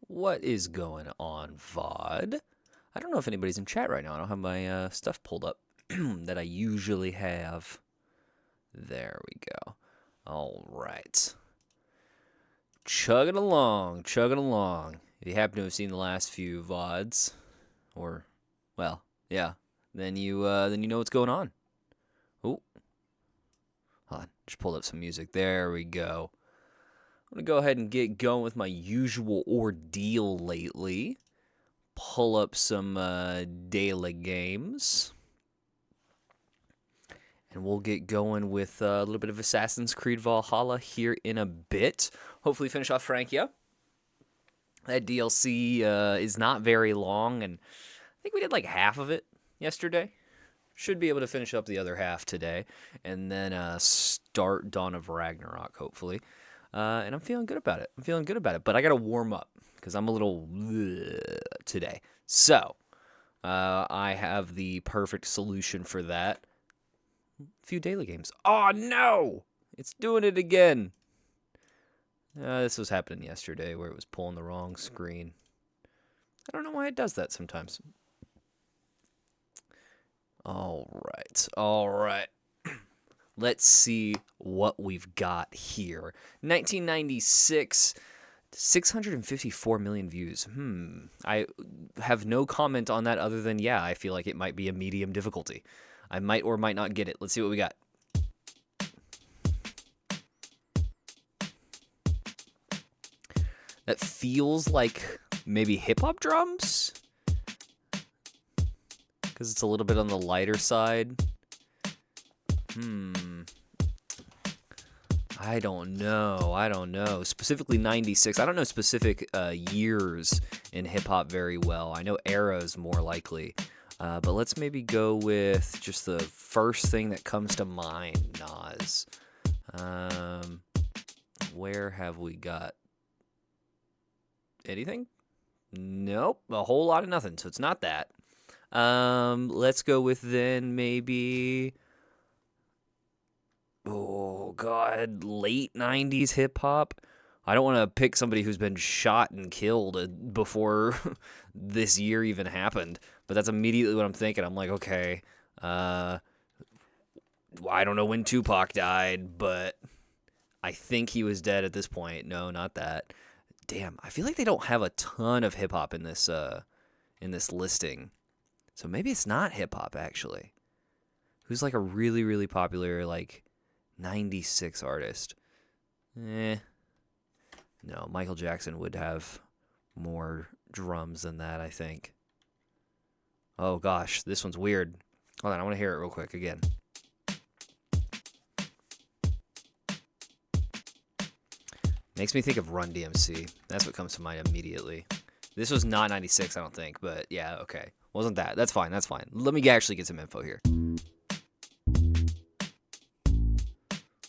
What is going on, VOD? I don't know if anybody's in chat right now. I don't have my stuff pulled up that I usually have. There we go. All right. Chugging along, chugging along. If you happen to have seen the last few VODs, or, well, yeah, then you know what's going on. Oh, hold on. Just pulled up some music. There we go. I'm going to go ahead and get going with my usual ordeal lately. Pull up some daily games. And we'll get going with a little bit of Assassin's Creed Valhalla here in a bit. Hopefully finish off Francia. That DLC is not very long, and I think we did like half of it yesterday. Should be able to finish up the other half today, and then start Dawn of Ragnarok, hopefully. And I'm feeling good about it. But I got to warm up because I'm a little today. So I have the perfect solution for that. A few daily games. Oh no! It's doing it again. This was happening yesterday where it was pulling the wrong screen. I don't know why it does that sometimes. All right. Let's see what we've got here. 1996, 654 million views. I have no comment on that other than, yeah, I feel like it might be a medium difficulty. I might or might not get it. Let's see what we got. That feels like maybe hip-hop drums? Because it's a little bit on the lighter side. I don't know. Specifically 96. I don't know specific years in hip-hop very well. I know eras more likely. But let's maybe go with just the first thing that comes to mind, Nas. Where have we got anything? Nope, a whole lot of nothing, so it's not that. Let's go with then maybe, oh god, late 90s hip-hop. I don't want to pick somebody who's been shot and killed before this year even happened, but that's immediately what I'm thinking. I'm like, okay, I don't know when Tupac died, but I think he was dead at this point. No, not that. Damn, I feel like they don't have a ton of hip hop in this listing, so maybe it's not hip hop actually. Who's like a really really popular like 96 artist? No, Michael Jackson would have more drums than that, I think. Oh gosh, this one's weird. Hold on, I want to hear it real quick again. Makes me think of Run DMC. That's what comes to mind immediately. This was not 96, I don't think, but yeah, okay. Wasn't that. That's fine. Let me actually get some info here.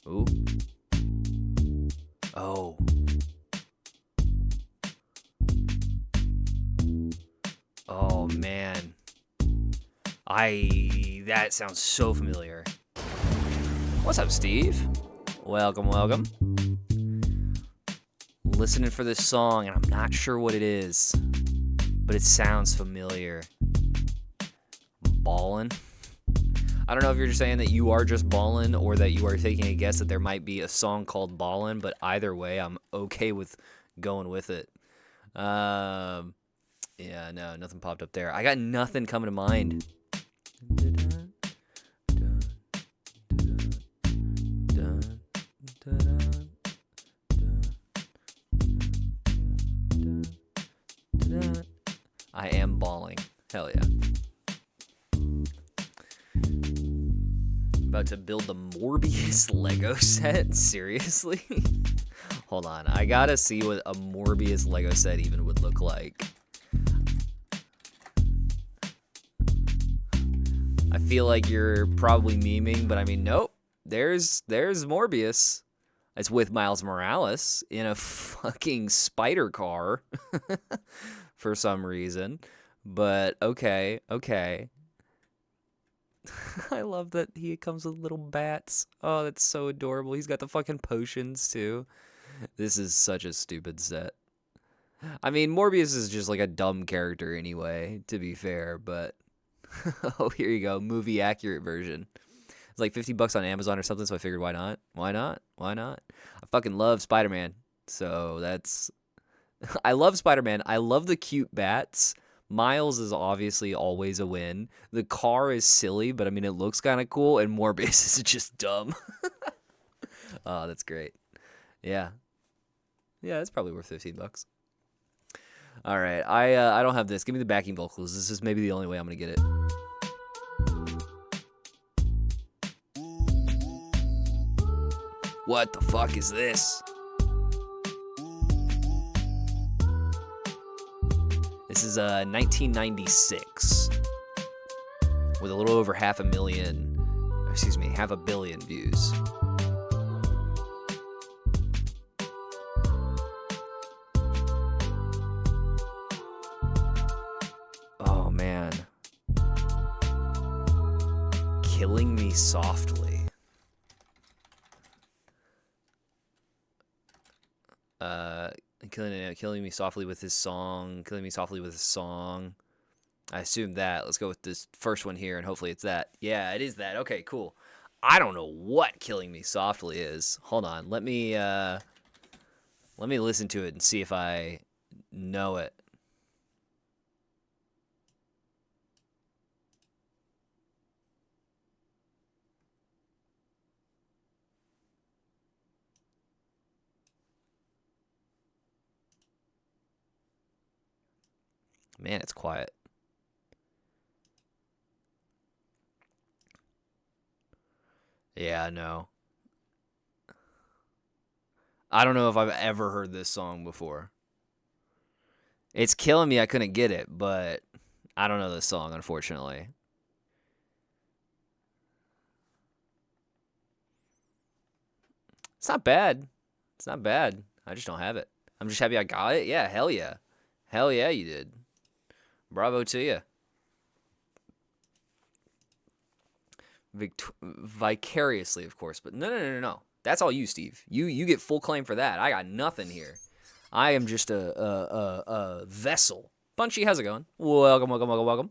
Ooh. Oh. Oh, man. That sounds so familiar. What's up, Steve? Welcome. Listening for this song, and I'm not sure what it is, but it sounds familiar. Ballin'? I don't know if you're just saying that you are just ballin' or that you are taking a guess that there might be a song called Ballin', but either way, I'm okay with going with it. Yeah, no, nothing popped up there. I got nothing coming to mind. I am balling. Hell yeah. About to build the Morbius Lego set? Seriously? Hold on. I gotta see what a Morbius Lego set even would look like. I feel like you're probably memeing, but I mean, nope. There's Morbius. It's with Miles Morales in a fucking spider car for some reason. But okay. I love that he comes with little bats. Oh, that's so adorable. He's got the fucking potions too. This is such a stupid set. I mean, Morbius is just like a dumb character anyway, to be fair, but oh, here you go, movie accurate version. It's like $50 on Amazon or something, so I figured why not? Why not? Why not? I fucking love Spider-Man. So that's I love Spider-Man. I love the cute bats. Miles is obviously always a win. The car is silly, but I mean it looks kind of cool, and Morbius is just dumb. Oh, that's great. Yeah. Yeah, it's probably worth $15. All right. I don't have this. Give me the backing vocals. This is maybe the only way I'm going to get it. What the fuck is this? This is 1996 with a little over half a billion views. Oh man. Killing Me Softly. Killing Me Softly with his song. Killing Me Softly with his song. I assume that. Let's go with this first one here, and hopefully it's that. Yeah, it is that. Okay, cool. I don't know what Killing Me Softly is. Hold on. Let me listen to it and see if I know it. Man, it's quiet. Yeah, no. I don't know if I've ever heard this song before. It's killing me I couldn't get it, but I don't know this song, unfortunately. It's not bad. It's not bad. I just don't have it. I'm just happy I got it. Yeah, hell yeah. Hell yeah, you did. Bravo to you. Vicariously, of course, but no. That's all you, Steve. You get full claim for that. I got nothing here. I am just a vessel. Punchy, how's it going? Welcome.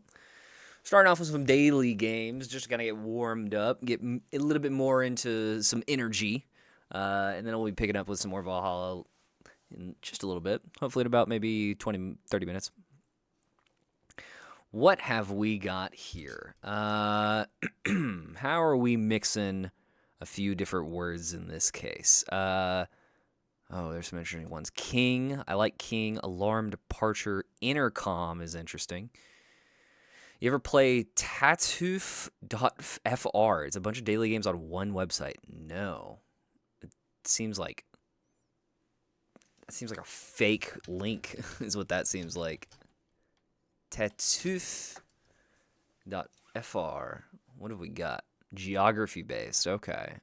Starting off with some daily games, just to kind of get warmed up, get a little bit more into some energy, and then we'll be picking up with some more Valhalla in just a little bit. Hopefully in about maybe 20, 30 minutes. What have we got here? How are we mixing a few different words in this case? There's some interesting ones. King. I like King. Alarm Departure. Intercom is interesting. You ever play Tatoof.fr? It's a bunch of daily games on one website. No. It seems like a fake link is what that seems like. Tatoof.fr. What have we got? Geography based. Okay.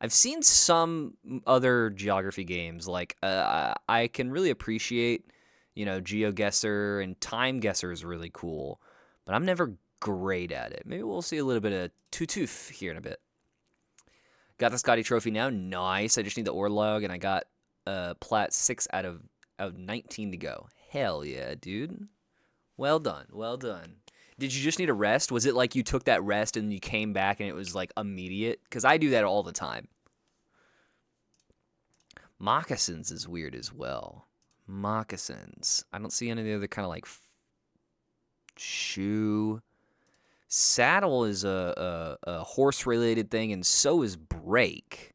I've seen some other geography games. Like I can really appreciate, GeoGuessr, and Time Guesser is really cool, but I'm never great at it. Maybe we'll see a little bit of Tatoof here in a bit. Got the Scotty Trophy now. Nice. I just need the Orlog, and I got Plat 6 out of 19 to go. Hell yeah, dude. Well done. Did you just need a rest? Was it like you took that rest and you came back and it was like immediate? Because I do that all the time. Moccasins is weird as well. Moccasins. I don't see any of the other kind of like shoe. Saddle is a horse-related thing, and so is brake.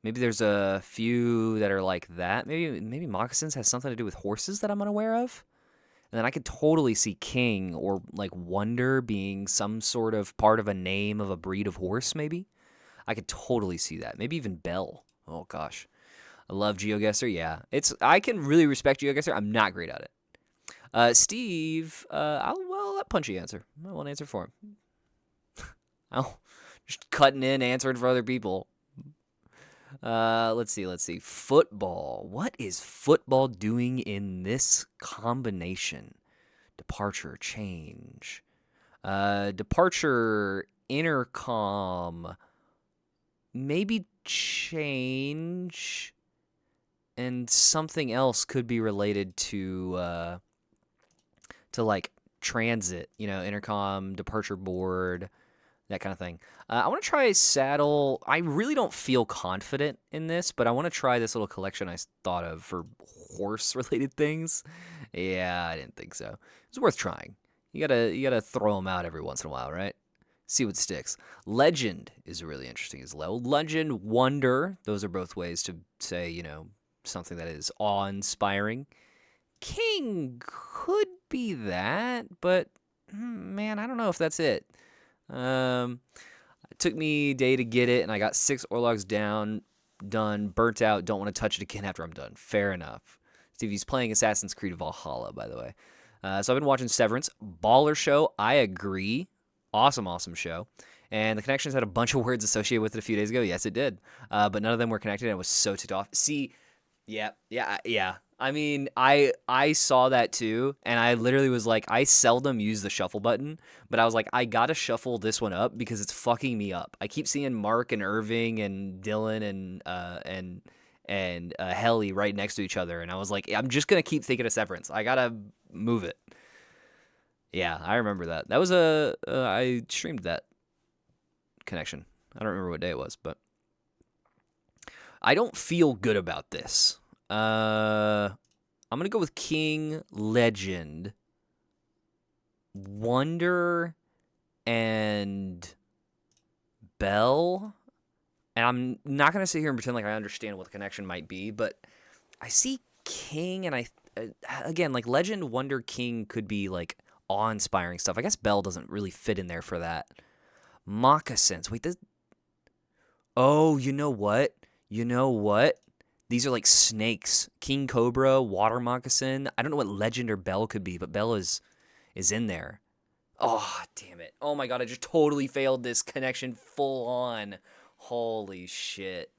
Maybe there's a few that are like that. Maybe moccasins has something to do with horses that I'm unaware of. And then I could totally see King or like Wonder being some sort of part of a name of a breed of horse, maybe. I could totally see that. Maybe even Bell. Oh gosh. I love GeoGuessr. Yeah. I can really respect GeoGuessr. I'm not great at it. Steve, I'll let Punchy answer. I won't answer for him. I'll just cutting in, answering for other people. Let's see. Football. What is football doing in this combination? Departure, change. Departure, intercom. Maybe change. and something else could be related to like transit, intercom, departure board, that kind of thing. I want to try Saddle. I really don't feel confident in this, but I want to try this little collection I thought of for horse-related things. Yeah, I didn't think so. It's worth trying. You gotta throw them out every once in a while, right? See what sticks. Legend is really interesting as well. Legend, Wonder. Those are both ways to say, something that is awe-inspiring. King could be that, but man, I don't know if that's it. It took me a day to get it, and I got 6 Orlogs down, done, burnt out. Don't want to touch it again after I'm done. Fair enough. Stevie's playing Assassin's Creed Valhalla, by the way. So I've been watching Severance. Baller show. I agree. Awesome, awesome show. And The Connections had a bunch of words associated with it a few days ago. Yes, it did. But none of them were connected, and I was so ticked off. See, yeah. I mean, I saw that too, and I literally was like, I seldom use the shuffle button, but I was like, I gotta shuffle this one up because it's fucking me up. I keep seeing Mark and Irving and Dylan and Helly right next to each other, and I was like, I'm just gonna keep thinking of Severance. I gotta move it. Yeah, I remember that. That was I streamed that connection. I don't remember what day it was, but I don't feel good about this. I'm gonna go with King, Legend, Wonder, and Bell. And I'm not gonna sit here and pretend like I understand what the connection might be, but I see King, and again, like Legend, Wonder, King could be like awe-inspiring stuff. I guess Bell doesn't really fit in there for that. Moccasins. Wait, this. Oh, you know what? These are like snakes. King Cobra, water moccasin. I don't know what Legend or Bell could be, but Bell is in there. Oh, damn it. Oh my god, I just totally failed this connection full on. Holy shit.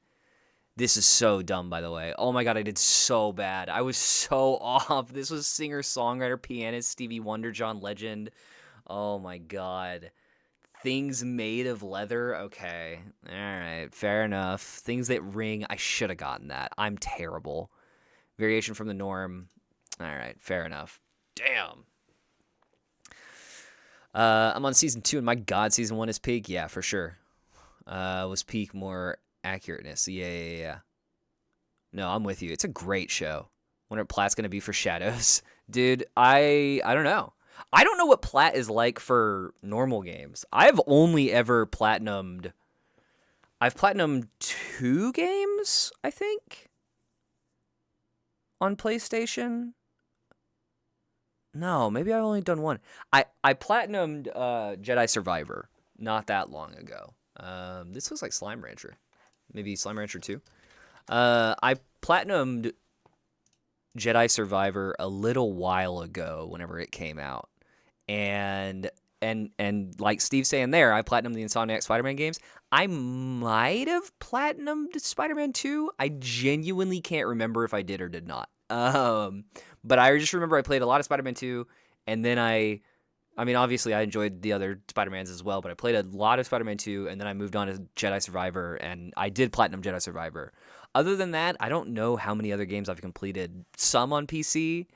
This is so dumb, by the way. Oh my god, I did so bad. I was so off. This was singer, songwriter, pianist, Stevie Wonder, John Legend. Oh my god. Things made of leather. Okay. All right. Fair enough. Things that ring. I should have gotten that. I'm terrible. Variation from the norm. All right. Fair enough. Damn. I'm on season 2, and my god, season 1 is peak. Yeah, for sure. Was peak more accurateness. Yeah. No, I'm with you. It's a great show. Wonder what Platt's gonna be for Shadows. Dude, I don't know. I don't know what Plat is like for normal games. I've only ever platinumed. I've platinumed 2 games, I think, on PlayStation. No, maybe I've only done 1. I platinumed Jedi Survivor not that long ago. This looks like Slime Rancher. Maybe Slime Rancher 2. I platinumed Jedi Survivor a little while ago whenever it came out. And like Steve's saying there, I platinumed the Insomniac Spider-Man games. I might have platinumed Spider-Man 2. I genuinely can't remember if I did or did not. But I just remember I played a lot of Spider-Man 2, and then I mean, obviously I enjoyed the other Spider-Mans as well, but I played a lot of Spider-Man 2, and then I moved on to Jedi Survivor, and I did platinum Jedi Survivor. Other than that, I don't know how many other games I've completed. Some on PC.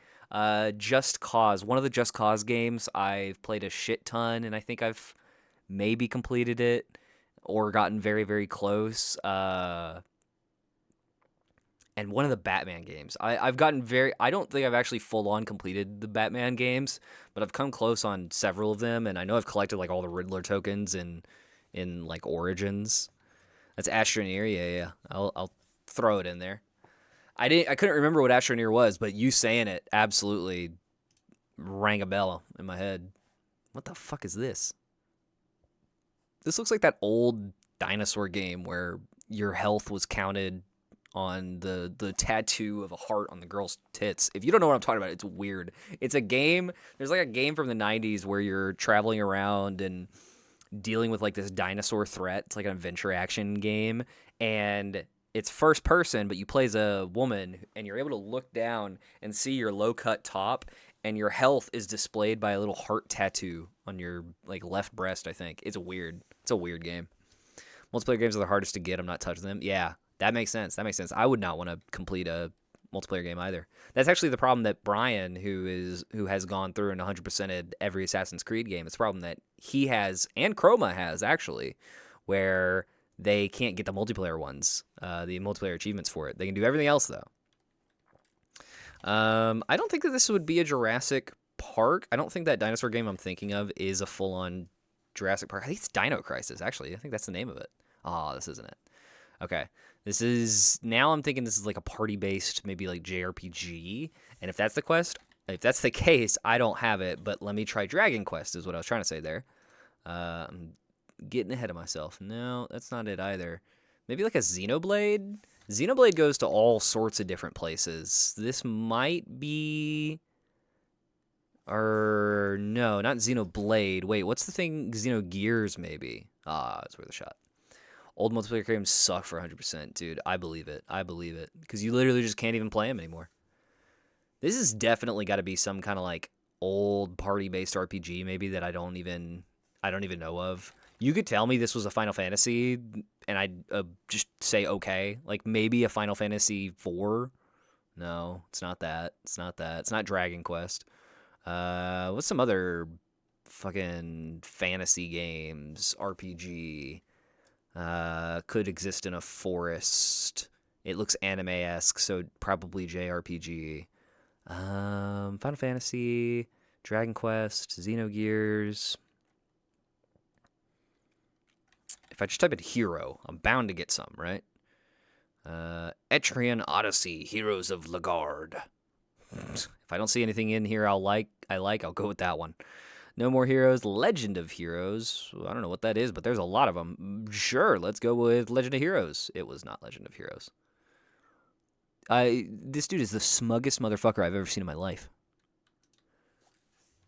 Just Cause. One of the Just Cause games I've played a shit ton, and I think I've maybe completed it or gotten very, very close. And one of the Batman games. I've gotten I don't think I've actually full on completed the Batman games, but I've come close on several of them, and I know I've collected like all the Riddler tokens in like Origins. That's Astroneer, yeah. I'll throw it in there. I couldn't remember what Astroneer was, but you saying it absolutely rang a bell in my head. What the fuck is this? This looks like that old dinosaur game where your health was counted on the tattoo of a heart on the girl's tits. If you don't know what I'm talking about, it's weird. It's a game. There's like a game from the 90s where you're traveling around and dealing with like this dinosaur threat. It's like an adventure action game, and it's first person, but you play as a woman, and you're able to look down and see your low cut top, and your health is displayed by a little heart tattoo on your like left breast, I think. It's a weird game. Multiplayer games are the hardest to get. I'm not touching them. Yeah, that makes sense. I would not want to complete a multiplayer game either. That's actually the problem that Brian, who has gone through and 100%ed every Assassin's Creed game, it's a problem that he has and Chroma has actually, where they can't get the multiplayer ones, the multiplayer achievements for it. They can do everything else though. I don't think that this would be a Jurassic Park. I don't think that dinosaur game I'm thinking of is a full-on Jurassic Park. I think it's Dino Crisis, actually. I think that's the name of it. Oh, this isn't it. Okay. This is, now I'm thinking this is like a party-based, maybe like JRPG. And if that's the case, I don't have it, but let me try Dragon Quest is what I was trying to say there. I'm getting ahead of myself. No, that's not it either. Maybe like a Xenoblade? Xenoblade goes to all sorts of different places. This might be... Or no, not Xenoblade. Wait, what's the thing? Xenogears, maybe. Ah, that's worth a shot. Old multiplayer games suck for 100%, dude. I believe it. I believe it. Because you literally just can't even play them anymore. This has definitely got to be some kind of like old party-based RPG, maybe that I don't even know of. You could tell me this was a Final Fantasy, and I'd just say okay. Like maybe a Final Fantasy 4. No, it's not that. It's not that. It's not Dragon Quest. What's some other fucking fantasy games, RPG, could exist in a forest? It looks anime-esque, so probably JRPG. Final Fantasy, Dragon Quest, Xenogears. If I just type in hero, I'm bound to get some, right? Etrian Odyssey, Heroes of Lagard. If I don't see anything in here I'll go with that one. No More Heroes, Legend of Heroes. I don't know what that is, but there's a lot of them. Sure, let's go with Legend of Heroes. It was not Legend of Heroes. This dude is the smuggest motherfucker I've ever seen in my life.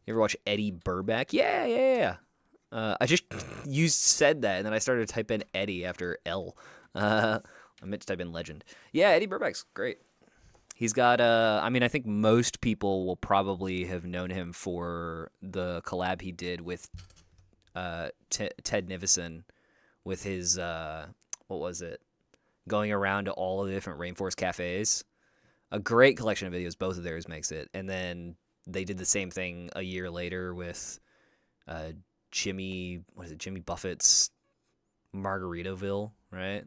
You ever watch Eddie Burback? Yeah. You said that, and then I started to type in Eddie after L. I meant to type in Legend. Yeah, Eddie Burback's great. He's got, I think most people will probably have known him for the collab he did with Ted Nivison with his, what was it? Going around to all of the different rainforest cafes. A great collection of videos, both of theirs makes it. And then they did the same thing a year later with Jimmy Buffett's Margaritaville, right?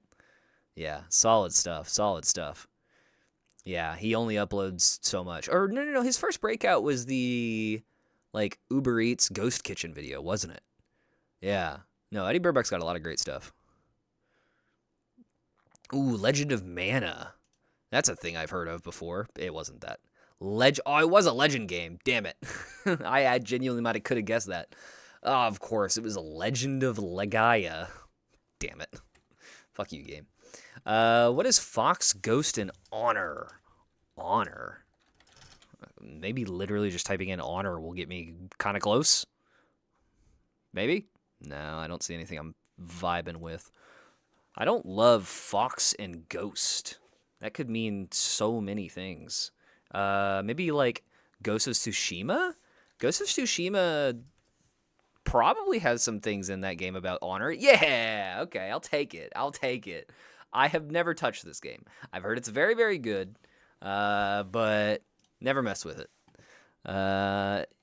Yeah, solid stuff. Yeah, he only uploads so much. Or no, his first breakout was the like Uber Eats Ghost Kitchen video, wasn't it? Yeah. No, Eddie Burback's got a lot of great stuff. Ooh, Legend of Mana. That's a thing I've heard of before. It wasn't that. It was a Legend game. Damn it. I genuinely could have guessed that. Oh, of course, it was a Legend of Legaia. Damn it. Fuck you, game. What is Fox, Ghost, and Honor? Honor. Maybe literally just typing in Honor will get me kind of close. Maybe? No, I don't see anything I'm vibing with. I don't love Fox and Ghost. That could mean so many things. Maybe like Ghost of Tsushima? Ghost of Tsushima probably has some things in that game about honor. Yeah, okay, I'll take it. I have never touched this game. I've heard it's very, very good, but never messed with it.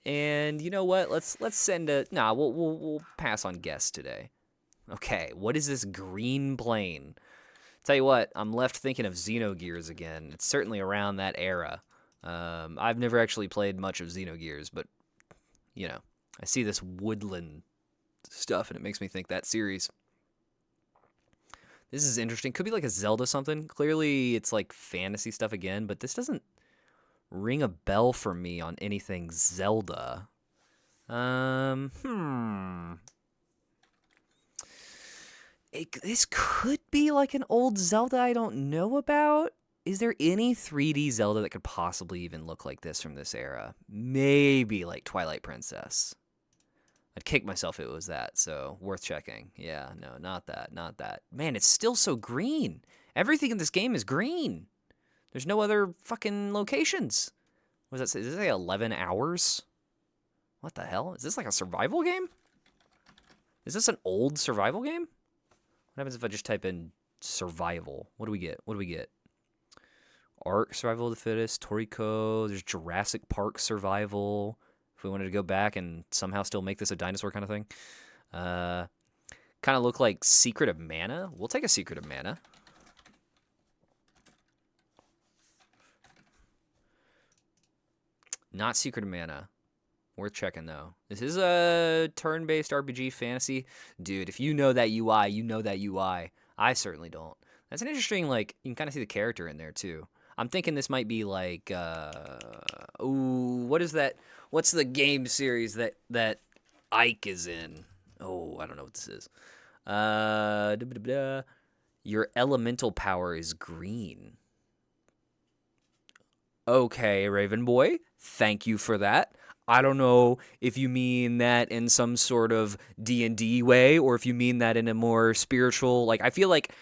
And you know what? Let's send a. Nah, we'll pass on guess today. Okay, what is this green plane? Tell you what, I'm left thinking of Xenogears again. It's certainly around that era. I've never actually played much of Xenogears, but you know, I see this woodland stuff and it makes me think that series. This is interesting. Could be like a Zelda something. Clearly it's like fantasy stuff again, but this doesn't ring a bell for me on anything Zelda. This could be like an old Zelda I don't know about. Is there any 3D Zelda that could possibly even look like this from this era? Maybe like Twilight Princess. I'd kick myself if it was that, so worth checking. Yeah, no, not that. Man, it's still so green. Everything in this game is green. There's no other fucking locations. What does that say? Does it say 11 hours? What the hell? Is this like a survival game? Is this an old survival game? What happens if I just type in survival? What do we get? Ark Survival of the Fittest, Toriko. There's Jurassic Park Survival. If we wanted to go back and somehow still make this a dinosaur kind of thing. Kind of look like Secret of Mana. We'll take a Secret of Mana. Not Secret of Mana. Worth checking, though. This is a turn-based RPG fantasy. Dude, if you know that UI, you know that UI. I certainly don't. That's an interesting, like, you can kind of see the character in there, too. I'm thinking this might be like, ooh, what is that? What's the game series that Ike is in? Oh, I don't know what this is. Your elemental power is green. Okay, Raven Boy, thank you for that. I don't know if you mean that in some sort of D&D way or if you mean that in a more spiritual, like I feel like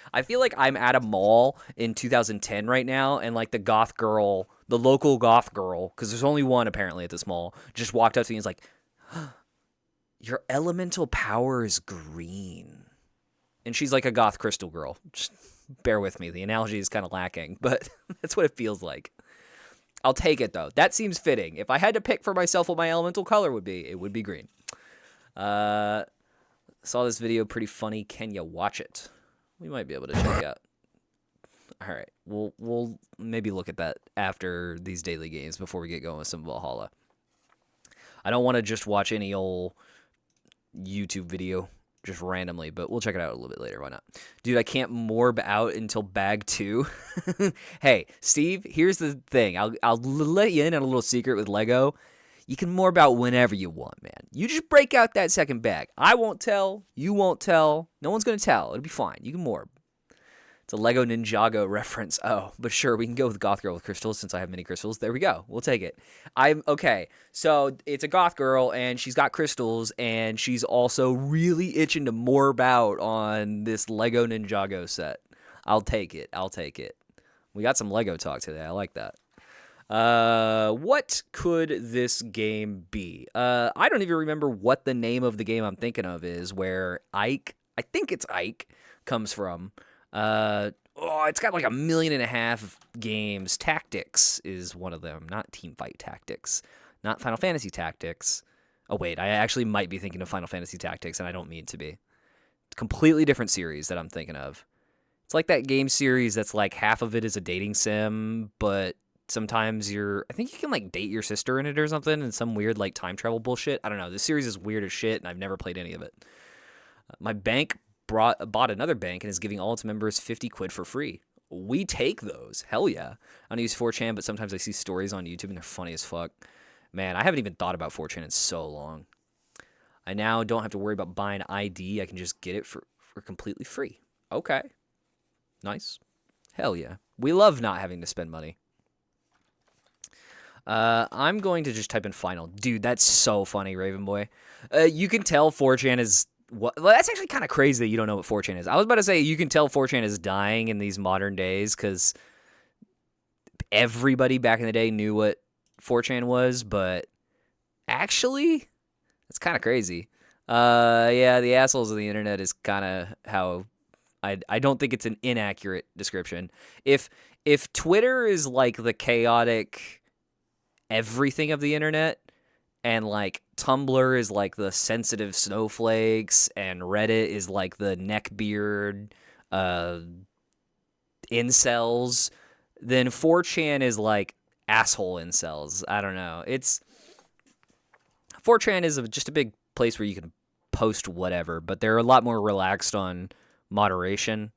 I'm at a mall in 2010 right now, and like the goth girl, the local goth girl, because there's only one apparently at this mall, just walked up to me and was like, your elemental power is green. And she's like a goth crystal girl. Just bear with me. The analogy is kind of lacking, but that's what it feels like. I'll take it, though. That seems fitting. If I had to pick for myself what my elemental color would be, it would be green. Saw this video, pretty funny. Can you watch it? We might be able to check out. All right. We'll maybe look at that after these daily games before we get going with some Valhalla. I don't want to just watch any old YouTube video just randomly, but we'll check it out a little bit later. Why not? Dude, I can't morb out until bag 2. Hey, Steve, here's the thing. I'll let you in on a little secret with Lego. You can morb out whenever you want, man. You just break out that second bag. I won't tell. You won't tell. No one's going to tell. It'll be fine. You can morb. It's a Lego Ninjago reference. Oh, but sure, we can go with Goth Girl with crystals since I have many crystals. There we go. We'll take it. Okay. So it's a Goth Girl, and she's got crystals, and she's also really itching to morb out on this Lego Ninjago set. I'll take it. We got some Lego talk today. I like that. What could this game be? I don't even remember what the name of the game I'm thinking of is, where Ike, I think it's Ike, comes from. It's got like 1.5 million games. Tactics is one of them, not Teamfight Tactics, not Final Fantasy Tactics. Oh wait, I actually might be thinking of Final Fantasy Tactics, and I don't mean to be. Completely different series that I'm thinking of. It's like that game series that's like half of it is a dating sim, but sometimes I think you can like date your sister in it or something, and some weird like time travel bullshit. I don't know. This series is weird as shit, and I've never played any of it. My bank bought another bank and is giving all its members 50 quid for free. We take those. Hell yeah. I don't use 4chan, but sometimes I see stories on YouTube and they're funny as fuck. Man, I haven't even thought about 4chan in so long. I now don't have to worry about buying ID. I can just get it for completely free. Okay. Nice. Hell yeah. We love not having to spend money. I'm going to just type in final. Dude, that's so funny, Raven Boy. You can tell 4chan is... Well, that's actually kind of crazy that you don't know what 4chan is. I was about to say you can tell 4chan is dying in these modern days because everybody back in the day knew what 4chan was, but actually, it's kind of crazy. Yeah, the assholes of the internet is kind of how I don't think it's an inaccurate description. If Twitter is like the chaotic everything of the internet, and like Tumblr is like the sensitive snowflakes, and Reddit is like the neckbeard incels, then 4chan is like asshole incels. I don't know. 4chan is just a big place where you can post whatever, but they're a lot more relaxed on moderation,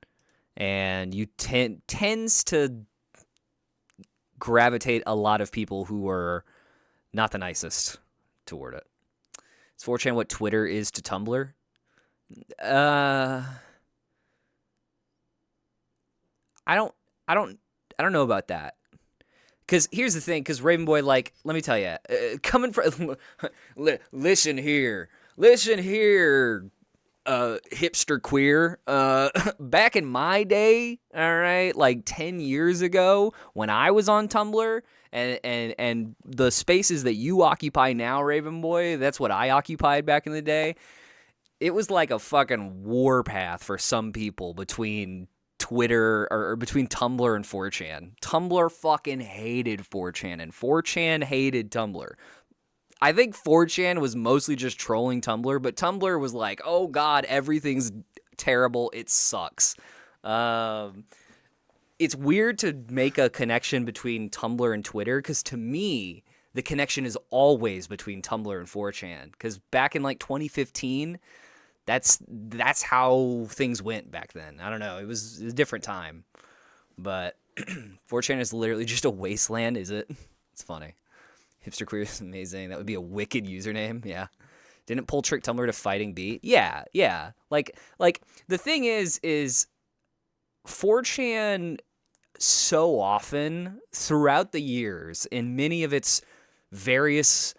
and you tends to gravitate a lot of people who are not the nicest toward it. Is 4chan what Twitter is to Tumblr? I don't know about that. Because here's the thing, because Raven Boy, like, let me tell you, coming from, listen here, hipster queer, back in my day, all right, like 10 years ago, when I was on Tumblr, and the spaces that you occupy now, Raven Boy, that's what I occupied back in the day. It was like a fucking warpath for some people between Twitter or between Tumblr and 4chan. Tumblr fucking hated 4chan, and 4chan hated Tumblr. I think 4chan was mostly just trolling Tumblr, but Tumblr was like, oh god, everything's terrible, it sucks. It's weird to make a connection between Tumblr and Twitter, because to me, the connection is always between Tumblr and 4chan. Because back in like 2015, that's how things went back then. I don't know. It was a different time. But 4chan is literally just a wasteland, is it? It's funny. Hipster Queer is amazing. That would be a wicked username. Yeah. Didn't pull trick Tumblr to fighting beat? Yeah. Like the thing is 4chan so often throughout the years in many of its various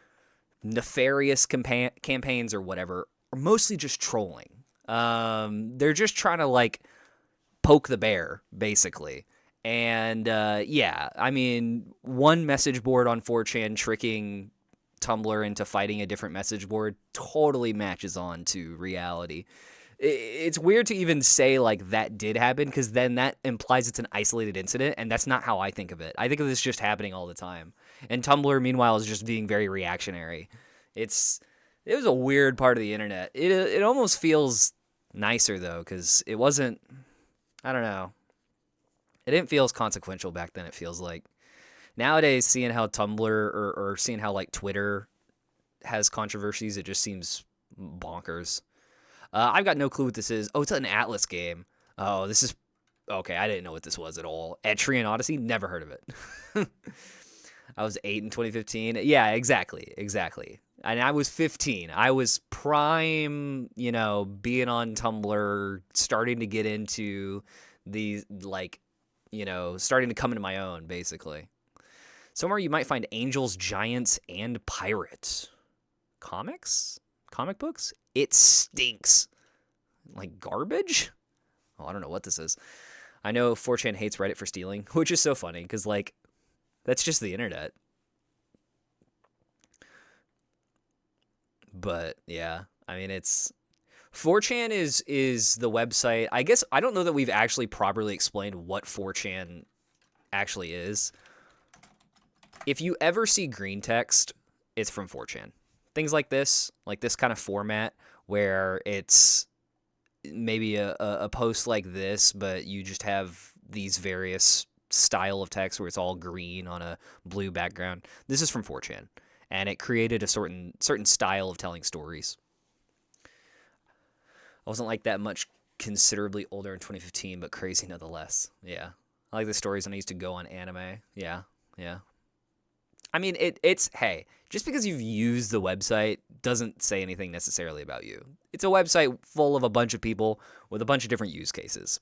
nefarious campaigns or whatever are mostly just trolling. They're just trying to like poke the bear, basically. And yeah, I mean, one message board on 4chan tricking Tumblr into fighting a different message board totally matches on to reality. It's weird to even say like that did happen, because then that implies it's an isolated incident, and that's not how I think of it. I think of this just happening all the time. And Tumblr, meanwhile, is just being very reactionary. It was a weird part of the internet. It almost feels nicer though, because it wasn't. I don't know. It didn't feel as consequential back then. It feels like nowadays, seeing how Tumblr or seeing how like Twitter has controversies, it just seems bonkers. I've got no clue what this is. Oh, it's an Atlas game. Oh, this is okay. I didn't know what this was at all. Etrian Odyssey, never heard of it. I was 8 in 2015. Yeah, exactly. And I was 15. I was prime, being on Tumblr, starting to get into these, like, starting to come into my own, basically. Somewhere you might find Angels, Giants, and Pirates. Comic books? It stinks. Like garbage? Oh, I don't know what this is. I know 4chan hates Reddit for stealing, which is so funny, because, like, that's just the internet. But, yeah, I mean, 4chan is the website. I guess, I don't know that we've actually properly explained what 4chan actually is. If you ever see green text, it's from 4chan. Things like this kind of format where it's maybe a post like this, but you just have these various style of text where it's all green on a blue background. This is from 4chan, and it created a certain style of telling stories. I wasn't like that much considerably older in 2015, but crazy nonetheless. Yeah. I like the stories when I used to go on anime. Yeah. I mean, it's hey, just because you've used the website doesn't say anything necessarily about you. It's a website full of a bunch of people with a bunch of different use cases.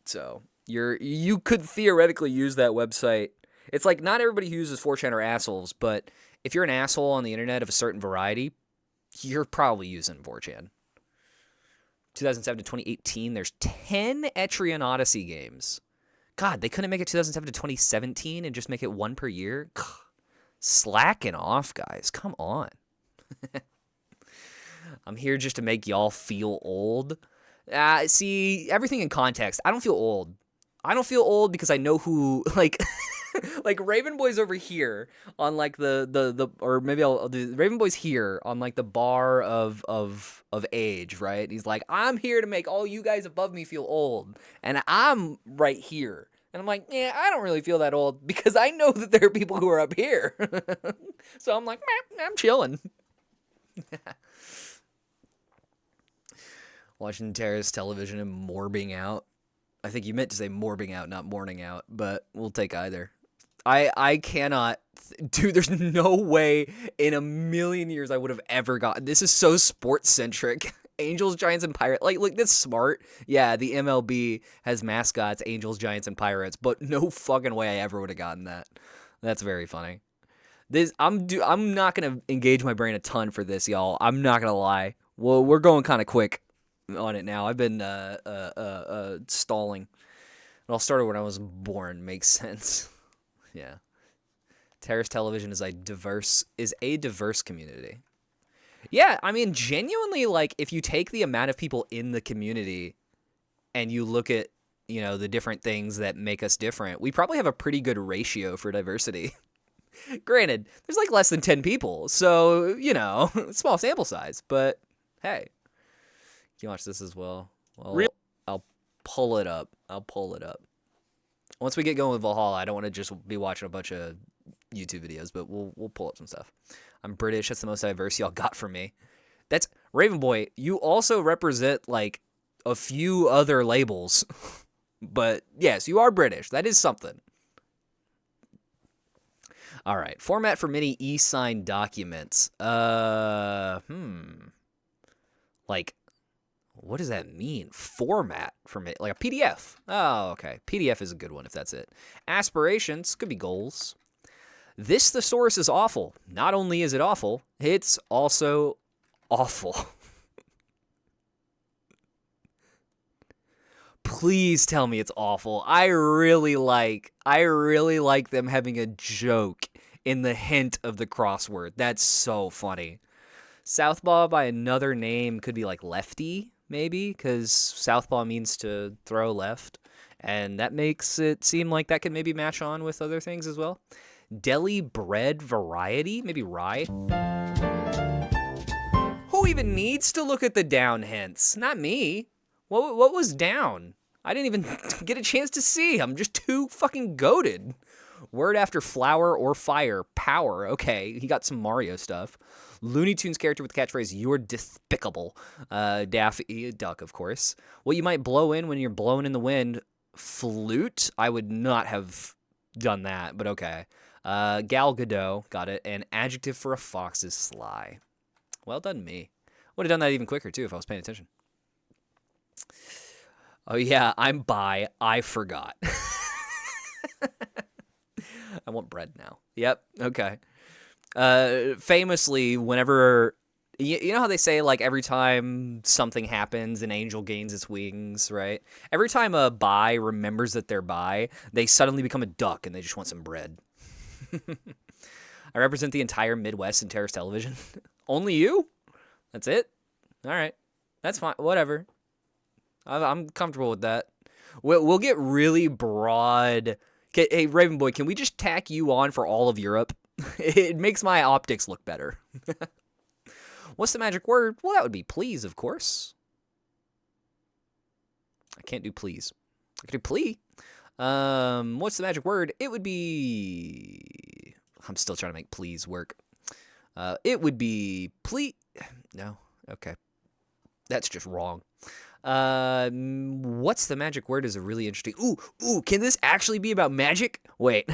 So you could theoretically use that website. It's like not everybody who uses 4chan are assholes, but if you're an asshole on the internet of a certain variety, you're probably using 4chan. 2007 to 2018, there's 10 Etrian Odyssey games. God, they couldn't make it 2007 to 2017 and just make it one per year? Slacking off, guys. Come on. I'm here just to make y'all feel old. See, everything in context. I don't feel old. I don't feel old because I know who, like, like Raven Boy's over here on like the or maybe I'll do Raven Boy's here on like the bar of age, right? He's like, I'm here to make all you guys above me feel old, and I'm right here. And I'm like, yeah, I don't really feel that old because I know that there are people who are up here. So I'm like, I'm chilling. Watching Terrace Television and morbing out. I think you meant to say morbing out, not mourning out, but we'll take either. I cannot, dude, there's no way in a million years I would have ever gotten, this is so sports centric. Angels, Giants, and Pirates. Like, look, that's smart. Yeah, the MLB has mascots, Angels, Giants, and Pirates, but no fucking way I ever would have gotten that. That's very funny. I'm not gonna engage my brain a ton for this, y'all. I'm not gonna lie. Well, we're going kind of quick on it now. I've been stalling. It all started when I was born. Makes sense. Yeah. Terrace Television is a diverse community. Yeah, I mean, genuinely, like, if you take the amount of people in the community and you look at you know, the different things that make us different, we probably have a pretty good ratio for diversity. Granted, there's like less than 10 people, so, you know, small sample size, but hey, you can watch this as well. Well, I'll pull it up. Once we get going with Valhalla, I don't want to just be watching a bunch of YouTube videos, but we'll pull up some stuff. I'm British. That's the most diverse y'all got from me. That's Raven Boy. You also represent like a few other labels, but yes, you are British. That is something. All right. Format for many e-sign documents. Like, what does that mean? Format for me, like a PDF. Oh, okay. PDF is a good one if that's it. Aspirations could be goals. This thesaurus is awful. Not only is it awful, it's also awful. Please tell me it's awful. I really like them having a joke in the hint of the crossword. That's so funny. Southpaw by another name could be like lefty, maybe, because southpaw means to throw left, and that makes it seem like that could maybe match on with other things as well. Deli bread variety, maybe rye. Who even needs to look at the down hints? Not me. What was down? I didn't even get a chance to see. I'm just too fucking goated. Word after flower or fire. Power. Okay, he got some Mario stuff. Looney Tunes character with the catchphrase, "You're despicable." Daffy Duck, of course. What you might blow in when you're blowing in the wind. Flute. I would not have done that, but okay. Gal Gadot. Got it. And adjective for a fox is sly. Well done, me. Would have done that even quicker, too, if I was paying attention. Oh, yeah, I'm bi. I forgot. I want bread now. Yep, okay. Famously, whenever... You know how they say, like, every time something happens, an angel gains its wings, right? Every time a bi remembers that they're bi, they suddenly become a duck and they just want some bread. I represent the entire Midwest in terrorist television. Only you? That's it? All right. That's fine. Whatever. I'm comfortable with that. We'll get really broad. Hey, Raven Boy, can we just tack you on for all of Europe? It makes my optics look better. What's the magic word? Well, that would be please, of course. I can't do please. I can do plea. What's the magic word? It would be... I'm still trying to make please work. It would be plea... No? Okay. That's just wrong. What's the magic word is a really interesting... Ooh, can this actually be about magic? Wait.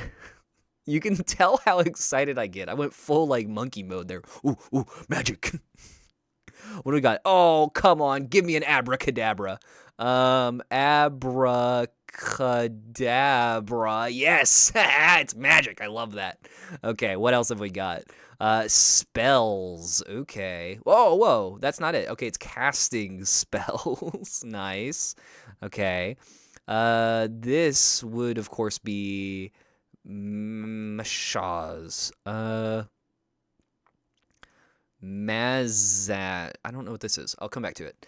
You can tell how excited I get. I went full, like, monkey mode there. Ooh, magic. What do we got? Oh, come on. Give me an abracadabra. Abracadabra. Yes. It's magic. I love that. Okay, what else have we got? Spells. Okay. Whoa. That's not it. Okay, it's casting spells. Nice. Okay. This would, of course, be... Mashaz. Mazat. I don't know what this is. I'll come back to it.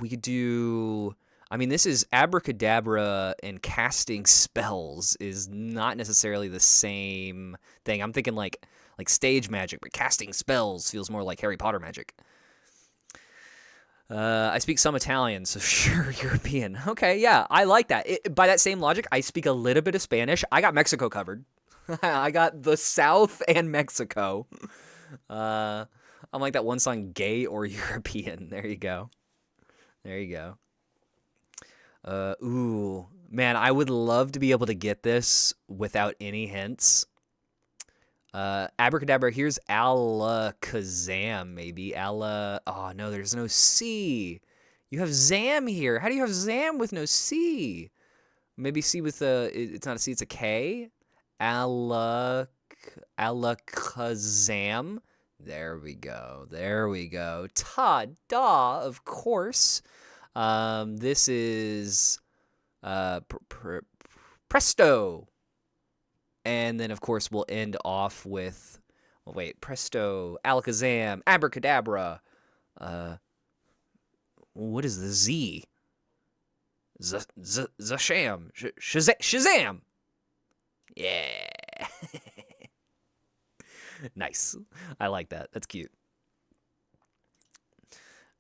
We could do... I mean, this is abracadabra and casting spells is not necessarily the same thing. I'm thinking like stage magic, but casting spells feels more like Harry Potter magic. I speak some Italian, so sure, European. Okay, yeah, I like that. By that same logic, I speak a little bit of Spanish. I got Mexico covered. I got the South and Mexico. I'm like that one song, Gay or European. There you go. Ooh, man, I would love to be able to get this without any hints. Abracadabra, here's Alakazam, maybe. Oh, no, there's no C. You have Zam here. How do you have Zam with no C? Maybe C with it's not a C, it's a K. Alakazam. There we go. Ta-da, of course. This is Presto. And then, of course, we'll end off with, Presto, Alakazam, Abracadabra. What is the Z? Zasham. Shazam. Yeah. Nice. I like that. That's cute.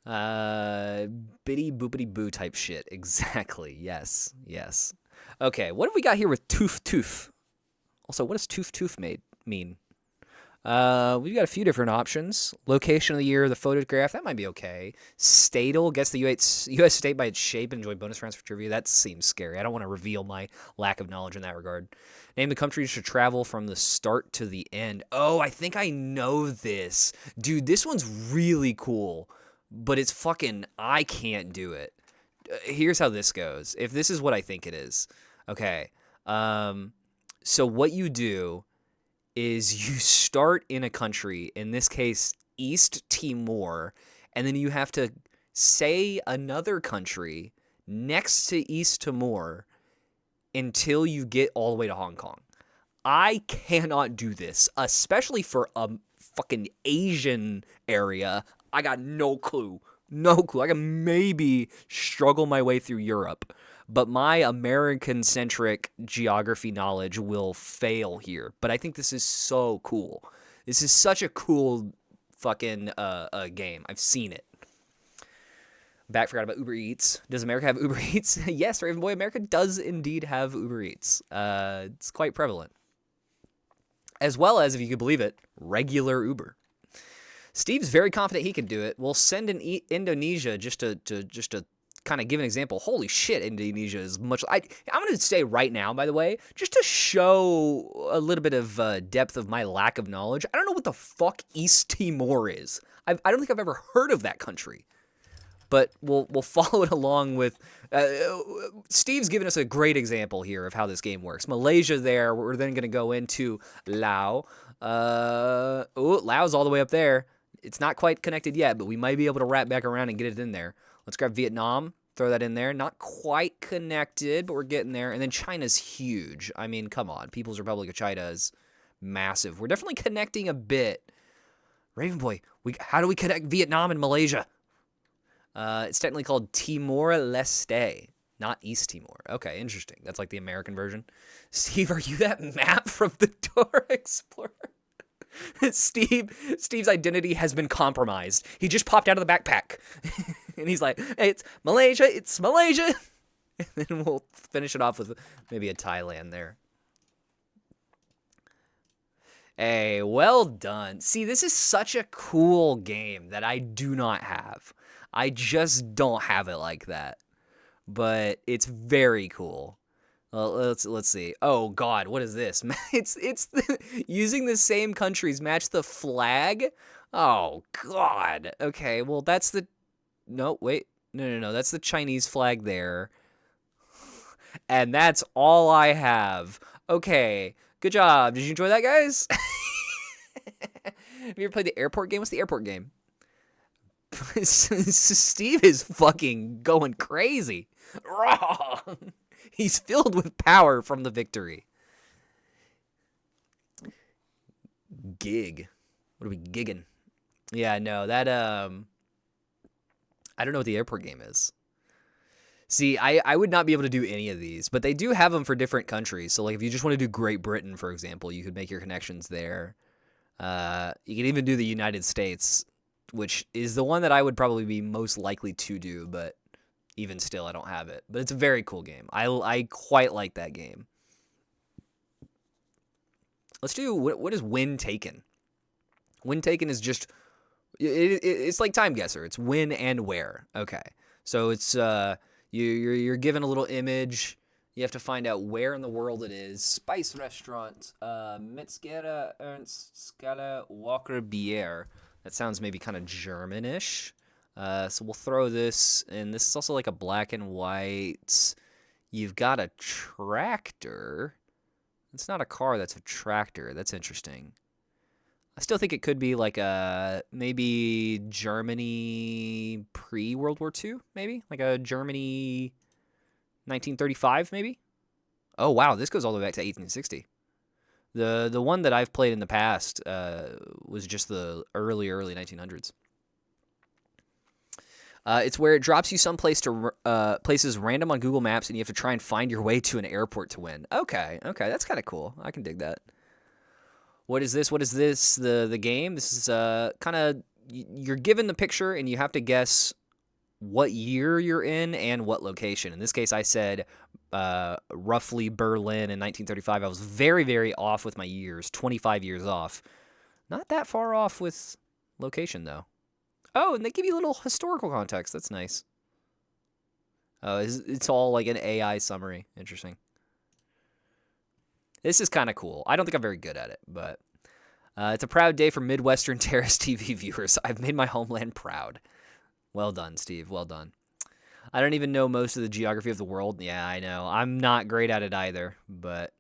Bitty boopity boo type shit. Exactly. Yes. Yes. Okay, what have we got here with Toof Toof? Also, what does Toof Toof mean? We've got a few different options. Location of the year, the photograph, that might be okay. Statal, guess the U.S. state by its shape and enjoy bonus rounds for trivia. That seems scary. I don't want to reveal my lack of knowledge in that regard. Name the country you should travel from the start to the end. Oh, I think I know this. Dude, this one's really cool, but it's fucking, I can't do it. Here's how this goes. If this is what I think it is. Okay. So what you do is you start in a country, in this case, East Timor, and then you have to say another country next to East Timor until you get all the way to Hong Kong. I cannot do this, especially for a fucking Asian area. I got no clue. No clue. I can maybe struggle my way through Europe, but my American-centric geography knowledge will fail here. But I think this is so cool. This is such a cool fucking game. I've seen it. Forgot about Uber Eats. Does America have Uber Eats? Yes, Raven Boy, America does indeed have Uber Eats. It's quite prevalent. As well as, if you could believe it, regular Uber. Steve's very confident he can do it. We'll send in Indonesia just to kind of give an example. Holy shit, Indonesia is much. I'm going to say right now, by the way, just to show a little bit of depth of my lack of knowledge. I don't know what the fuck East Timor is. I don't think I've ever heard of that country. But we'll follow it along with. Steve's given us a great example here of how this game works. Malaysia there. We're then going to go into Laos. Laos all the way up there. It's not quite connected yet, but we might be able to wrap back around and get it in there. Let's grab Vietnam, throw that in there. Not quite connected, but we're getting there. And then China's huge. I mean, come on. People's Republic of China is massive. We're definitely connecting a bit. Raven Boy, how do we connect Vietnam and Malaysia? It's technically called Timor-Leste, not East Timor. Okay, interesting. That's like the American version. Steve, are you that map from the Dora Explorer? Steve's identity has been compromised. He just popped out of the backpack. And he's like, hey, it's Malaysia. And then we'll finish it off with maybe a Thailand there. Hey, well done. See, this is such a cool game that I do not have. I just don't have it like that. But it's very cool. Well, let's see. Oh God, what is this? It's using the same countries match the flag. Oh God. Okay, well that's the. No, wait. No. That's the Chinese flag there. And that's all I have. Okay, good job. Did you enjoy that, guys? Have you ever played the airport game? What's the airport game? Steve is fucking going crazy. He's filled with power from the victory. Gig. What are we gigging? Yeah, no, that I don't know what the airport game is. See, I would not be able to do any of these, but they do have them for different countries. So like if you just want to do Great Britain, for example, you could make your connections there. You can even do the United States, which is the one that I would probably be most likely to do, but even still, I don't have it. But it's a very cool game. I quite like that game. Let's do, what is Win Taken? Win Taken is just, it's like Time Guesser. It's when and where. Okay. So it's, you're given a little image. You have to find out where in the world it is. Spice Restaurant, Metzger Ernst Scala Walker Bier. That sounds maybe kind of Germanish. So we'll throw this, and this is also like a black and white. You've got a tractor. It's not a car, that's a tractor. That's interesting. I still think it could be like a, maybe Germany pre-World War II, maybe? Like a Germany 1935, maybe? Oh, wow, this goes all the way back to 1860. The one that I've played in the past was just the early 1900s. It's where it drops you someplace to places random on Google Maps, and you have to try and find your way to an airport to win. Okay, that's kind of cool. I can dig that. What is this? The game? This is kind of, you're given the picture, and you have to guess what year you're in and what location. In this case, I said roughly Berlin in 1935. I was very, very off with my years, 25 years off. Not that far off with location, though. Oh, and they give you a little historical context. That's nice. It's all like an AI summary. Interesting. This is kind of cool. I don't think I'm very good at it, but it's a proud day for Midwestern Terrace TV viewers. I've made my homeland proud. Well done, Steve. Well done. I don't even know most of the geography of the world. Yeah, I know. I'm not great at it either, but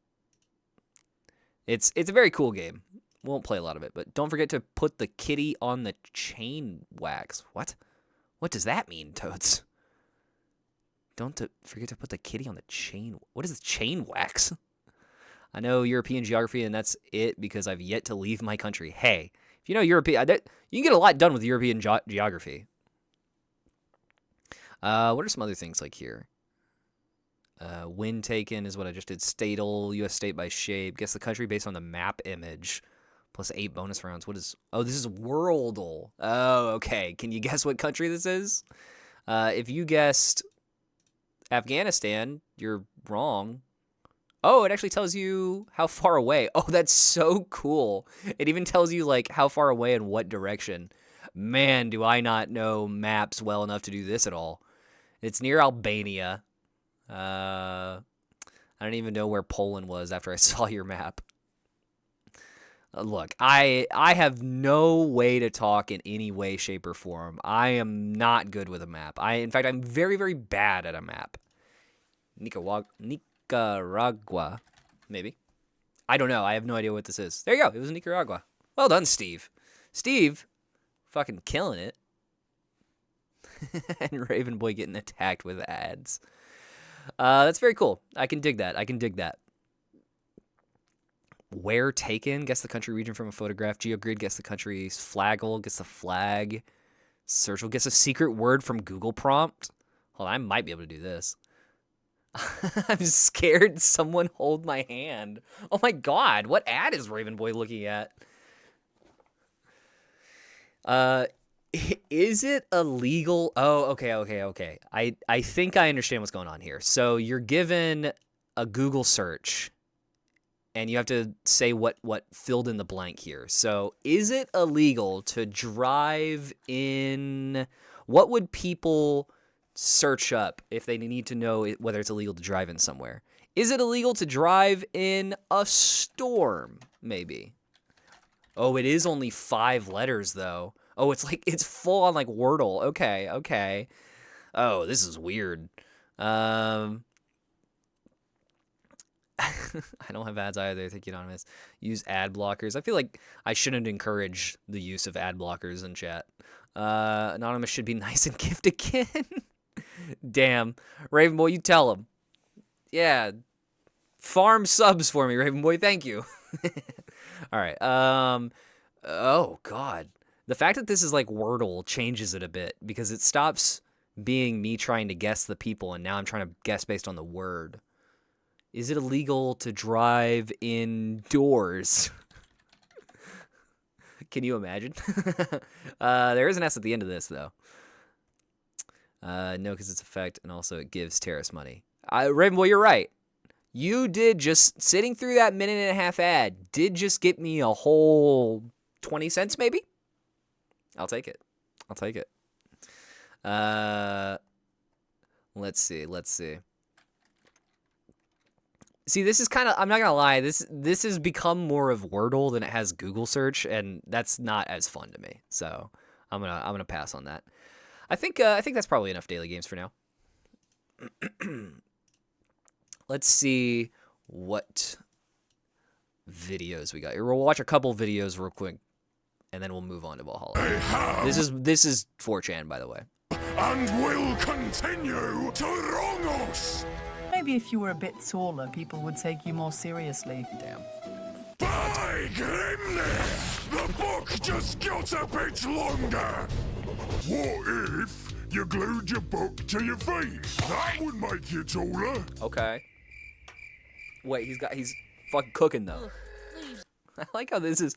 it's a very cool game. Won't play a lot of it, but don't forget to put the kitty on the chain wax. What? What does that mean, Toads? Don't forget to put the kitty on the chain. What is the chain wax? I know European geography, and that's it because I've yet to leave my country. Hey, if you know European, you can get a lot done with European geography. What are some other things like here? Win taken is what I just did. Statal, U.S. state by shape. Guess the country based on the map image. Plus 8 bonus rounds. What is... Oh, this is Worldle. Oh, okay. Can you guess what country this is? If you guessed Afghanistan, you're wrong. Oh, it actually tells you how far away. Oh, that's so cool. It even tells you, like, how far away and what direction. Man, do I not know maps well enough to do this at all. It's near Albania. I don't even know where Poland was after I saw your map. Look, I have no way to talk in any way, shape, or form. I am not good with a map. In fact, I'm very, very bad at a map. Nicaragua, maybe. I don't know. I have no idea what this is. There you go. It was Nicaragua. Well done, Steve. Steve, fucking killing it. And Raven Boy getting attacked with ads. That's very cool. I can dig that. Where taken? Guess the country region from a photograph. GeoGrid, guess the country's flaggle. Guess the flag. Searchable, guess a secret word from Google prompt. Hold on, I might be able to do this. I'm scared someone hold my hand. Oh my god, what ad is Raven Boy looking at? Is it illegal? Oh, okay. I think I understand what's going on here. So you're given a Google search, and you have to say what filled in the blank here. So is it illegal to drive in... What would people search up if they need to know whether it's illegal to drive in somewhere? Is it illegal to drive in a storm, maybe? Oh, it is only 5 letters, though. Oh, it's full on like Wordle. Okay. Oh, this is weird. I don't have ads either. Thank you, Anonymous. Use ad blockers. I feel like I shouldn't encourage the use of ad blockers in chat. Anonymous should be nice and gift again. Damn. Raven Boy, you tell him. Yeah. Farm subs for me, Raven Boy. Thank you. All right. Oh, God. The fact that this is like Wordle changes it a bit because it stops being me trying to guess the people, and now I'm trying to guess based on the word. Is it illegal to drive indoors? Can you imagine? There is an S at the end of this, though. No, because it's a fact, and also it gives Terrace money. Raven Boy, you're right. You did just, sitting through that 1.5-minute ad, did just get me a whole 20 cents, maybe? I'll take it. Let's see. See, this is kind of, I'm not going to lie, this has become more of Wordle than it has Google search, and that's not as fun to me. So I'm going to pass on that. I think that's probably enough daily games for now. Let's see what videos we got here. We'll watch a couple videos real quick, and then we'll move on to Valhalla. This is 4chan, by the way. And will continue to wrong us. Maybe if you were a bit taller, people would take you more seriously. Damn. By Grimnir, the book just got a bit longer. What if you glued your book to your feet. That would make you taller. Okay. Wait, he's fucking cooking though. I like how this is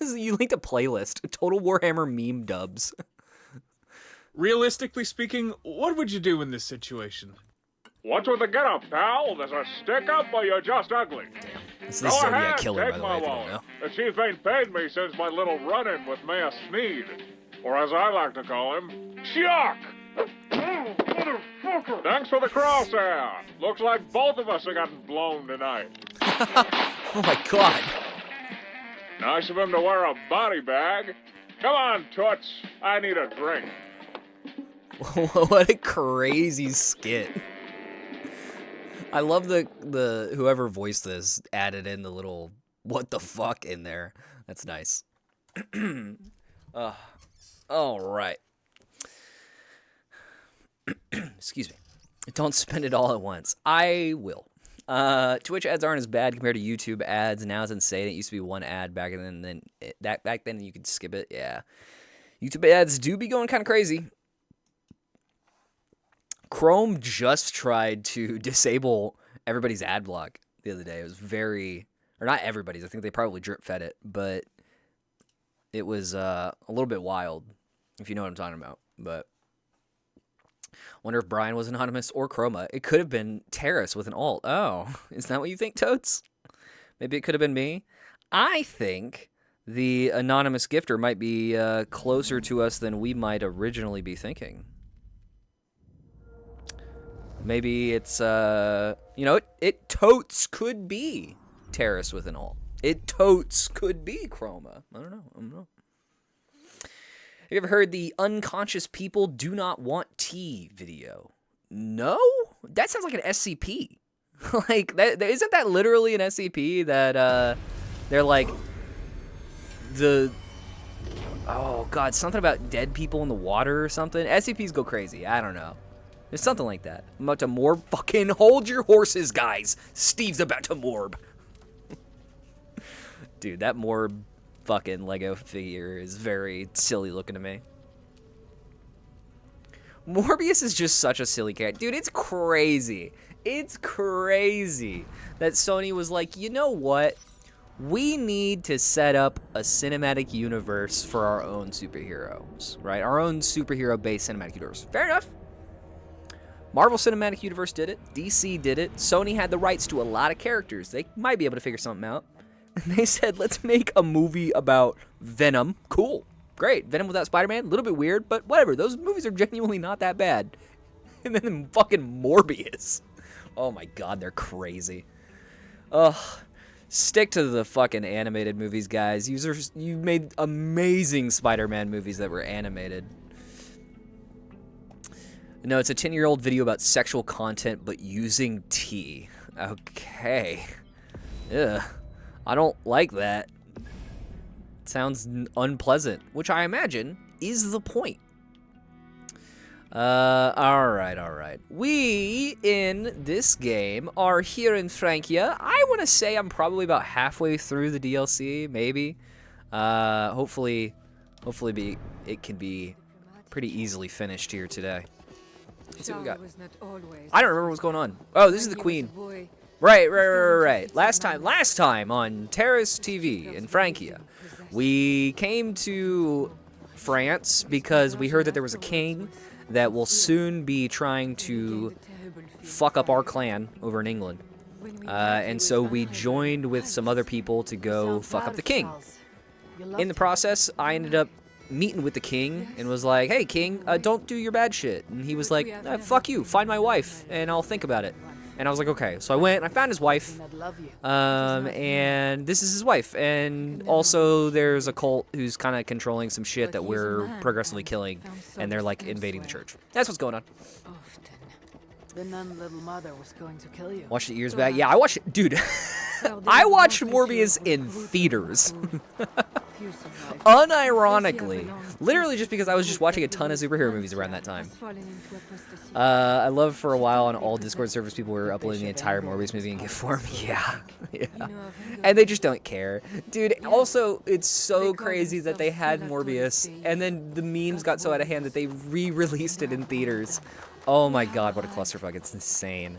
you linked a playlist. Total Warhammer meme dubs. Realistically speaking, what would you do in this situation? What's with the get-up, pal? There's a stick-up or you're just ugly? This is Go the Zodiac ahead, Killer, by take the way, my if you don't wallet. know. The chief ain't paid me since my little run-in with Mayor Sneed. Or as I like to call him, Chuck! Motherfucker! Thanks for the crosshair. Looks like both of us are getting blown tonight. Oh my god. Nice of him to wear a body bag. Come on, Toots. I need a drink. What a crazy skit. I love the whoever voiced this added in the little what the fuck in there. That's nice. All right. Excuse me. Don't spend it all at once. I will. Twitch ads aren't as bad compared to YouTube ads. Now it's insane. It used to be one ad back then. Back then you could skip it. Yeah. YouTube ads do be going kind of crazy. Chrome just tried to disable everybody's ad block the other day. It was or not everybody's. I think they probably drip fed it, but it was a little bit wild, if you know what I'm talking about. But wonder if Brian was anonymous or Chroma. It could have been Terrace with an alt. Oh, is that what you think, Totes? Maybe it could have been me. I think the anonymous gifter might be closer to us than we might originally be thinking. Maybe it's, it totes could be Terrace with an alt. It totes could be Chroma. I don't know. Have you ever heard the unconscious people do not want tea video? No? That sounds like an SCP. Like, isn't that literally an SCP that, they're like, oh god, something about dead people in the water or something? SCPs go crazy. I don't know. There's something like that. I'm about to morb. Fucking hold your horses, guys. Steve's about to morb. Dude, that morb fucking Lego figure is very silly looking to me. Morbius is just such a silly cat. Dude, it's crazy. It's crazy that Sony was like, you know what? We need to set up a cinematic universe for our own superheroes, right? Our own superhero-based cinematic universe. Fair enough. Marvel Cinematic Universe did it. DC did it. Sony had the rights to a lot of characters. They might be able to figure something out. And they said, let's make a movie about Venom. Cool. Great. Venom without Spider-Man. A little bit weird, but whatever. Those movies are genuinely not that bad. And then fucking Morbius. Oh my god, they're crazy. Ugh. Stick to the fucking animated movies, guys. You made amazing Spider-Man movies that were animated. No, it's a 10-year-old video about sexual content, but using tea. Okay. Ugh. I don't like that. It sounds unpleasant, which I imagine is the point. Alright. We, in this game, are here in Francia. I want to say I'm probably about halfway through the DLC, maybe. Hopefully it can be pretty easily finished here today. Let's see what we got. I don't remember what's going on. Oh, this is the Queen. Right. Last time on Terrace TV in Francia, we came to France because we heard that there was a king that will soon be trying to fuck up our clan over in England. And so we joined with some other people to go fuck up the king. In the process, I ended up meeting with the king and was like, hey, king, don't do your bad shit. And he was like, fuck you, find my wife, and I'll think about it. And I was like, okay. So I went and I found his wife, and this is his wife. And also there's a cult who's kind of controlling some shit that we're progressively killing, and they're like invading the church. That's what's going on. The nun little mother was going to kill you. Watched it years back. Yeah, I watched it. Dude, I watched Morbius in theaters. Unironically, literally just because I was just watching a ton of superhero movies around that time. I love for a while on all Discord servers people were uploading the entire Morbius movie in GIF form. Yeah, yeah, and they just don't care, dude. Also, it's so crazy that they had Morbius and then the memes got so out of hand that they re-released it in theaters. Oh my god, what a clusterfuck! It's insane.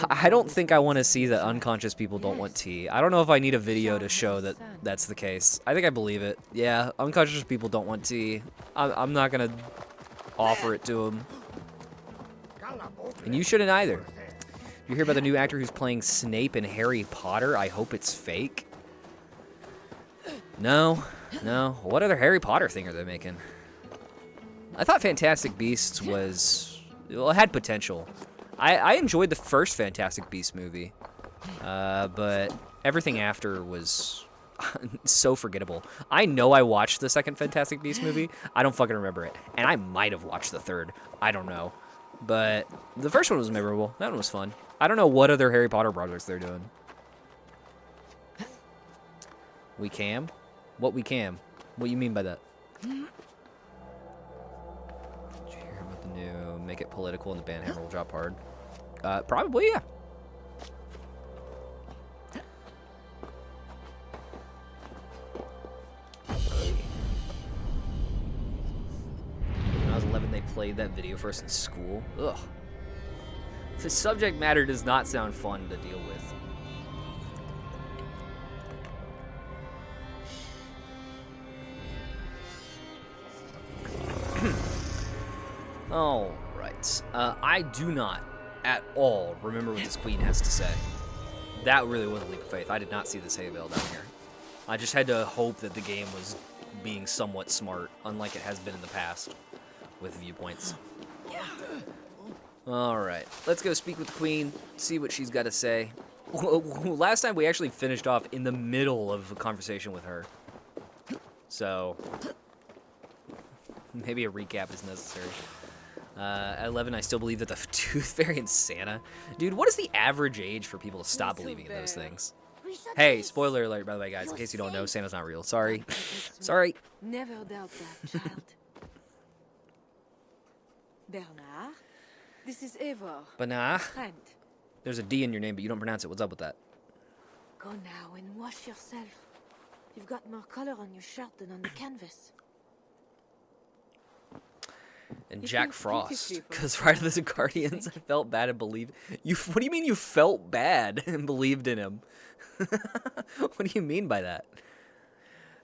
I don't think I want to see that unconscious people don't want tea. I don't know if I need a video to show that that's the case. I think I believe it. Yeah, unconscious people don't want tea. I'm not gonna offer it to them. And you shouldn't either. You hear about the new actor who's playing Snape in Harry Potter? I hope it's fake. No, no. What other Harry Potter thing are they making? I thought Fantastic Beasts was... well, it had potential. I enjoyed the first Fantastic Beasts movie, but everything after was so forgettable. I know I watched the second Fantastic Beasts movie. I don't fucking remember it. And I might have watched the third. I don't know. But the first one was memorable. That one was fun. I don't know what other Harry Potter projects they're doing. We cam? What we cam? What you mean by that? Did you hear about the new Make It Political and the Banhammer will drop hard? Probably, yeah. When I was 11, they played that video for us in school. Ugh. The subject matter does not sound fun to deal with. All right. I do not at all remember what this queen has to say. That really was a leap of faith. I did not see this hay bale down here. I just had to hope that the game was being somewhat smart, unlike it has been in the past with viewpoints. All right. Let's go speak with the queen, see what she's got to say. Last time we actually finished off in the middle of a conversation with her. So maybe a recap is necessary. At 11, I still believe that the Tooth Fairy and Santa. Dude, what is the average age for people to stop believing in those things? Hey, spoiler alert, by the way, guys. In case you don't know, Santa's not real. Sorry. Sorry. Never doubt that, child. Bernard, this is Eivor. Bernard. Friend. There's a D in your name, but you don't pronounce it. What's up with that? Go now and wash yourself. You've got more color on your shirt than on the canvas. And Jack Frost, because Rise of the Guardians, I felt bad and believed. You. What do you mean you felt bad and believed in him? What do you mean by that?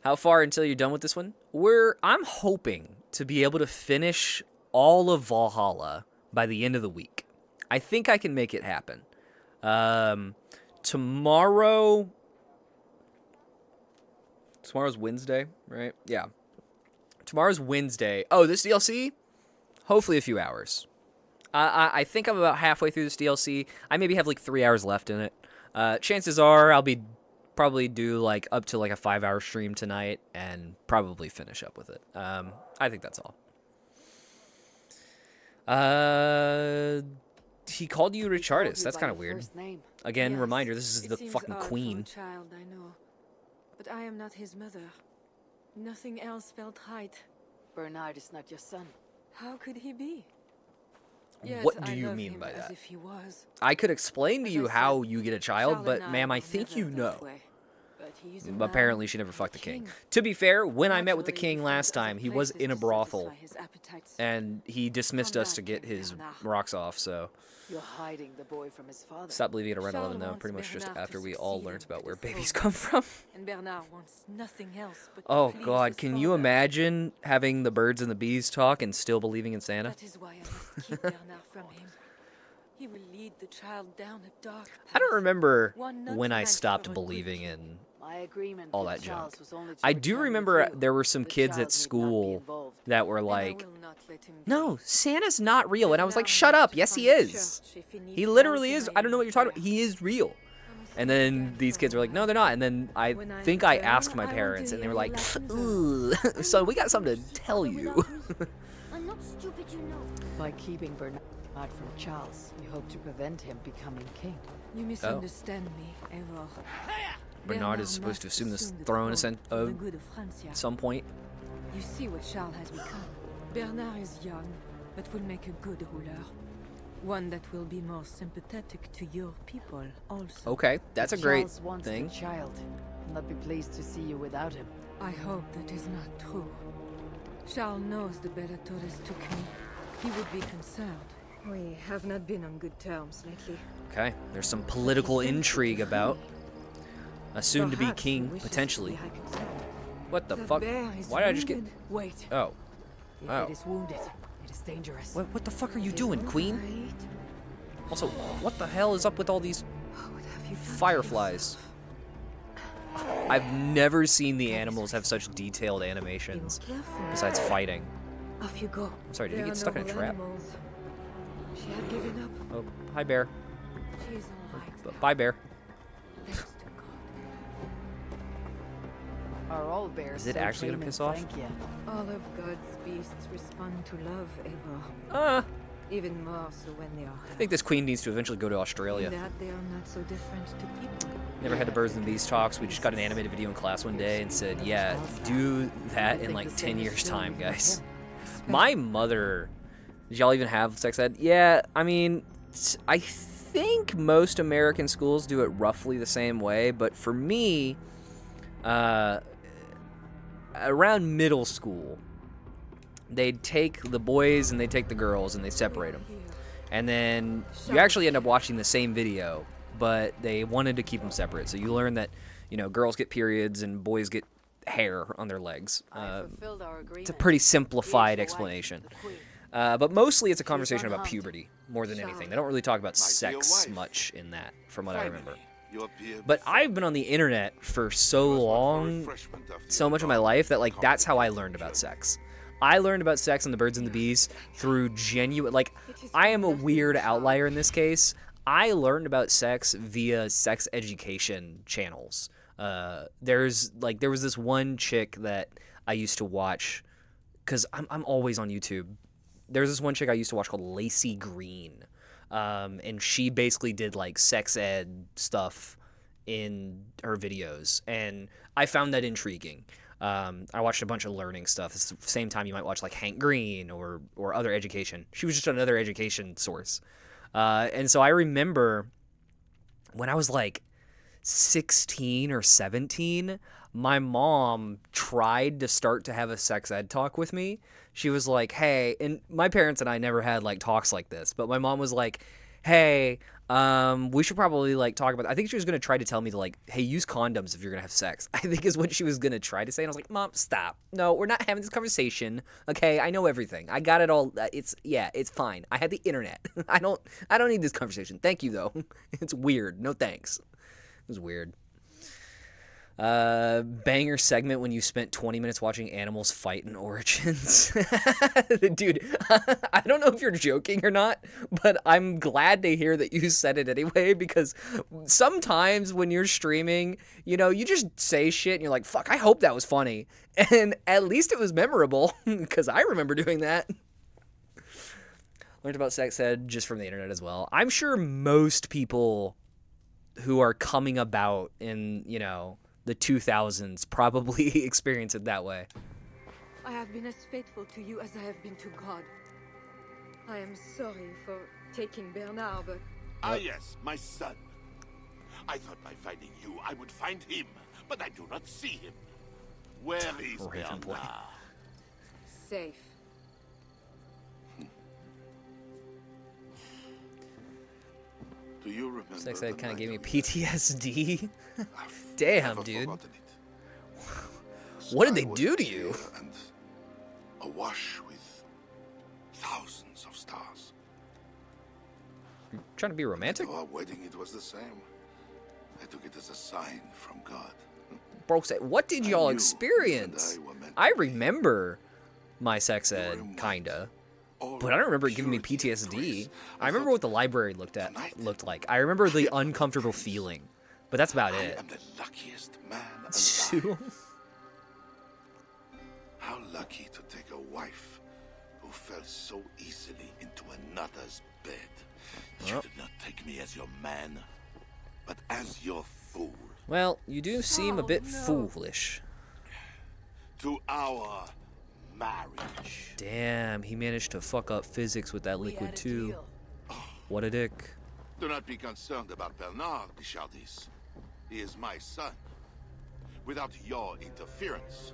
How far until you're done with this one? I'm hoping to be able to finish all of Valhalla by the end of the week. I think I can make it happen. Tomorrow's Wednesday, right? Yeah. Tomorrow's Wednesday. Oh, this DLC? Hopefully a few hours. I think I'm about halfway through this DLC. I maybe have like 3 hours left in it. Chances are I'll be probably do like up to like a 5-hour stream tonight and probably finish up with it. I think that's all. He called you Richardus. That's kind of weird. Again, Yes, reminder, this is it the seems fucking odd for a queen. child, I know. But I am not his mother. Nothing else felt right. Bernard is not your son. How could he be? Yet What do I you love mean him by as that? if he was. I could explain to As you I how said, you get a child, Charles but and ma'am, I were think never you that know. way. But he's a Apparently, man, she never fucked the a king. king. To be fair, when I met with the Naturally, king he last found time, other he was places in a to brothel, satisfy his appetites. and he dismissed Come us to back, get King his Bernard. rocks off, so You're hiding the boy from his father. stop believing it around Charles 11, though, wants pretty much just Bernard to after we all succeed learned and about where be the babies throne. come from. And Bernard wants nothing else but to Oh, please God, his can you father. imagine having the birds and the bees talk and still believing in Santa? That is why I must keep Bernard from him. He will lead the child down a dark path. I don't remember One not when I meant stopped for a believing good in My agreement all with that Charles junk. was only to I do return with remember you. there were some The kids child at need not be school involved. that were And I like, will not let him no, die. Santa's not real. And I was like, Bernard shut needs up. to Yes, he find a is. church if needs He help literally in is. my I don't know what you're talking about. prayer. He is real. I must And think then again these for kids a were like, no, while. they're not. And then I When I think I return, asked my I want parents, to and they hear were your like, lessons "Ugh, son, we got something to tell you. I'm not stupid, you know. By keeping Bernard from Charles, you hope to prevent him becoming king. You misunderstand me, Eivor. Bernard is supposed to assume this throne at some point. You see what Charles has become. Bernard is young, but will make a good ruler. One that will be more sympathetic to your people also. Okay, that's a great Charles wants thing. the child. I'll not be pleased to see you without him. I hope that is not true. Charles knows the Bellatores took me. He would be concerned. We have not been on good terms lately. Okay, there's some political intrigue about a soon-to-be Perhaps king, he wishes potentially. to be reconciled. What the The fuck? bear is Why did I just get... wounded. Wait. Oh. If Oh. it is wounded, it is dangerous. What the fuck are you doing, Queen? Right? Also, what the hell is up with all these What have you done to fireflies? I've never seen the animals have such detailed animations, yourself? Be careful. besides fighting. Off you go. I'm sorry, did he There get are stuck in a noble trap? animals. She had given up. Oh, hi, bear. She's all right. Bye, bear. Thanks to God. Are all bears Is it so actually gonna tame piss and off? frank yet? All of God's beasts respond to love, Eivor. Even more so when they are I think this queen needs to eventually go to Australia. In that they are not so different to people. Never had the Birds and Bees talks. We just got an animated video in class one day and said, yeah, do that in like 10 years' time, guys. My mother... Did y'all even have sex ed? Yeah, I mean, I think most American schools do it roughly the same way, but for me, around middle school, they'd take the boys and they'd take the girls and they separate them. And then you actually end up watching the same video, but they wanted to keep them separate. So you learn that, you know, girls get periods and boys get hair on their legs. I fulfilled our agreement. It's a pretty He is simplified the wife, explanation. the queen. But mostly it's a conversation about unharmed. puberty more than anything. They don't really talk about sex much in that, from what I remember. But I've been on the internet for so long, so much of my life, that like that's how I learned about sex. I learned about sex and the Birds and the Bees through genuine, like, I am a weird outlier in this case. I learned about sex via sex education channels. There was this one chick that I used to watch, because I'm always on YouTube. There's this one chick I used to watch called Lacey Green. And she basically did like sex ed stuff in her videos. And I found that intriguing. I watched a bunch of learning stuff. It's the same time you might watch like Hank Green or other education. She was just another education source. And so I remember when I was like 16 or 17, my mom tried to start to have a sex ed talk with me. She was like, hey, and my parents and I never had like talks like this, but my mom was like, hey, we should probably like talk about, I think she was going to try to tell me to like, hey, use condoms if you're going to have sex. I think is what she was going to try to say. And I was like, Mom, stop. No, we're not having this conversation. Okay. I know everything. I got it all. It's fine. I had the internet. I don't need this conversation. Thank you though. It's weird. No thanks. It was weird. Banger segment when you spent 20 minutes watching animals fight in Origins. Dude, I don't know if you're joking or not, but I'm glad to hear that you said it anyway, because sometimes when you're streaming, you know, you just say shit and you're like, fuck, I hope that was funny. And at least it was memorable, because I remember doing that. Learned about sex ed just from the internet as well. I'm sure most people who are coming about in, you know, the 2000s probably experience it that way. I have been as faithful to you as I have been to God. I am sorry for taking Bernard, but Ah, yes, my son. I thought by finding you, I would find him, but I do not see him. Where is Raven boy. Bernard? safe. Do you remember? Sex ed the kind of night gave me of PTSD. I've Damn, never dude. forgotten it. What did Sky they was do to you? clear and awash with thousands of stars. Trying to be romantic? At our wedding, it was the same. I took it as a sign from God. Bro said, what did I y'all knew experience? you and I were meant I to be. remember my sex You were ed, in kinda. all But I don't remember it giving me purity and PTSD. grace. I remember thought, what the library looked like. I remember the uncomfortable feeling. But that's about I it. am the luckiest man alive. How lucky to take a wife who fell so easily into another's bed. You Well. did not take me as your man, but as your fool. Well, you do seem a bit foolish. To our marriage. Damn, he managed to fuck up physics with that liquid too. What a dick. Do not be concerned about Bernard, Bichardis. He is my son. Without your interference,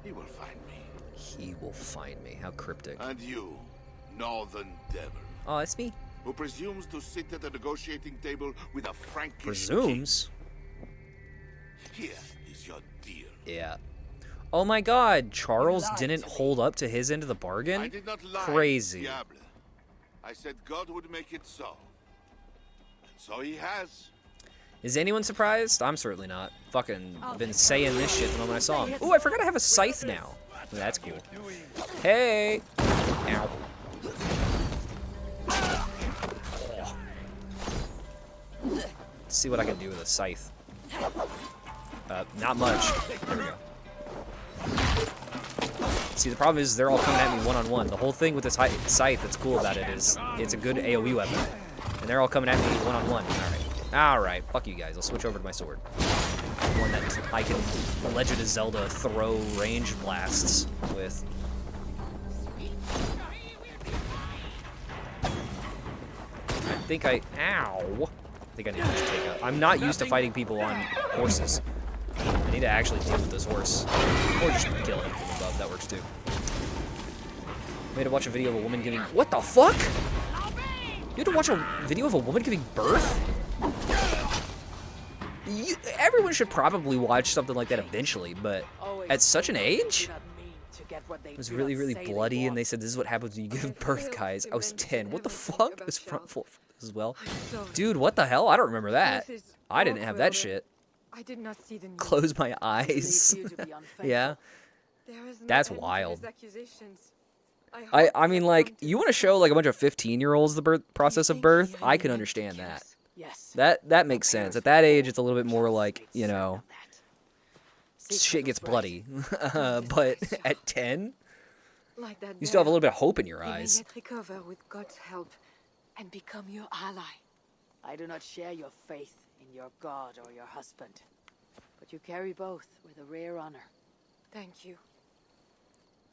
he will find me. He will find me. How cryptic. And you, Northern Devil, Oh, that's me. who presumes to sit at the negotiating table with a Frankish Presumes? king. Here is your deal. Yeah. Oh my god, Charles didn't hold up to his end of the I bargain? did not lie, Crazy. Diable. I said God would make it so. And so he has. Is anyone surprised? I'm certainly not. Fucking been saying this shit the moment I saw him. Ooh, I forgot I have a scythe now. That's cool. Hey! Ow. Let's see what I can do with a scythe. Not much. There we go. See, the problem is they're all coming at me one-on-one. The whole thing with this scythe that's cool about it is it's a good AoE weapon. And they're all coming at me one-on-one. Alright. Alright, fuck you guys. I'll switch over to my sword. One that I can Legend of Zelda throw range blasts with. I think I... Ow! I think I need to just take out... I'm not used to fighting people on horses. I need to actually deal with this horse. Or just kill him from above. That works too. I had to watch a video of a woman giving... What the fuck? You had to watch a video of a woman giving birth? Everyone should probably watch something like that eventually, but at such an age? It was really, really bloody, and they said, this is what happens when you give birth, guys. I was 10. What the fuck? I was front full as well. Dude, what the hell? I don't remember that. I didn't have that shit. I did not see the news. Close my eyes. Yeah. That's wild. I mean, like, you want to show, like, a bunch of 15-year-olds the birth process of birth? I can understand that. That makes sense. At that age, it's a little bit more like, you know, shit gets bloody. But at 10, you still have a little bit of hope in your eyes. You may yet recover with God's help and become your ally. I do not share your faith in your god or your husband, but you carry both with a rare honor. Thank you.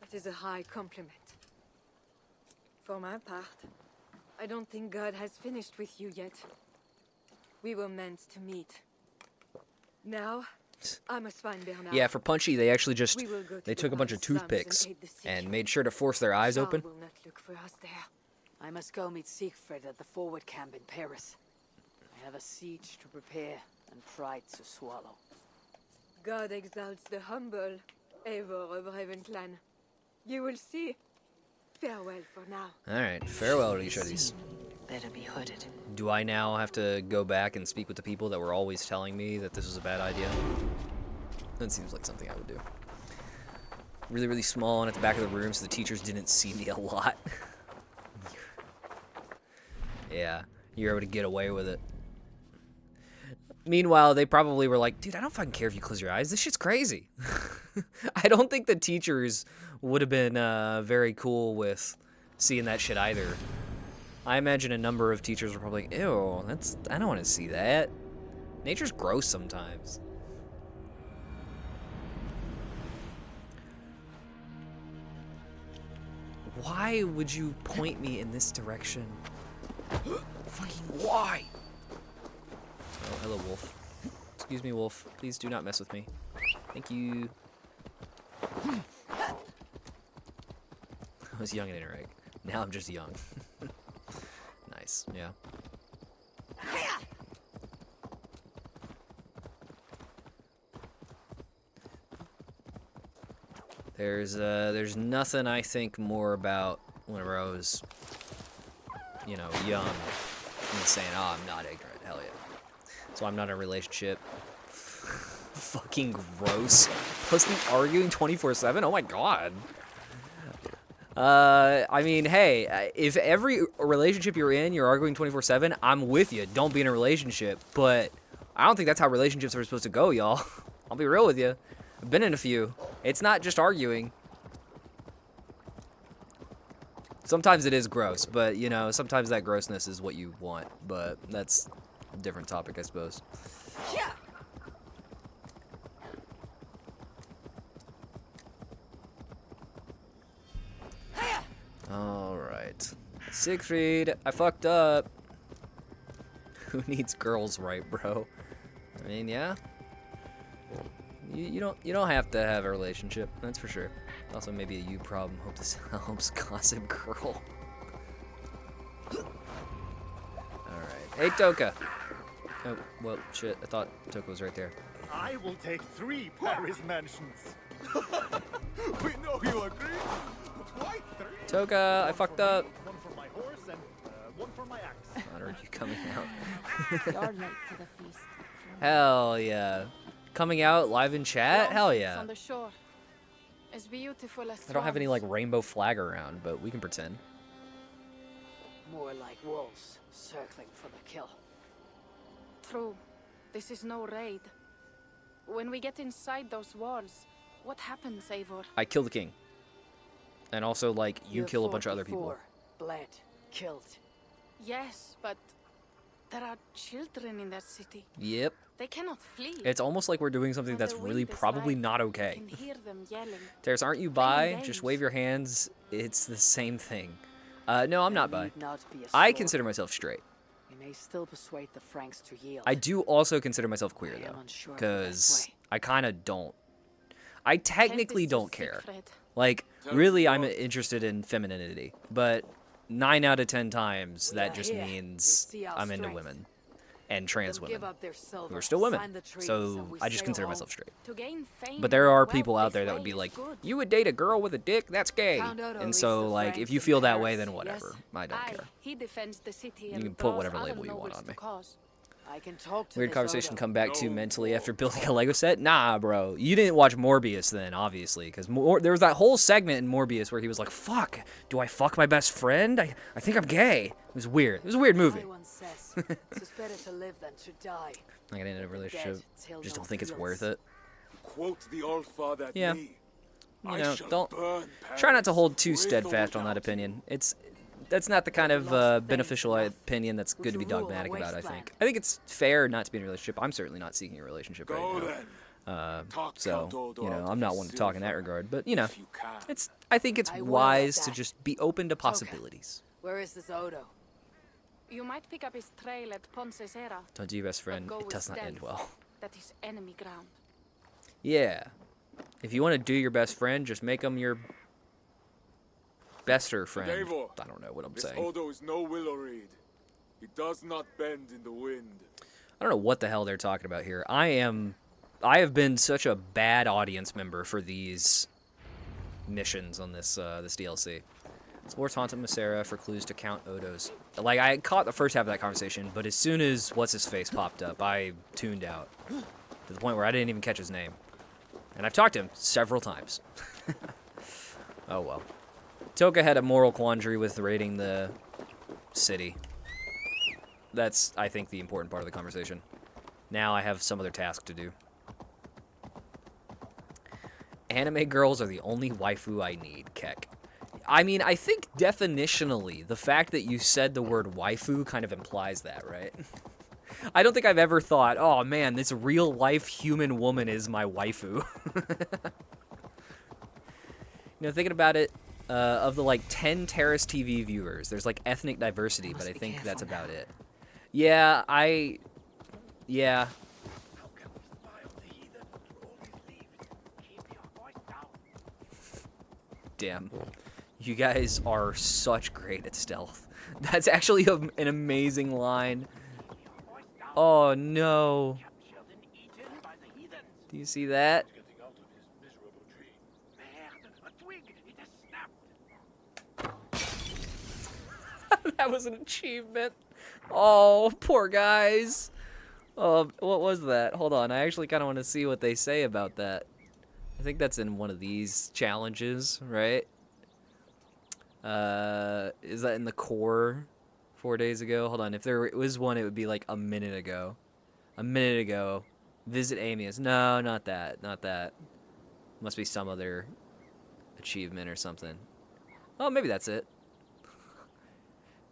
That is a high compliment. For my part, I don't think God has finished with you yet. We were meant to meet. Now, I must find Bernard. Yeah, for Punchy, they actually just, We will go to they the took a bunch of Wild Slums toothpicks and aid the sick. and made sure to force their eyes Charles open. will not look for us there. I must go meet Siegfried at the forward camp in Paris. I have a siege to prepare and pride to swallow. God exalts the humble, Eivor of Ravenclan. You will see. Farewell for now. Alright, farewell to each of these. Better be hooded. Do I now have to go back and speak with the people that were always telling me that this was a bad idea? That seems like something I would do. Really, really small and at the back of the room so the teachers didn't see me a lot. Yeah, you're able to get away with it. Meanwhile, they probably were like, dude, I don't fucking care if you close your eyes. This shit's crazy. I don't think the teachers would have been very cool with seeing that shit either. I imagine a number of teachers were probably like, ew, I don't want to see that. Nature's gross sometimes. Why would you point me in this direction? Fucking why? Oh, hello, wolf. Excuse me, wolf. Please do not mess with me. Thank you. I was young and interact. Now I'm just young. Nice, yeah. There's nothing I think more about whenever I was, you know, young than saying, oh, I'm not ignorant. Hell yeah. So I'm not in a relationship. Fucking gross. Plus the arguing 24/7. Oh my god. I mean, hey, if every relationship you're in, you're arguing 24/7, I'm with you. Don't be in a relationship. But I don't think that's how relationships are supposed to go, y'all. I'll be real with you. I've been in a few. It's not just arguing. Sometimes it is gross, but, you know, sometimes that grossness is what you want. But that's a different topic, I suppose. Siegfried, I fucked up. Who needs girls, right, bro? I mean, yeah. You don't have to have a relationship, that's for sure. Also, maybe a you problem. Hope this helps, Gossip Girl. Alright. Hey, Toka! Oh, well, shit. I thought Toka was right there. I will take 3 Paris mansions. We know you agree. Why 3? Toka, I fucked up. 1 for my horse and 1 for my axe. Are you coming out? You're late to the feast. Hell yeah. Coming out live in chat? Hell yeah. On the shore. As beautiful as I don't have any like swans. rainbow flag around, but we can pretend. More like wolves, circling for the kill. True. This is no raid. When we get inside those walls, what happens, Eivor? I kill the king. And also, like, you kill a bunch of other people. Bled, killed. Yes, but there are children in that city. Yep. They cannot flee. It's almost like we're doing something When that's the really wind is probably right, not you okay. can hear them yelling. Terrace, aren't you Playing bi? Just games. wave your hands. It's the same thing. No, I'm not bi. Need not be a I sword. consider myself straight. We may still persuade the Franks to yield. I do also consider myself queer, I am though. unsure of the best Because way. I kind of don't. I technically Tell this to don't care. Siegfried. Like, really, I'm interested in femininity. But 9 out of 10 times, We that are just here. means You see our I'm into strength. women. And trans They'll give women. up their silver, Who are still women. sign the treaties, So and we I just sail consider home. myself straight. To gain fame But there are and people wealth out there this that would way be like, is good. you would date a girl with a dick? That's gay. Count Odo And leads so, the like, if Franks you in feel that way, Paris, then whatever. yes? I don't Aye, care. he defends the city You and can put draws whatever other label you want nobles on to me. cause. I can talk to Weird this conversation Odo. come back to mentally after building a Lego set? Nah, bro. You didn't watch Morbius then, obviously. Because there was that whole segment in Morbius where he was like, fuck, do I fuck my best friend? I think I'm gay. It was weird. It was a weird movie. Everyone says it's better to live than to die. I got into a relationship. till Just no don't think it's feels. worth it. Quote the All Father Yeah. me. You know, don't try not to hold too steadfast on that opinion. That's not the kind of beneficial opinion that's good to be dogmatic about, I think. I think it's fair not to be in a relationship. I'm certainly not seeking a relationship right Go now. then. So, you know, I'm not one to talk in that regard. But, you know, If you can. I think it's I will wise at to that. just be open to possibilities. Where is this Odo? You might pick up his trail at Poncesera. Don't do your best friend. go It with does not end stealth. well. That is enemy ground. Yeah. If you want to do your best friend, just make them your bester friend. Eivor, I don't know what I'm This saying. Odo is no willow reed. He does not bend in the wind. I don't know what the hell they're talking about here. I have been such a bad audience member for these missions on this this DLC. Explore Taunton Macera for clues to Count Odo's. Like, I caught the first half of that conversation, but as soon as What's-His-Face popped up, I tuned out. To the point where I didn't even catch his name. And I've talked to him several times. Oh well. Toka had a moral quandary with raiding the city. That's, I think, the important part of the conversation. Now I have some other task to do. Anime girls are the only waifu I need, Keck. I mean, I think definitionally, the fact that you said the word waifu kind of implies that, right? I don't think I've ever thought, oh man, this real-life human woman is my waifu. You know, thinking about it, of the, like, 10 Terrace TV viewers, there's, like, ethnic diversity, but I be think careful that's about now. it. Yeah, yeah. Damn. You guys are such great at stealth. That's actually an amazing line. Oh, no. Do you see that? That was an achievement. Oh, poor guys. What was that? Hold on. I actually kind of want to see what they say about that. I think that's in one of these challenges, right? Is that in the core 4 days ago? Hold on. If there was one, it would be like a minute ago. A minute ago. Visit Amius. No, not that. Not that. Must be some other achievement or something. Oh, maybe that's it.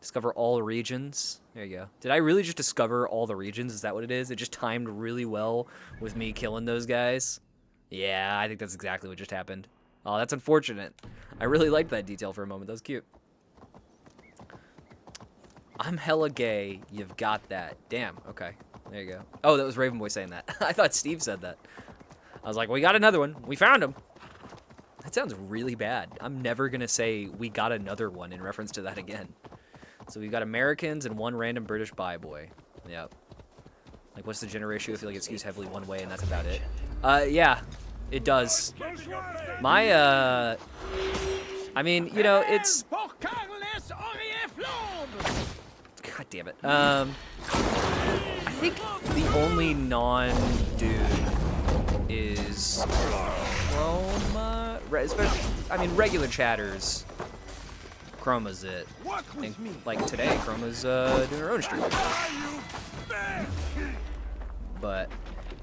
Discover all regions. There you go. Did I really just discover all the regions? Is that what it is? It just timed really well with me killing those guys? Yeah, I think that's exactly what just happened. Oh, that's unfortunate. I really liked that detail for a moment. That was cute. I'm hella gay. You've got that. Damn. Okay. There you go. Oh, that was Raven Boy saying that. I thought Steve said that. I was like, we got another one. We found him. That sounds really bad. I'm never going to say we got another one in reference to that again. So we've got Americans and one random British bi boy. Yep. Like, what's the gender ratio? I feel like it skews heavily one way, and that's about it. Yeah, it does. My, I mean, you know, it's... God damn it. I think the only non-dude is Chroma. I mean, regular chatters. Chroma's it. And, like today, Chroma's doing her own stream. But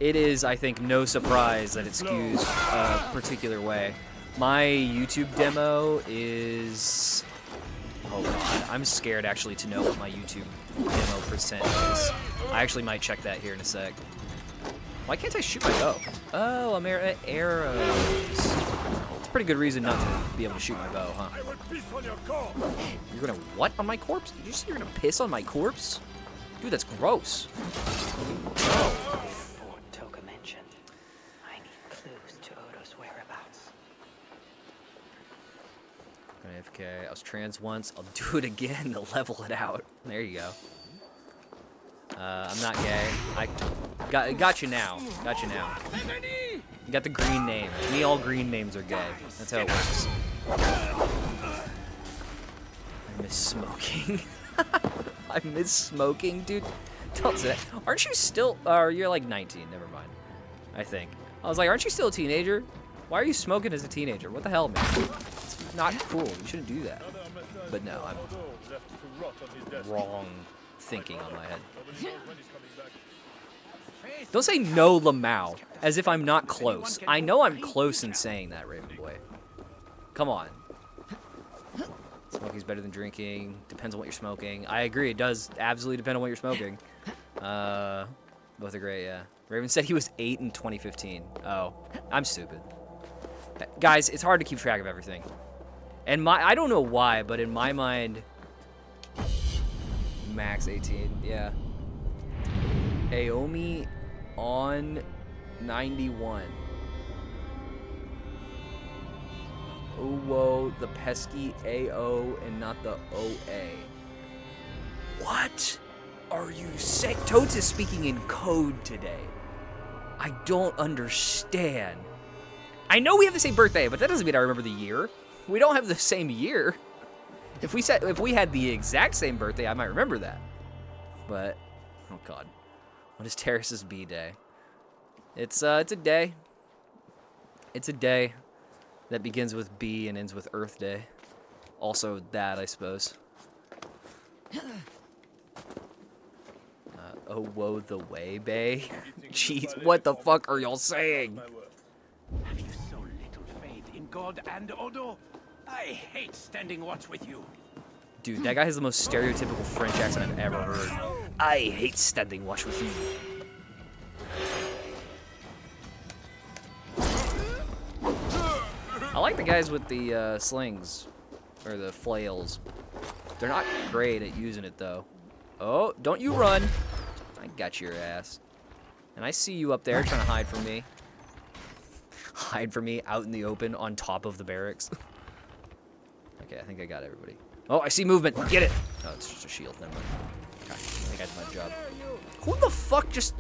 it is, I think, no surprise that it skews a particular way. My YouTube demo is... Oh god, I'm scared actually to know what my YouTube demo percent is. I actually might check that here in a sec. Why can't I shoot my bow? Oh, I'm arrows. It's a pretty good reason not to be able to shoot my bow, huh? You're gonna what on my corpse? Did you say you're gonna piss on my corpse? Dude, that's gross. Fort Toka mentioned. I need clues to Odo's whereabouts. AFK. I was trans once. I'll do it again to level it out. There you go. I'm not gay. I got you now. Got you now. You got the green name. To me, all green names are gay. That's how it works. I miss smoking. I miss smoking, dude. Don't say that. Aren't you still... you're like 19. Never mind. I think. I was like, aren't you still a teenager? Why are you smoking as a teenager? What the hell, man? It's not cool. You shouldn't do that. But no, I'm wrong thinking on my head. Don't say no, Lamau, as if I'm not close. I know I'm close in saying that, Raven Boy. Come on. Smoking's better than drinking. Depends on what you're smoking. I agree. It does absolutely depend on what you're smoking. Both are great, yeah. Raven said he was 8 in 2015. Oh, I'm stupid. Guys, it's hard to keep track of everything. And I don't know why, but in my mind, max 18, yeah. Aomi on 91. Oh, whoa, the pesky AO and not the OA. What are you saying? Totes is speaking in code today. I don't understand. I know we have the same birthday, but that doesn't mean I remember the year. We don't have the same year. If we had the exact same birthday, I might remember that. But oh god, what is Terrace's B Day? It's a day. It's a day that begins with B and ends with Earth Day. Also that, I suppose. Oh, woe the way, bae. Jeez, what the fuck are y'all saying? Have you so little faith in God and Odo? I hate standing watch with you. Dude, that guy has the most stereotypical French accent I've ever heard. I hate standing watch with you. I like the guys with the slings, or the flails. They're not great at using it, though. Oh, don't you run. I got your ass. And I see you up there trying to hide from me. Hide from me out in the open on top of the barracks. Okay, I think I got everybody. Oh, I see movement. Get it. Oh, it's just a shield. Never mind. Okay, I think I did my job. Who the fuck just...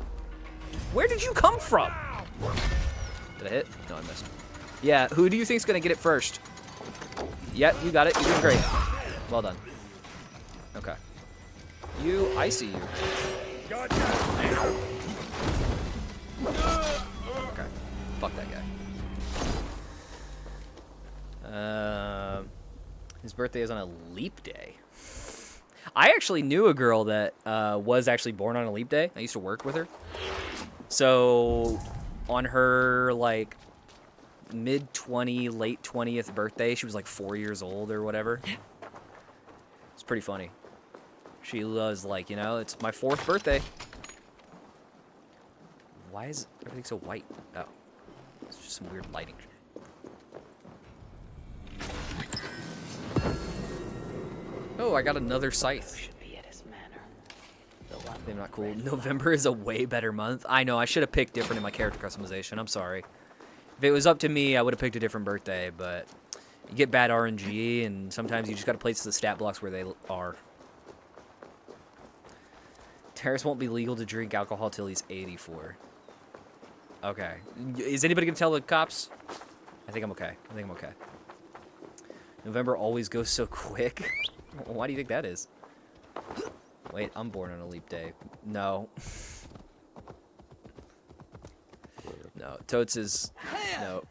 Where did you come from? Did I hit? No, I missed. Yeah, who do you think's gonna get it first? Yep, you got it. You're doing great. Well done. Okay. I see you. Okay. Fuck that guy. His birthday is on a leap day. I actually knew a girl that was actually born on a leap day. I used to work with her. So on her like mid-20, late 20th birthday, she was like 4 years old or whatever. It's pretty funny. She was like, you know, it's my 4th birthday. Why is everything so white? Oh, it's just some weird lighting. Oh, I got another scythe. Should be at his They're not cool. November is a way better month. I know, I should have picked different in my character customization. I'm sorry. If it was up to me, I would have picked a different birthday, but you get bad RNG, and sometimes you just got to place the stat blocks where they are. Terrace won't be legal to drink alcohol till he's 84. Okay. Is anybody going to tell the cops? I think I'm okay. I think I'm okay. November always goes so quick. Why do you think that is? Wait, I'm born on a leap day. No. No, Totes is... No.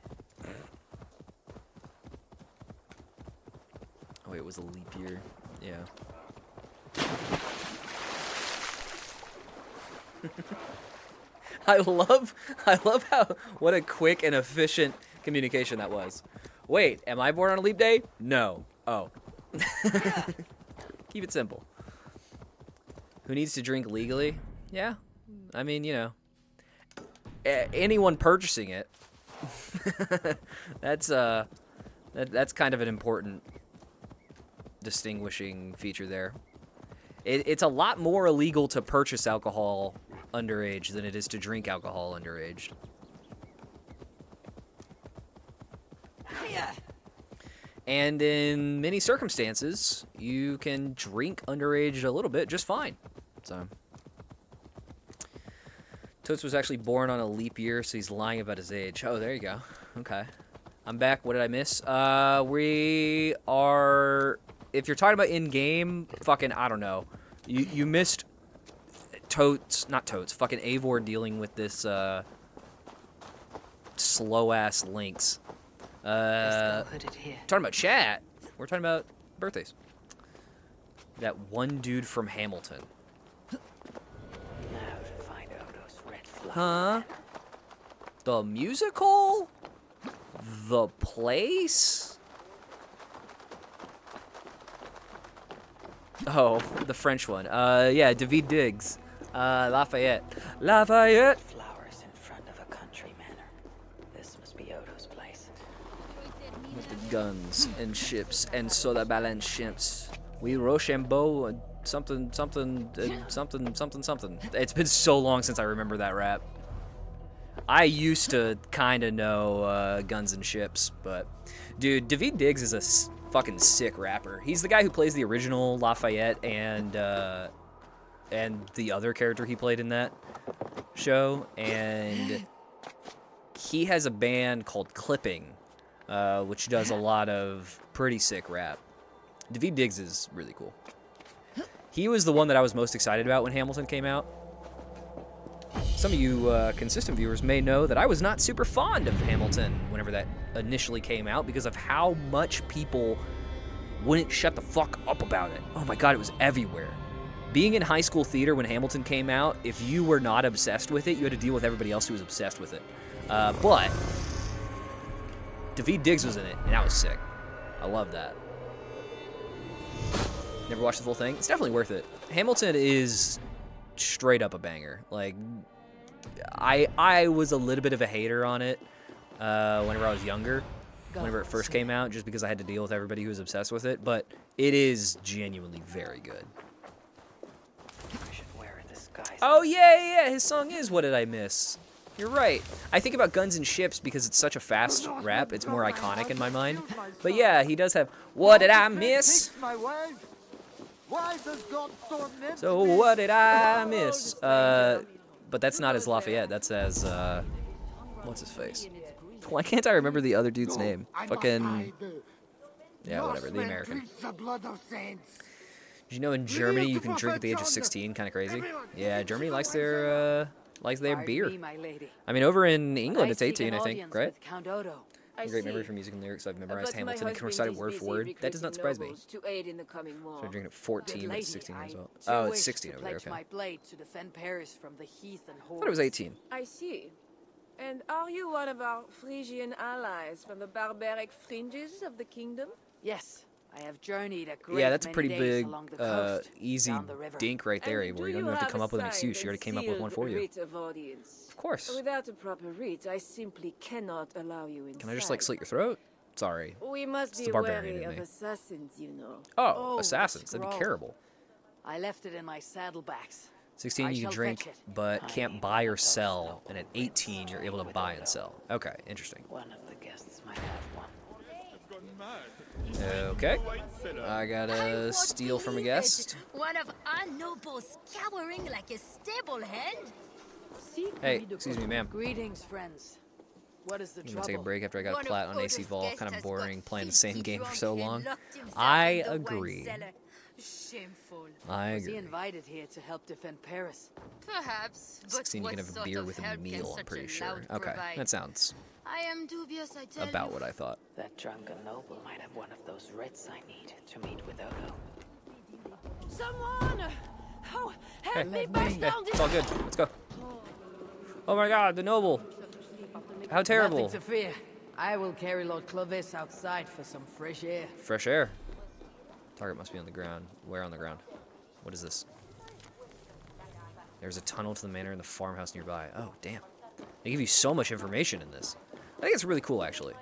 Oh, wait, it was a leap year. Yeah. I love how... What a quick and efficient communication that was. Wait, am I born on a leap day? No. Oh. Keep it simple. Who needs to drink legally? Yeah. I mean, you know. Anyone purchasing it. That's kind of an important distinguishing feature there. It's a lot more illegal to purchase alcohol underage than it is to drink alcohol underage. And in many circumstances, you can drink underage a little bit just fine. So, Totes was actually born on a leap year, so he's lying about his age. Oh, there you go. Okay. I'm back. What did I miss? We are... If you're talking about in-game, fucking, I don't know. You missed Totes, not Totes, fucking Eivor dealing with this, slow-ass Lynx. Talking about chat. We're talking about birthdays. That one dude from Hamilton. Now to find Odo's red flower. Huh? The musical? The place? Oh, the French one. Yeah, David Diggs. Lafayette. Lafayette! Flowers in front of a country manor. This must be Odo's place. With the guns and ships and solar balance ships. We Rochambeau something. It's been so long since I remember that rap. I used to kind of know Guns and Ships, but dude, David Diggs is a fucking sick rapper. He's the guy who plays the original Lafayette and the other character he played in that show, and he has a band called Clipping, which does a lot of pretty sick rap. David Diggs is really cool. He was the one that I was most excited about when Hamilton came out. Some of you consistent viewers may know that I was not super fond of Hamilton whenever that initially came out because of how much people wouldn't shut the fuck up about it. Oh my god, it was everywhere. Being in high school theater when Hamilton came out, if you were not obsessed with it, you had to deal with everybody else who was obsessed with it. But David Diggs was in it, and that was sick. I love that. Never watched the full thing. It's definitely worth it. Hamilton is straight up a banger. Like, I was a little bit of a hater on it whenever I was younger, whenever it first came out, just because I had to deal with everybody who was obsessed with it. But it is genuinely very good. I should wear a disguise. Oh yeah, his song is What Did I Miss? You're right. I think about Guns and Ships because it's such a fast rap. It's more iconic in my mind. But yeah, he does have What Did I Miss? So what did I miss? But that's not as Lafayette. That's as what's his face? Why can't I remember the other dude's name? Fucking yeah, whatever. The American. Did you know in Germany you can drink at the age of 16? Kind of crazy. Yeah, Germany likes their beer. I mean, over in England it's 18, I think, right? Great memory for music and lyrics. I've memorized Hamilton and can recite it word for word. That does not surprise me. So I'm drinking at 14, but it's 16 as well. Oh, it's 16 over there, okay. I thought it was 18. I see. And are you one of our Frisian allies from the barbaric fringes of the kingdom? Yes. I have journeyed a great yeah, that's a many pretty days big, along the coast, easy down the river. dink right there, Eivor. You don't even have to come up with an excuse. She already came up with one for you. Of course. Without a proper rite, I simply cannot allow you inside. Can I just, like, slit your throat? Sorry. We must It's be the barbarian wary in of me. assassins, you know. Oh, assassins. That'd be scroll. terrible. I left it in my saddlebags. 16, I you can shall drink, fetch it. but can't buy or sell. And at 18, you're able to buy and sell. Okay, interesting. One of the guests might have one. Okay. I gotta steal from a guest. One of our nobles cowering like a stable hand? Hey, excuse me, ma'am. Greetings, friends. What is the I'm gonna trouble? take a break after I got One of plat on AC Odo's Vault. guests Kind of has boring got playing the same filthy game for drunk so and long. locked himself I in the wine agree. cellar. Shameful. I Was he agree. invited here to help defend Paris? Perhaps, but 16, you what can have a sort beer of with a help can meal, I'm such pretty a sure. loud Okay, provide? that sounds I am dubious, I tell about you. what I thought. That drunken noble might have one of those writs I need to meet with Odo. Someone! Oh, help Hey, me hey, burst down it's this... all good. Let's go. Oh my god, the noble. How terrible. Nothing to fear. I will carry Lord Clovis outside for some fresh air. Fresh air. Target must be on the ground. Where on the ground? What is this? There's a tunnel to the manor and the farmhouse nearby. Oh, damn. They give you so much information in this. I think it's really cool, actually.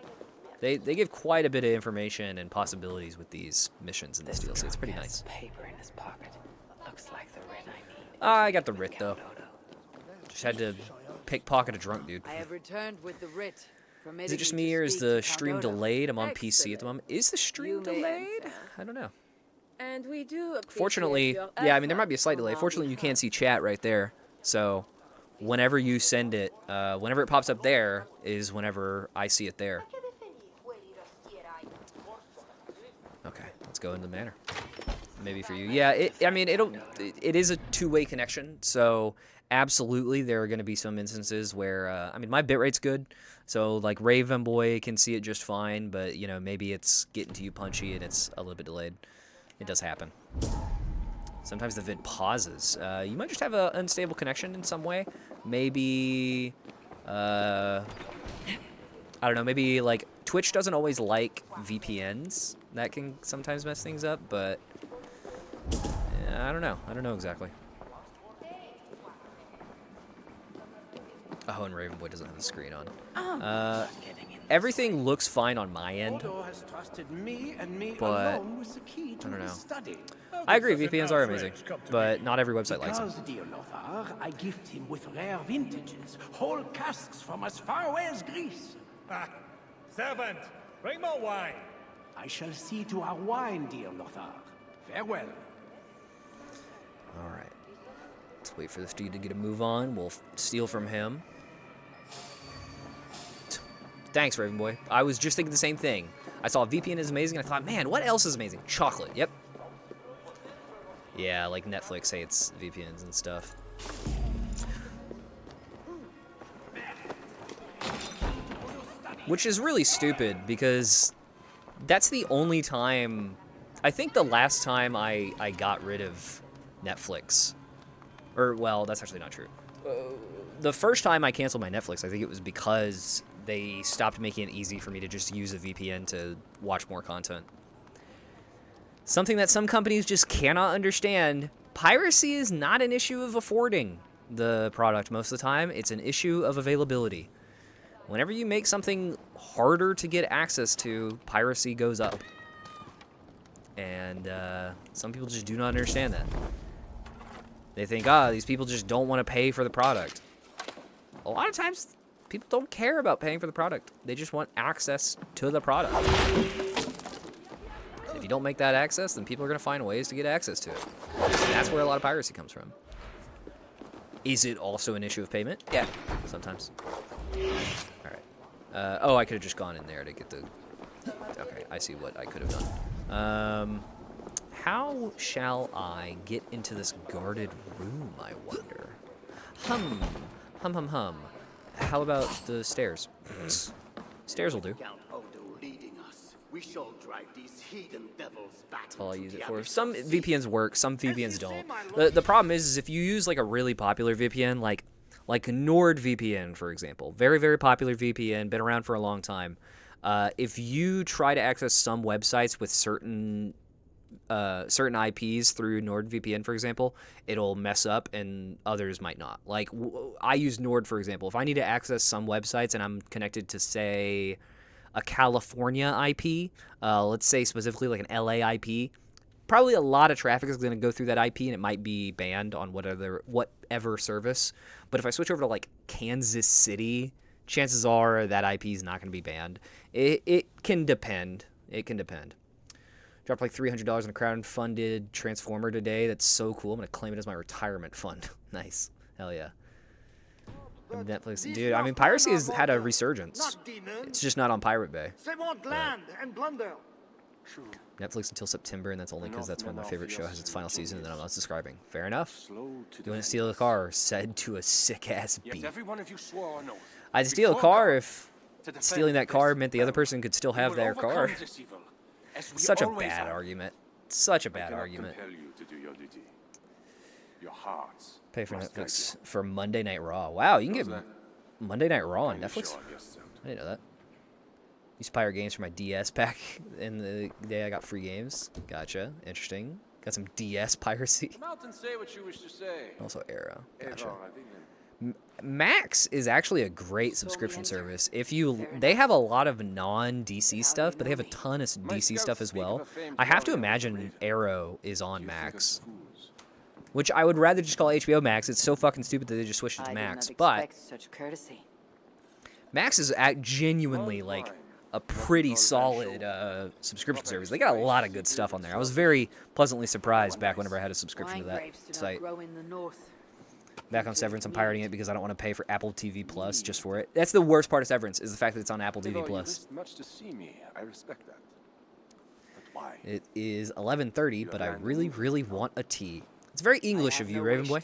They give quite a bit of information and possibilities with these missions in this DLC. It's pretty nice. Paper in his pocket. Looks like the writ I need. I got the writ, though. Just had to pickpocket a drunk dude. I have returned with the writ. Is it just me, or is the stream delayed? I'm on PC at the moment. Is the stream delayed? I don't know. And we do Fortunately, yeah, I mean, there might be a slight delay. Fortunately, you can't see chat right there. So, whenever you send it, whenever it pops up there, is whenever I see it there. Okay, let's go into the manor. Maybe for you. Yeah, it is a two-way connection, so absolutely there are going to be some instances where, I mean, my bitrate's good, so, like, Raven Boy can see it just fine, but, you know, maybe it's getting to you punchy and it's a little bit delayed. It does happen. Sometimes the vid pauses. You might just have an unstable connection in some way. Maybe, I don't know, maybe, like, Twitch doesn't always like VPNs. That can sometimes mess things up, but I don't know. I don't know exactly. Oh, and Raven Boy doesn't have the screen on. Everything looks fine on my end, Odo has trusted me and me but alone with the key to I don't his know. study. I agree, VPNs are amazing, but not every website likes them. Because, dear Lothar, I gift him with rare vintages, whole casks from as far away as Greece. Ah, servant, bring more wine. I shall see to our wine, dear Lothar. Farewell. All right. Let's wait for this dude to get a move on. We'll steal from him. Thanks, Raven Boy. I was just thinking the same thing. I saw VPN is amazing, and I thought, man, what else is amazing? Chocolate, yep. Yeah, like Netflix hates VPNs and stuff. Which is really stupid, because that's the only time... I think the last time I got rid of Netflix... Or, well, that's actually not true. The first time I canceled my Netflix, I think it was because they stopped making it easy for me to just use a VPN to watch more content. Something that some companies just cannot understand. Piracy is not an issue of affording the product most of the time. It's an issue of availability. Whenever you make something harder to get access to, piracy goes up. And some people just do not understand that. They think, these people just don't want to pay for the product. A lot of times, people don't care about paying for the product. They just want access to the product. If you don't make that access, then people are going to find ways to get access to it. And that's where a lot of piracy comes from. Is it also an issue of payment? Yeah, sometimes. All right. Oh, I could have just gone in there to get the... Okay, I see what I could have done. How shall I get into this guarded room, I wonder? Hum. How about the stairs? Stairs will do. Count Odo leading us. We shall drive these heathen devils back. That's all I use it for. Some VPNs work, some VPNs don't. The problem is if you use like a really popular VPN, like NordVPN, for example, very, very popular VPN, been around for a long time. If you try to access some websites with certain IPs through NordVPN, for example, it'll mess up and others might not. Like, I use Nord, for example. If I need to access some websites and I'm connected to, say, a California IP, let's say specifically like an LA IP, probably a lot of traffic is going to go through that IP, and it might be banned on whatever service. But if I switch over to like Kansas City, chances are that IP is not going to be banned. It can depend. It can depend. Dropped like $300 in a crowdfunded Transformer today. That's so cool. I'm going to claim it as my retirement fund. Nice. Hell yeah. Netflix. Dude, I mean, piracy has had a resurgence. It's just not on Pirate Bay. They want land and plunder. Netflix until September, and that's only because that's when my favorite show has its final season, and then I'm unsubscribing. Fair enough. You want to steal a car? Said to a sick-ass beat. I'd steal a car if stealing that car meant the other person could still have their car. Such a bad argument. Such a bad argument. Pay for Netflix for Monday Night Raw. Wow, you can get Monday Night Raw on Netflix? I didn't know that. Used Pirate Games for my DS pack, and the day I got free games. Gotcha. Interesting. Got some DS piracy. Say what you wish to say. Also Arrow. Gotcha. Max is actually a great subscription service. They have a lot of non-DC stuff, but they have a ton of DC stuff as well. I have to imagine Arrow is on Max, which I would rather just call HBO Max. It's so fucking stupid that they just switched it to Max. But Max is genuinely like a pretty solid subscription service. They got a lot of good stuff on there. I was very pleasantly surprised back whenever I had a subscription to that site. Back on Severance, I'm pirating it because I don't want to pay for Apple TV Plus just for it. That's the worst part of Severance, is the fact that it's on Apple TV Plus. Much to see me. I respect that. But why? It is 11:30, but I really, really want a tea. It's very English of you, Raven Boy.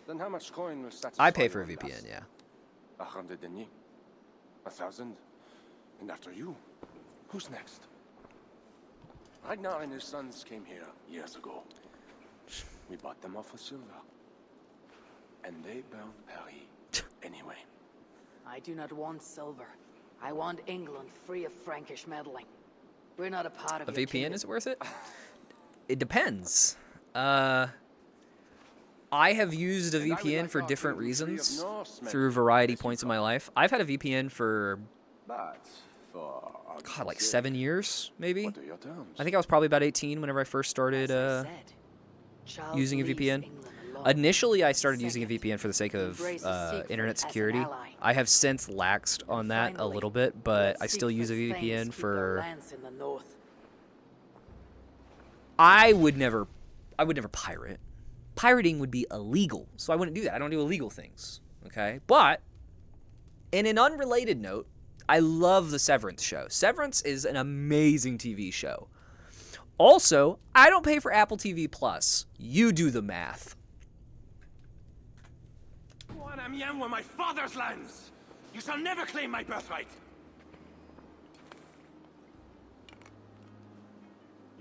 Then how much coin will satisfy I pay for a VPN, yeah. 100 deniers. 1,000. And after you, who's next? Ragnar and his sons came here years ago. We bought them off for silver. And they burned Harry anyway. I do not want silver. I want England free of Frankish meddling. We're not a part of a VPN, kingdom. Is it worth it? It depends. I have used a VPN for different reasons through variety points in my life. I've had a VPN for, God, like 7 years, maybe? I think I was probably about 18 whenever I first started using a VPN. Initially, I started using a VPN for the sake of internet security. I have since laxed on that a little bit, but I still use a VPN for... I would never pirate. Pirating would be illegal, so I wouldn't do that. I don't do illegal things, okay? But, in an unrelated note, I love the Severance show. Severance is an amazing TV show. Also, I don't pay for Apple TV Plus. You do the math. When I'm young were my father's lands. You shall never claim my birthright.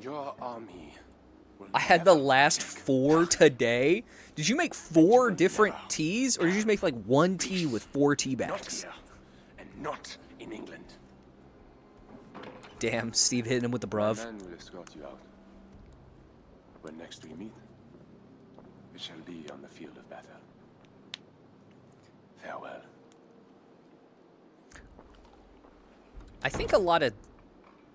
Your army. I had the last 4 today. Did you make 4 different teas, or did you just make like 1 tea with 4 tea bags? Not here, and not in England. Damn, Steve hitting him with the bruv. My man will escort you out. When next we meet, it shall be on the field of battle. Farewell. I think a lot of...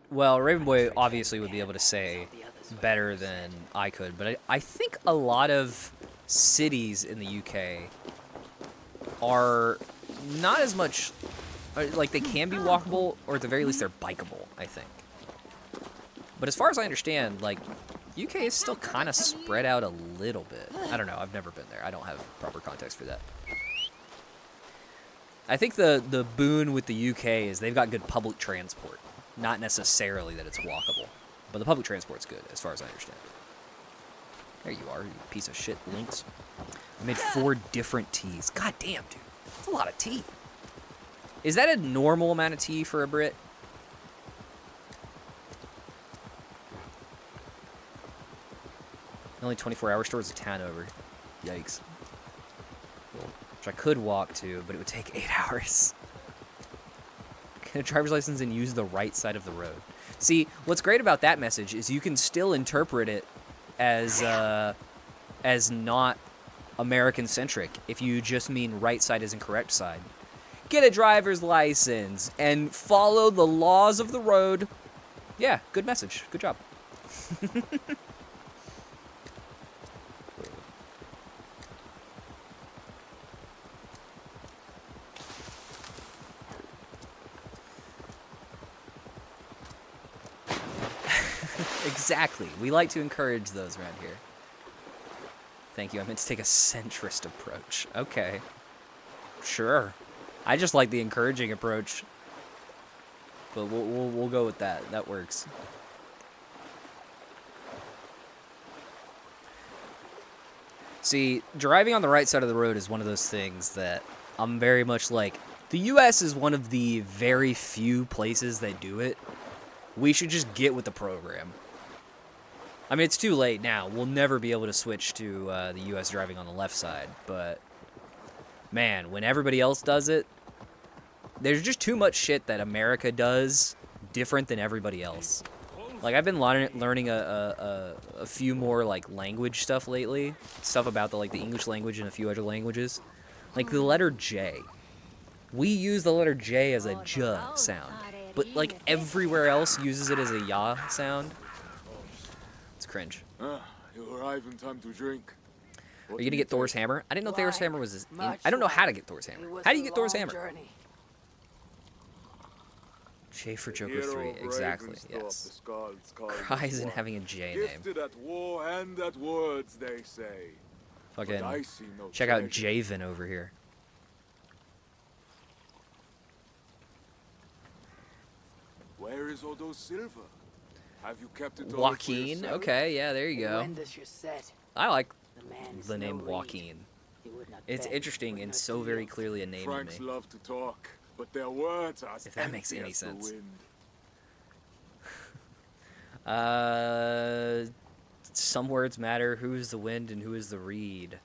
Well, Raven Boy obviously would be able to say better than I could, but I think a lot of cities in the UK are not as much... Like, they can be walkable, or at the very least, they're bikeable, I think. But as far as I understand, like, UK is still kind of spread out a little bit. I don't know. I've never been there. I don't have proper context for that. I think the boon with the UK is they've got good public transport. Not necessarily that it's walkable. But the public transport's good, as far as I understand. There you are, you piece of shit, Lynx. I made 4 different teas. God damn, dude. That's a lot of tea. Is that a normal amount of tea for a Brit? Only 24-hour stores a town over. Yikes. Which I could walk to, but it would take 8 hours. Get a driver's license and use the right side of the road. See, what's great about that message is you can still interpret it as not American-centric if you just mean right side isn't correct side. Get a driver's license and follow the laws of the road. Yeah, good message. Good job. Exactly. We like to encourage those around here. Thank you. I meant to take a centrist approach. Okay. Sure. I just like the encouraging approach. But we'll go with that. That works. See, driving on the right side of the road is one of those things that I'm very much like, the US is one of the very few places that do it. We should just get with the program. I mean, it's too late now. We'll never be able to switch to the US driving on the left side, but man, when everybody else does it, there's just too much shit that America does different than everybody else. Like, I've been learning a few more, like, language stuff lately. Stuff about the English language and a few other languages. Like, the letter J. We use the letter J as a J sound. But, like, everywhere else uses it as a ya sound. It's cringe. You arrive in time to drink. Are you gonna get Thor's hammer? I didn't know Thor's hammer was I don't know how to get Thor's hammer. How do you get Thor's hammer? J for Joker 3, exactly, yes. Cry isn't having a J name. Gifted at war and at words, they say. Fucking check out Javen over here. Where is Odo's silver? Have you kept it all Joaquin, okay, yeah, there you go. I like the name Joaquin. It's interesting and so very clearly a name to me. Franks love to talk, but their words are if that makes any sense. Some words matter. Who is the wind and who is the reed?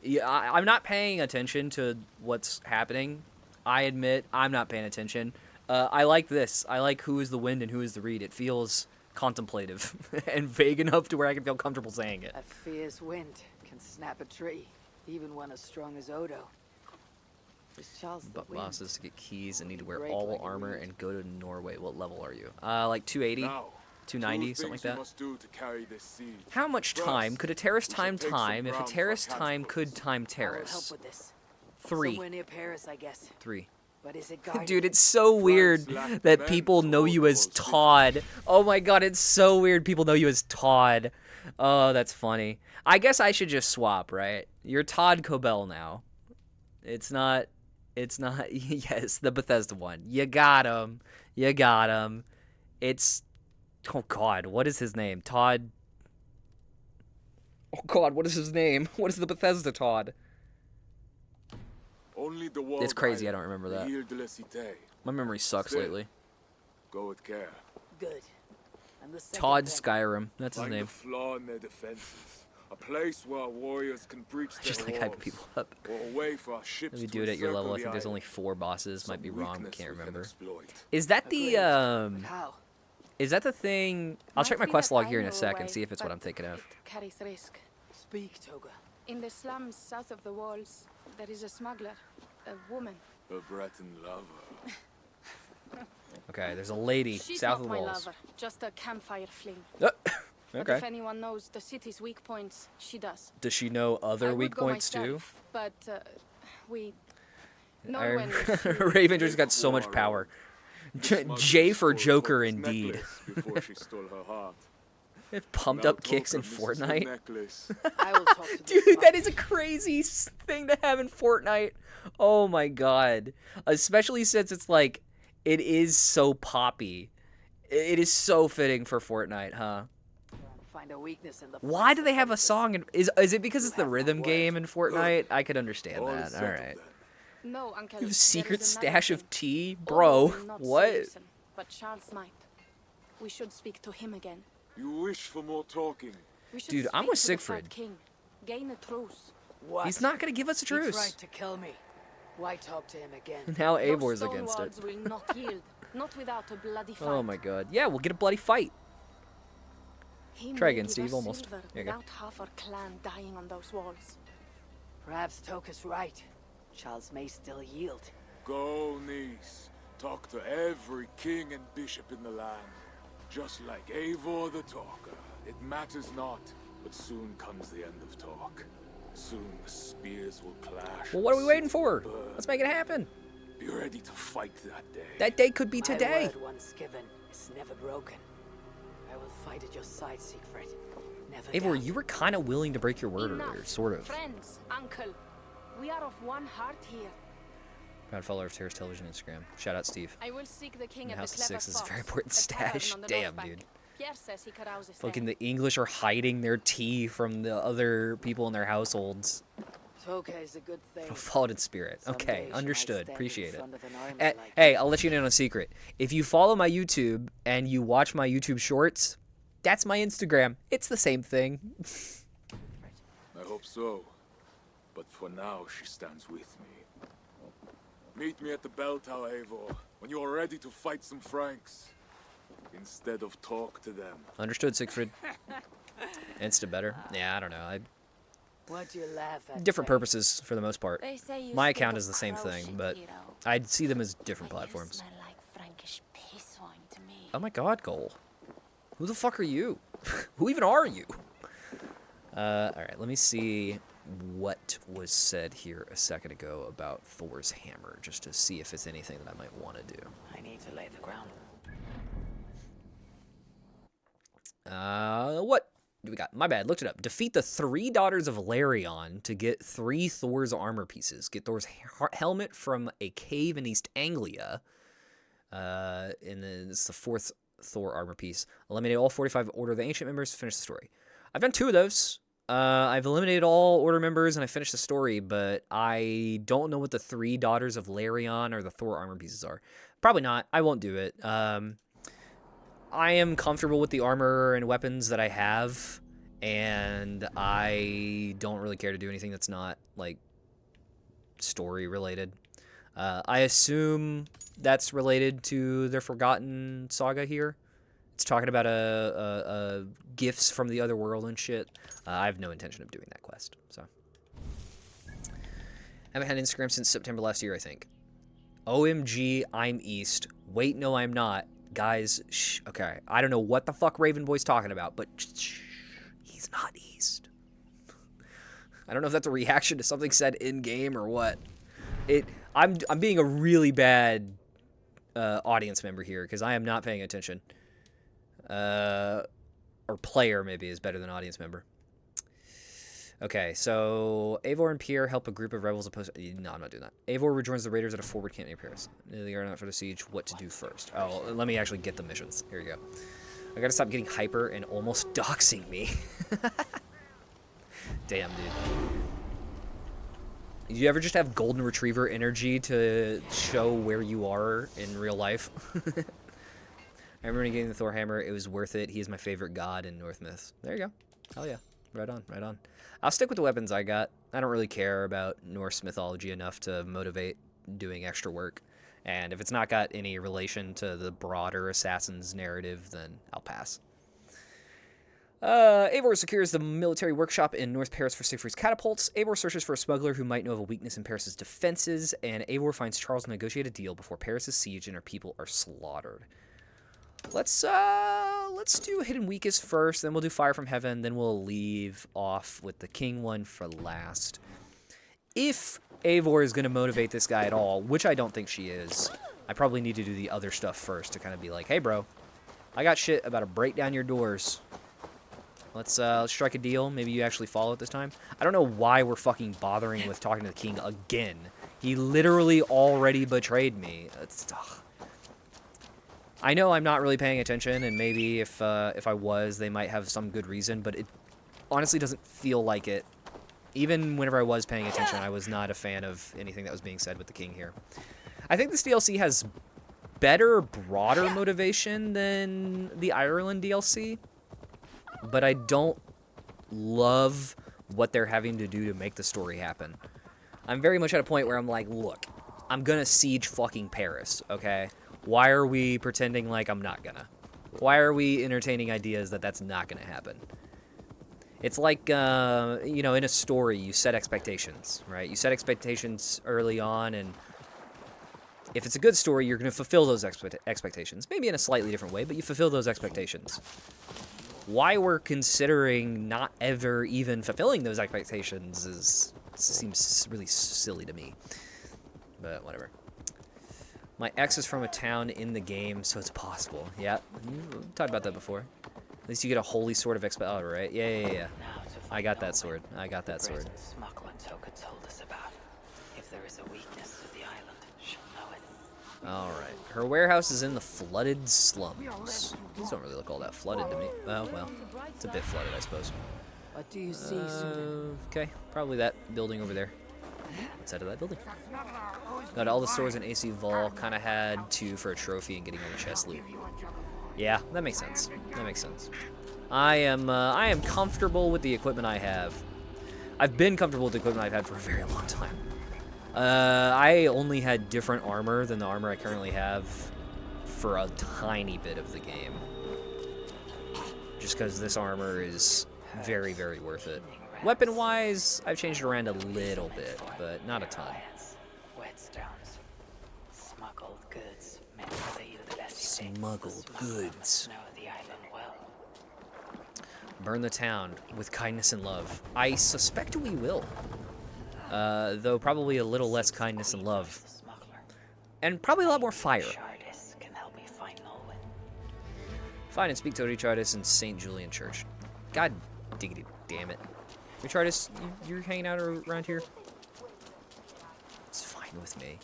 Yeah, I'm not paying attention to what's happening. I admit I'm not paying attention. I like this. I like who is the wind and who is the reed. It feels contemplative and vague enough to where I can feel comfortable saying it. A fierce wind can snap a tree, even one as strong as Odo. But bosses to get keys and need to wear all armor and go to Norway. What level are you? Like 280, 290, something like that. How much time could a Terrace time if a Terrace time could time Terrace? 3. 3. Dude, it's so weird that people know you as Todd. Oh my god, it's so weird people know you as Todd. Oh, that's funny. I guess I should just swap, right? You're Todd Cobell now. It's not, yes, the Bethesda one. You got him. It's, oh god, what is his name? Todd. Oh god, what is his name? What is the Bethesda Todd? Only the it's crazy, I don't remember that. My memory sucks lately. Go with care. Good. Todd Skyrim, that's his name. A flaw in their defenses. A place where warriors can breach their just like hyping people up. Or a way for our ships Let me do it at your level. I think there's only 4 bosses. Might be wrong, but can't remember. Is that the Is that the thing? I'll check my quest log here in a second, see if it's what I'm thinking of. Carries risk. Speak, Toga. In the slums south of the walls, there is a smuggler, a woman. A Breton lover. Okay, there's a lady She's south not of the my walls. lover, just a campfire fling. Okay. But if anyone knows the city's weak points, she does. Does she know other I weak would go points myself, too? But we. No one. Ravenger's got so much power. J for Joker, indeed. Before she stole her heart. Pumped up kicks in Fortnite. I will talk to Dude, that is a crazy thing to have in Fortnite. Oh my god. Especially since it's like, it is so poppy. It is so fitting for Fortnite, huh? Find a weakness in the Why do they have a song? Is it because it's the rhythm game in Fortnite? I could understand that. All right. No, Uncle. You have a secret stash of tea, bro. What? Listen, but Charles might. We should speak to him again. You wish for more talking. Dude, I'm with Siegfried. King. Gain a truce. What? He's not gonna give us a truce. He tried to kill me. Why talk to him again? Now Eivor's against it. Will not yield, not without a bloody fight. Oh my god. Yeah, we'll get a bloody fight. Try again, Steve. Almost. There you go. Without half our clan dying on those walls. Perhaps Toka's right. Charles may still yield. Go, niece. Talk to every king and bishop in the land. Just like Eivor the Talker, it matters not, but soon comes the end of talk. Soon the spears will clash. Well, what are we waiting for? Let's make it happen. Be ready to fight that day. That day could be today. My word once given is never broken. I will fight at your side, Siegfried. Never Eivor, doubt. you were kind of willing to break your word earlier, sort of. Friends, uncle. We are of one heart here. Proud follower of Terrace Television Instagram. Shout out, Steve. I will seek the king And at House the of Clever Six is a Fox, very important a tavern stash. on the Damn, North Bank. dude. Pierre says he carouses Fucking there. the English are hiding their tea from the other people in their households. Toka is a good thing. Followed in spirit. Someday Okay, she might understood. stand in Appreciate it. front of an army Eh, like hey, I'll let you in on a secret. If you follow my YouTube and you watch my YouTube shorts, that's my Instagram. It's the same thing. I hope so. But for now, she stands with me. Meet me at the bell tower, Eivor, when you are ready to fight some Franks. Instead of talk to them. Understood, Siegfried. Insta better. Yeah, I don't know. What do you laugh at? Different purposes for the most part. They say you My speak account of is the same thing, crochet, but hero. I'd see them as different platforms. Smell like Frankish peace wine to me. Oh my god, Goal. Who the fuck are you? Who even are you? Alright, let me see what was said here a second ago about Thor's hammer, just to see if it's anything that I might want to do. I need to lay the ground. What do we got? My bad, looked it up. Defeat the 3 daughters of Larion to get 3 Thor's armor pieces. Get Thor's helmet from a cave in East Anglia. And then it's the 4th Thor armor piece. Eliminate all 45 Order of the Ancient members to finish the story. I've done 2 of those. I've eliminated all Order members and I finished the story, but I don't know what the 3 daughters of Larion or the Thor armor pieces are. Probably not. I won't do it. I am comfortable with the armor and weapons that I have, and I don't really care to do anything that's not, like, story related. I assume that's related to the Forgotten Saga here. It's talking about gifts from the other world and shit. I have no intention of doing that quest, so. Haven't had Instagram since September last year, I think. OMG, I'm East. Wait, no, I'm not. Guys, shh. Okay, I don't know what the fuck Raven Boy's talking about, but shh, he's not East. I don't know if that's a reaction to something said in game or what. I'm being a really bad audience member here because I am not paying attention. Or player maybe is better than audience member. Okay, so Eivor and Pierre help a group of rebels opposed. No, I'm not doing that. Eivor rejoins the raiders at a forward camp near Paris. They are not for the siege. What to do first? Oh, let me actually get the missions. Here you go. I gotta stop getting hyper and almost doxing me. Damn, dude. Do you ever just have golden retriever energy to show where you are in real life? I remember getting the Thor hammer. It was worth it. He is my favorite god in Norse myths. There you go. Hell yeah. Right on, right on. I'll stick with the weapons I got. I don't really care about Norse mythology enough to motivate doing extra work. And if it's not got any relation to the broader Assassin's narrative, then I'll pass. Eivor secures the military workshop in North Paris for Siegfried's catapults. Eivor searches for a smuggler who might know of a weakness in Paris' defenses. And Eivor finds Charles to negotiate a deal before Paris is sieged and her people are slaughtered. Let's do Hidden Weakest first, then we'll do Fire from Heaven, then we'll leave off with the King one for last. If Eivor is going to motivate this guy at all, which I don't think she is, I probably need to do the other stuff first to kind of be like, hey bro, I got shit about to break down your doors. Let's strike a deal. Maybe you actually follow it this time. I don't know why we're fucking bothering with talking to the king again. He literally already betrayed me. I know I'm not really paying attention, and maybe if I was, they might have some good reason, but it honestly doesn't feel like it. Even whenever I was paying attention, I was not a fan of anything that was being said with the king here. I think this DLC has better, broader motivation than the Ireland DLC, but I don't love what they're having to do to make the story happen. I'm very much at a point where I'm like, look, I'm gonna siege fucking Paris, okay? Why are we pretending like I'm not gonna? Why are we entertaining ideas that that's not gonna happen? It's like, you know, in a story, you set expectations, right? You set expectations early on, and If it's a good story, you're going to fulfill those expectations. Maybe in a slightly different way, but you fulfill those expectations. Why we're considering not ever even fulfilling those expectations seems really silly to me. But whatever. My ex is from a town in the game, so it's possible. Yeah, we talked about that before. At least you get a holy sword of expel. Oh, right. Yeah. I got that sword. Smuggler Toka told us about. If there is a weakness to the island, she'll know it. Alright. Her warehouse is in the flooded slums. These don't really look all that flooded to me. Oh, well. It's a bit flooded, I suppose. What do you see, Sudan? Okay. Probably that building over there. Inside of that building. Got all the stores in AC Vol. Kind of had to for a trophy and getting all the chest loot. Yeah, that makes sense. I am comfortable with the equipment I have. I've been comfortable with the equipment I've had for a very long time. I only had different armor than the armor I currently have for a tiny bit of the game. Just because this armor is very, very worth it. Weapon-wise, I've changed it around a little bit, but not a ton. Whetstones. Smuggled goods meant for the Illuminati. Smuggled goods. Know the island well. Burn the town with kindness and love. I suspect we will. Though probably a little less kindness and love. And probably a lot more fire. Can help me find Nolan. Find and speak to Richardis in St. Julian Church. God diggity damn it. Richardis, you're hanging out around here? It's fine with me.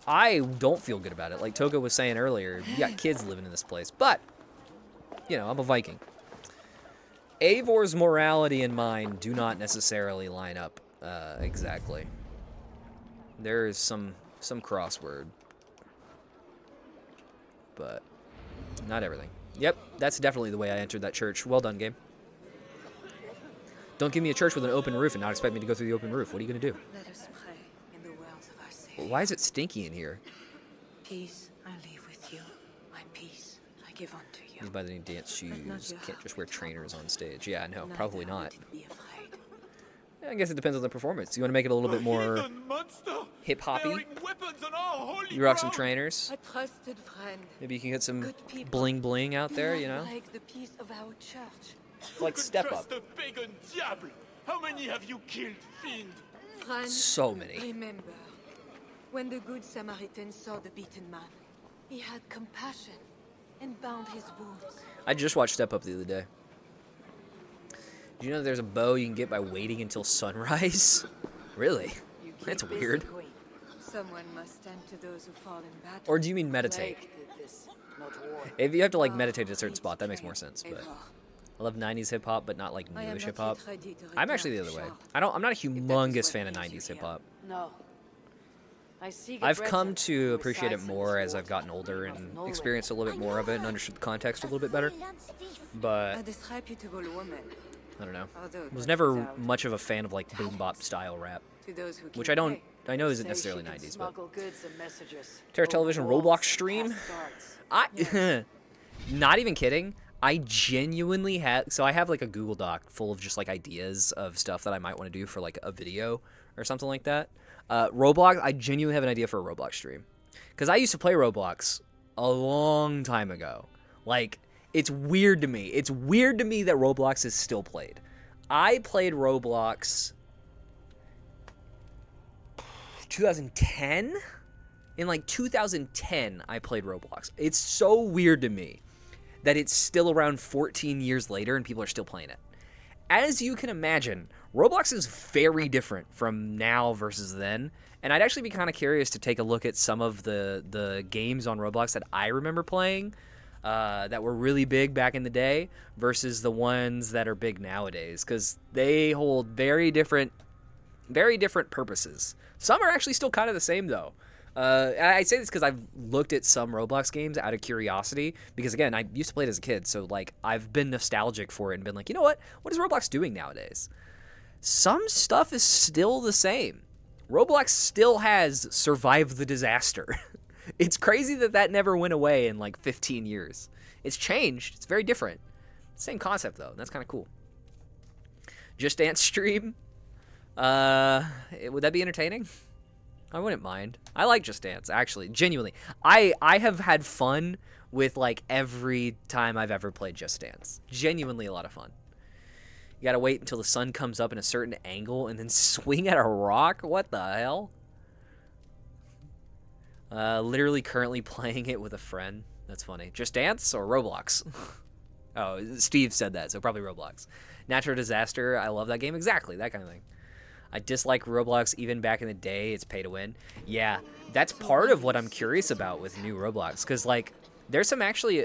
I don't feel good about it. Like Toka was saying earlier, you got kids living in this place. But, you know, I'm a Viking. Eivor's morality and mine do not necessarily line up exactly. There is some crossword. But not everything. Yep, that's definitely the way I entered that church. Well done, game. Don't give me a church with an open roof and not expect me to go through the open roof. What are you going to do? Let us pray in the words of our Savior. Why is it stinky in here? Peace I leave with you. My peace I give unto you. You buy the new dance shoes. Can't just wear trainers on stage. Yeah, no, probably not. Yeah, I guess it depends on the performance. You want to make it a little bit more hip-hoppy? You rock some trainers. A trusted friend. Maybe you can get some bling-bling out there, you know? Like the peace of our church. Like Step Up. The pagan diable. How many have you killed, fiend? Friend, so many. Remember, when the good Samaritan saw the beaten man, he had compassion and bound his wounds. I just watched Step Up the other day. Do you know there's a bow you can get by waiting until sunrise? Really? That's weird. Someone must stand to those who fall in battle. Or do you mean meditate? If you have to like meditate at a certain spot, that makes more sense. But I love 90s hip hop, but not like newish hip hop. I'm actually the other way. I'm not a humongous fan of 90s hip hop. No. I've come to appreciate it more as I've gotten older and experienced a little bit more of it and understood the context a little bit better. But I don't know. Was never much of a fan of like boom bop style rap, which I know isn't necessarily 90s, but Terra Television Roblox stream. Not even kidding. I genuinely I have like a Google Doc full of just like ideas of stuff that I might want to do for like a video or something like that. Roblox, I genuinely have an idea for a Roblox stream. Because I used to play Roblox a long time ago. Like, it's weird to me. It's weird to me that Roblox is still played. I played Roblox 2010? In like 2010, I played Roblox. It's so weird to me that it's still around 14 years later and people are still playing it. As you can imagine, Roblox is very different from now versus then, and I'd actually be kind of curious to take a look at some of the games on Roblox that I remember playing that were really big back in the day versus the ones that are big nowadays, because they hold very different purposes. Some are actually still kind of the same, though. I say this because I've looked at some Roblox games out of curiosity, because again, I used to play it as a kid, so like I've been nostalgic for it and been like, you know what is Roblox doing nowadays? Some stuff is still the same. Roblox still has survived the disaster. It's crazy that never went away in like 15 years. It's changed. It's very different. Same concept though. That's kind of cool. Just Dance stream. Would that be entertaining? I wouldn't mind. I like Just Dance, actually, genuinely. I have had fun with like every time I've ever played Just Dance. Genuinely a lot of fun. You gotta wait until the sun comes up in a certain angle and then swing at a rock? What the hell? Literally currently playing it with a friend. That's funny. Just Dance or Roblox? Oh, Steve said that, so probably Roblox. Natural Disaster, I love that game. Exactly, that kind of thing. I dislike Roblox even back in the day. It's pay to win. Yeah, that's part of what I'm curious about with new Roblox. Because, like, there's some actually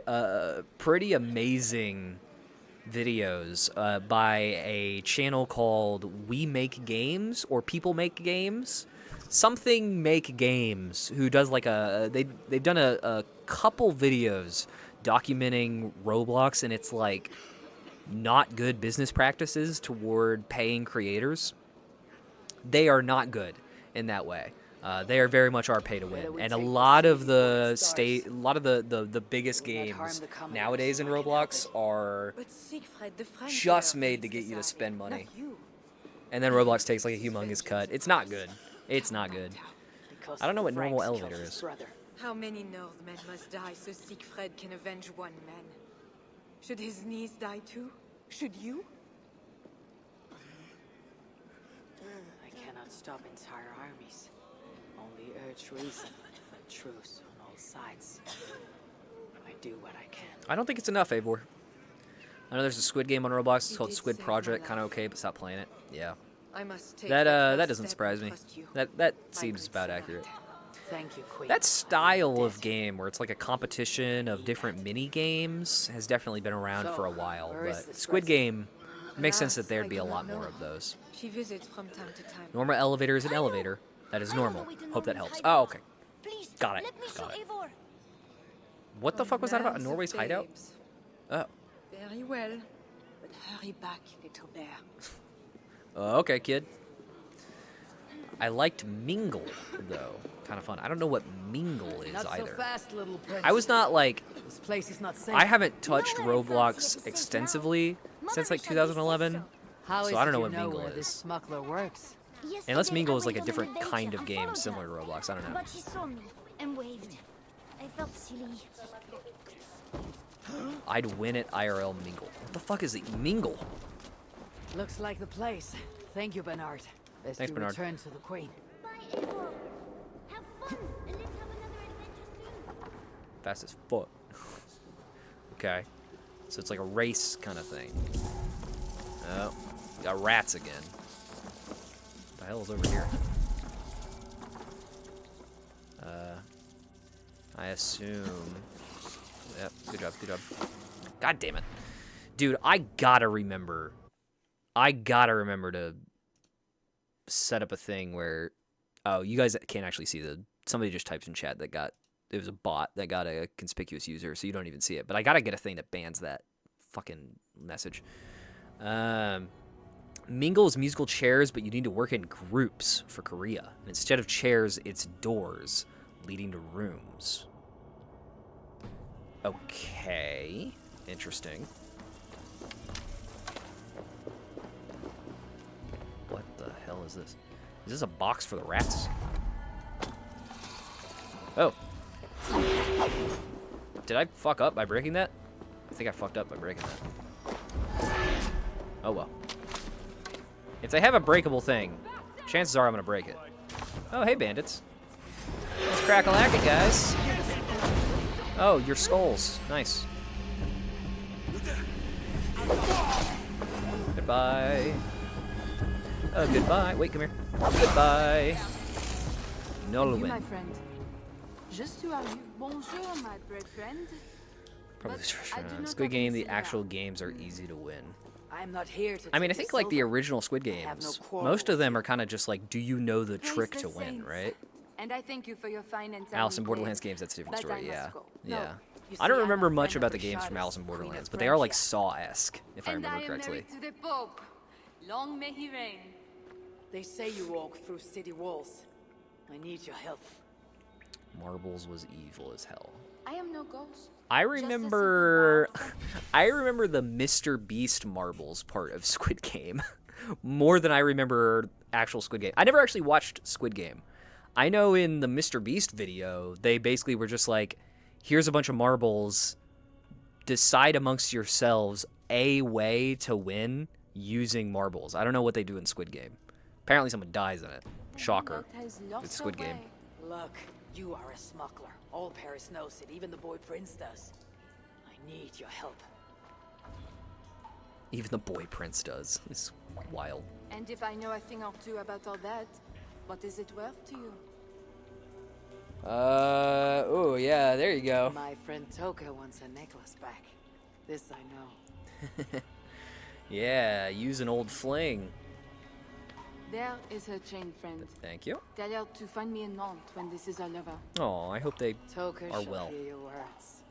pretty amazing videos by a channel called We Make Games or People Make Games. Something Make Games, who does like they've done a couple videos documenting Roblox and its like not good business practices toward paying creators. They are not good in that way. They are very much our pay to win, and a lot of the biggest games nowadays in Roblox are just made to get you to spend money, and then Roblox takes like a humongous cut. It's not good. It's not good. I don't know what normal elevator is. How many Northmen must die so Siegfried can avenge one man? Should his niece die too? Should you? I cannot stop entire armies. Only urge reason, but truce on all sides. I do what I can. I don't think it's enough, Eivor. I know there's a Squid game on Roblox. It's called Squid Project. Kind of okay, but stop playing it. Yeah. I must take That doesn't surprise me. That seems about accurate. Thank you, Queen. That style of game where it's like a competition of different mini games has definitely been around for a while, but Squid Game, it makes sense that there'd be a lot more of those. She visits from time to time. Normal elevator is an elevator. That is normal. Hope that helps. Oh, okay. Got it. Got it. What the fuck was that about? Norway's hideout? Oh. Very well, but hurry back, little bear. Okay, kid. I liked Mingle, though. Kind of fun. I don't know what Mingle is either. I was not like... This place is not safe. I haven't touched Roblox extensively since like 2011, so I don't know what Mingle is. Smuggler works. Unless Mingle is like a different kind of game similar to Roblox. I don't know. But she saw me and waved. I felt silly. I'd win at IRL Mingle. What the fuck is it? Mingle? Looks like the place. Thank you, Bernard. Best Thanks, Bernard. Return to the Queen. Bye, Eivor. Have fun, and let's have another adventure soon. Fast as fuck. Okay. So it's like a race kind of thing. Oh. Got rats again. What the hell is over here? I assume... Yep, good job, good job. God damn it. Dude, I gotta remember to set up a thing where... Oh, you guys can't actually see somebody just typed in chat that it was a bot that got a conspicuous user, so you don't even see it. But I gotta get a thing that bans that fucking message. Mingle is musical chairs, but you need to work in groups for Korea. And instead of chairs, it's doors leading to rooms. Okay. Interesting. What the hell is this? Is this a box for the rats? Oh. Did I fuck up by breaking that? I think I fucked up by breaking that. Oh well. If they have a breakable thing, chances are I'm gonna break it. Oh, hey bandits. Let's crack-a-lack it, guys. Oh, your skulls. Nice. Goodbye. Oh, goodbye. Wait, come here. Goodbye. Nolwenn. My friend. Just to have you. Bonjour, my brave friend. Probably this first round. Squid Game, the actual games are easy to win. I'm not here to I mean, I think like the original Squid Games, most of them are kind of just like, do you know the trick to win, right? And I thank you for your fine and Alice in Borderlands games, that's a different story, yeah. Yeah. You I don't see, remember I'm a much friend about of the games from Richard's, Alice in Queen of Borderlands, but they are like Francia. Saw-esque, if I remember correctly. To the Pope. Long may he reign. They say you walk through city walls. I need your help. Marbles was evil as hell. I am no ghost. I remember the Mr. Beast marbles part of Squid Game more than I remember actual Squid Game. I never actually watched Squid Game. I know in the Mr. Beast video, they basically were just like, here's a bunch of marbles, decide amongst yourselves a way to win using marbles. I don't know what they do in Squid Game. Apparently someone dies in it. Shocker. It's Squid Game. Look, you are a smuggler. All Paris knows it, even the boy Prince does. I need your help. Even the boy Prince does. It's wild. And if I know a thing or two about all that, what is it worth to you? Oh yeah, there you go. My friend Toka wants a necklace back. This I know. Yeah, use an old fling. There is her chain, friend. Thank you. Tell her to find me in Nantes when this is all over. Oh, I hope they Toka are shall well. hear your words.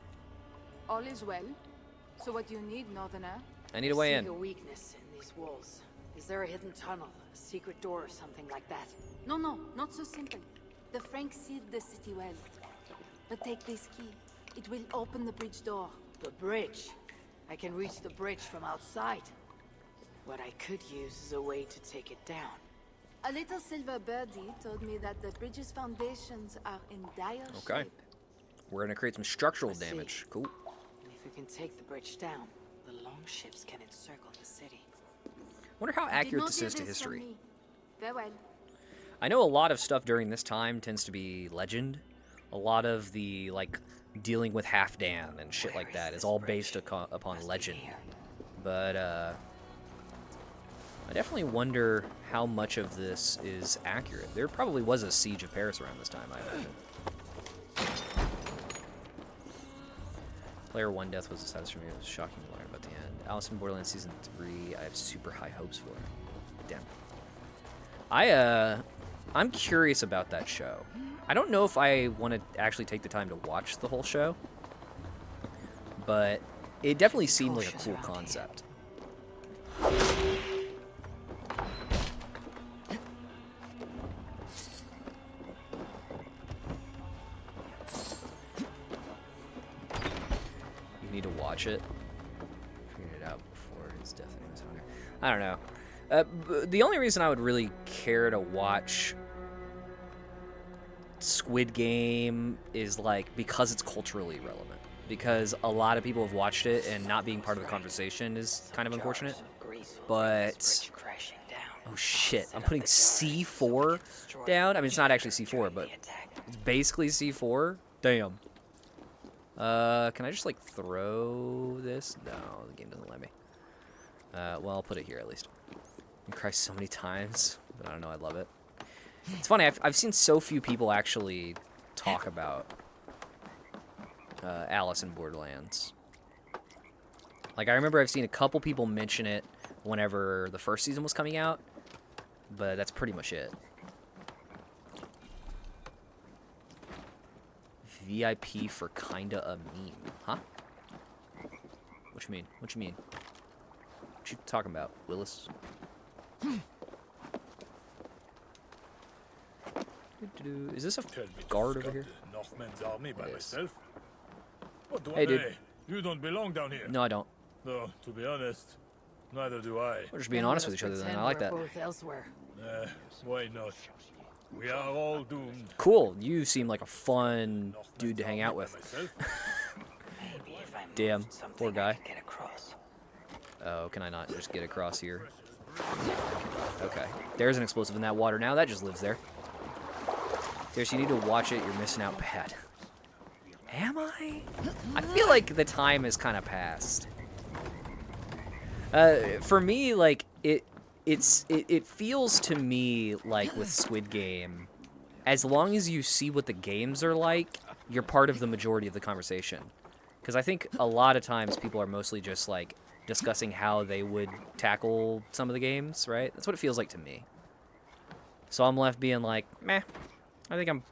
All is well. So what do you need, Northerner? I need a way I in. see a weakness in these walls. Is there a hidden tunnel, a secret door or something like that? No, not so simple. The Franks sealed the city well. But take this key. It will open the bridge door. The bridge? I can reach the bridge from outside. What I could use is a way to take it down. A little silver birdie told me that the bridge's foundations are in dire Okay. shape. We're gonna create some structural I see. damage. Cool. And if we can take the bridge down, the longships can encircle the city. Wonder how Did accurate not this hear is to from history. me. Farewell. I know a lot of stuff during this time tends to be legend. A lot of the, like, dealing with Halfdan and shit like that is all based upon legend. But, I definitely wonder how much of this is accurate. There probably was a siege of Paris around this time, I imagine. Player 1 death was a saddest for me. It was shocking to learn about the end. Alice in Borderlands Season 3, I have super high hopes for. Damn. I'm curious about that show. I don't know if I want to actually take the time to watch the whole show, but it definitely seemed like a cool concept. You need to watch it. Figured it out before his death. And he was hungry. I don't know. The only reason I would really care to watch Squid Game is like because it's culturally relevant. Because a lot of people have watched it and not being part of the conversation is kind of unfortunate. But oh shit, I'm putting C4 down. I mean, it's not actually C4, but it's basically C4. Damn. Can I just like throw this? No, the game doesn't let me. Well, I'll put it here at least. I cry so many times, but I don't know. I love it. It's funny. I've seen so few people actually talk about Alice in Borderlands. Like I remember I've seen a couple people mention it whenever the first season was coming out, but that's pretty much it. VIP for kinda a meme, huh? What you mean? What you mean? What you talking about, Willis? Is this a guard over here? Northmen's army by It is. myself. What do Hey, I dude. say? You don't belong down here. No, I don't. No, to be honest, neither do I. We're just being honest with each other then. I like that. Both elsewhere. Why not? We are all doomed. Cool. You seem like a fun dude to hang out with. Damn. Poor guy. Oh, can I not just get across here? Okay. There's an explosive in that water now. That just lives there. Seriously, you need to watch it. You're missing out bad. Am I? I feel like the time has kind of passed. For me, like, it feels to me like with Squid Game, as long as you see what the games are like, you're part of the majority of the conversation. Because I think a lot of times people are mostly just, like, discussing how they would tackle some of the games, right? That's what it feels like to me. So I'm left being like, meh. I think I'm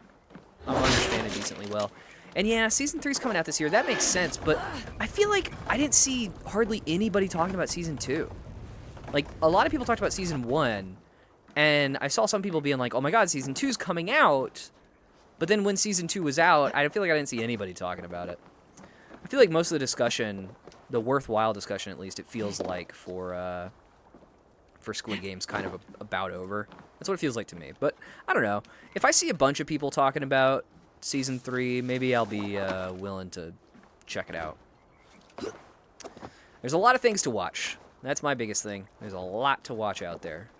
understanding decently well. And yeah, Season 3's coming out this year. That makes sense, but I feel like I didn't see hardly anybody talking about Season 2. Like, a lot of people talked about Season 1, and I saw some people being like, oh my god, Season 2's coming out. But then when Season 2 was out, I feel like I didn't see anybody talking about it. I feel like most of the discussion, the worthwhile discussion at least, it feels like for for Squid Game's kind of about over. That's what it feels like to me. But I don't know. If I see a bunch of people talking about Season 3, maybe I'll be willing to check it out. There's a lot of things to watch. That's my biggest thing. There's a lot to watch out there.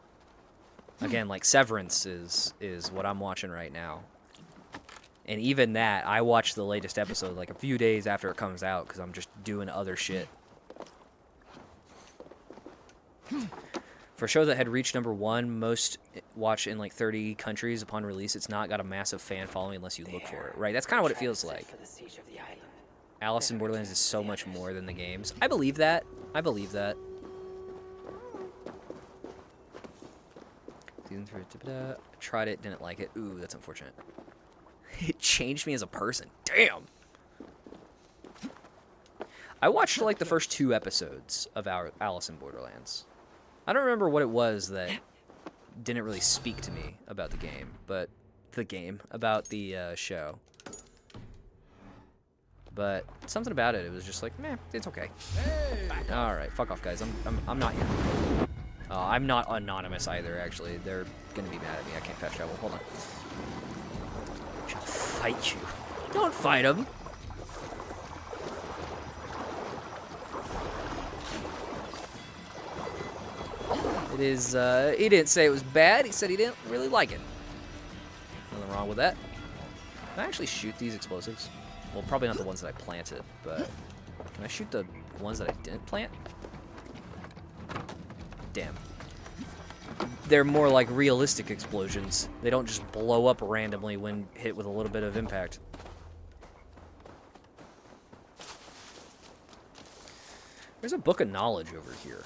Again, like Severance is what I'm watching right now. And even that, I watched the latest episode like a few days after it comes out because I'm just doing other shit. For a show that had reached #1 most watched in like 30 countries upon release, it's not got a massive fan following unless you look for it. Right, that's kind of what it feels like. Alice in Borderlands is so much more than the games. I believe that. I believe that. Season 3, tried it, didn't like it. Ooh, that's unfortunate. It changed me as a person. Damn! I watched like the first 2 episodes of Alice in Borderlands. I don't remember what it was that didn't really speak to me about the game, about the show. But something about it, it was just like, meh, it's okay. All right, fuck off, guys. I'm not here. I'm not anonymous either. Actually, they're gonna be mad at me. I can't fetch travel. Hold on. I'll fight you. Don't fight him. It is, he didn't say it was bad. He said he didn't really like it. Nothing wrong with that. Can I actually shoot these explosives? Well, probably not the ones that I planted, but can I shoot the ones that I didn't plant? Damn. They're more like realistic explosions. They don't just blow up randomly when hit with a little bit of impact. There's a book of knowledge over here.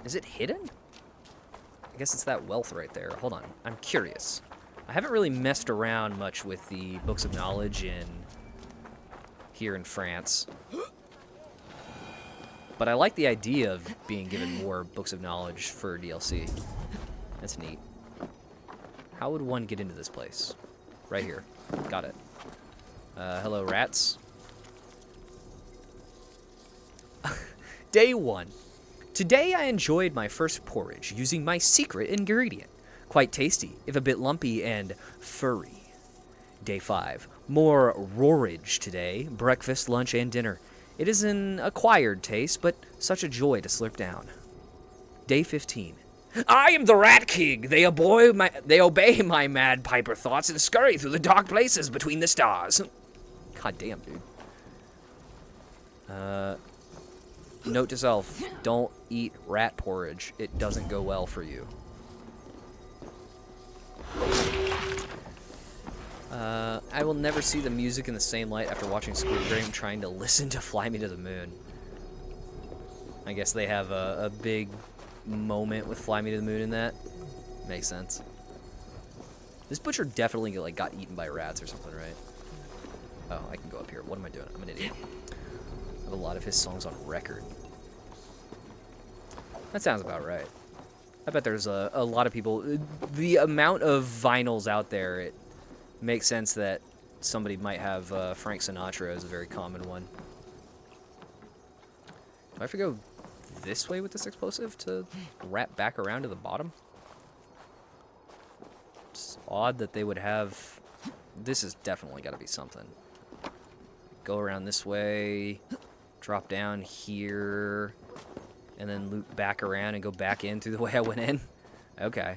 Is it hidden? I guess it's that wealth right there. Hold on. I'm curious. I haven't really messed around much with the books of knowledge here in France. But I like the idea of being given more books of knowledge for DLC. That's neat. How would one get into this place? Right here. Got it. Hello, rats. Day 1. Today I enjoyed my first porridge using my secret ingredient. Quite tasty, if a bit lumpy and furry. Day 5. More roarage today. Breakfast, lunch, and dinner. It is an acquired taste, but such a joy to slurp down. Day 15. I am the Rat King. They obey my mad piper thoughts and scurry through the dark places between the stars. God damn, dude. Note to self, don't eat rat porridge. It doesn't go well for you. I will never see the music in the same light after watching Squid Game trying to listen to Fly Me to the Moon. I guess they have a big moment with Fly Me to the Moon in that. Makes sense. This butcher definitely got eaten by rats or something, right? Oh, I can go up here. What am I doing? I'm an idiot. I have a lot of his songs on record. That sounds about right. I bet there's a lot of people. The amount of vinyls out there, it makes sense that somebody might have Frank Sinatra as a very common one. Do I have to go this way with this explosive to wrap back around to the bottom? It's odd that they would have... This has definitely got to be something. Go around this way, drop down here, and then loop back around and go back in through the way I went in. Okay.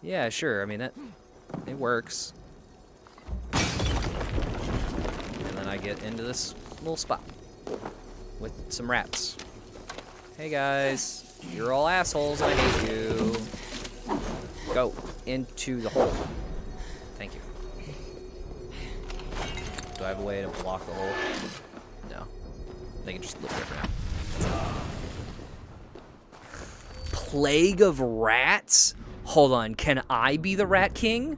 Yeah, sure. I mean, it works. And then I get into this little spot with some rats. Hey, guys. You're all assholes. I hate you. Go into the hole. Thank you. Do I have a way to block the hole? No. They can just live there for now. Plague of rats? Hold on, can I be the Rat King?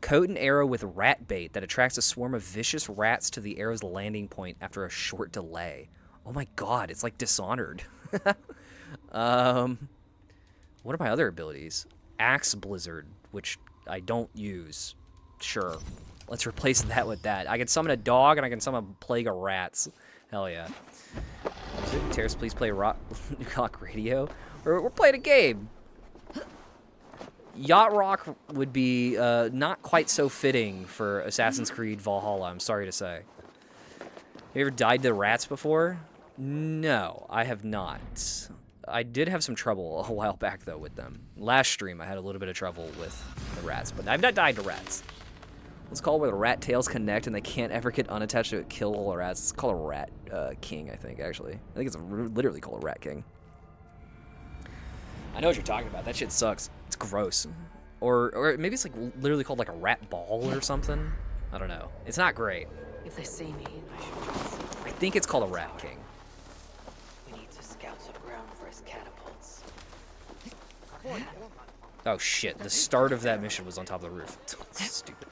Coat an arrow with rat bait that attracts a swarm of vicious rats to the arrow's landing point after a short delay. Oh my god, it's like Dishonored. What are my other abilities? Axe Blizzard, which I don't use. Sure. Let's replace that with that. I can summon a dog and I can summon a plague of rats. Hell yeah. Terrace, please play Rock Radio. We're playing a game. Yacht Rock would be not quite so fitting for Assassin's Creed Valhalla, I'm sorry to say. Have you ever died to rats before? No, I have not. I did have some trouble a while back, though, with them. Last stream, I had a little bit of trouble with the rats, but I've not died to rats. It's called where the rat tails connect and they can't ever get unattached to it, kill all the rats. It's called a rat king, I think, actually. I think it's literally called a rat king. I know what you're talking about. That shit sucks. It's gross. Or maybe it's like literally called like a rat ball or something. I don't know. It's not great. If they see me, I should I think it's called a rat king. We need to scout some ground for his catapults. Oh shit, the start of that mission was on top of the roof. Stupid.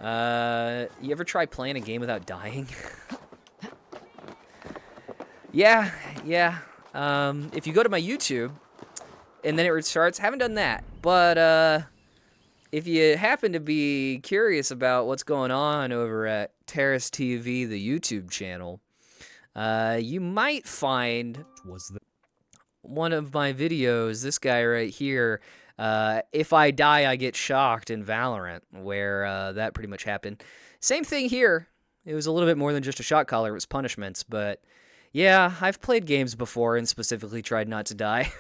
You ever try playing a game without dying? Yeah. If you go to my YouTube, and then it restarts, haven't done that. But, if you happen to be curious about what's going on over at Terrace TV, the YouTube channel, you might find one of my videos, this guy right here, If I Die, I Get Shocked in Valorant, where that pretty much happened. Same thing here. It was a little bit more than just a shot collar. It was punishments, but yeah, I've played games before and specifically tried not to die.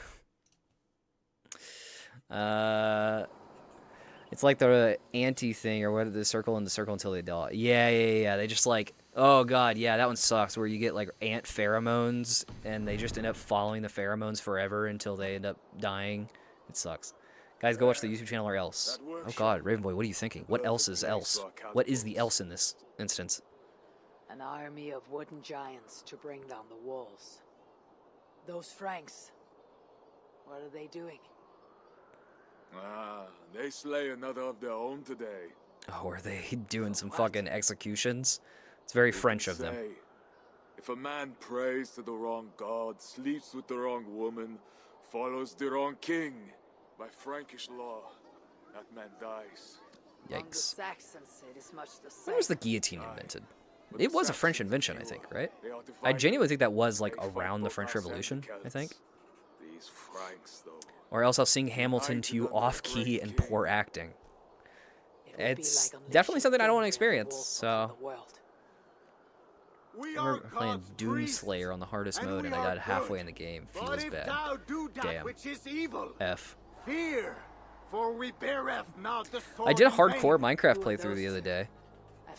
It's like the anti thing, or what, the circle and the circle until they die. Yeah. They just like, oh god, yeah, that one sucks, where you get like ant pheromones, and they just end up following the pheromones forever until they end up dying. It sucks. Guys, go watch the YouTube channel or else. Oh god, Ravenboy, what are you thinking? What else is else? What is the else in this instance? An army of wooden giants to bring down the walls. Those Franks, what are they doing? They slay another of their own today. Oh, are they doing some fucking executions? It's very French of them. If a man prays to the wrong god, sleeps with the wrong woman, follows the wrong king, by Frankish law, that man dies. Among the Saxons, it is much the same. When was the guillotine invented? It was a French invention, I think, right? I genuinely think that was like around the French Revolution, I think. These Franks, though. Or else I'll sing Hamilton to you off-key and poor acting. It's definitely something I don't want to experience, so... I remember playing Doomslayer on the hardest mode and I got halfway in the game. Feels bad. Damn. F. Fear, for we beareth not the sword I did a hardcore Minecraft playthrough the other day.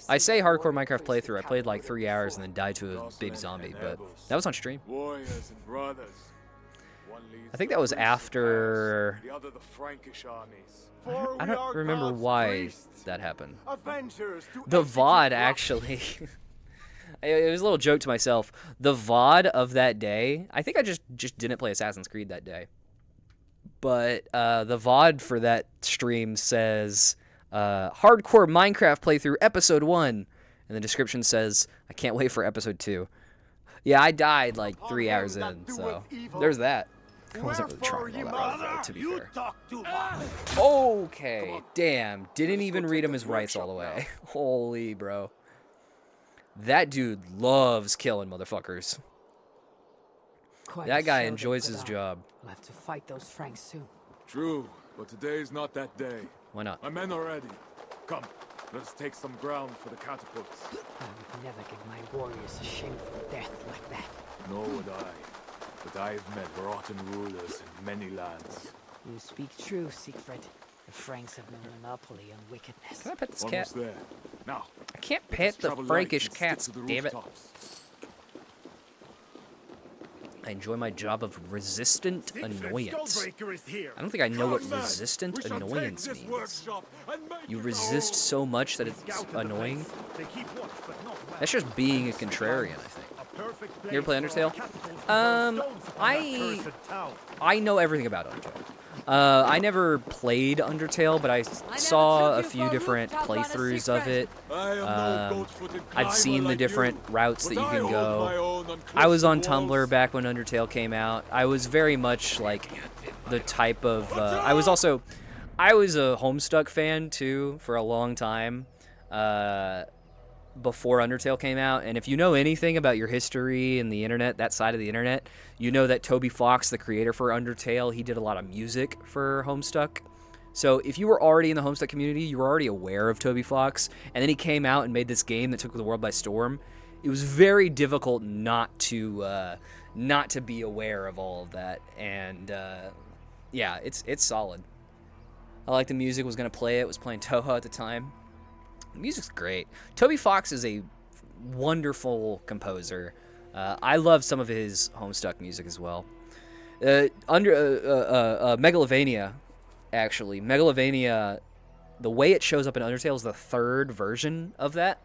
I say hardcore Minecraft playthrough. I played like 3 hours and then died to a big zombie, but that was on stream. Warriors and brothers. I think that was after... I don't remember why that happened. The VOD, actually. It was a little joke to myself. The VOD of that day, I think I just didn't play Assassin's Creed that day. But the VOD for that stream says, Hardcore Minecraft playthrough episode 1. And the description says, I can't wait for episode 2. Yeah, I died like 3 hours in, so there's that. I wasn't really trying all that hard, though, to be fair. Okay, damn. Didn't even read him his rights all the way. Holy, bro. That dude loves killing motherfuckers. That guy enjoys his job. We'll have to fight those Franks soon. True, but today is not that day. Why not? My men are ready. Come, let us take some ground for the catapults. I would never give my warriors a shameful death like that. Nor would I. But I have met rotten rulers in many lands. You speak true, Siegfried. The Franks have no monopoly on wickedness. Can I pet this cat? There. Now, I can't pet the Frankish cats, damn it. I enjoy my job of resistant annoyance. I don't think I know what resistant annoyance means. You resist so much that it's annoying? That's just being a contrarian, I think. You ever play Undertale? I know everything about Undertale. I never played Undertale, but I saw a few different playthroughs of it. I've seen the different routes that you can go. I was on Tumblr back when Undertale came out. I was very much like the type of... I was a Homestuck fan too for a long time. before Undertale came out, and if you know anything about your history and the internet, that side of the internet, you know that Toby Fox, the creator for Undertale, he did a lot of music for Homestuck. So if you were already in the Homestuck community, you were already aware of Toby Fox, and then he came out and made this game that took the world by storm. It was very difficult not to be aware of all of that, and yeah, it's solid. I like the music. Was gonna play it. Was playing Touhou at the time. The music's great. Toby Fox is a wonderful composer. I love some of his Homestuck music as well. Megalovania, actually. Megalovania, the way it shows up in Undertale is the third version of that.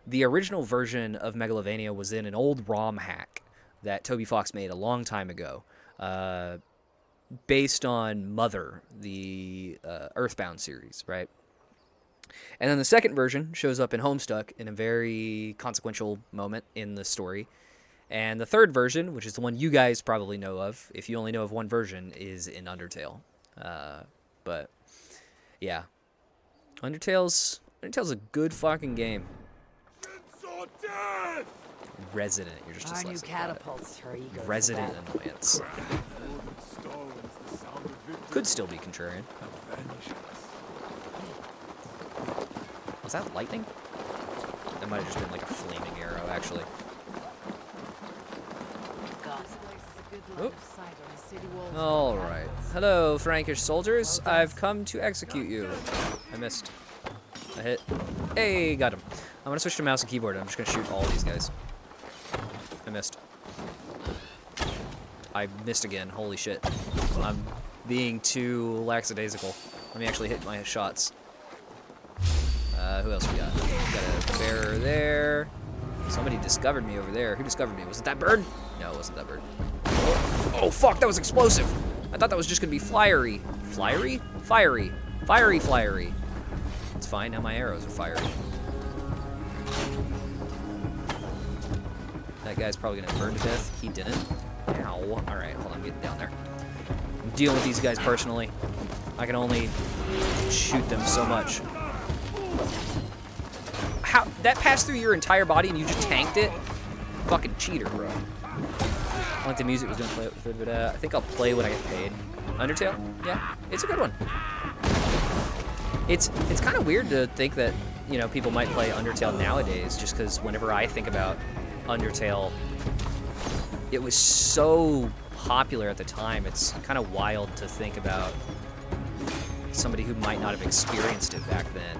The original version of Megalovania was in an old ROM hack that Toby Fox made a long time ago, based on Mother, the Earthbound series, right? And then the second version shows up in Homestuck in a very consequential moment in the story. And the third version, which is the one you guys probably know of, if you only know of one version, is in Undertale. But yeah, Undertale's a good fucking game. Resident, you're just Our new dyslexic about catapults are eager it. for Resident battle. annoyance. Could still be contrarian. Was that lightning? That might have just been like a flaming arrow, actually. All right. Hello, Frankish soldiers. I've come to execute you. I missed. I hit. Hey, got him. I'm gonna switch to mouse and keyboard. I'm just gonna shoot all these guys. I missed. I missed again. Holy shit. I'm being too lackadaisical. Let me actually hit my shots. Who else we got? We got a bearer there. Somebody discovered me over there. Who discovered me? Was it that bird? No, it wasn't that bird. Oh, fuck, that was explosive. I thought that was just gonna be flyery. Flyery? Fiery. Fiery, flyery. It's fine, now my arrows are fiery. That guy's probably gonna burn to death. He didn't. Ow. Alright, hold on, I'm getting down there. I'm dealing with these guys personally. I can only shoot them so much. How? That passed through your entire body and you just tanked it? Fucking cheater, bro. I like the music was gonna play it, but I think I'll play when I get paid. Undertale? Yeah, it's a good one. It's kind of weird to think that, you know, people might play Undertale nowadays, just because whenever I think about Undertale, it was so popular at the time. It's kind of wild to think about somebody who might not have experienced it back then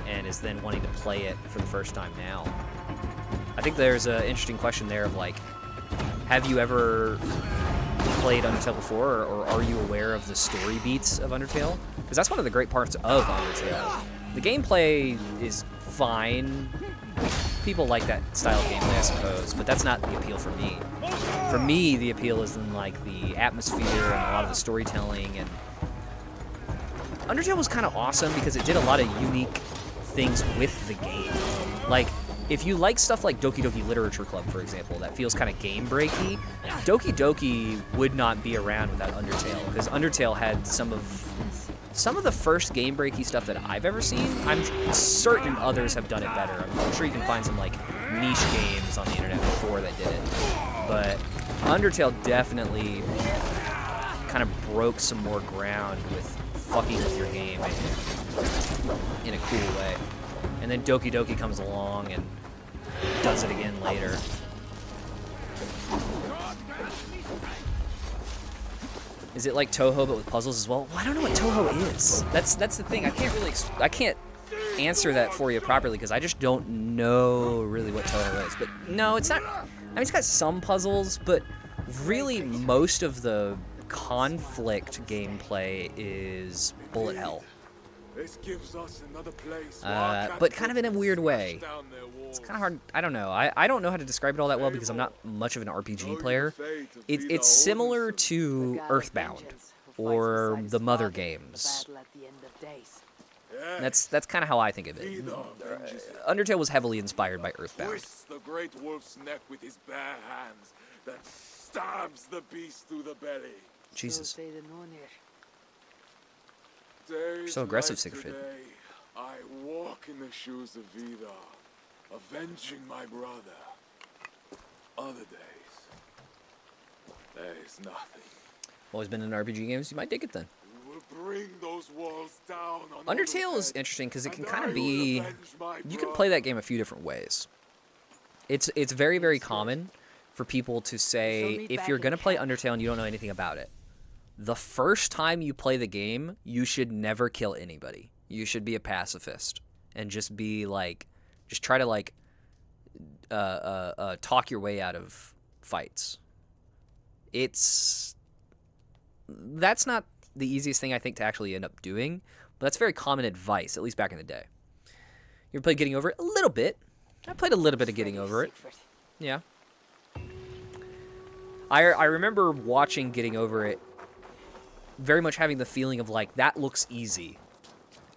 and is then wanting to play it for the first time now. I think there's an interesting question there of like, have you ever played Undertale before, or are you aware of the story beats of Undertale? Because that's one of the great parts of Undertale. The gameplay is fine. People like that style of gameplay, I suppose, but that's not the appeal for me. For me, the appeal is in like the atmosphere and a lot of the storytelling. And Undertale was kind of awesome because it did a lot of unique things with the game. Like, if you like stuff like Doki Doki Literature Club, for example, that feels kind of game breaky, Doki Doki would not be around without Undertale, because Undertale had some of the first game breaky stuff that I've ever seen. I'm certain others have done it better. I'm sure you can find some like niche games on the internet before that did it. But Undertale definitely kind of broke some more ground with fucking with your game in a cool way. And then Doki Doki comes along and does it again later. Is it like Touhou but with puzzles as well? Well, I don't know what Touhou is. That's the thing. I can't answer that for you properly because I just don't know really what Touhou is. But no, it's not. I mean, it's got some puzzles, but really most of the conflict gameplay is bullet hell. This gives us another place But kind of in a weird way. It's kind of hard. I don't know. I don't know how to describe it all that well because I'm not much of an RPG player. It's similar to Earthbound or the Mother games. That's kind of how I think of it. Undertale was heavily inspired by Earthbound. Twists the great wolf's neck with his bare hands, then stabs the beast through the belly. Jesus. Days So aggressive, like Siegfried. today, I walk in the shoes of Vidar, avenging my brother. Other days, there is nothing. Always been in RPG games, you might dig it then. We will bring those walls down on Undertale is interesting because it can kind of be... You can play that game a few different ways. It's very, very common for people to say, if you're going to play Undertale and you don't know anything about it, the first time you play the game, you should never kill anybody. You should be a pacifist and just be like, just try to like talk your way out of fights. That's not the easiest thing I think to actually end up doing, but that's very common advice, at least back in the day. You ever played Getting Over It? A little bit. I played a little bit of Getting Over It. Yeah. I remember watching Getting Over It, very much having the feeling of like, that looks easy.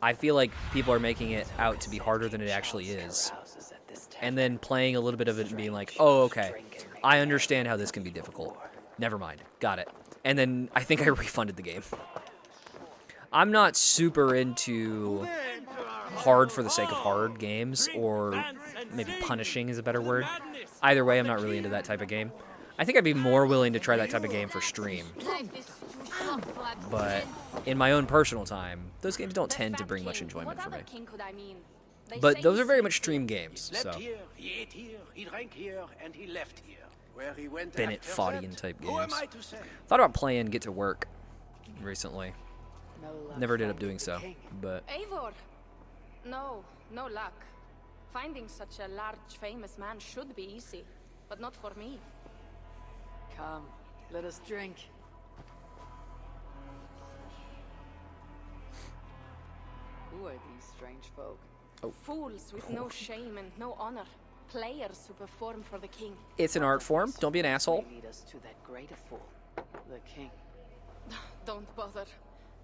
I feel like people are making it out to be harder than it actually is. And then playing a little bit of it and being like, oh, okay, I understand how this can be difficult. Never mind. Got it. And then I think I refunded the game. I'm not super into hard for the sake of hard games, or maybe punishing is a better word. Either way, I'm not really into that type of game. I think I'd be more willing to try that type of game for stream. But in my own personal time, those games don't tend to bring much enjoyment for me. But those are very much stream games, so. Bennett Foddian type games. Thought about playing Get to Work recently. Never ended up doing so, but. Eivor! No luck. Finding such a large, famous man should be easy, but not for me. Come, let us drink. Who are these strange folk? Fools with no shame and no honor. Players who perform for the king. It's an art form. Don't be an asshole. Lead us to that greater fool, the king. Don't bother.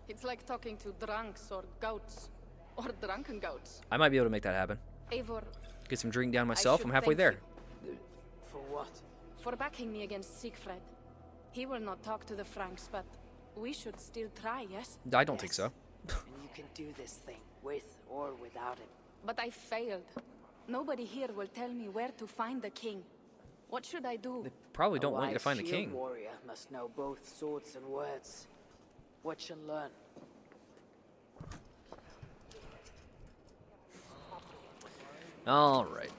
It's like talking to drunks or goats. Or drunken goats. I might be able to make that happen. Eivor. Get some drink down myself. I'm halfway there. For what? For backing me against Siegfried. He will not talk to the Franks, but we should still try, yes? I don't think so. And you can do this thing, with or without him. But I failed. Nobody here will tell me where to find the king. What should I do? They probably don't want you to find the king. A warrior must know both swords and words. Watch and learn. All right.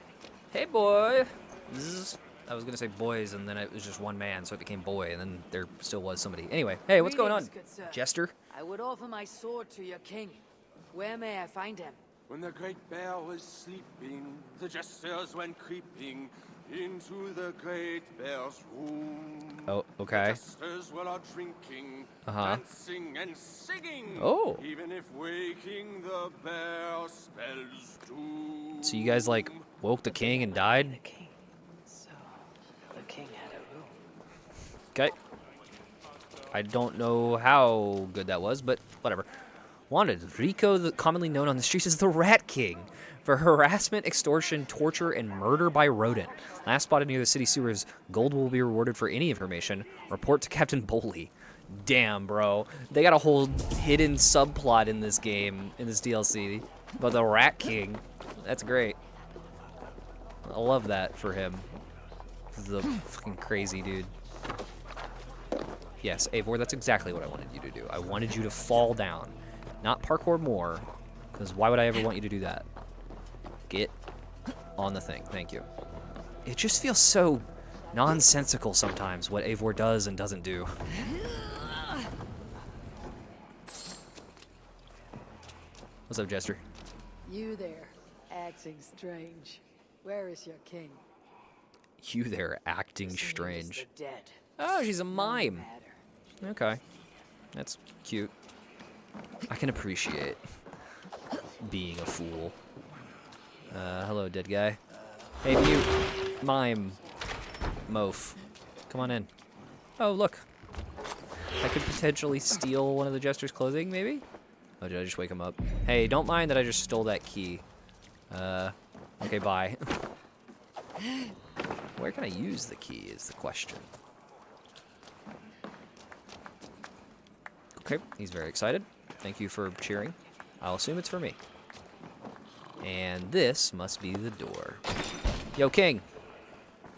Hey, boy. I was going to say boys, and then it was just one man, so it became boy, and then there still was somebody. Anyway, hey, what's going on, Jester? I would offer my sword to your king. Where may I find him? When the great bear was sleeping, the jesters went creeping into the great bear's room. Oh, okay. The jesters were out drinking, dancing and singing. Oh. Even if waking the bear spells doom. So you guys, like, woke the king and died? The king. So, the king had a room. Okay. I don't know how good that was, but whatever. Wanted, Rico, commonly known on the streets as the Rat King, for harassment, extortion, torture, and murder by rodent. Last spotted near the city sewers. Gold will be rewarded for any information. Report to Captain Boley. Damn, bro. They got a whole hidden subplot in this game, in this DLC, about the Rat King. That's great. I love that for him. The fucking crazy dude. Yes, Eivor, that's exactly what I wanted you to do. I wanted you to fall down. Not parkour more, because why would I ever want you to do that? Get on the thing. Thank you. It just feels so nonsensical sometimes what Eivor does and doesn't do. What's up, Jester? You there, acting strange. Where is your king? You there, acting strange. The dead. Oh, she's a mime. Okay. That's cute. I can appreciate being a fool. Hello, dead guy. Hey, you, mime, Moaf. Come on in. Oh, look. I could potentially steal one of the Jester's clothing, maybe? Oh, did I just wake him up? Hey, don't mind that I just stole that key. Okay, bye. Where can I use the key is the question. Okay, he's very excited. Thank you for cheering. I'll assume it's for me. And this must be the door. Yo, King!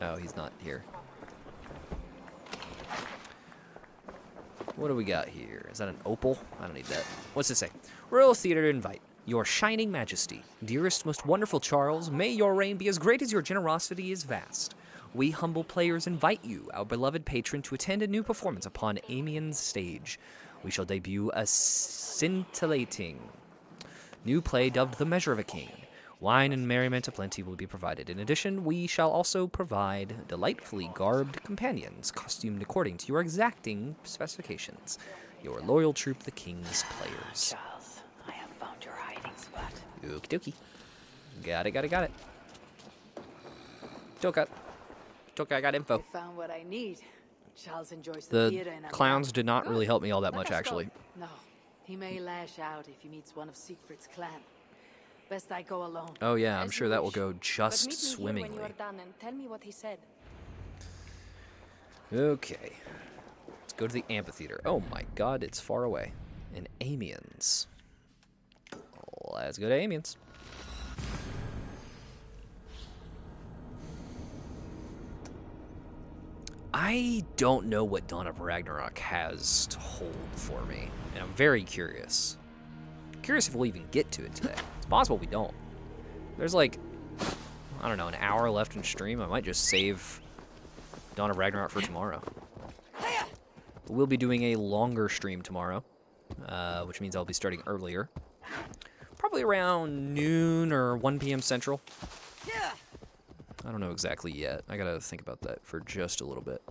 Oh, he's not here. What do we got here? Is that an opal? I don't need that. What's it say? Royal Theater to invite. Your shining majesty. Dearest, most wonderful Charles, may your reign be as great as your generosity is vast. We humble players invite you, our beloved patron, to attend a new performance upon Amiens stage. We shall debut a scintillating new play dubbed The Measure of a King. Wine and merriment aplenty will be provided. In addition, we shall also provide delightfully garbed companions, costumed according to your exacting specifications. Your loyal troop, the King's Players. Charles, I have found your hiding spot. Okie dokie. Got it. Toka, I got info. I found what I need. Charles enjoys the The theater and clowns did not really help me all that Let much, us go. actually. No, he may lash out if he meets one of Siegfried's clan. Best I go alone. Oh yeah, I'm As sure you that will wish. go But just meet me here swimmingly. when you are done and tell me what he said. Okay. Let's go to the amphitheater. Oh my god, it's far away. In Amiens. Let's go to Amiens. I don't know what Dawn of Ragnarok has to hold for me, and I'm very curious. Curious if we'll even get to it today. It's possible we don't. There's like, I don't know, an hour left in stream. I might just save Dawn of Ragnarok for tomorrow. We'll be doing a longer stream tomorrow, which means I'll be starting earlier. Probably around noon or 1 p.m. Central. I don't know exactly yet. I gotta think about that for just a little bit.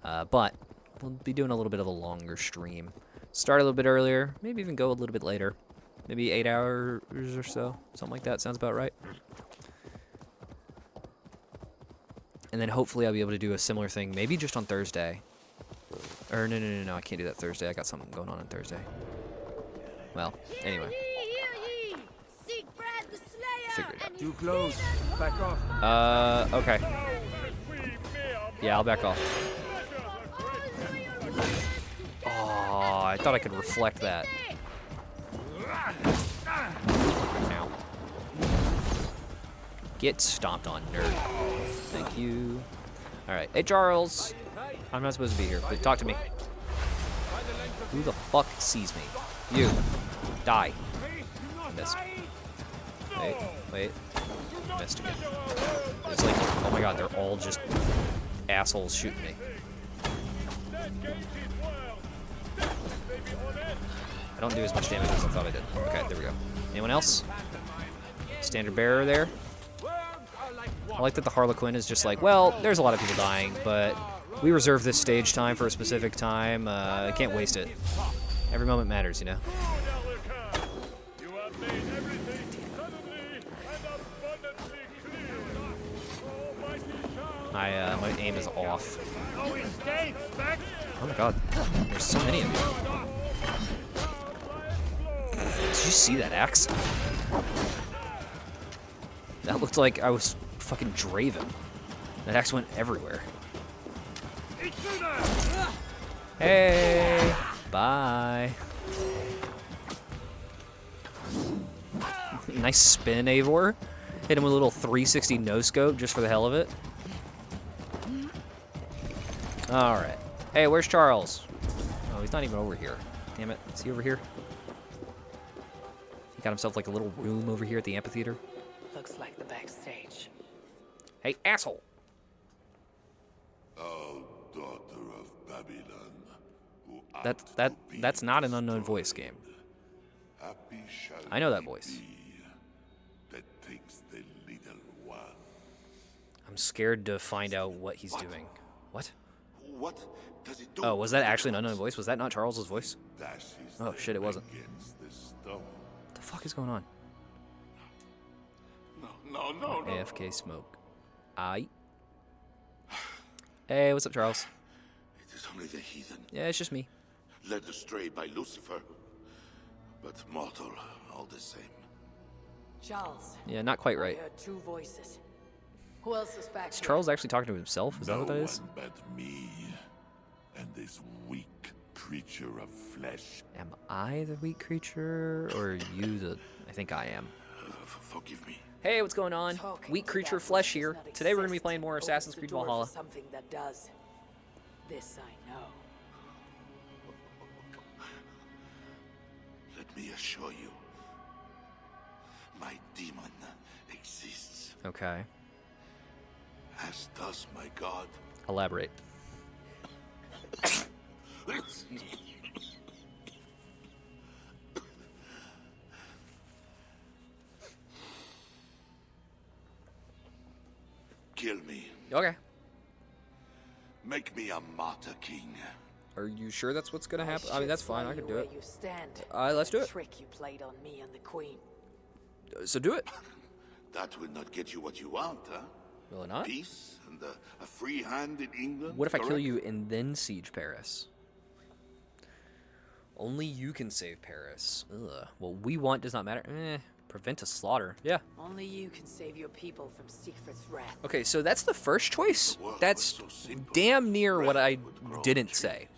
But we'll be doing a little bit of a longer stream. Start a little bit earlier, maybe even go a little bit later. Maybe 8 hours or so. Something like that sounds about right. And then hopefully I'll be able to do a similar thing, maybe just on Thursday. Or no, I can't do that Thursday. I got something going on Thursday. Well, anyway. Figure it out. Too close. Back off. Okay. Yeah, I'll back off. Oh, I thought I could reflect that. Ow. Get stomped on, nerd. Thank you. Alright. Hey, Charles. I'm not supposed to be here, but talk to me. Who the fuck sees me? You. Die. I missed. Wait. Missed again. It's like, oh my god, they're all just assholes shooting me. I don't do as much damage as I thought I did. Okay, there we go. Anyone else? Standard bearer there. I like that the Harlequin is just like, well, there's a lot of people dying, but we reserve this stage time for a specific time. I can't waste it. Every moment matters, you know? My aim is off. Oh my god, there's so many of you. Did you see that axe? That looked like I was fucking Draven. That axe went everywhere. Hey, bye. Nice spin, Eivor. Hit him with a little 360 no-scope just for the hell of it. Alright. Hey, where's Charles? Oh, he's not even over here. Damn it. Is he over here? He got himself like a little room over here at the amphitheater. Looks like the backstage. Hey, asshole! O daughter of Babylon, who That's not an unknown voice game. happy shall I know that he voice. be that takes the little one. I'm scared to find out what he's doing. What? What does it do? Oh, was that actually an unknown voice? Was that not Charles's voice? Dashes Oh shit, it wasn't. against the stone. What the fuck is going on? No. AFK smoke. Aye. Hey, what's up, Charles? It is only the heathen, Yeah, it's just me. led astray by Lucifer, but mortal all the same. Charles. Yeah, not quite I right. heard two voices. Who else is back Is here? Charles actually talking to himself? Is that No what that is? one but me, and this weak creature of flesh. Am I the weak creature, or are you the... I think I am. forgive me. Hey, what's going on? Weak Creature Flesh here. Today we're going to be playing more Assassin's Creed Valhalla. Something that does. This I know. Let me assure you, my demon exists, Okay. as does my god. Elaborate. Kill me. Okay. Make me a martyr king. Are you sure that's what's going to happen? I mean, that's fine. I can do it. You stand. Let's do it. Trick you played on me and the queen. So do it. That will not get you what you want, huh? Will it not? Peace and a free hand in England. What if I kill correct? you and then siege Paris? Only you can save Paris. Ugh. What we want does not matter. Prevent a slaughter. Yeah. Only you can save your people from Siegfried's wrath. Okay, so that's the first choice. That's damn near what I didn't say.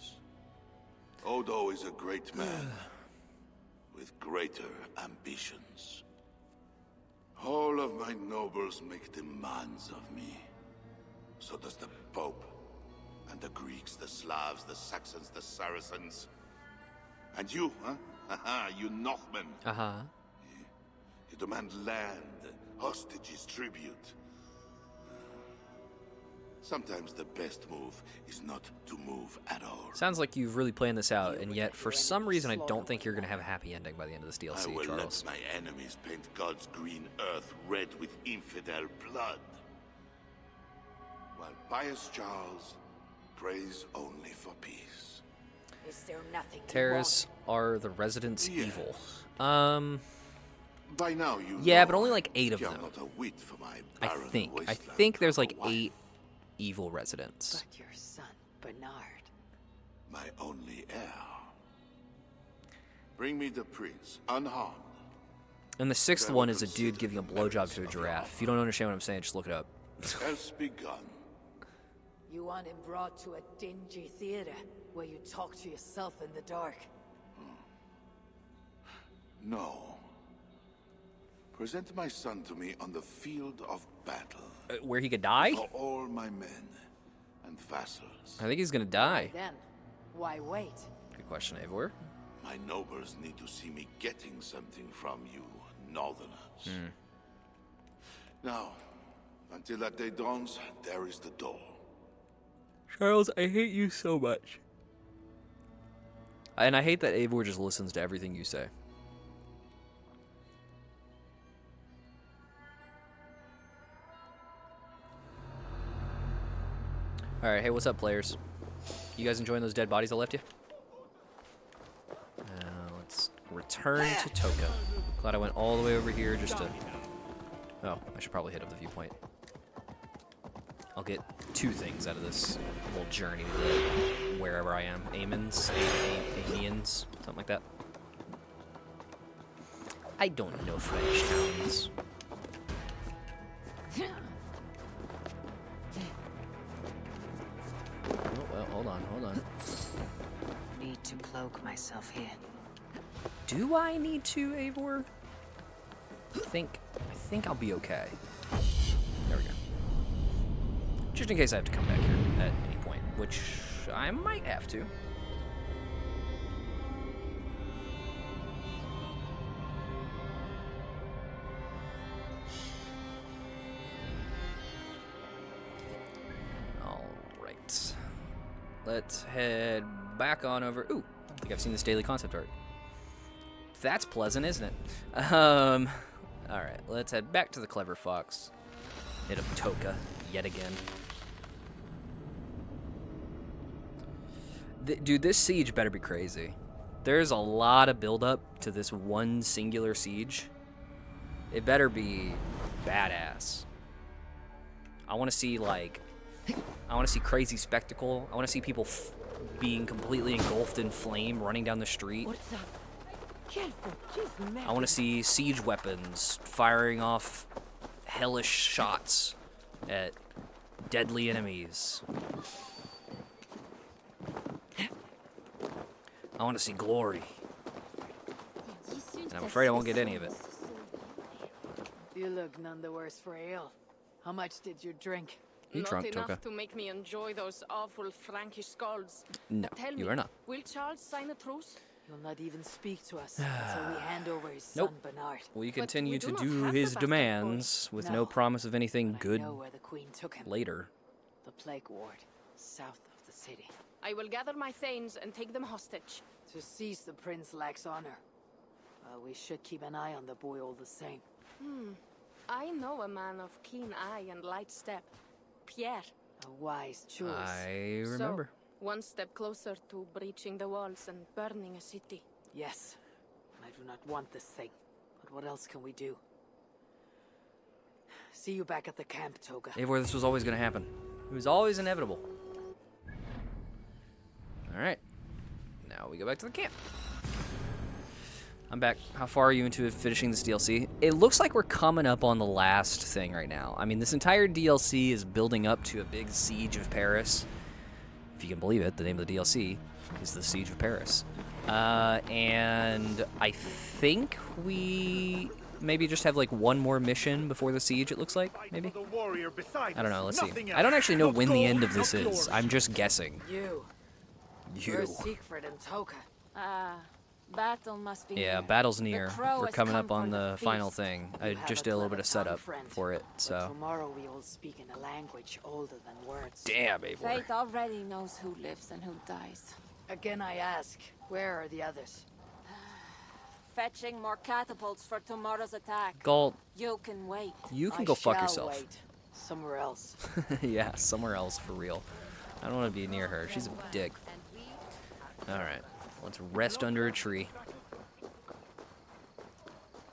Odo is a great man with greater ambitions. All of my nobles make demands of me. So does the Pope, and the Greeks, the Slavs, the Saxons, the Saracens. And you, huh? Haha, you Northmen. Uh-huh. You demand land, hostages, tribute. Sometimes the best move is not to move at all. Sounds like you've really planned this out, and yet for some reason I don't think you're going to have a happy ending by the end of this DLC, I will Charles. let my enemies paint God's green earth red with infidel blood. While pious Charles prays only for peace. Is there nothing Terrorists are the residents Yes. evil. By now you Yeah, know but only like 8 of care them. not a whit for my I barren think. I wasteland think there's of a like wife. 8 evil residents. But your son, Bernard. My only heir. Bring me the prince, unharmed. And the 6th one is a dude giving a blowjob to a giraffe. If you don't understand what I'm saying, just look it up. Else begun. You want him brought to a dingy theater where you talk to yourself in the dark. No. Present my son to me on the field of battle. Where he could die? For all my men and vassals. I think he's going to die. Then, why wait? Good question, Eivor. My nobles need to see me getting something from you, northerners. Now, until that day dawns, there is the door. Charles, I hate you so much. And I hate that Eivor just listens to everything you say. Alright, hey, what's up, players? You guys enjoying those dead bodies I left you? Let's return to Toka. Glad I went all the way over here just to... Oh, I should probably hit up the viewpoint. I'll get 2 things out of this little journey to wherever I am. Amiens, something like that. I don't know French towns. Oh, well, hold on. Need to cloak myself here. Do I need to, Eivor? I think I'll be okay. There we go. Just in case I have to come back here at any point, which I might have to. Alright. Let's head back on over. Ooh, I think I've seen this daily concept art. That's pleasant, isn't it? Alright, let's head back to the Clever Fox. Hit up Toka yet again. Dude, this siege better be crazy. There's a lot of buildup to this one singular siege. It better be badass. I want to see, like... I want to see crazy spectacle. I want to see people being completely engulfed in flame running down the street. What's that? Careful, she's mad. I want to see siege weapons firing off hellish shots at deadly enemies. I want to see glory. And I'm afraid I won't get any of it. You look none the worse for ale. How much did you drink? You drunk, enough Toka. to make me enjoy those awful Frankish skulls. No, Tell you me, are not. will Charles sign a truce? He'll not even speak to us until we hand over his Nope. son Bernard. We continue do to not do have his the bastard demands with no No, promise of anything But good I know where the queen took him. later. The plague ward, south of the city. I will gather my thanes and take them hostage. To seize the prince lacks honor. Well, we should keep an eye on the boy all the same. I know a man of keen eye and light step. Pierre. A wise choice. I remember. So, one step closer to breaching the walls and burning a city. Yes. I do not want this thing. But what else can we do? See you back at the camp, Toga. Eivor, this was always going to happen. It was always inevitable. Alright. Now we go back to the camp. I'm back. How far are you into finishing this DLC? It looks like we're coming up on the last thing right now. I mean, this entire DLC is building up to a big Siege of Paris. If you can believe it, the name of the DLC is the Siege of Paris. And I think we maybe just have like one more mission before the siege, it looks like, maybe? I don't know, let's see. I don't actually know when the end of this is. I'm just guessing. You. You. Where's Siegfried and Toga? Battle must be Yeah, near. battle's The near. crow We're has coming come up on for the final feast. thing. You I have just a did a little clever bit of setup tongue, friend. for it, But so. tomorrow we all speak in a language older than words. Damn, Eivor. Fate already knows who lives and who dies. Again I ask, where are the others? Fetching more catapults for tomorrow's attack. Galt, You can wait. you can I go fuck shall yourself. Wait. Somewhere else. Yeah, somewhere else for real. I don't want to be near her. She's a dick. Alright, let's rest under a tree.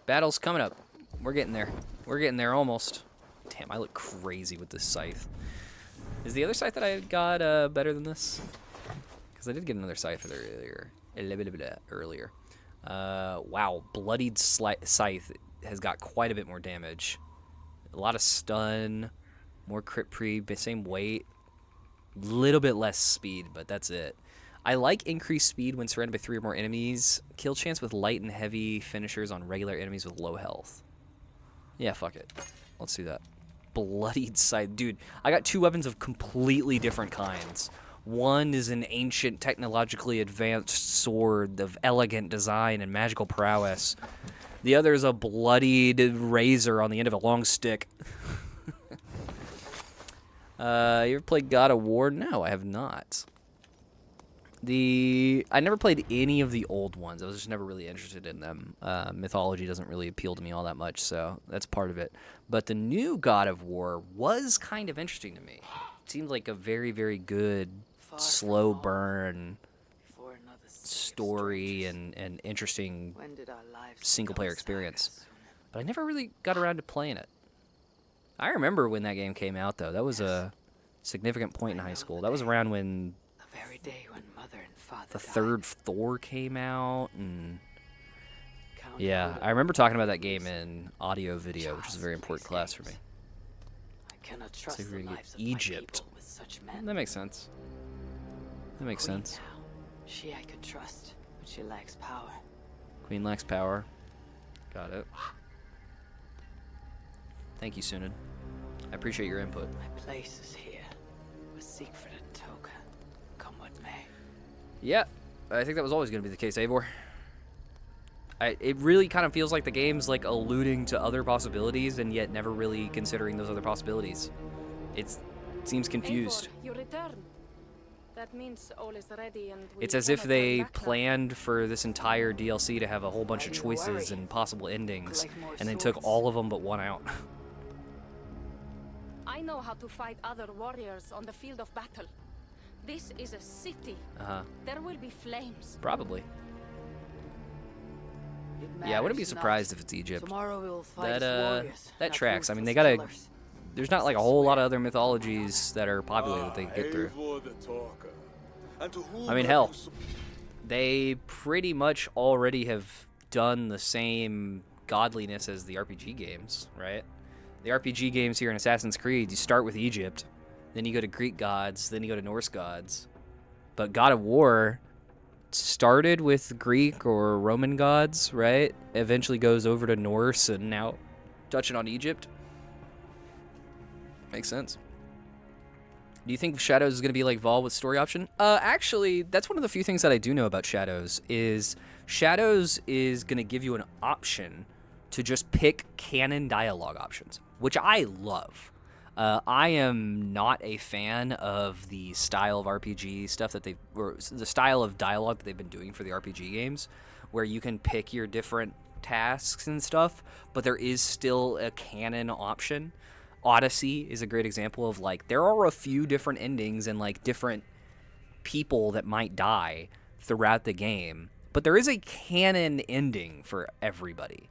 Battle's coming up. We're getting there. We're getting there almost. Damn, I look crazy with this scythe. Is the other scythe that I got better than this? Because I did get another scythe earlier. Wow, bloodied scythe has got quite a bit more damage. A lot of stun, more crit pre, same weight. Little bit less speed, but that's it. I like increased speed when surrounded by 3 or more enemies. Kill chance with light and heavy finishers on regular enemies with low health. Yeah, fuck it. Let's do that. Bloodied scythe. Dude, I got 2 weapons of completely different kinds. One is an ancient, technologically advanced sword of elegant design and magical prowess. The other is a bloodied razor on the end of a long stick. You ever played God of War? No, I have not. I never played any of the old ones. I was just never really interested in them. Mythology doesn't really appeal to me all that much, so that's part of it. But the new God of War was kind of interesting to me. It seemed like a very, very good, slow burn story and interesting single-player experience. But I never really got around to playing it. I remember when that game came out, though. That was a significant point in high school. That was around when The very day when mother and father the died. 3rd Thor came out, and yeah, I remember talking about that game in audio video, which is a very important class for me. I cannot So trust if we're the gonna lives get of my Egypt, people with such men. that makes sense. That makes Queen sense. now. She I could trust, but she lacks power. Queen lacks power. Got it. Thank you, Sunan. I appreciate your input. My place is here, with Siegfried and Toga. Come what may. Yeah, I think that was always going to be the case, Eivor. It really kind of feels like the game's like alluding to other possibilities and yet never really considering those other possibilities. It seems confused. Eivor, you return. That means all is ready and we It's as if cannot they turn back now. planned for this entire DLC to have a whole bunch of choices and possible endings, and they took all of them but one out. I know how to fight other warriors on the field of battle. This is a city. Uh-huh. There will be flames. Probably. It Yeah, I wouldn't be matters not. surprised if it's Egypt. Tomorrow we will fight That as warriors, that not tracks. I mean, they ruthless gotta. killers. There's not like a whole lot of other mythologies that are popular that they can get through. Eivor the Talker. And to whom I mean, have hell, you sup- they pretty much already have done the same godliness as the RPG games, right? The RPG games here in Assassin's Creed, you start with Egypt, then you go to Greek gods, then you go to Norse gods. But God of War started with Greek or Roman gods, right? Eventually goes over to Norse, and now touching on Egypt. Makes sense. Do you think Shadows is going to be like Vol with story option? Actually, that's one of the few things that I do know about Shadows is Shadows is going to give you an option to just pick canon dialogue options, which I love. I am not a fan of the style of RPG stuff or the style of dialogue that they've been doing for the RPG games, where you can pick your different tasks and stuff, but there is still a canon option. Odyssey is a great example of, like, there are a few different endings and, like, different people that might die throughout the game, but there is a canon ending for everybody.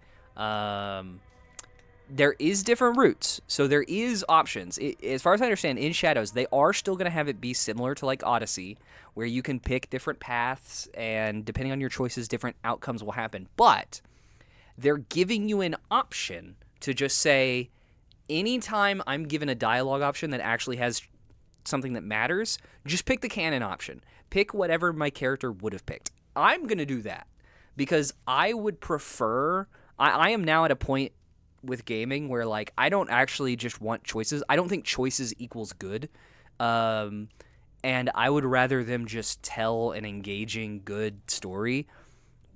There is different routes, so there is options. As far as I understand, in Shadows, they are still going to have it be similar to, like, Odyssey, where you can pick different paths, and depending on your choices, different outcomes will happen. But they're giving you an option to just say, anytime I'm given a dialogue option that actually has something that matters, just pick the canon option. Pick whatever my character would have picked. I'm going to do that because I would prefer... I am now at a point with gaming where, like, I don't actually just want choices. I don't think choices equals good. And I would rather them just tell an engaging, good story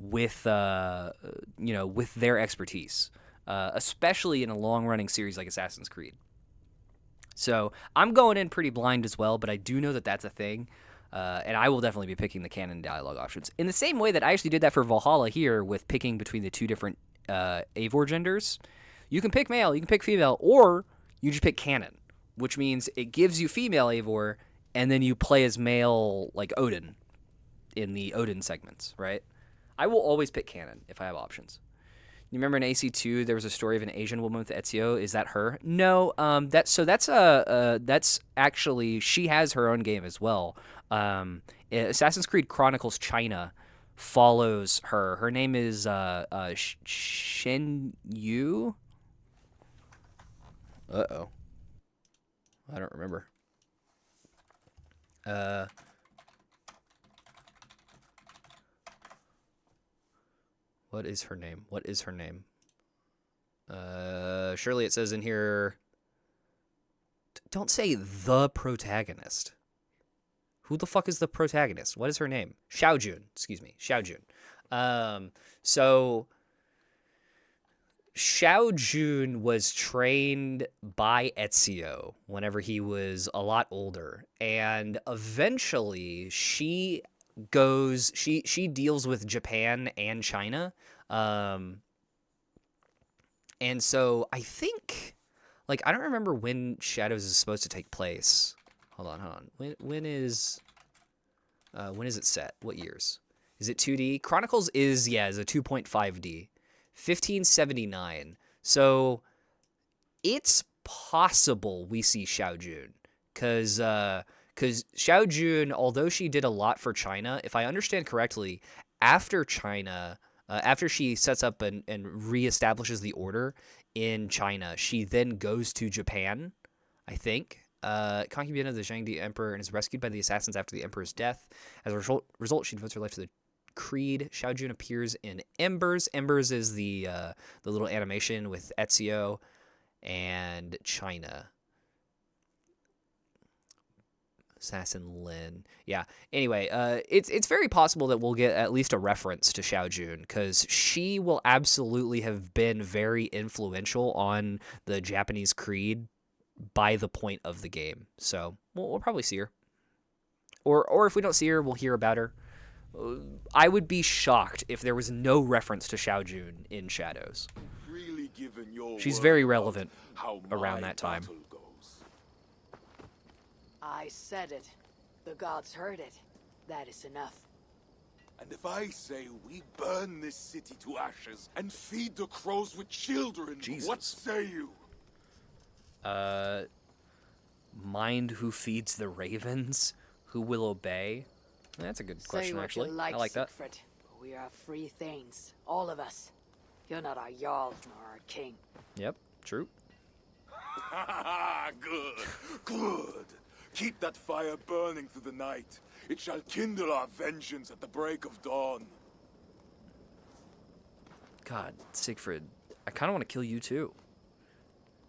with, with their expertise. Especially in a long-running series like Assassin's Creed. So I'm going in pretty blind as well, but I do know that that's a thing, and I will definitely be picking the canon dialogue options. In the same way that I actually did that for Valhalla here with picking between the two different Eivor genders. You can pick male, you can pick female, or you just pick canon, which means it gives you female Eivor, and then you play as male, like Odin, in the Odin segments, right? I will always pick canon if I have options. You remember in AC2 there was a story of an Asian woman with Ezio? Is that her? No, that's actually, she has her own game as well. Assassin's Creed Chronicles China follows her. Her name is Shen Yu. Uh-oh. I don't remember. What is her name? Surely it says in here... Don't say the protagonist. Who the fuck is the protagonist? What is her name? Xiaojun. Excuse me. Xiaojun. So... Xiaojun was trained by Ezio whenever he was a lot older. And eventually she deals with Japan and China. And so I think, like, I don't remember when Shadows is supposed to take place. Hold on. When is it set? What years? Is it 2D? Chronicles is a 2.5D. 1579. So it's possible we see Xiaojun because Xiaojun, although she did a lot for China, if I understand correctly, after China, after she sets up and reestablishes the order in China, she then goes to Japan, I think. Concubine of the Zhengdi Emperor, and is rescued by the assassins after the Emperor's death. As a result, she devotes her life to the Creed. Xiaojun appears in Embers. Embers is the little animation with Ezio and China. Assassin Lin. Yeah. Anyway, it's very possible that we'll get at least a reference to Xiaojun because she will absolutely have been very influential on the Japanese Creed by the point of the game. So we'll probably see her. Or if we don't see her, we'll hear about her. I would be shocked if there was no reference to Xiaojun in Shadows. Really given your She's very relevant around that time. I said it. The gods heard it. That is enough. And if I say we burn this city to ashes and feed the crows with children, what say you? Mind who feeds the ravens? Who will obey? That's a good question, actually. I like that. Siegfried, but we are free thanes, all of us. You're not our Jarl nor our king. Yep, true. Good. Keep that fire burning through the night. It shall kindle our vengeance at the break of dawn. God, Siegfried, I kind of want to kill you too.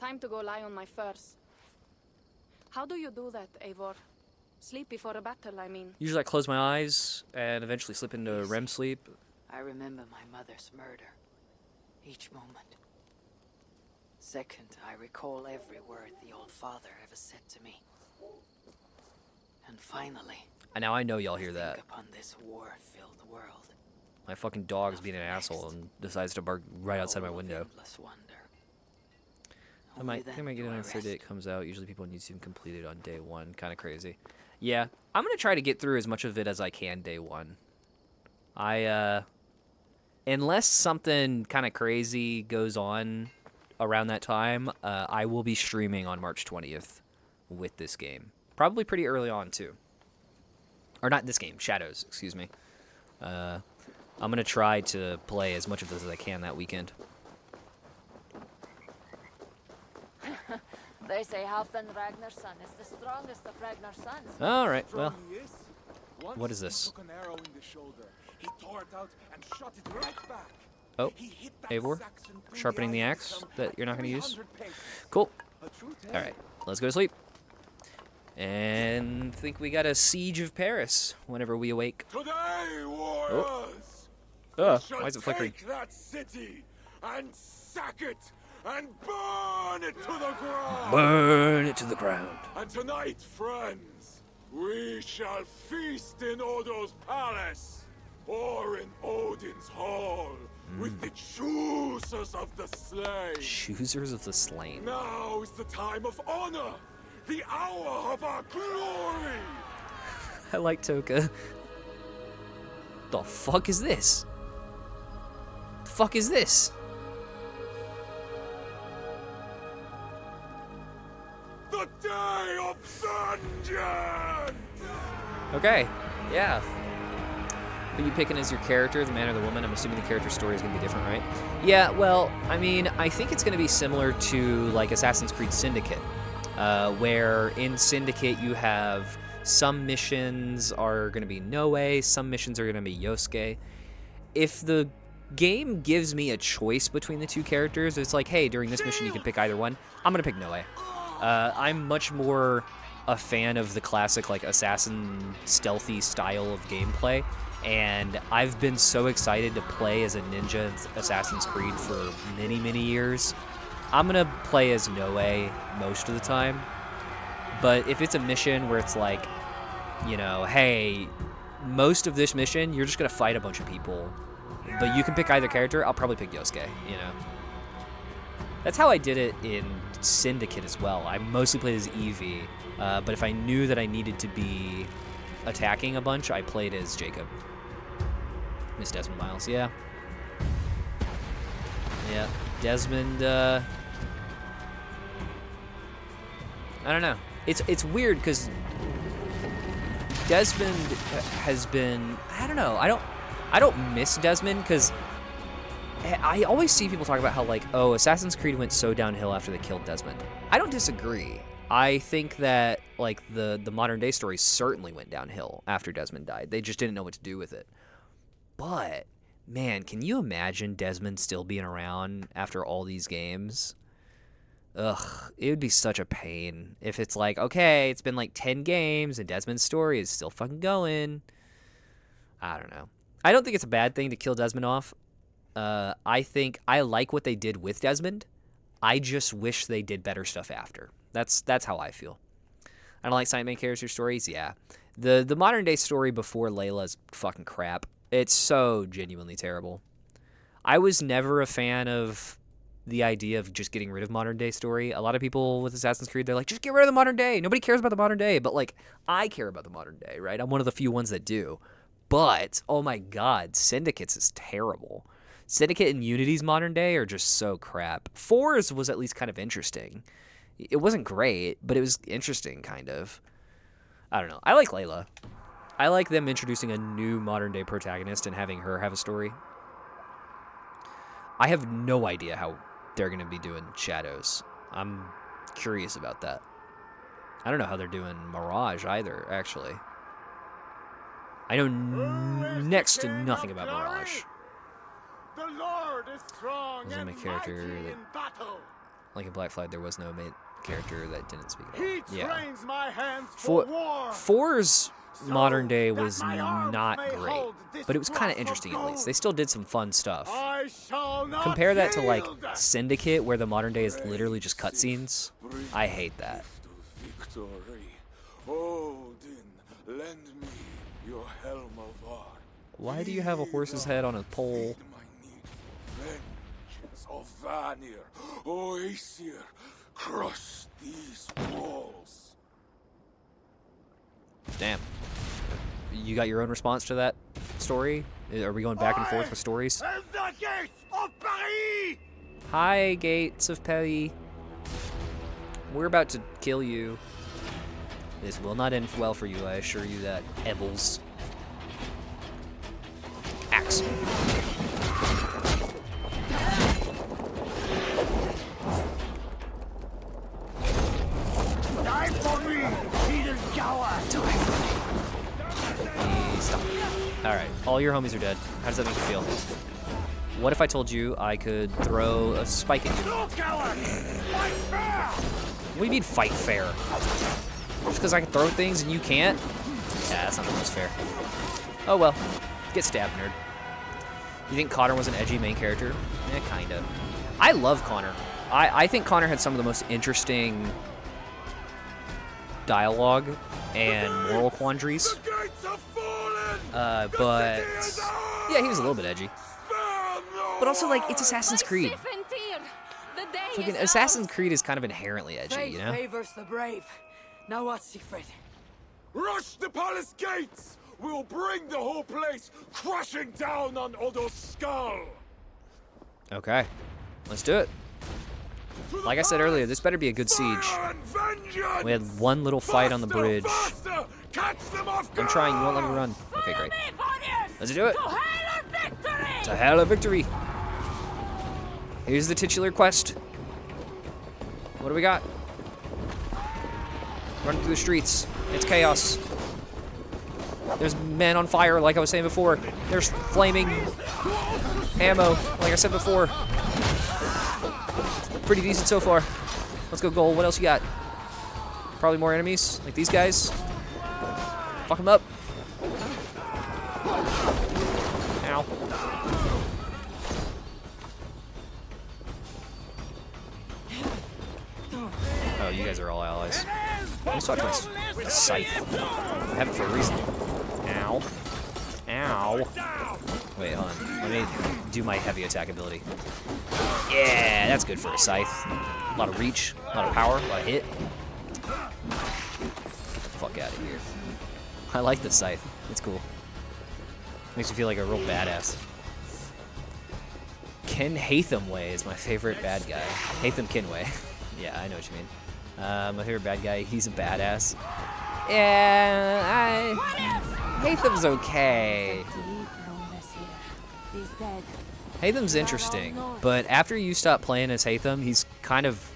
Time to go lie on my furs. How do you do that, Eivor? Sleep before a battle, I mean. Usually I close my eyes and eventually slip into REM sleep. I remember my mother's murder. Each moment. Second, I recall every word the old father ever said to me. And finally, And now I know y'all hear that. think upon this war-filled world. My fucking dog's being an asshole and decides to bark right outside my window. Endless wonder. I might get it on the third day it comes out. Usually people on YouTube complete it on day one. Kind of crazy. Yeah, I'm gonna try to get through as much of it as I can day one. Unless something kind of crazy goes on around that time, I will be streaming on March 20th with this game. Probably pretty early on too. Or not this game, Shadows, excuse me. I'm gonna try to play as much of this as I can that weekend. They say Halfdan Ragnarson is the strongest of Ragnar's sons. All right, well, what is this? Took an arrow in the shoulder. He tore it out and shot it right back. Oh, Eivor, sharpening the axe that you're not going to use. Cool. All right, let's go to sleep. And think we got a siege of Paris whenever we awake. Today, warriors! Why is it flickering? Take that city and sack it and burn it to the ground. Burn it to the ground. And tonight, friends, we shall feast in Odo's palace or in Odin's hall with the choosers of the slain. Choosers of the slain. Now is the time of honor, the hour of our glory. I like Toka. The fuck is this? The fuck is this? The day of vengeance! Okay, yeah. Who you picking as your character, the man or the woman? I'm assuming the character story is going to be different, right? Yeah, well, I mean, I think it's going to be similar to, like, Assassin's Creed Syndicate, where in Syndicate you have some missions are going to be Noe, some missions are going to be Yosuke. If the game gives me a choice between the two characters, it's like, hey, during this mission you can pick either one, I'm going to pick Noe. I'm much more a fan of the classic, like, assassin stealthy style of gameplay, and I've been so excited to play as a ninja in Assassin's Creed for many, many years. I'm gonna play as Noe most of the time, but if it's a mission where it's like, you know, hey, most of this mission, you're just gonna fight a bunch of people, but you can pick either character, I'll probably pick Yosuke, you know? That's how I did it in Syndicate as well. I mostly played as Evie, but if I knew that I needed to be attacking a bunch, I played as Jacob. Miss Desmond Miles, yeah. Yeah, Desmond, I don't know. It's weird because Desmond has been, I don't know, I don't miss Desmond because I always see people talk about how, like, oh, Assassin's Creed went so downhill after they killed Desmond. I don't disagree. I think that, like, the modern day story certainly went downhill after Desmond died. They just didn't know what to do with it. But, man, can you imagine Desmond still being around after all these games? Ugh, it would be such a pain if it's like, okay, it's been like 10 games and Desmond's story is still fucking going. I don't know. I don't think it's a bad thing to kill Desmond off. I think I like what they did with Desmond. I just wish they did better stuff after. That's how I feel. I don't like side main character stories. Yeah, the modern day story before Layla's fucking crap. It's so genuinely terrible. I was never a fan of the idea of just getting rid of modern day story. A lot of people with Assassin's Creed, they're like, just get rid of the modern day. Nobody cares about the modern day. But, like, I care about the modern day, right? I'm one of the few ones that do. But, oh my god, Syndicate's is terrible. Syndicate and Unity's modern day are just so crap. 4's was at least kind of interesting. It wasn't great, but it was interesting, kind of. I don't know. I like Layla. I like them introducing a new modern day protagonist and having her have a story. I have no idea how they're going to be doing Shadows. I'm curious about that. I don't know how they're doing Mirage either, actually. I know next to nothing about Mirage. The Lord is strong This is my and character mighty that in battle. Like in Black Flag, there was no main character that didn't speak at all. He Yeah. trains my hands for war. 4's modern day was that my arms not may great, hold this but it was kind of cross of interesting at least. gold. They still did some fun stuff. I shall not Compare that to like yield. Syndicate, where the modern day is literally just cutscenes. I hate that. Victory. Odin, lend me your helm of art. Why do you have a horse's head on a pole? Vengeance of Vanir. O Aesir, crush these walls. Damn. You got your own response to that story? Are we going back and forth with stories? And the gates of Paris! Hi, Gates of Paris. We're about to kill you. This will not end well for you, I assure you that, Ebels. Axe. Die for me, heathen coward! Die for me. Please stop. Alright, all your homies are dead. How does that make you feel? What if I told you I could throw a spike at you? No, coward! Fight fair! What do you mean fight fair? Just because I can throw things and you can't? Yeah, that's not the most fair. Oh well. Get stabbed, nerd. You think Connor was an edgy main character? Eh, kinda. I love Connor. I think Connor had some of the most interesting dialogue and moral quandaries. But yeah, he was a little bit edgy. But also, like, it's Assassin's Creed. Fucking Assassin's Creed is kind of inherently edgy, you know? favors the brave. Now what, Siegfried? Rush the palace gates! We'll bring the whole place crashing down on Odo's skull! Okay, let's do it. Like I said earlier, this better be a good siege. We had one little fight on the bridge. I'm trying, you won't let me run. Okay, great. Let's do it. To hell of victory. Here's the titular quest. What do we got? Running through the streets. It's chaos. There's men on fire, like I was saying before. There's flaming ammo, like I said before. Pretty decent so far. Let's go, Goal. What else you got? Probably more enemies, like these guys. Fuck them up. Ow. Oh, you guys are all allies. I'm just talking about my scythe. I have it for a reason. Ow. Ow. Wait, hold on. Let me do my heavy attack ability. Yeah, that's good for a scythe. A lot of reach, a lot of power, a lot of hit. Fuck out of here. I like the scythe. It's cool. Makes me feel like a real badass. Ken Hathaway is my favorite bad guy. Hatham Kenway. Yeah, I know what you mean. My favorite bad guy, he's a badass. Yeah, Hatham's okay. Hatham's interesting, but after you stop playing as Hatham, he's kind of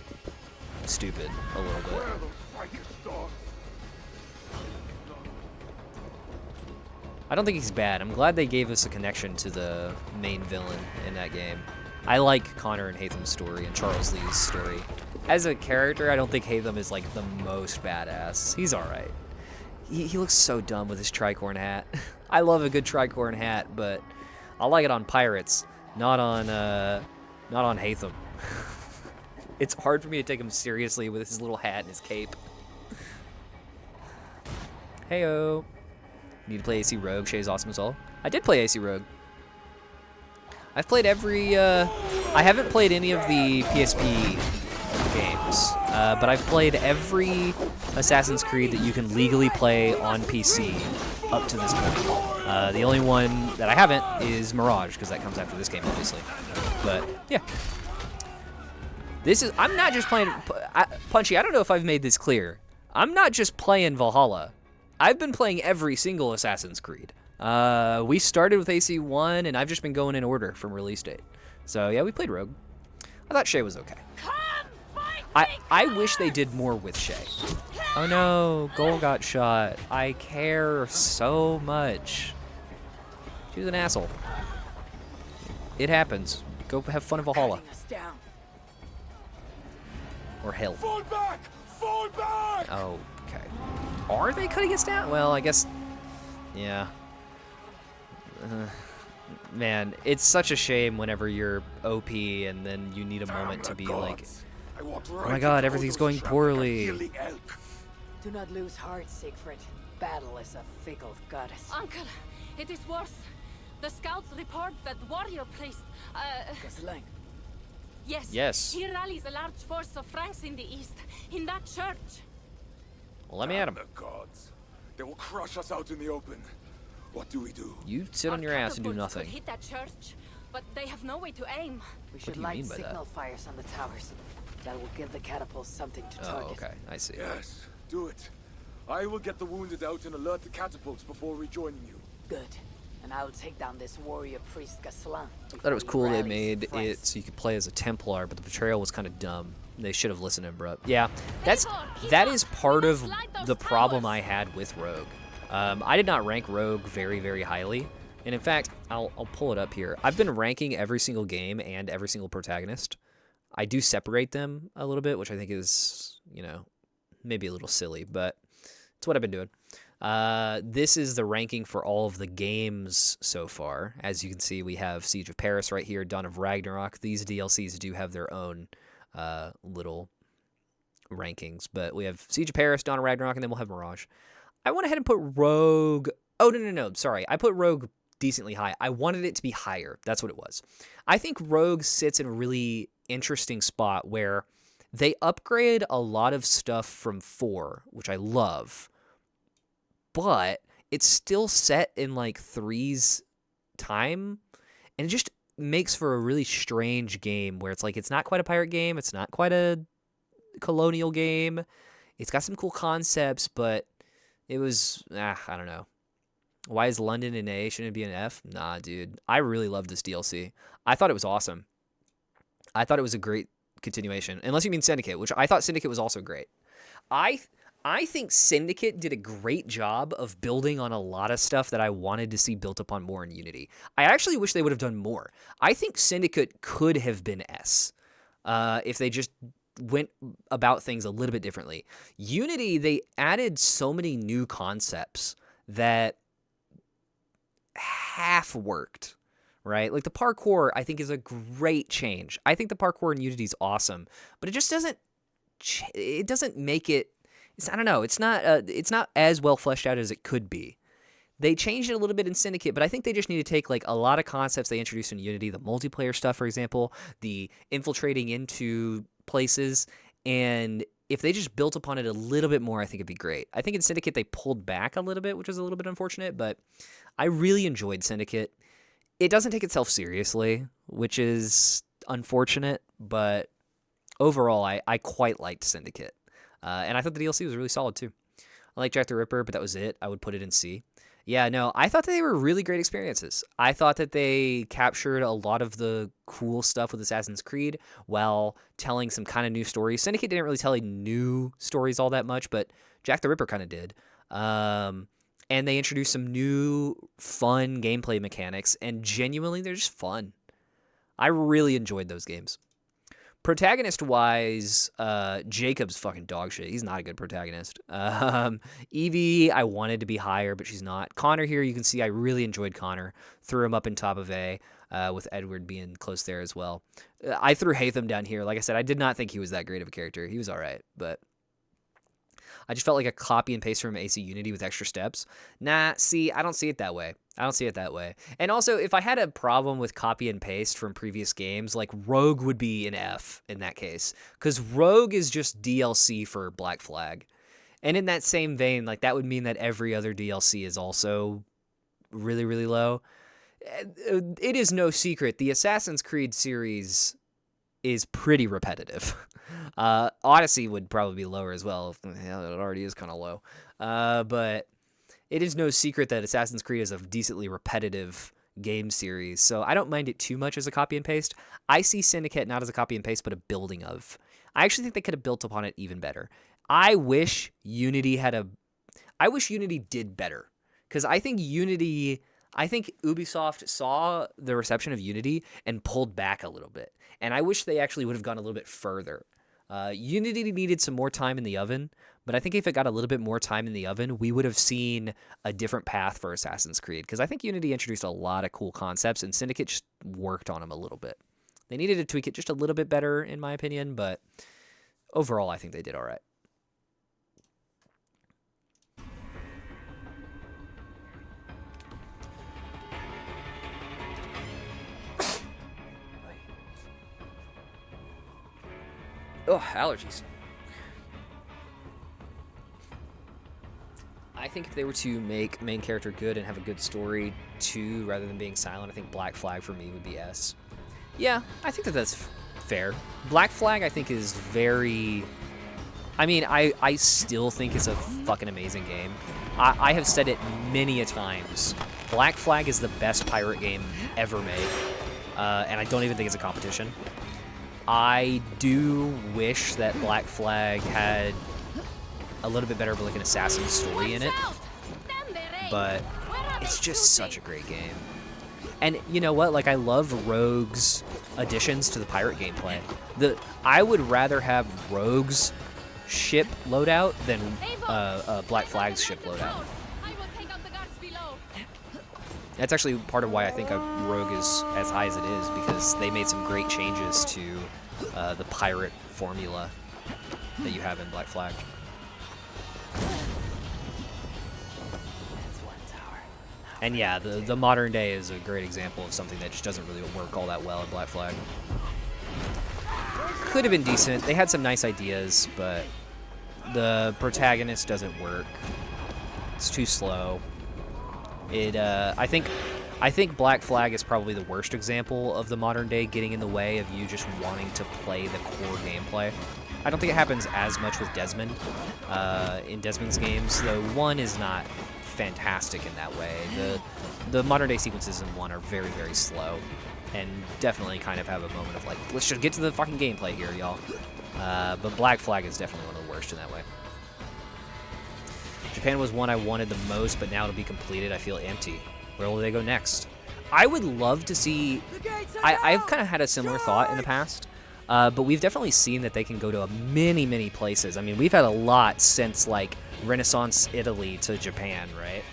stupid a little bit. I don't think he's bad. I'm glad they gave us a connection to the main villain in that game. I like Connor and Hatham's story and Charles Lee's story. As a character, I don't think Hatham is like the most badass. He's alright. He looks so dumb with his tricorn hat. I love a good tricorn hat, but I like it on pirates, not on Hatham. It's hard for me to take him seriously with his little hat and his cape. Heyo. Need to play AC Rogue. Shay's awesome as well. I did play AC Rogue. I've played every, I haven't played any of the PSP games, but I've played every Assassin's Creed that you can legally play on PC up to this point. The only one that I haven't is Mirage, because that comes after this game, obviously. But, yeah. I'm not just playing, Punchy, I don't know if I've made this clear. I'm not just playing Valhalla. I've been playing every single Assassin's Creed. We started with AC1, and I've just been going in order from release date. So, yeah, we played Rogue. I thought Shay was okay. I wish they did more with Shay. Oh no, Goal got shot. I care so much. She was an asshole. It happens. Go have fun in Valhalla. Or hell. Fall back! Fall back! Oh, okay. Are they cutting us down? Well, I guess, yeah. Man, it's such a shame whenever you're OP and then you need a moment to be like, oh my god, everything's going poorly. Do not lose heart, Siegfried. Battle is a fickle goddess. Uncle, it is worse. The scouts report that warrior priest, Ghislain. Yes. He rallies a large force of Franks in the east, in that church. Well, let me at him. The gods. They will crush us out in the open. What do we do? You sit on your ass and do Catapults nothing. could hit that church, but they have no way to aim. We should do you light mean by that? signal fires on the towers. That will give the catapults something to Oh, target. okay. I see. Yes, do it. I will get the wounded out and alert the catapults before rejoining you. Good. And I will take down this warrior priest Ghislain. I thought it was cool they made it so you could play as a Templar, but the betrayal was kind of dumb. They should have listened to him, bro. Yeah, that is part of the problem I had with Rogue. I did not rank Rogue very, very highly. And in fact, I'll pull it up here. I've been ranking every single game and every single protagonist. I do separate them a little bit, which I think is, you know, maybe a little silly, but it's what I've been doing. This is the ranking for all of the games so far. As you can see, we have Siege of Paris right here, Dawn of Ragnarok. These DLCs do have their own little rankings, but we have Siege of Paris, Dawn of Ragnarok, and then we'll have Mirage. I went ahead and put Rogue... Oh, no. Sorry. I put Rogue decently high. I wanted it to be higher. That's what it was. I think Rogue sits in a really interesting spot where they upgrade a lot of stuff from 4, which I love, but it's still set in like 3's time, and it just makes for a really strange game where it's like it's not quite a pirate game, it's not quite a colonial game. It's got some cool concepts, but it was I don't know. Why is London an A? Shouldn't it be an F? Nah, dude. I really loved this DLC. I thought it was awesome. I thought it was a great continuation, unless you mean Syndicate, which I thought Syndicate was also great. I think Syndicate did a great job of building on a lot of stuff that I wanted to see built upon more in Unity. I actually wish they would have done more. I think Syndicate could have been S if they just went about things a little bit differently. Unity, they added so many new concepts that half worked, right? Like the parkour, I think, is a great change. I think the parkour in Unity is awesome, but it just doesn't make it. I don't know. It's not as well fleshed out as it could be. They changed it a little bit in Syndicate, but I think they just need to take like a lot of concepts they introduced in Unity, the multiplayer stuff, for example, the infiltrating into places, and if they just built upon it a little bit more, I think it'd be great. I think in Syndicate they pulled back a little bit, which was a little bit unfortunate, but I really enjoyed Syndicate. It doesn't take itself seriously, which is unfortunate, but overall I quite liked Syndicate. And I thought the DLC was really solid too. I like Jack the Ripper, but that was it. I would put it in C. Yeah, no, I thought that they were really great experiences. I thought that they captured a lot of the cool stuff with Assassin's Creed while telling some kind of new stories. Syndicate didn't really tell any new stories all that much, but Jack the Ripper kind of did. And they introduced some new, fun gameplay mechanics, and genuinely, they're just fun. I really enjoyed those games. Protagonist-wise, Jacob's fucking dog shit. He's not a good protagonist. Evie, I wanted to be higher, but she's not. Connor here, you can see I really enjoyed Connor. Threw him up in top of A, with Edward being close there as well. I threw Hatham down here. Like I said, I did not think he was that great of a character. He was all right, but I just felt like a copy and paste from AC Unity with extra steps. Nah, see, I don't see it that way. And also, if I had a problem with copy and paste from previous games, like Rogue would be an F in that case. Because Rogue is just DLC for Black Flag. And in that same vein, like that would mean that every other DLC is also really, really low. It is no secret. The Assassin's Creed series is pretty repetitive. Odyssey would probably be lower as well. Hell, it already is kind of low. But it is no secret that Assassin's Creed is a decently repetitive game series, so I don't mind it too much as a copy and paste. I see Syndicate not as a copy and paste, but a building of. I actually think they could have built upon it even better. I wish Unity did better, because I think Ubisoft saw the reception of Unity and pulled back a little bit, and I wish they actually would have gone a little bit further. Unity needed some more time in the oven, but I think if it got a little bit more time in the oven, we would have seen a different path for Assassin's Creed, because I think Unity introduced a lot of cool concepts, and Syndicate just worked on them a little bit. They needed to tweak it just a little bit better, in my opinion, but overall, I think they did all right. Oh, allergies. I think if they were to make main character good and have a good story too, rather than being silent, I think Black Flag for me would be S. Yeah, I think that that's fair. Black Flag, I think, is very... I mean, I still think it's a fucking amazing game. I have said it many a times. Black Flag is the best pirate game ever made, and I don't even think it's a competition. I do wish that Black Flag had a little bit better of like an assassin story in it, but it's just such a great game. And you know what? Like, I love Rogue's additions to the pirate gameplay. I would rather have Rogue's ship loadout than Black Flag's ship loadout. That's actually part of why I think Rogue is as high as it is, because they made some great changes to the pirate formula that you have in Black Flag. And yeah, the modern day is a great example of something that just doesn't really work all that well in Black Flag. Could have been decent. They had some nice ideas, but the protagonist doesn't work. It's too slow. I think Black Flag is probably the worst example of the modern day getting in the way of you just wanting to play the core gameplay. I don't think it happens as much with Desmond. In Desmond's games, though, 1 is not fantastic in that way. The modern day sequences in 1 are very, very slow, and definitely kind of have a moment of like, let's just get to the fucking gameplay here, y'all. But Black Flag is definitely one of the worst in that way. Japan was one I wanted the most, but now to be completed, I feel empty. Where will they go next? I would love to see... I've kind of had a similar thought in the past, but we've definitely seen that they can go to many, many places. I mean, we've had a lot since, like, Renaissance Italy to Japan, right?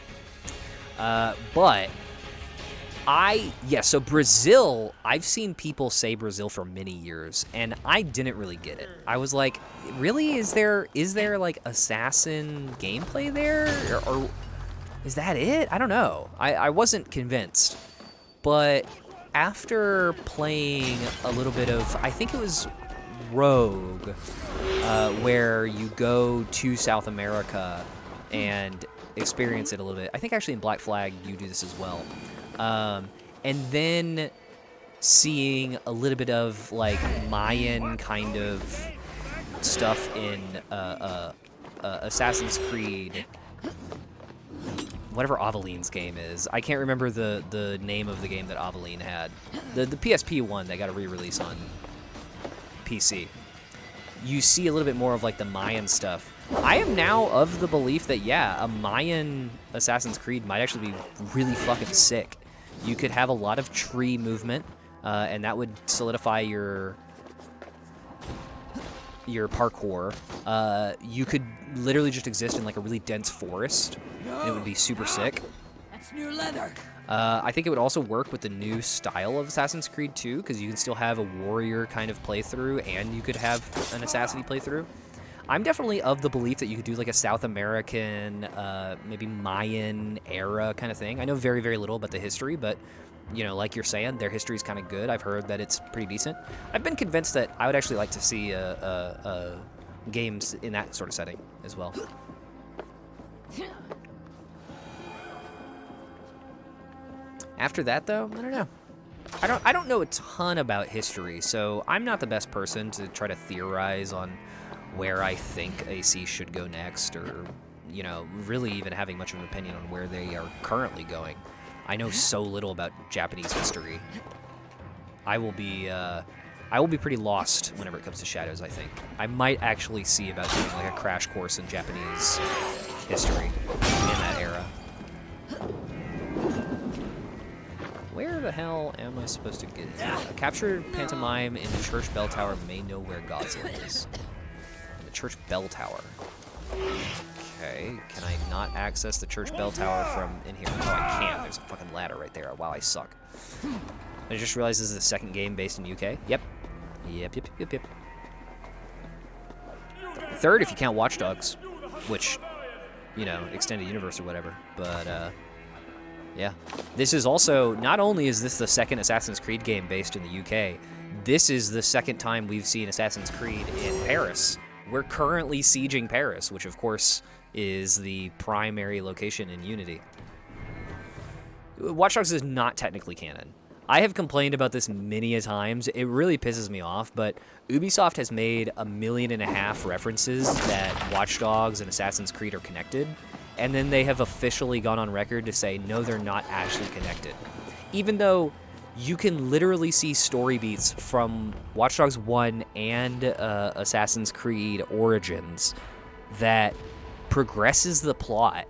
So Brazil, I've seen people say Brazil for many years, and I didn't really get it. I was like, really? Is there like assassin gameplay there? Or is that it? I don't know. I wasn't convinced. But after playing a little bit of, I think it was Rogue, where you go to South America and experience it a little bit. I think actually in Black Flag you do this as well. And then seeing a little bit of like Mayan kind of stuff in Assassin's Creed, whatever Aveline's game is. I can't remember the name of the game that Aveline had. The PSP one that got a re-release on PC. You see a little bit more of like the Mayan stuff. I am now of the belief that, yeah, a Mayan Assassin's Creed might actually be really fucking sick. You could have a lot of tree movement, and that would solidify your parkour. You could literally just exist in like a really dense forest, and it would be super sick. That's new leather. I think it would also work with the new style of Assassin's Creed 2, because you can still have a warrior kind of playthrough, and you could have an assassin playthrough. I'm definitely of the belief that you could do like a South American, maybe Mayan era kind of thing. I know very, very little about the history, but, you know, like you're saying, their history is kind of good. I've heard that it's pretty decent. I've been convinced that I would actually like to see games in that sort of setting as well. After that, though, I don't know. I don't know a ton about history, so I'm not the best person to try to theorize on where I think AC should go next, or, you know, really even having much of an opinion on where they are currently going. I know so little about Japanese history. I will be pretty lost whenever it comes to Shadows, I think. I might actually see about doing like a crash course in Japanese history in that era. Where the hell am I supposed to get? A captured pantomime in the church bell tower may know where Godsland is. The church bell tower. Okay, can I not access the church bell tower from in here? Oh, I can. There's a fucking ladder right there. Wow, I suck. I just realized this is the second game based in UK. Yep. Yep. Third, if you count Watch Dogs, which, you know, extended universe or whatever. But, yeah. This is also, not only is this the second Assassin's Creed game based in the UK, this is the second time we've seen Assassin's Creed in Paris. We're currently sieging Paris, which of course is the primary location in Unity. Watch Dogs is not technically canon. I have complained about this many a times. It really pisses me off, but Ubisoft has made 1.5 million references that Watch Dogs and Assassin's Creed are connected, and then they have officially gone on record to say, no, they're not actually connected. Even though you can literally see story beats from Watch Dogs 1 and Assassin's Creed Origins that progresses the plot,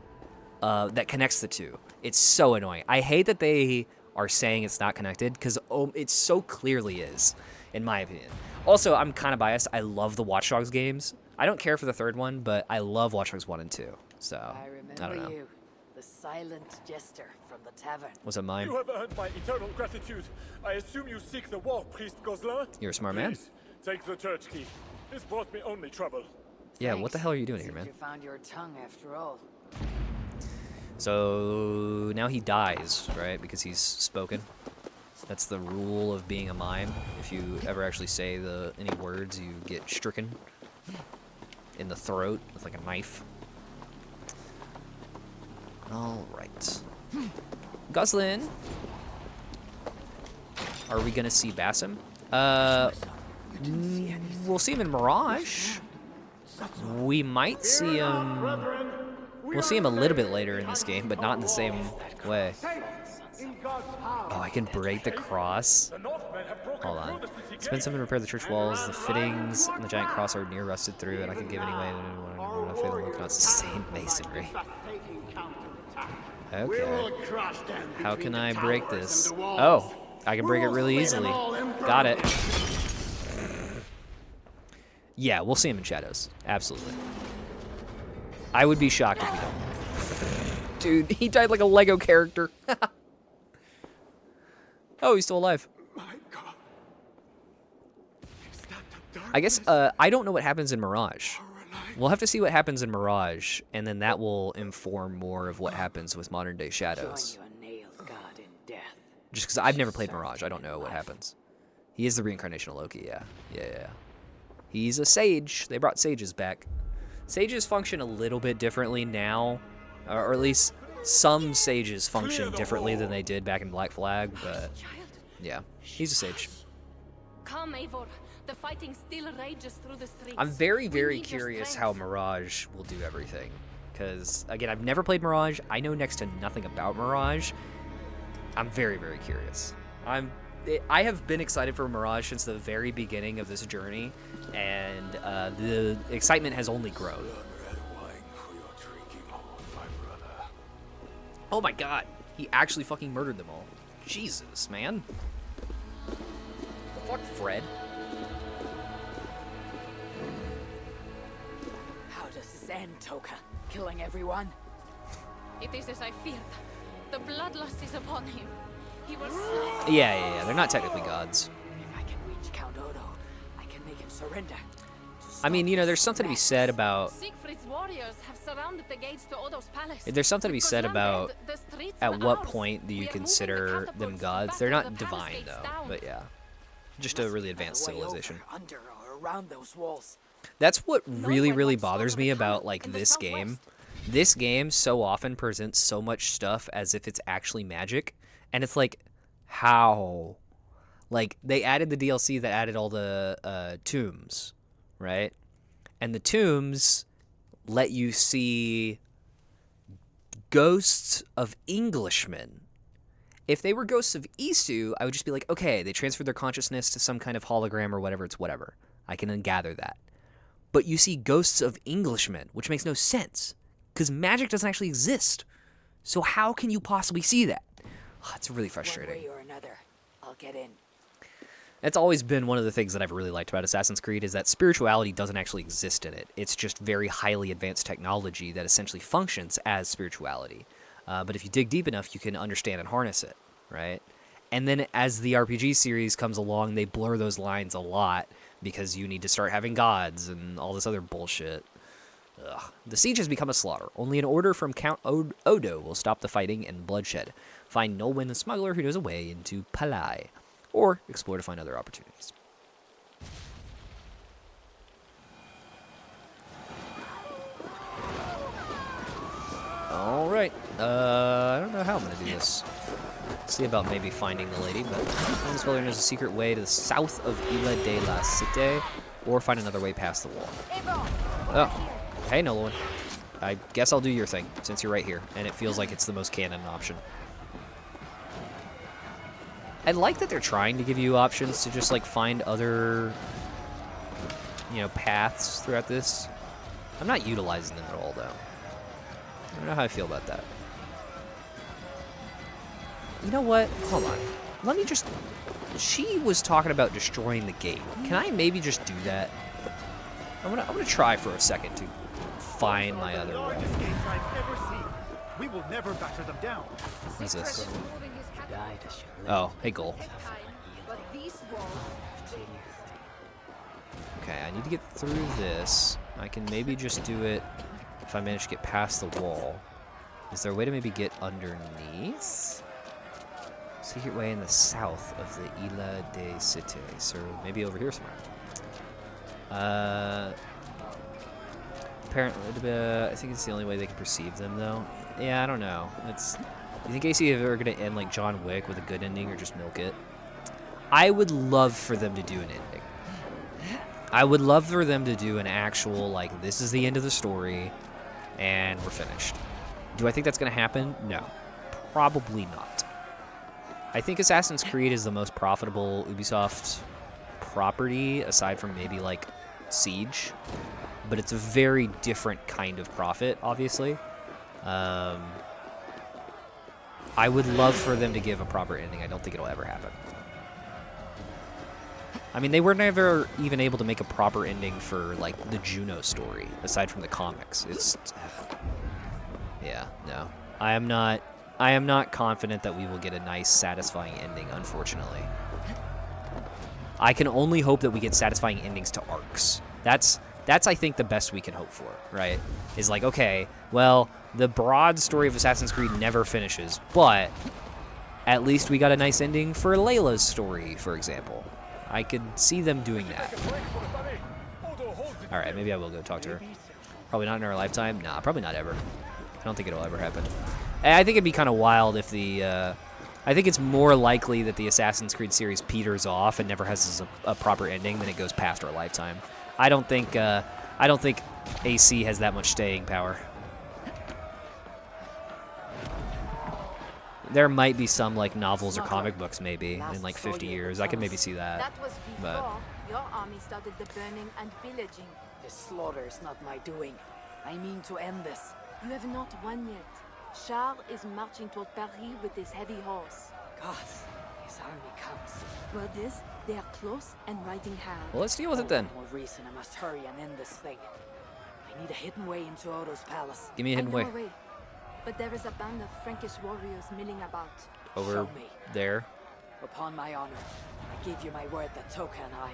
that connects the two. It's so annoying. I hate that they are saying it's not connected, because it so clearly is, in my opinion. Also, I'm kind of biased. I love the Watch Dogs games. I don't care for the third one, but I love Watch Dogs 1 and 2. So, I don't know. You, the silent jester from the tavern. Was it mine? You have earned my eternal gratitude. I assume you seek the war priest Gozlan? You're a smart man. Please, take the church key. This brought me only trouble. Yeah, what the hell are you doing here, man? You found your tongue after all. So now he dies, right? Because he's spoken. That's the rule of being a mime. If you ever actually say any words, you get stricken in the throat with like a knife. All right. Goslin. Are we gonna see Basim? We'll see him in Mirage. We might see him. We'll see him a little bit later in this game, but not in the same way. Oh, I can break the cross. Hold on. Spend some and repair the church walls. The fittings and the giant cross are near rusted through, and I can give anyway. I cannot sustain masonry. Okay. How can I break this? Oh, I can break it really easily. Got it. Yeah, we'll see him in Shadows. Absolutely. I would be shocked if we don't. Dude, he died like a Lego character. Oh, he's still alive. I guess, I don't know what happens in Mirage. We'll have to see what happens in Mirage, and then that will inform more of what happens with modern day Shadows. Just because I've never played Mirage, I don't know what happens. He is the reincarnation of Loki, yeah. Yeah. He's a sage. They brought sages back. Sages function a little bit differently now, or at least some sages function differently than they did back in Black Flag, but yeah, he's a sage. Come, Eivor. The fighting still rages through the streets. I'm very, very curious how Mirage will do everything, because again, I've never played Mirage. I know next to nothing about Mirage. I'm very, very curious. I have been excited for Mirage since the very beginning of this journey, and the excitement has only grown. Oh my god, he actually fucking murdered them all. Jesus, man. Fuck Fred. How does this end, Toka? Killing everyone? It is as I feared. The bloodlust is upon him. He was... Yeah. They're not technically gods. If I can reach Count Odo, I can make him surrender. I mean, you know, there's something to be said about... Siegfried's warriors have surrounded the gates to Odo's palace. There's something to be said about at what point do you consider them gods. They're not divine, though, but yeah. Just a really advanced civilization. Under or around those walls. That's what really, really bothers me about, like, this game. This game so often presents so much stuff as if it's actually magic, and it's like, how? Like, they added the DLC that added all the tombs, right? And the tombs let you see ghosts of Englishmen. If they were ghosts of Isu, I would just be like, okay, they transferred their consciousness to some kind of hologram or whatever, it's whatever. I can gather that. But you see ghosts of Englishmen, which makes no sense, because magic doesn't actually exist. So how can you possibly see that? It's really frustrating. One way or another, I'll get in. It's always been one of the things that I've really liked about Assassin's Creed is that spirituality doesn't actually exist in it. It's just very highly advanced technology that essentially functions as spirituality. But if you dig deep enough, you can understand and harness it, right? And then as the RPG series comes along, they blur those lines a lot because you need to start having gods and all this other bullshit. Ugh. The siege has become a slaughter. Only an order from Count Odo will stop the fighting and bloodshed. Find Nolwenn, the smuggler who knows a way into Palais. Or explore to find other opportunities. Alright. I don't know how I'm going to do this. See about maybe finding the lady, but Nolwenn the smuggler knows a secret way to the south of Isla de la Cité. Or find another way past the wall. Oh. Hey, Nolwenn. I guess I'll do your thing, since you're right here. And it feels like it's the most canon option. I like that they're trying to give you options to just, like, find other, you know, paths throughout this. I'm not utilizing them at all, though. I don't know how I feel about that. You know what? Hold on. Let me just... She was talking about destroying the gate. Can I maybe just do that? I'm gonna try for a second to find my other way. We will never batter them down. What's this? Oh, hey, Goal. Okay, I need to get through this. I can maybe just do it if I manage to get past the wall. Is there a way to maybe get underneath? Secret way in the south of the Isla de Cité. So maybe over here somewhere. Apparently, I think it's the only way they can perceive them, though. Yeah, I don't know. It's... Do you think AC is ever going to end like John Wick with a good ending or just milk it? I would love for them to do an ending. I would love for them to do an actual, like, this is the end of the story, and we're finished. Do I think that's going to happen? No. Probably not. I think Assassin's Creed is the most profitable Ubisoft property, aside from maybe, like, Siege. But it's a very different kind of profit, obviously. I would love for them to give a proper ending. I don't think it'll ever happen. I mean, they were never even able to make a proper ending for, like, the Juno story, aside from the comics. It's... yeah, no. I am not confident that we will get a nice, satisfying ending, unfortunately. I can only hope that we get satisfying endings to arcs. That's I think, the best we can hope for, right? Is like, okay, well, the broad story of Assassin's Creed never finishes, but at least we got a nice ending for Layla's story, for example. I could see them doing that. Alright, maybe I will go talk to her. Probably not in our lifetime. Nah, probably not ever. I don't think it'll ever happen. I think it'd be kind of wild if the... I think it's more likely that the Assassin's Creed series peters off and never has a proper ending than it goes past our lifetime. I don't think AC has that much staying power. There might be some, like, novels or comic books, maybe, in, like, 50 years. I could maybe see that. That was But before your army started the burning and pillaging. This slaughter is not my doing. I mean to end this. You have not won yet. Charles is marching toward Paris with his heavy horse. Gods, his army comes. Well, they are close and riding hard. well, let's deal with it then. More reason I must hurry and end this thing. I need a hidden way into Odo's palace. Give me a hidden way. But there is a band of Frankish warriors milling about. Over Show me. there. Upon my honor, I give you my word that Toka and I,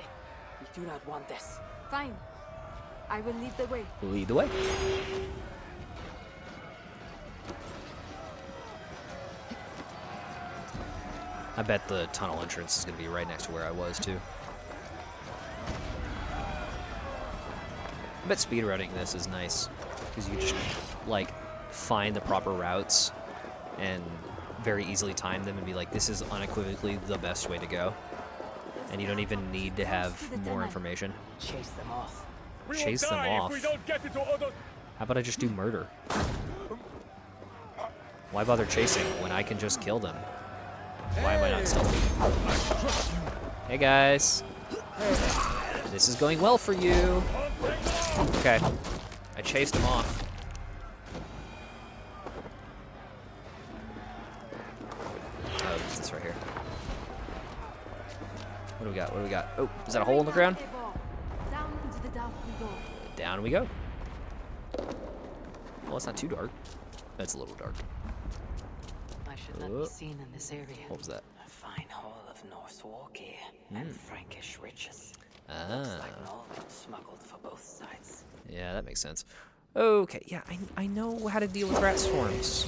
we do not want this. Fine. I will lead the way. Lead the way. I bet the tunnel entrance is going to be right next to where I was, too. I bet speedrunning this is nice, because you just, like, find the proper routes and very easily time them and be like, this is unequivocally the best way to go. And you don't even need to have more information. Chase them off. Chase them off? How about I just do murder? Why bother chasing when I can just kill them? Why am I not stealthy? Hey guys. This is going well for you. Okay. I chased him off. What do we got? What do we got? Oh, is that a hole in the ground? Down into the dark we go. Down we go. Well, it's not too dark. It's a little dark. I should not be seen in this area. What was that? A fine hall of Norse war gear and Frankish riches. Ah. Looks like Norman smuggled for both sides. Yeah, that makes sense. Okay, yeah, I know how to deal with rat swarms.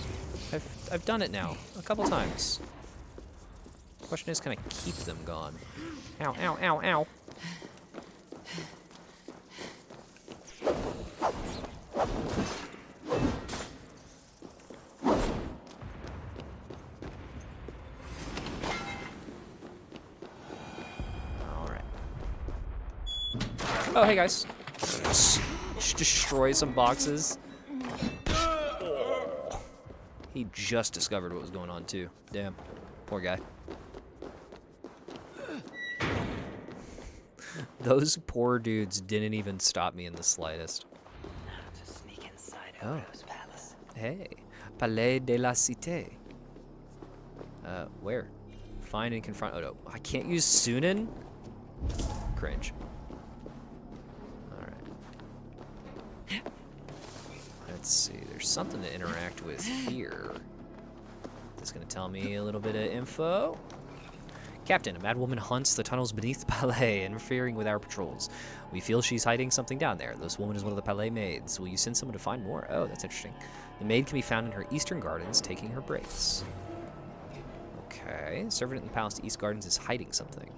I've done it now a couple times. Question is, can I keep them gone? Ow, ow, ow, ow. Alright. Oh, hey guys. Just destroy some boxes. Oh. He just discovered what was going on too. Damn. Poor guy. Those poor dudes didn't even stop me in the slightest. Now to sneak inside Oh. Odo's palace. Hey, Palais de la Cité. Where? Find and confront Odo. I can't use Sunan? Cringe. Alright. Let's see, there's something to interact with here. Is this gonna tell me a little bit of info? Captain, a mad woman hunts the tunnels beneath the Palais, interfering with our patrols. We feel she's hiding something down there. This woman is one of the Palais maids. Will you send someone to find more? Oh, that's interesting. The maid can be found in her eastern gardens, taking her breaks. Okay, servant in the palace to East Gardens is hiding something.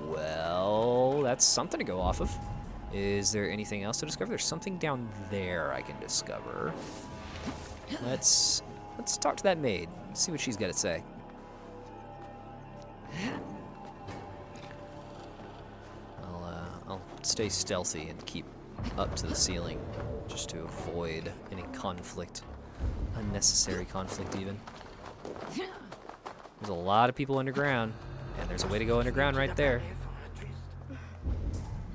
Well, that's something to go off of. Is there anything else to discover? There's something down there I can discover. Let's talk to that maid. See what she's got to say. I'll stay stealthy and keep up to the ceiling just to avoid any conflict, unnecessary conflict even. There's a lot of people underground, and there's a way to go underground right there.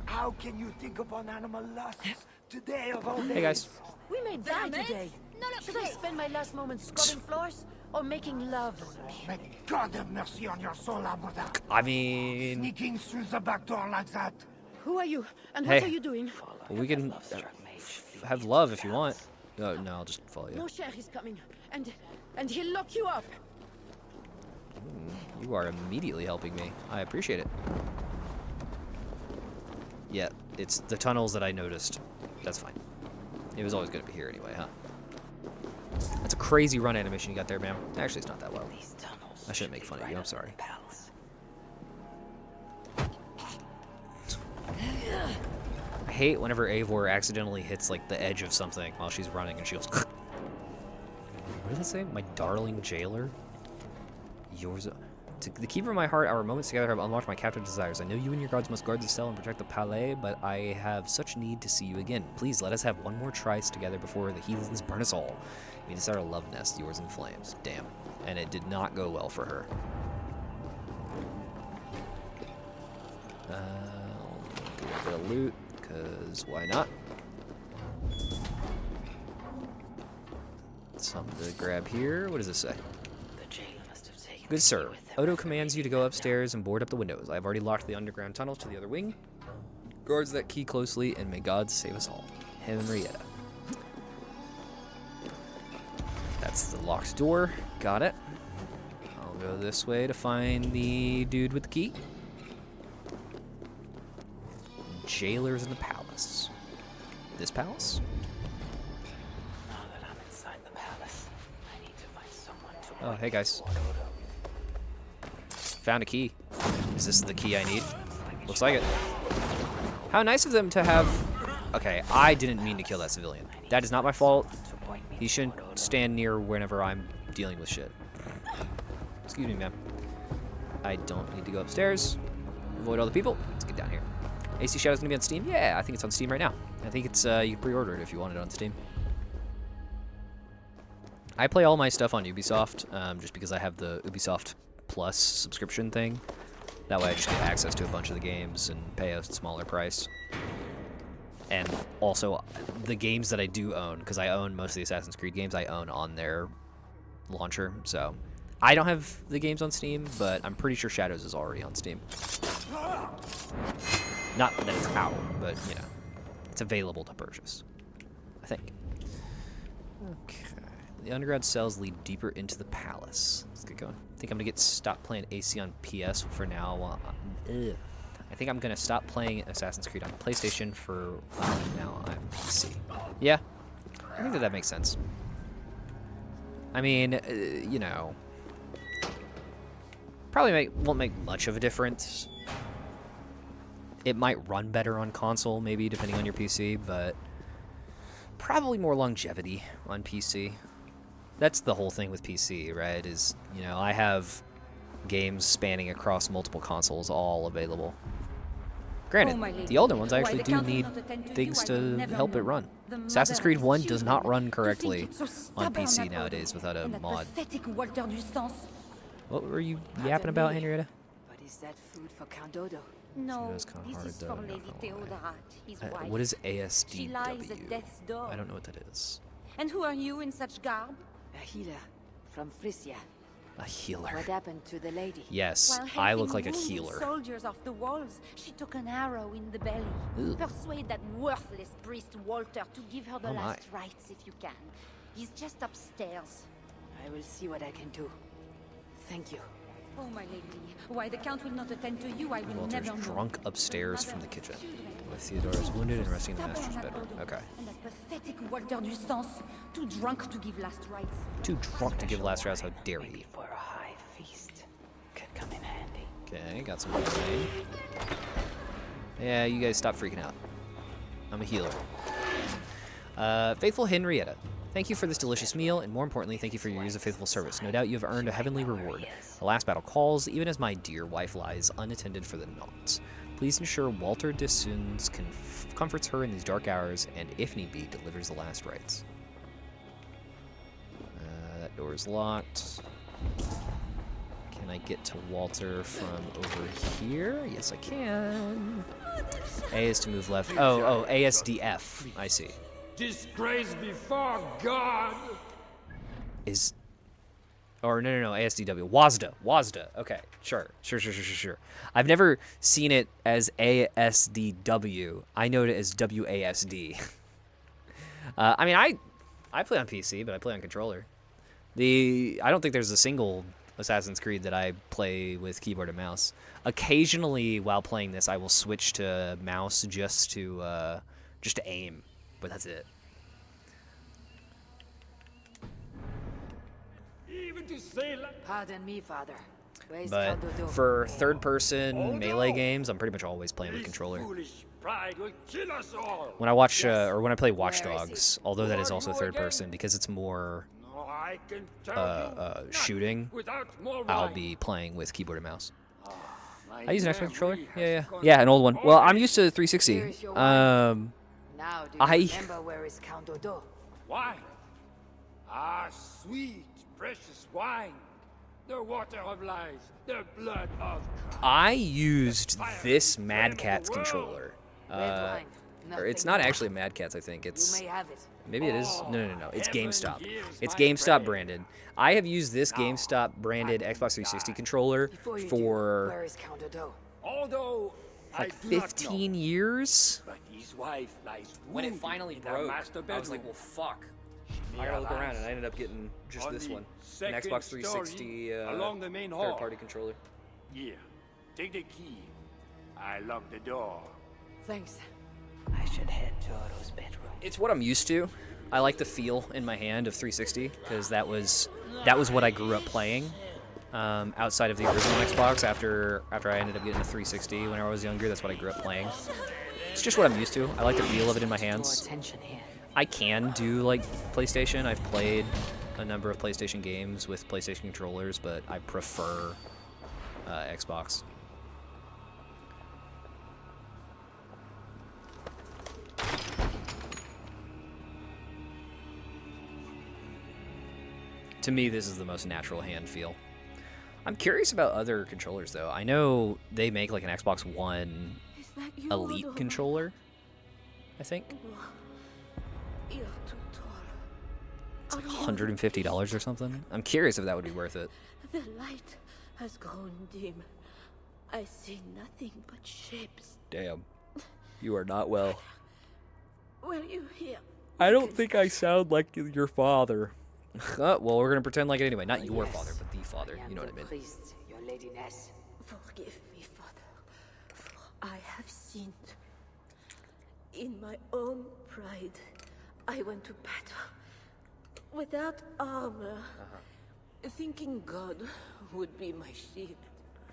How can you think upon animal lusts today of all days? Hey guys. We may die today. Should I spend my last moments scrubbing floors or making love? May God have mercy on your soul, Amuda. I mean, Sneaking through the back door like that. Who are you? And Hey. what are you doing? we can have love if you want. No, I'll just follow you. Mosher is coming, and he'll lock you up. You are immediately helping me. I appreciate it. Yeah, it's the tunnels that I noticed. That's fine. It was always going to be here anyway, huh? That's a crazy run animation you got there, ma'am. Actually, it's not that low. I shouldn't make fun of you. I'm sorry. I hate whenever Eivor accidentally hits like the edge of something while she's running and she goes. What did that say? My darling jailer? Yours. To the keeper of my heart, our moments together have unlocked my captive desires. I know you and your guards must guard the cell and protect the Palais, but I have such need to see you again. Please let us have one more tryst together before the heathens burn us all. We need to start a love nest, yours in flames. Damn. And it did not go well for her. I'll do a bit of loot, because why not? Something to grab here. What does this say? Good sir, Odo commands you to go upstairs and board up the windows. I have already locked the underground tunnels to the other wing. Guards that key closely, and may God save us all. Henrietta. That's the locked door. Got it. I'll go this way to find the dude with the key. Jailers in the palace. This palace? Now that I'm inside the palace, I need to find someone to Oh, hey guys. Found a key. Is this the key I need? Looks like it. How nice of them to have... Okay, I didn't mean to kill that civilian. That is not my fault. He shouldn't stand near whenever I'm dealing with shit. Excuse me, ma'am. I don't need to go upstairs. Avoid all the people. Let's get down here. AC Shadow's gonna be on Steam? Yeah, I think it's on Steam right now. I think it's, you can pre-order it if you want it on Steam. I play all my stuff on Ubisoft, just because I have the Ubisoft Plus subscription thing. That way I just get access to a bunch of the games and pay a smaller price. And also, the games that I do own, because I own most of the Assassin's Creed games, I own on their launcher, so I don't have the games on Steam, but I'm pretty sure Shadows is already on Steam. Not that it's out, but, you know, it's available to purchase, I think. Okay. The underground cells lead deeper into the palace. Let's get going. I think I'm going to stop playing AC on PS for now. I think I'm going to stop playing Assassin's Creed on PlayStation for now on PC. Yeah, I think that makes sense. I mean, you know, probably won't make much of a difference. It might run better on console, maybe, depending on your PC, but probably more longevity on PC. That's the whole thing with PC, right? Is, you know, I have games spanning across multiple consoles all available. Granted, the older ones actually do need things to help it run. Assassin's Creed 1 does not run correctly on PC nowadays without a mod. What were you yapping about, Henrietta? But is that food for Count Dodo? No, It's kinda this hard, is though, for not Lady gonna lie. Theodorat, his wife. What is She lies at ASDW? death's door. I don't know what that is. And who are you in such garb? A healer from Frisia. A healer. What happened to the lady? Yes, While I helping look like a wounded healer. soldiers off the walls, she took an arrow in the belly. Ooh. Persuade that worthless priest Walter to give her the Oh my. last rites if you can. He's just upstairs. I will see what I can do. Thank you. Oh, my lady, why the Count will not attend to you, I will Walter's never know. drunk upstairs from the kitchen. With Theodora's wounded and resting in the master's bedroom. Okay. And that pathetic Walter du Sens, too drunk to give last rites. Too drunk to give last rounds, how dare you? For a high feast. Could come in handy. Okay, got some wine. Yeah, you guys stop freaking out. I'm a healer. Faithful Henrietta, thank you for this delicious meal, and more importantly, thank you for your years of faithful service. No doubt you have earned a heavenly reward. The last battle calls, even as my dear wife lies unattended for the nonce. Please ensure Walter de Sunes comforts her in these dark hours, and if need be, delivers the last rites. That door is locked. Can I get to Walter from over here? Yes, I can. A is to move left. Oh, ASDF. I see. Disgrace before God. Is... Or no, ASDW. WASDA. Okay, sure. I've never seen it as ASDW. I know it as WASD. I mean, I play on PC, but I play on controller. I don't think there's a single Assassin's Creed that I play with keyboard and mouse. Occasionally, while playing this, I will switch to mouse just to aim, but that's it. Pardon me, Father. Where's But Count Dodo? for third-person melee games, I'm pretty much always playing with controller. Pride will kill us all. When I watch or when I play Watch Dogs, although that is also third-person because it's more I can tell you shooting, without more I'll wine. be playing with keyboard and mouse. My I use an Xbox controller. memory Yeah, an old one. Well, I'm used to 360. Here's your wine. Now, do you remember where is Count Dodo? Wine. Ah, sweet, precious wine. The water of life, the blood of Christ. I used this Mad Catz controller. Or it's not actually a Mad Catz, I think. It's You may have it. maybe it is. No. It's GameStop. It's GameStop branded. I have used this GameStop branded Xbox 360 controller Before you do, for where is Count Dodo? Although like I do not 15 know, years. but his wife lies When it wounded finally in the broke, master I was like, bedroom. well, fuck. She I gotta look lies around, and I ended up getting just on this the one. An second Xbox story 360 along the main hall. third-party controller. Here, take the key. I locked the door. Thanks. I should head to Otto's bedroom. It's what I'm used to. I like the feel in my hand of 360 because that was what I grew up playing. Outside of the original Xbox, after I ended up getting a 360 when I was younger, that's what I grew up playing. It's just what I'm used to. I like the feel of it in my hands. Attention here. I can do like PlayStation. I've played a number of PlayStation games with PlayStation controllers, but I prefer Xbox. To me, this is the most natural hand feel. I'm curious about other controllers, though. I know they make like an Xbox One Elite controller, I think. It's like $150 or something. I'm curious if that would be worth it. The light has grown dim. I see nothing but shapes. Damn. You are not well. Will you hear? I don't think I sound like your father. Well, we're gonna pretend like it anyway. Not your father, but the father. You know what I mean. Priest, your ladyness. Forgive me, Father, for I have sinned. In my own pride, I went to battle without armor, thinking God would be my shield.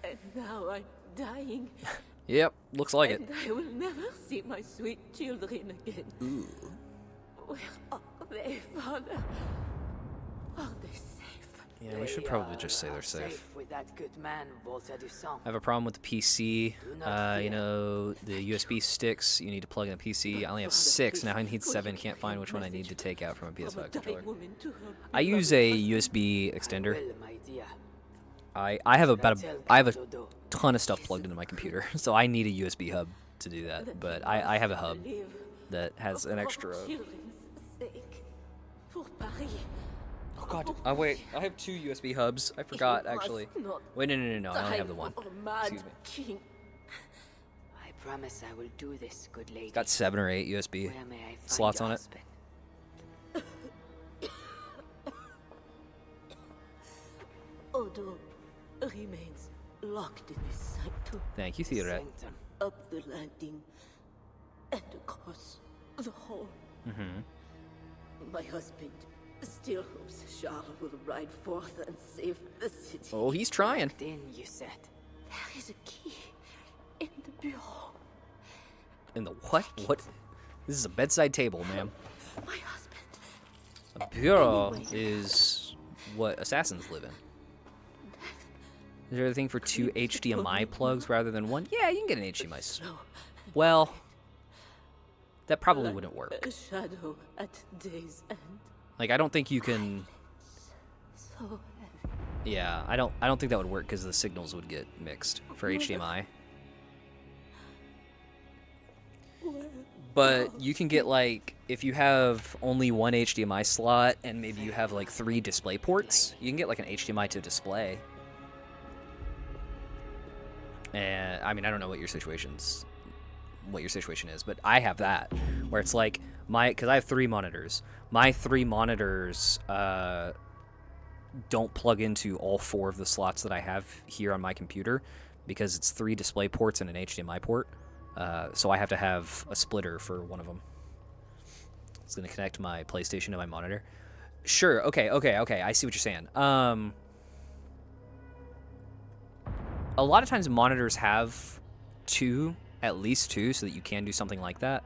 And now I'm dying. Yep, looks like it. And I will never see my sweet children again. Ooh. Where are they, Father? Are they safe? Yeah, we should probably just say they're safe. With that good man, Walter Dussault. I have a problem with the PC. You know, the USB sticks, you need to plug in a PC. I only have 6, now I need 7. Can't find which one I need to take out from a PS5 controller. I use a USB extender. I have a ton of stuff plugged into my computer, so I need a USB hub to do that. But I have a hub that has an extra. Oh god! Oh wait, I have 2 USB hubs. I forgot actually. Wait, no, I only have the one. Excuse me. I promise I will do this, good lady. It's got 7 or 8 USB slots on it. Odo remains locked in his sanctum. Thank you, Theoret. Up the landing and across the hall. My husband still hopes Charles will ride forth and save the city. Oh, he's trying. In, you said. There is a key in the bureau. In the what? What? This is a bedside table, ma'am. My husband. A bureau is what assassins live in. Is there a thing for 2 HDMI plugs rather than 1? Yeah, you can get an HDMI. Well, that probably wouldn't work. A shadow at day's end. Like, I don't think you can. So Yeah, I don't think that would work because the signals would get mixed for HDMI. But you can get, like, if you have only 1 HDMI slot and maybe you have like 3 display ports, you can get like an HDMI to display. And I mean, I don't know what your situation is, but I have that where it's like because I have 3 monitors. My 3 monitors don't plug into all 4 of the slots that I have here on my computer because it's 3 display ports and an HDMI port. So I have to have a splitter for one of them. It's going to connect my PlayStation to my monitor. Sure. Okay. I see what you're saying. A lot of times monitors have 2, at least 2, so that you can do something like that.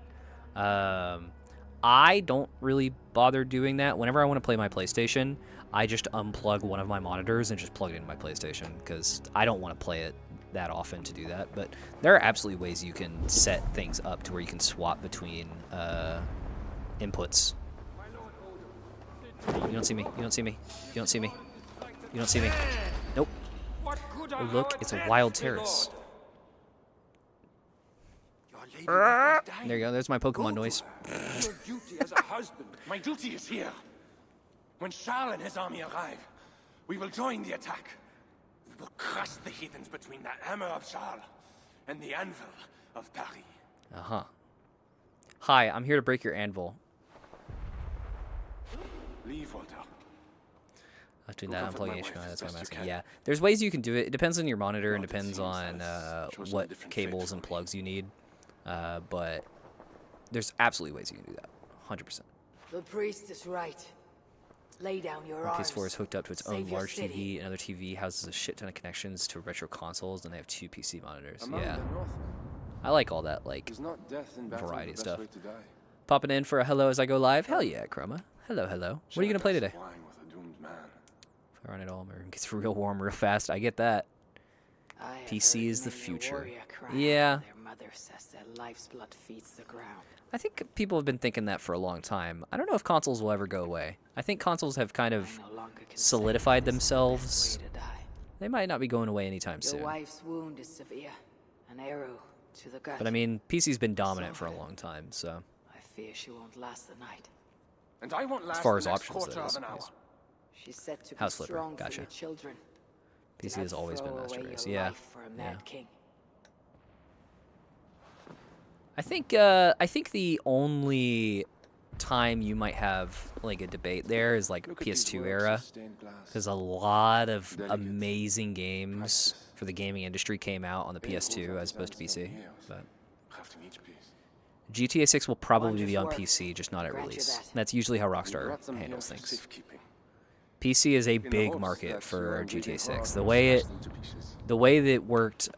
I don't really bother doing that. Whenever I want to play my PlayStation, I just unplug one of my monitors and just plug it into my PlayStation because I don't want to play it that often to do that. But there are absolutely ways you can set things up to where you can swap between inputs. You don't see me. Nope. Oh, look, it's a wild terrace. There you go, there's my Pokemon noise. Your duty as a husband. My duty is here. When Charles and his army arrive, we will join the attack. We will crush the heathens between the hammer of Charles and the anvil of Paris. Uh-huh. Hi, I'm here to break your anvil. Leave, Walter. I'm doing that, unplugging HDMI, that's what I'm asking. Yeah, there's ways you can do it. It depends on your monitor and depends on what cables and plugs you need. But there's absolutely ways you can do that. 100%. The priest is right. Lay down your arms. PS4 is hooked up to its own Save your large city. TV. Another TV houses a shit ton of connections to retro consoles, and they have 2 PC monitors. Among Yeah. the Northmen, I like all that, like, is not death in battle variety the best stuff. way to die? Popping in for a hello as I go live? Hell yeah, Chroma. Hello. What are you going to play today? Wine with a doomed man. If I run it all, my room gets real warm real fast. I get that. I have PC heard is the many a future. warrior cry Yeah. Their mother says their life's blood feeds the ground. I think people have been thinking that for a long time. I don't know if consoles will ever go away. I think consoles have kind of solidified themselves. They might not be going away anytime Your soon. wife's wound is severe. An arrow to the gut. But I mean, PC's been dominant for a long time, so. I fear she won't last the night. And I won't as last far the as next options, quarter that of is. an hour. Yes. She's said to House be flipper, strong gotcha. for your children. PC Do has not always been throw master away race. your Yeah. life for a mad king. I think the only time you might have like a debate there is like PS2 era, because a lot of amazing games for the gaming industry came out on the PS2 as opposed to PC. But GTA 6 will probably be on PC, just not at release. That's usually how Rockstar handles things. PC is a big market for GTA 6. The way that it worked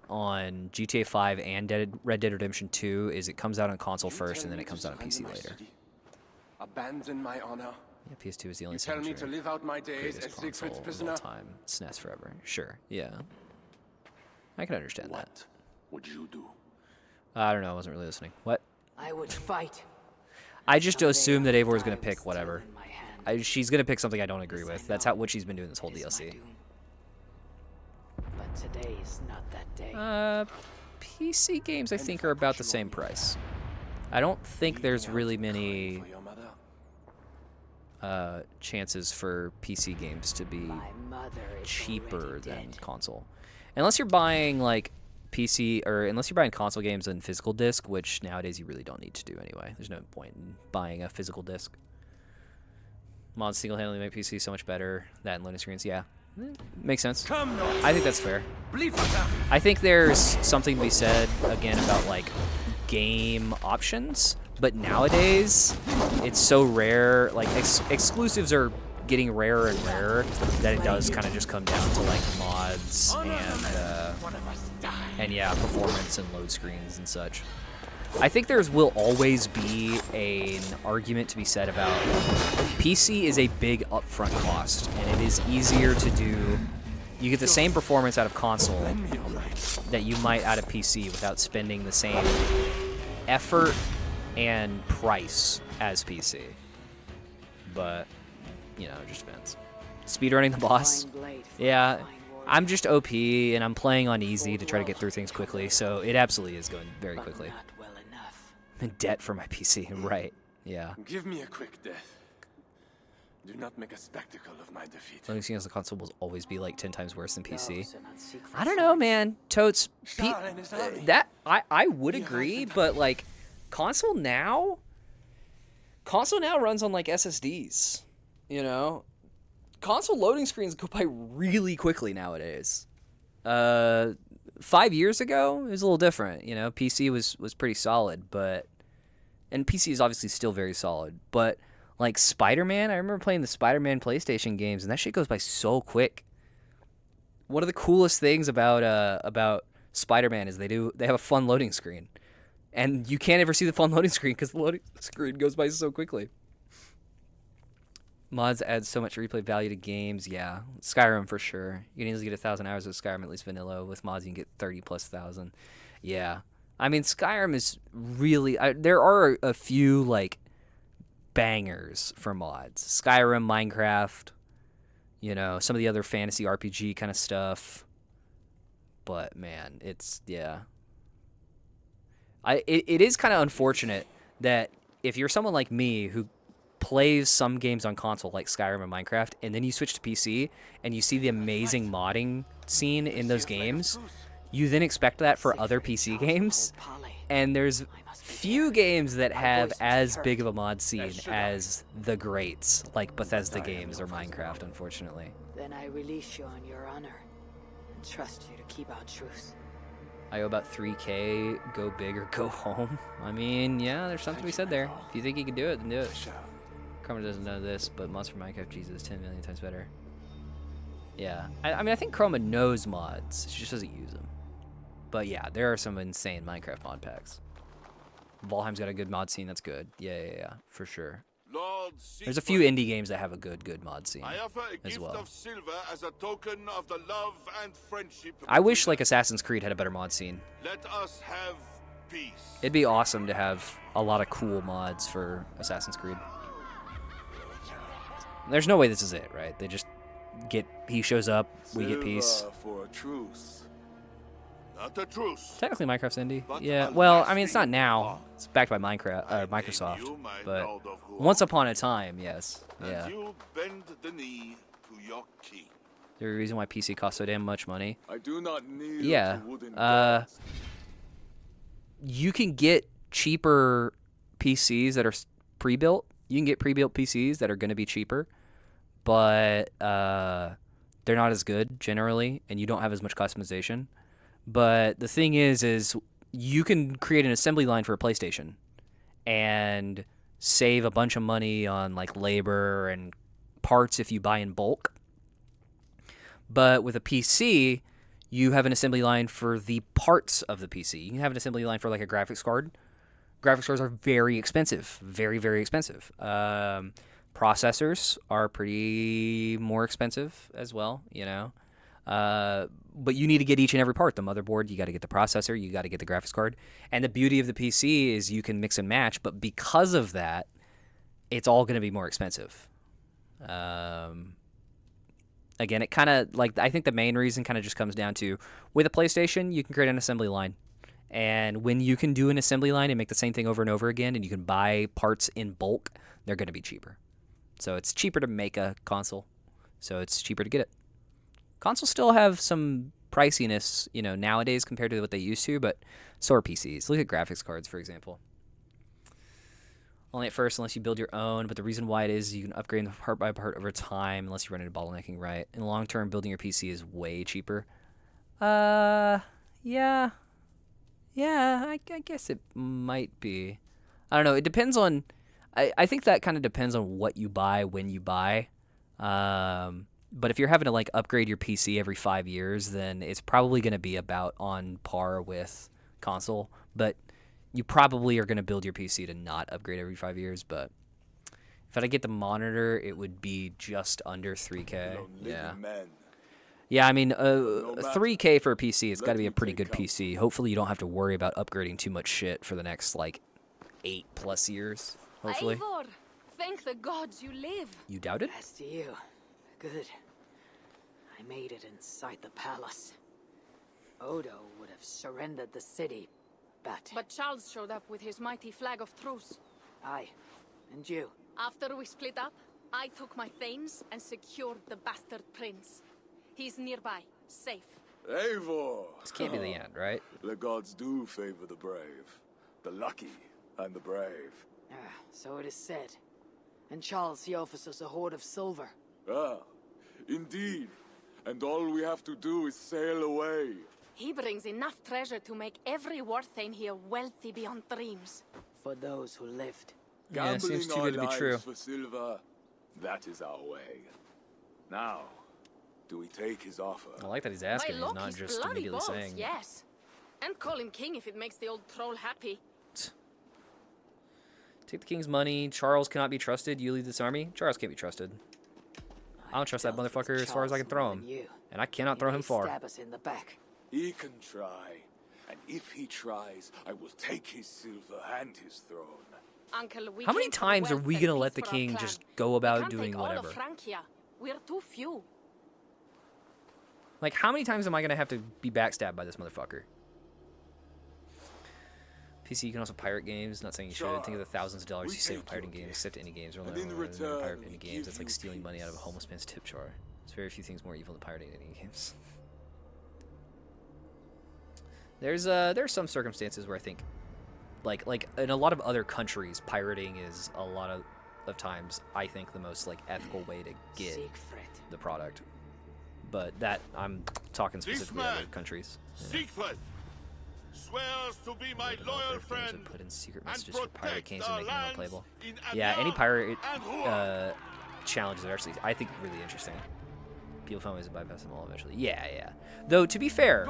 on GTA 5 and Red Dead Redemption 2 is it comes out on console first and then it comes out on PC later. Abandon my honor. Yeah, PS2 is the only You tell me to live out my days as console Siegfried's of prisoner. all time. SNES forever. Sure, yeah. I can understand that. What would you do? I don't know, I wasn't really listening. What? I would fight. I just assume that Eivor is going to pick whatever. She's going to pick something I don't agree with. That's what she's been doing this whole DLC. But today is not that day. PC games, I think, are about the same price. I don't think there's really many chances for PC games to be cheaper than console. Unless you're buying, like, PC, or unless you're buying console games in physical disc, which nowadays you really don't need to do anyway. There's no point in buying a physical disc. Mods single-handedly make PC so much better. That and loading screens, yeah. Makes sense. I think that's fair. I think there's something to be said, again, about, like, game options. But nowadays, it's so rare. Like, exclusives are getting rarer and rarer that it does kind of just come down to, like, mods and yeah, performance and load screens and such. I think there will always be an argument to be said about PC is a big upfront cost, and it is easier to do. You get the same performance out of console that you might out of PC without spending the same effort and price as PC. But, you know, it just depends. Speedrunning the boss? Yeah, I'm just OP, and I'm playing on easy to try to get through things quickly, so it absolutely is going very quickly. I'm in debt for my PC, right? Yeah. Give me a quick death. Do not make a spectacle of my defeat. Loading screens on the console will always be like 10 times worse than PC. I don't know, man. Totes, that I would agree, but like console now runs on like SSDs. You know, console loading screens go by really quickly nowadays. 5 years ago, it was a little different. You know, PC was pretty solid, and PC is obviously still very solid. But like Spider-Man, I remember playing the Spider-Man PlayStation games, and that shit goes by so quick. One of the coolest things about Spider-Man is they have a fun loading screen, and you can't ever see the fun loading screen because the loading screen goes by so quickly. Mods add so much replay value to games. Yeah, Skyrim for sure. You can easily get 1,000 hours of Skyrim, at least vanilla. With mods, you can get 30,000+. Yeah, I mean Skyrim is really. There are a few like bangers for mods. Skyrim, Minecraft. You know, some of the other fantasy RPG kind of stuff. But man, it's yeah. It is kind of unfortunate that if you're someone like me who plays some games on console like Skyrim and Minecraft, and then you switch to PC and you see the amazing modding scene in those games, you then expect that for other PC games, and there's few games that have as big of a mod scene as the greats like Bethesda games or Minecraft, unfortunately. Then I release you on your honor and trust you to keep our truce. I owe about 3K, go big or go home. I mean, yeah, there's something to be said there. If you think you can do it, then do it. Chroma doesn't know this, but mods for Minecraft, Jesus, 10 million times better. Yeah, I mean, I think Chroma knows mods. She just doesn't use them. But yeah, there are some insane Minecraft mod packs. Valheim's got a good mod scene. That's good. Yeah, for sure. There's a few indie games that have a good mod scene I offer a as gift well. of silver as a token of the love and friendship. I wish like Assassin's Creed had a better mod scene. Let us have peace. It'd be awesome to have a lot of cool mods for Assassin's Creed. There's no way this is it, right? They just he shows up, we get peace. For a truce. Not a truce. Technically, Minecraft's indie. But Yeah. a Well, I mean, it's not lasting now. bond. It's backed by Microsoft. you my But lord of Huon, once upon a time, yes. and Yeah. you bend the knee to your king. There's a reason why PC costs so damn much money. I do not kneel Yeah. to wooden You can get cheaper PCs that are pre-built. You can get pre-built PCs that are going to be cheaper, but they're not as good generally, and you don't have as much customization. But the thing is you can create an assembly line for a PlayStation and save a bunch of money on like labor and parts if you buy in bulk. But with a PC, you have an assembly line for the parts of the PC. You can have an assembly line for like a graphics card. Graphics cards are very expensive, very, very expensive. Processors are pretty more expensive as well, you know. But you need to get each and every part. The motherboard, you got to get the processor, you got to get the graphics card. And the beauty of the PC is you can mix and match, but because of that, it's all going to be more expensive. Again, it kind of, like, I think the main reason kind of just comes down to, with a PlayStation, you can create an assembly line. And when you can do an assembly line and make the same thing over and over again, and you can buy parts in bulk, they're going to be cheaper. So it's cheaper to make a console, so it's cheaper to get it. Consoles still have some priciness, you know, nowadays compared to what they used to, but so are PCs. Look at graphics cards, for example. Only at first, unless you build your own, but the reason why it is you can upgrade them part by part over time, unless you run into bottlenecking right. In the long term, building your PC is way cheaper. Yeah, I guess it might be. I don't know. It depends on. I think that kind of depends on what you buy when you buy. But if you're having to like upgrade your PC every 5 years, then it's probably going to be about on par with console. But you probably are going to build your PC to not upgrade every 5 years. But if I get the monitor, it would be just under 3K. Yeah. Yeah, I mean, 3K for a PC, it's got to be a pretty good PC. Hopefully you don't have to worry about upgrading too much shit for the next, like, 8+ years, hopefully. Eivor, thank the gods you live. You doubt it? As to you. Good. I made it inside the palace. Odo would have surrendered the city, but... But Charles showed up with his mighty flag of truce. Aye. And you? After we split up, I took my thanes and secured the bastard prince. He's nearby, safe. Eivor! This can't be the end, right? The gods do favor the brave, the lucky, and the brave. So it is said. And Charles, he offers us a hoard of silver. Ah, indeed. And all we have to do is sail away. He brings enough treasure to make every Warthane here wealthy beyond dreams. For those who lived. Yeah, it seems too Gambling good to our be true. lives for silver, that is our way. Now, do we take his offer? I like that he's asking. By He's look, not he's just bloody immediately balls, saying. yes. And call him king if it makes the old troll happy. Take the king's money. Charles cannot be trusted. You lead this army. Charles can't be trusted. I don't trust that motherfucker as far as I can throw him. And I cannot throw him far. Stab us in the back. He can try. And if he tries, I will take his silver and his throne. Uncle, we How many came for times are wealth we and going to peace let the for our king clan. just go We about can't doing take all whatever? of Francia. We're too few. Like, how many times am I going to have to be backstabbed by this motherfucker? PC, you can also pirate games. Not saying you should. Think of the thousands of dollars you save on pirating games, except any games. Or only pirate any games. That's like stealing money out of a homeless man's tip jar. There's very few things more evil than pirating any games. There's some circumstances where I think, like in a lot of other countries, pirating is a lot of times I think the most like ethical way to get the product. But that I'm talking specifically about other countries. Siegfried swears to be my loyal friend Put in secret and messages for pirate protect games our and make them lands unplayable. in Yeah, any Amiens pirate and Rouen. challenges are actually, I think, really interesting. People find ways to bypass them all eventually. Yeah. Though, to be fair,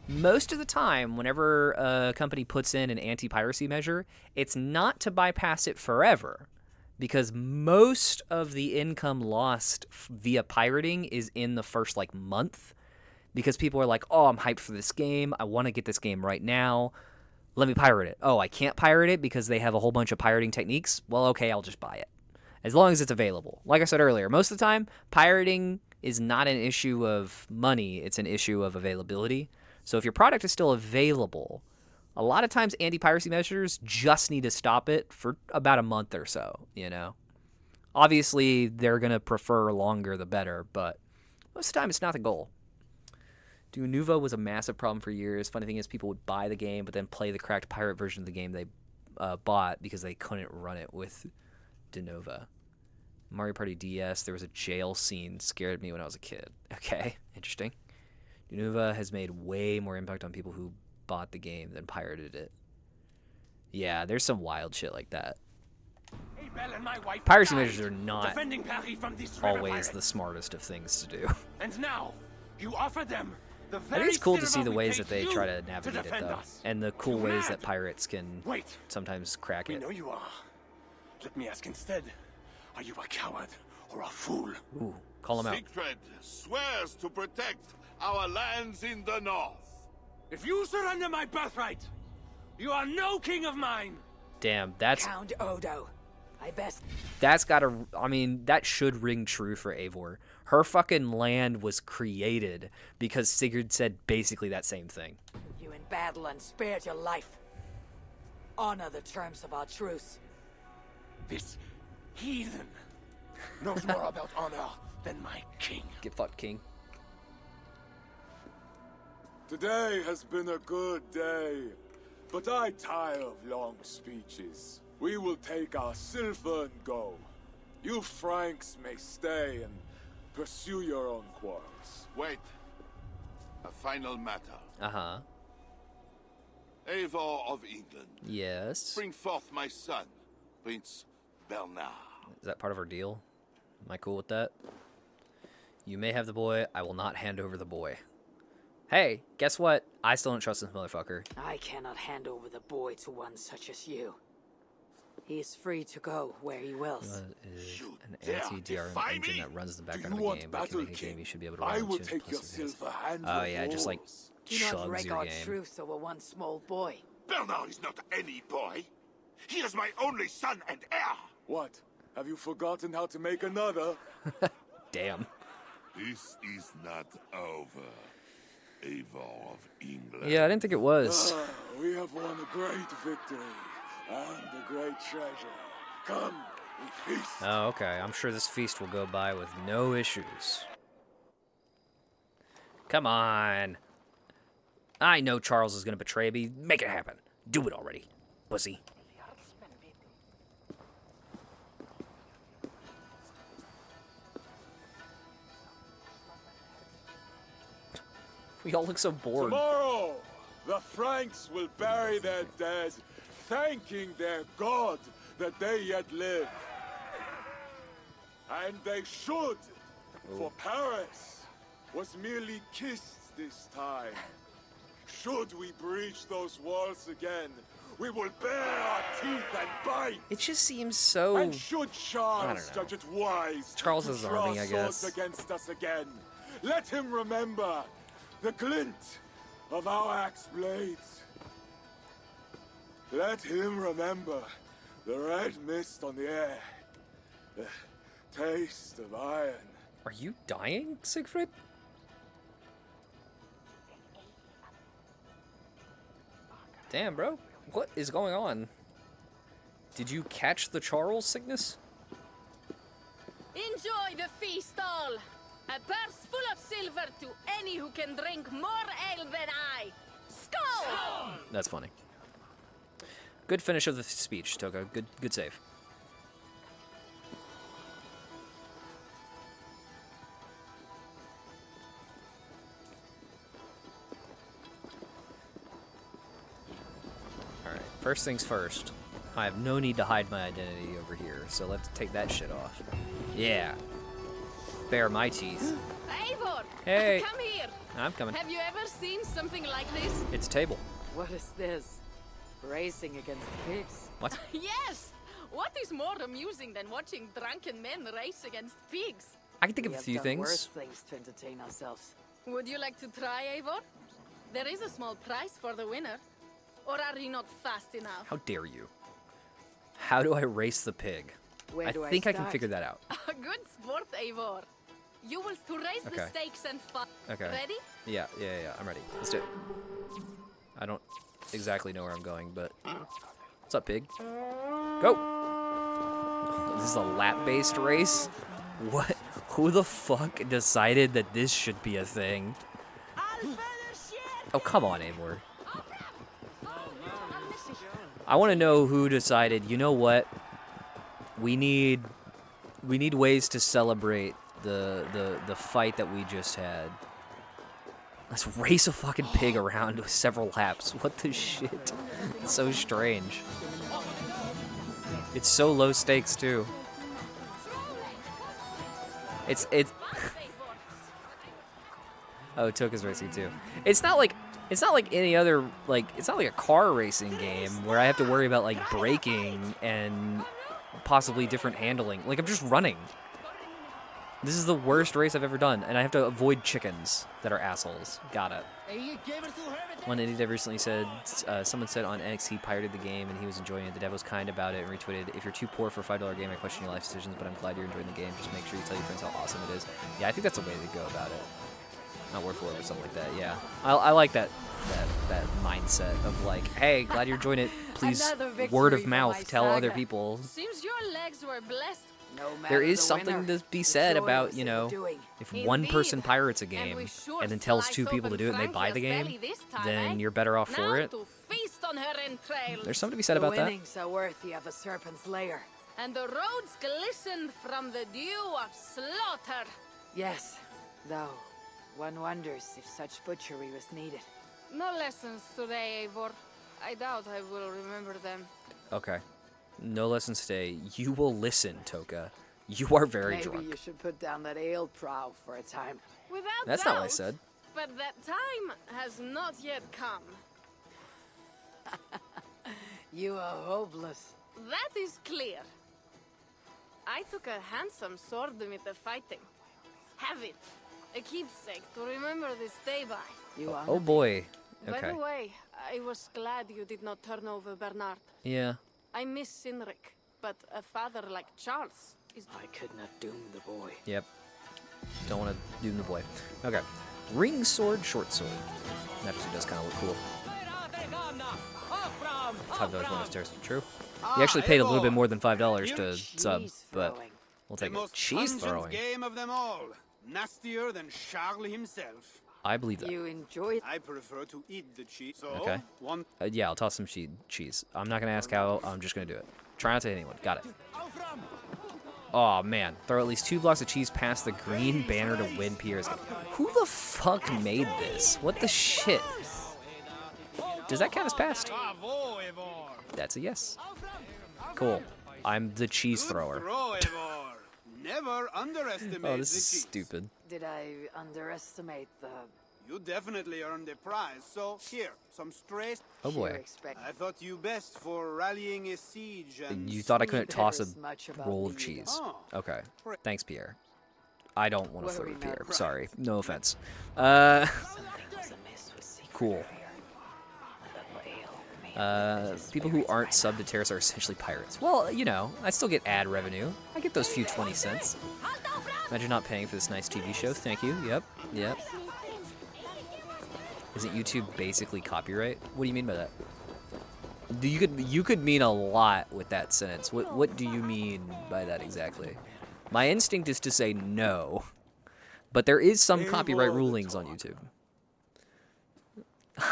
most of the time, whenever a company puts in an anti-piracy measure, it's not to bypass it forever. Because most of the income lost via pirating is in the first, like, month. Because people are like, oh, I'm hyped for this game. I want to get this game right now. Let me pirate it. Oh, I can't pirate it because they have a whole bunch of pirating techniques? Well, okay, I'll just buy it. As long as it's available. Like I said earlier, most of the time, pirating is not an issue of money. It's an issue of availability. So if your product is still available, a lot of times anti-piracy measures just need to stop it for about a month or so, you know? Obviously, they're going to prefer longer the better, but most of the time it's not the goal. Denuvo was a massive problem for years. Funny thing is, people would buy the game, but then play the cracked pirate version of the game they bought because they couldn't run it with Denova. Mario Party DS, there was a jail scene, scared me when I was a kid. Okay, interesting. Denuvo has made way more impact on people who bought the game than pirated it. Yeah, there's some wild shit like that. Piracy measures are not always the smartest of things to do. And now, you offer them the I think very it's cool to see silver the we ways paid that they you try to navigate it, defend though. us. And the cool You ways mad? that pirates can sometimes crack We it. know you are. Let me ask instead. Are you a coward or a fool? Ooh, call him out. Siegfried swears to protect our lands in the north. If you surrender my birthright, you are no king of mine. Damn, that's Count Odo. I best. gotta, I mean, that should ring true for Eivor. Her fucking land was created because Sigurd said basically that same thing. You in battle and spared your life. Honor the terms of our truce. This heathen knows more about honor than my king. Get fucked, king. Today has been a good day, but I tire of long speeches. We will take our silver and go. You Franks may stay and pursue your own quarrels. Wait. A final matter. Uh-huh. Eivor of England. Yes. Bring forth my son, Prince Bernard. Is that part of our deal? Am I cool with that? You may have the boy. I will not hand over the boy. Hey, guess what? I still don't trust this motherfucker. I cannot hand over the boy to one such as you. He is free to go where he wills. Is an anti-DRM engine that runs the background of the game, but can make a game you should be able to run I on will tunes take plus your it has- silver hand. Oh yeah, just like Do not chugs wreck your our game. truce over one small boy. Bernard is not any boy. He is my only son and heir. What? Have you forgotten how to make another? Damn. This is not over, Eivor of England. Yeah, I didn't think it was. We have won a great victory and a great treasure. Come, we feast. Oh, okay. I'm sure this feast will go by with no issues. Come on. I know Charles is gonna betray me. Make it happen. Do it already, pussy. We all look so bored. Tomorrow, the Franks will bury their dead, thanking their god that they yet live. And they should, for Paris was merely kissed this time. Should we breach those walls again, we will bare our teeth and bite. It just seems so. And should Charles I don't know. judge it wise Charles to is draw army, I swords guess. against us again, let him remember the glint of our axe blades. Let him remember the red mist on the air, the taste of iron. Are you dying, Siegfried? Damn, bro. What is going on? Did you catch the Charles sickness? Enjoy the feast all! A purse full of silver to any who can drink more ale than I! Skål! That's funny. Good finish of the speech, Toka. Good save. Alright, first things first. I have no need to hide my identity over here, so let's take that shit off. Yeah. Bare my teeth. Eivor! Hey. Come here! I'm coming. Have you ever seen something like this? It's a table. What is this? Racing against pigs? What? Yes! What is more amusing than watching drunken men race against pigs? I can think of We a have few done things. worse things to entertain ourselves. Would you like to try, Eivor? There is a small prize for the winner. Or are you not fast enough? How dare you? How do I race the pig? Where I do I think I can start? figure that out. A good sport, Eivor. You will to raise the Okay. stakes and fight. Okay. Ready? Yeah. I'm ready. Let's do it. I don't exactly know where I'm going, but what's up, pig? Go. This is a lap-based race. What? Who the fuck decided that this should be a thing? Oh, come on, Eivor. I want to know who decided, you know what? We need ways to celebrate the fight that we just had. Let's race a fucking pig around with several laps. What the shit? It's so strange. It's so low stakes too. It's Oh, Toka's racing too. It's not like any other, like, it's not like a car racing game where I have to worry about like braking and possibly different handling. Like, I'm just running. This is the worst race I've ever done, and I have to avoid chickens that are assholes. Got it. One idiot recently said, someone said on X he pirated the game and he was enjoying it. The dev was kind about it and retweeted, "If you're too poor for a $5 game, I question your life decisions, but I'm glad you're enjoying the game. Just make sure you tell your friends how awesome it is." Yeah, I think that's the way to go about it. Not word for word or something like that. Yeah, I like that mindset of like, hey, glad you're enjoying it. Please, word of mouth, tell other people. Seems your legs were blessed. There is something to be said about, you know, if one person pirates a game and then tells two people to do it and they buy the game, then you're better off for it. There's something to be said about that. The winnings are worthy of a serpent's lair. And the roads glistened from the dew of slaughter. Yes, though one wonders if such butchery was needed. No lessons today, Eivor. I doubt I will remember them. Okay. No lessons today. You will listen, Toka. You are very Maybe drunk. you should put down that ale prow for a time. Without That's doubt, not what I said. But that time has not yet come. You are hopeless. That is clear. I took a handsome sword with the fighting. Have it. A keepsake to remember this day by. You are. Oh boy. By Okay. the way, I was glad you did not turn over Bernard. Yeah. I miss Cynric, but a father like Charles is... I could not doom the boy. Yep. Don't want to doom the boy. Okay. Ring sword, short sword. That actually does kind of look cool. $5 bonus stairs. True. You actually paid a little bit more than $5 to sub, but we'll take it. Cheese throwing. Game of them all. Nastier than Charles himself. I believe that. You enjoy. I prefer to eat the cheese. So, Okay. one. Yeah, I'll toss some cheese. I'm not gonna ask how. I'm just gonna do it. Try not to hit anyone. Got it. Oh man, throw at least 2 blocks of cheese past the green banner to win Pierre's game. Who the fuck made this? What the shit? Does that count as passed? That's a yes. Cool. I'm the cheese thrower. Never underestimate Oh, this the is cheese. stupid. Did I underestimate the... You definitely earned the prize, so here, some stray... Oh boy. I thought you best for rallying a siege and... You thought I couldn't toss a much about roll of me. cheese. Oh. Okay. Thanks, Pierre. I don't want to flirt with Worry not. Pierre. Sorry. No offense. Cool. People who aren't subbed to Terrace are essentially pirates. Well, you know, I still get ad revenue. I get those few 20 cents. Imagine not paying for this nice TV show. Thank you. Yep. Yep. Isn't YouTube basically copyright? What do you mean by that? You could mean a lot with that sentence. What do you mean by that exactly? My instinct is to say no, but there is some copyright rulings on YouTube.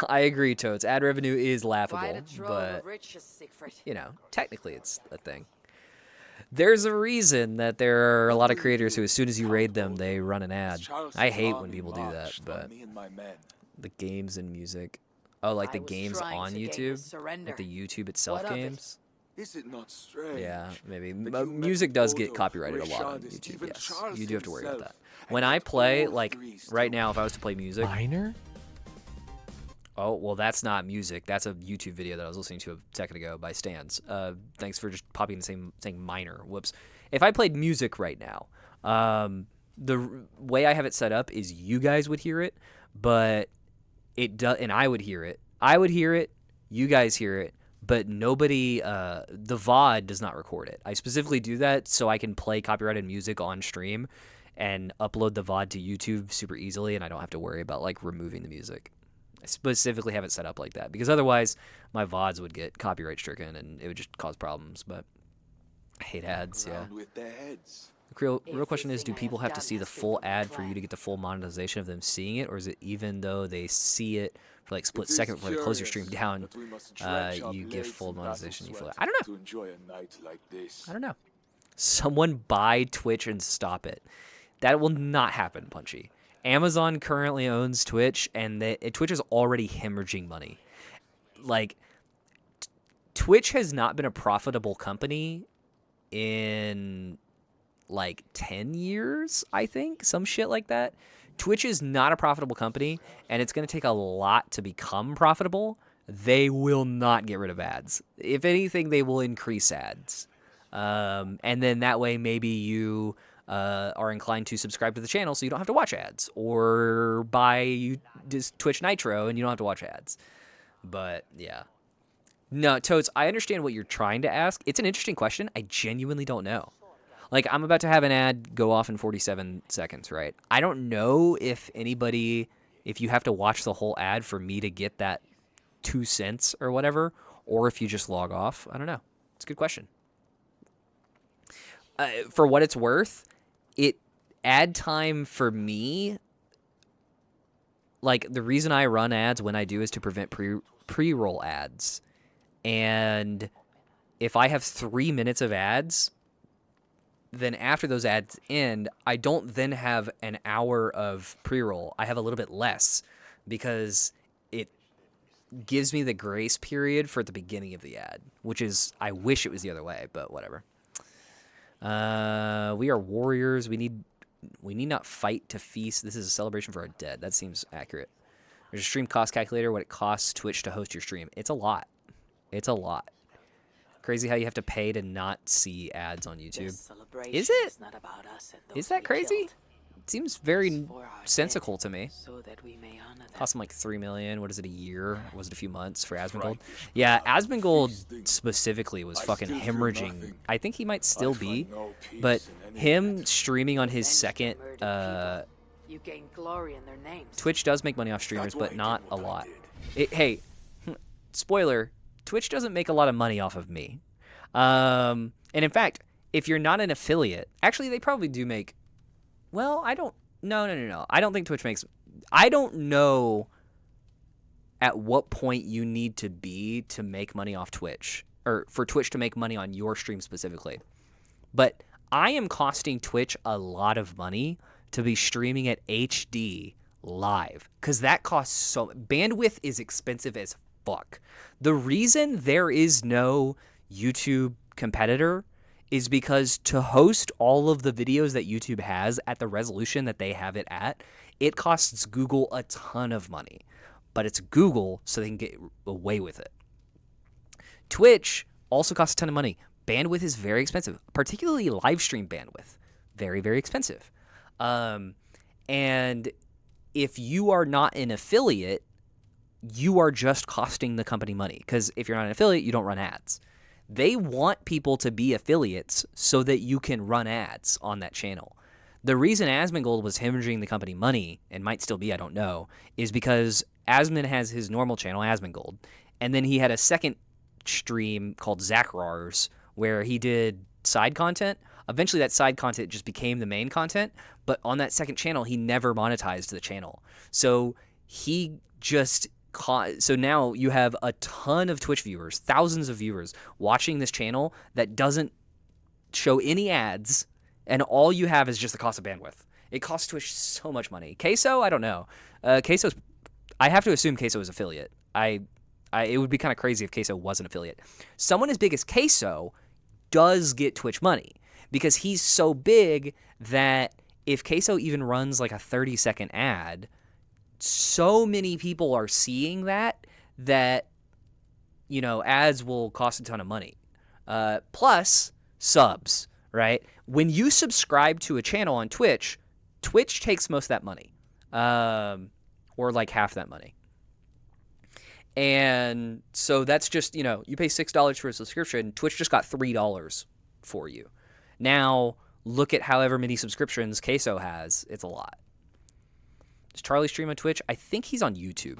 I agree, Toads. Ad revenue is laughable, but you know, technically it's a thing. There's a reason that there are a lot of creators who, as soon as you raid them, they run an ad. I hate when people do that, but the games and music. Oh, like the games on YouTube? Like the YouTube itself games? Is it not strange? Yeah, maybe. Music does get copyrighted a lot on YouTube, yes. You do have to worry about that. When I play, like, right now, if I was to play music... Minor? Oh, well, that's not music. That's a YouTube video that I was listening to a second ago by Stans. Thanks for just popping the same, saying minor. Whoops. If I played music right now, the way I have it set up is you guys would hear it, but it does, and I would hear it. I would hear it, you guys hear it, but nobody, the VOD does not record it. I specifically do that so I can play copyrighted music on stream, and upload the VOD to YouTube super easily, and I don't have to worry about like removing the music. I specifically have it set up like that because otherwise my VODs would get copyright stricken and it would just cause problems. But I hate ads. Yeah. With their heads. The real question is, do people have to see the full ad for you to get the full monetization of them seeing it, or is it even though they see it for like split second before they close your stream down, you give full monetization? You feel I don't know. To enjoy a night like this. I don't know. Someone buy Twitch and stop it. That will not happen, Punchy. Amazon currently owns Twitch, and Twitch is already hemorrhaging money. Like, Twitch has not been a profitable company in like 10 years, I think, some shit like that. Twitch is not a profitable company, and it's going to take a lot to become profitable. They will not get rid of ads. If anything, they will increase ads. And then that way maybe you are inclined to subscribe to the channel so you don't have to watch ads, or buy just Twitch Nitro and you don't have to watch ads. But yeah. No, Toads, I understand what you're trying to ask. It's an interesting question. I genuinely don't know. Like, I'm about to have an ad go off in 47 seconds, right? I don't know if you have to watch the whole ad for me to get that 2 cents or whatever, or if you just log off. I don't know. It's a good question. For what it's worth, ad time for me, like, the reason I run ads when I do is to prevent pre-roll ads. And if I have 3 minutes of ads, then after those ads end, I don't then have an hour of pre-roll. I have a little bit less because it gives me the grace period for the beginning of the ad, which is, I wish it was the other way, but whatever. We are warriors. We need not fight to feast. This is a celebration for our dead. That seems accurate. There's a stream cost calculator, what it costs Twitch to host your stream. It's a lot. It's a lot. Crazy how you have to pay to not see ads on YouTube. Is it? Is that crazy? It seems very sensical to me. Cost them like $3 million. What is it, a year? Was it a few months for Asmongold? Yeah, Asmongold specifically was fucking hemorrhaging. I think he might still be, but him streaming on his second Twitch does make money off streamers, but not a lot. Hey, spoiler, Twitch doesn't make a lot of money off of me. And in fact, if you're not an affiliate, actually they probably do make, well, no. I don't think Twitch makes, I don't know at what point you need to be to make money off Twitch, or for Twitch to make money on your stream specifically. But I am costing Twitch a lot of money to be streaming at HD live, because that costs so, bandwidth is expensive as fuck. The reason there is no YouTube competitor is because to host all of the videos that YouTube has at the resolution that they have it at, it costs Google a ton of money. But it's Google, so they can get away with it. Twitch also costs a ton of money. Bandwidth is very expensive, particularly live stream bandwidth. Very, very expensive. And if you are not an affiliate, you are just costing the company money. Because if you're not an affiliate, you don't run ads. They want people to be affiliates so that you can run ads on that channel. The reason Asmongold was hemorrhaging the company money, and might still be, I don't know, is because Asmon has his normal channel, Asmongold, and then he had a second stream called Zachrars, where he did side content. Eventually that side content just became the main content, but on that second channel, he never monetized the channel. So he just... So now you have a ton of Twitch viewers, thousands of viewers watching this channel that doesn't show any ads, and all you have is just the cost of bandwidth. It costs Twitch so much money. Queso, I don't know. Queso's, I have to assume Queso is affiliate. It would be kind of crazy if Queso was an affiliate. Someone as big as Queso does get Twitch money because he's so big that if Queso even runs like a 30-second ad, so many people are seeing that, you know, ads will cost a ton of money. Plus subs, right? When you subscribe to a channel on Twitch, Twitch takes most of that money, or like half that money. And so that's just, you know, you pay $6 for a subscription. Twitch just got $3 for you. Now, look at however many subscriptions Queso has, it's a lot. Does Charlie stream on Twitch? I think he's on YouTube.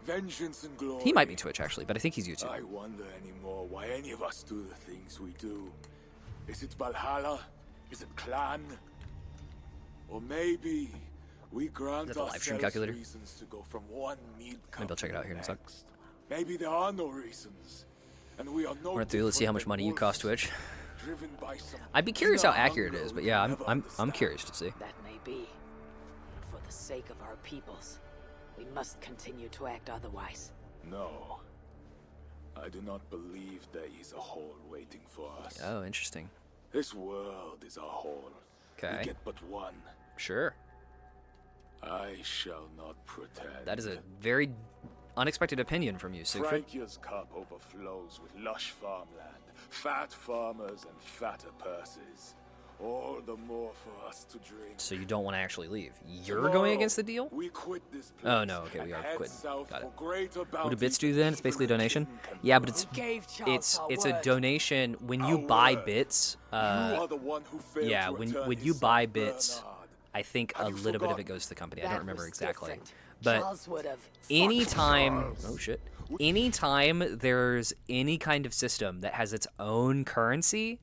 Vengeance and glory. He might be Twitch, actually, but I think he's YouTube. I wonder anymore why any of us do the things we do. Is it Valhalla? Is it Clan? Or maybe we grant the live stream ourselves calculator? reasons to go from one meat Maybe I'll check it out here in a sec. next. Maybe there are no reasons, and we are no. Run it through. Let's see how much money you cost Twitch. Driven by some I'd be curious how accurate it is, but yeah, I'm curious to see. That may be. But for the sake of our peoples, we must continue to act otherwise. No. I do not believe there is a hole waiting for us. Oh, interesting. This world is a hole. Okay. We get but one. Sure. I shall not pretend. That is a very unexpected opinion from you, Siegfried. Frankier's cup overflows with lush farmland, fat farmers and fatter purses. All the more for us to drink. So you don't want to actually leave. You're Tomorrow, going against the deal? We quit this place Oh, no. Okay, we and are head quitting. south Got it. for greater What do bits do then? It's basically a donation? Yeah, but it's a donation when you buy bits. are the one who failed Yeah, to when return you his buy son bits, I think a little bit of it goes to the company. I don't remember exactly. But Charles would have. anytime, oh shit, anytime there's any kind of system that has its own currency,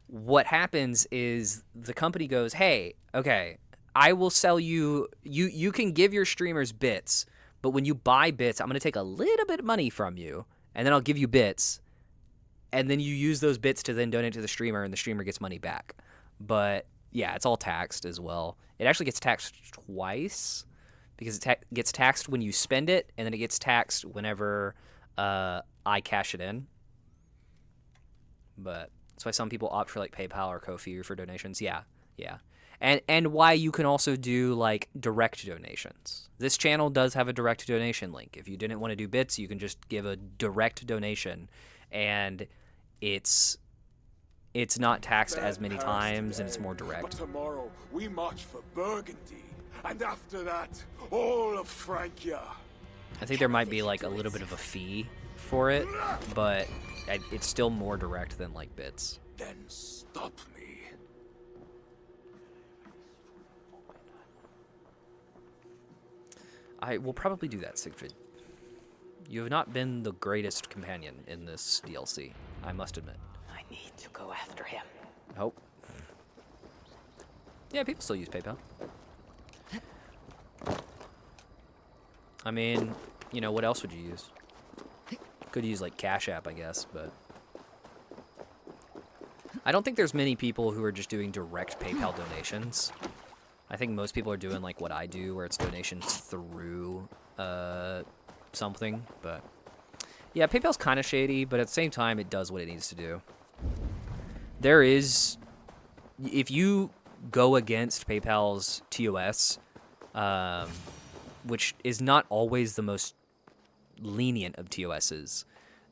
what happens is the company goes, hey, okay, I will sell you, you can give your streamers bits, but when you buy bits, I'm going to take a little bit of money from you, and then I'll give you bits, and then you use those bits to then donate to the streamer, and the streamer gets money back. But yeah, it's all taxed as well. It actually gets taxed twice, because it gets taxed when you spend it, and then it gets taxed whenever I cash it in. But that's why some people opt for like PayPal or Ko-fi for donations. Yeah. And why you can also do like direct donations. This channel does have a direct donation link. If you didn't want to do bits, you can just give a direct donation, and it's not taxed as many times, and it's more But direct. tomorrow we march for Burgundy, and after that, all of Francia. I think there might be like a little bit of a fee for it, but it's still more direct than like bits. Then stop me. I will probably do that, Siegfried. You have not been the greatest companion in this DLC, I must admit. I need to go after him. Oh. Yeah, people still use PayPal. I mean, you know, what else would you use? Could use like Cash App, I guess, but I don't think there's many people who are just doing direct PayPal donations. I think most people are doing like what I do, where it's donations through something. But yeah, PayPal's kind of shady, but at the same time, it does what it needs to do. There is, if you go against PayPal's TOS, which is not always the most lenient of TOSs,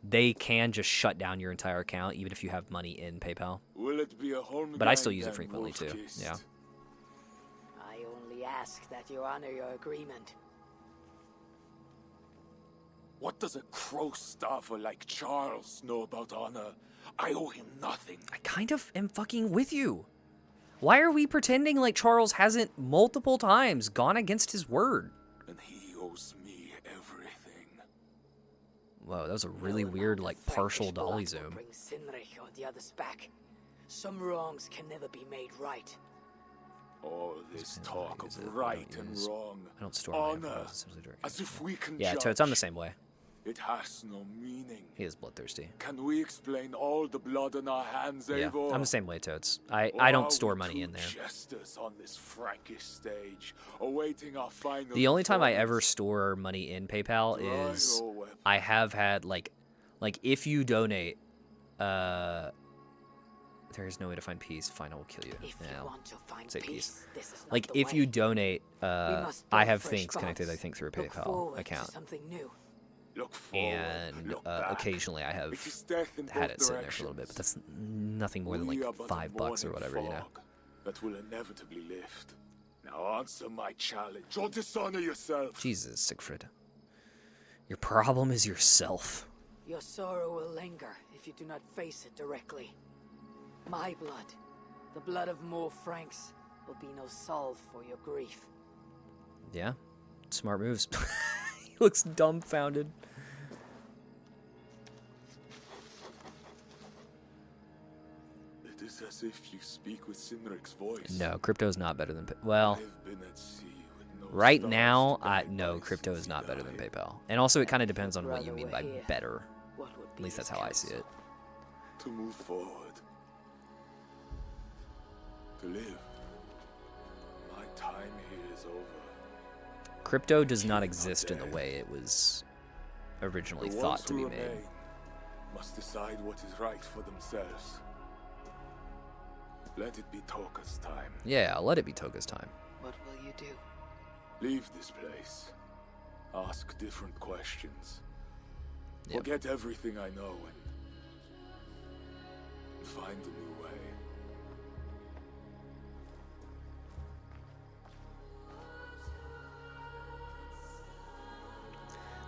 they can just shut down your entire account even if you have money in PayPal. Will it be a But I still use it frequently too. Yeah. I only ask that you honor your agreement. What does a crow staffer like Charles know about honor? I owe him nothing. I kind of am fucking with you. Why are we pretending like Charles hasn't multiple times gone against his word? And he owes me everything. Whoa, that was a really weird, like, partial dolly zoom. Bring Sinrich or the others back. Some wrongs can never be made right. All this talk of right and wrong. I don't store my info, honor, it's essentially direct. as if we can Yeah, judge. Toads, I'm the same way. It has no meaning. He is bloodthirsty. Can we explain all the blood on our hands, Yeah, Eivor? I'm the same way, Toads. I Or don't are store we money two in there. Jesters on this Frankish stage, awaiting our final. The only time I performance? ever store money in PayPal Dry is your weapon. I have had like if you donate, there is no way to find peace. Fine, I will kill you. If Yeah, you want to find say peace, this is not Like the if way. you donate, must I build have fresh things connected. I bonds. think through a Look PayPal forward to account, something new. Look forward, and look back. occasionally I have It is death in had both it sitting there for a little bit, but that's nothing more than We like are but a $5 or morning whatever, you know. fog that will inevitably lift. Now answer my challenge, or dishonor yourself. Jesus, Siegfried, your problem is yourself. Your sorrow will linger if you do not face it directly. My blood The blood of more Franks will be no salve for your grief. Yeah, smart moves. He looks dumbfounded. It is as if you speak with Cynric's voice. No, Crypto's not better than well. I've been at sea with no Right stars now, to guide no, my Crypto is city not better die. than PayPal. And also, it kind of depends on what you brother mean were by here, better. what would At be least his that's how I see counsel? it. To move forward. To live. My time here is over. Crypto does not exist in the way it was originally The thought ones to who be made. remain must decide what is right for themselves. Let it be Toka's time. Yeah, let it be Toka's time. What will you do? Leave this place. Ask different questions. Yep. Forget everything I know and find a new way.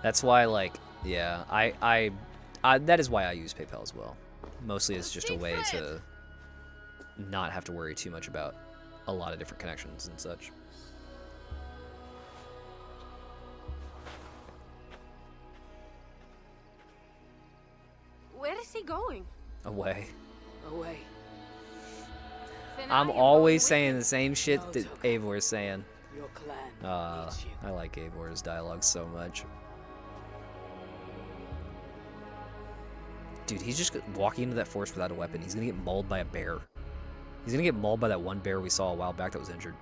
That's why, like, yeah, I that is why I use PayPal as well. Mostly it's just a way to not have to worry too much about a lot of different connections and such. Where is he going? Away. Away. Then I'm I am always going saying with the same shit No, that Toka. Eivor is saying. Your clan needs you. I like Eivor's dialogue so much. Dude, he's just walking into that forest without a weapon. He's gonna get mauled by a bear. He's gonna get mauled by that one bear we saw a while back that was injured.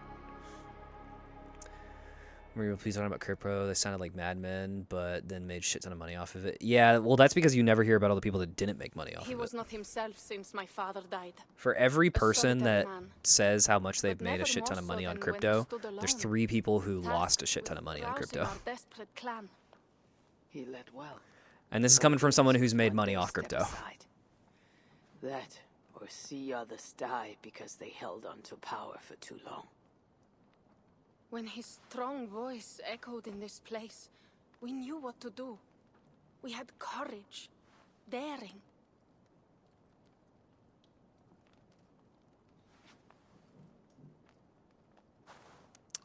Were you please talking about Crypto? They sounded like madmen, but then made shit ton of money off of it. Yeah, well, that's because you never hear about all the people that didn't make money off He of was it. not himself since my father died. For every person solitary that man. says how much they've But made a never shit ton more of so money on than when crypto, he stood there's alone, 3 people who tasked lost a shit ton of with money on rousing crypto. our desperate clan. He led well. And this is coming from someone who's made One money day off step crypto. aside. That, or see others die because they held on to power for too long. When his strong voice echoed in this place, we knew what to do. We had courage, daring.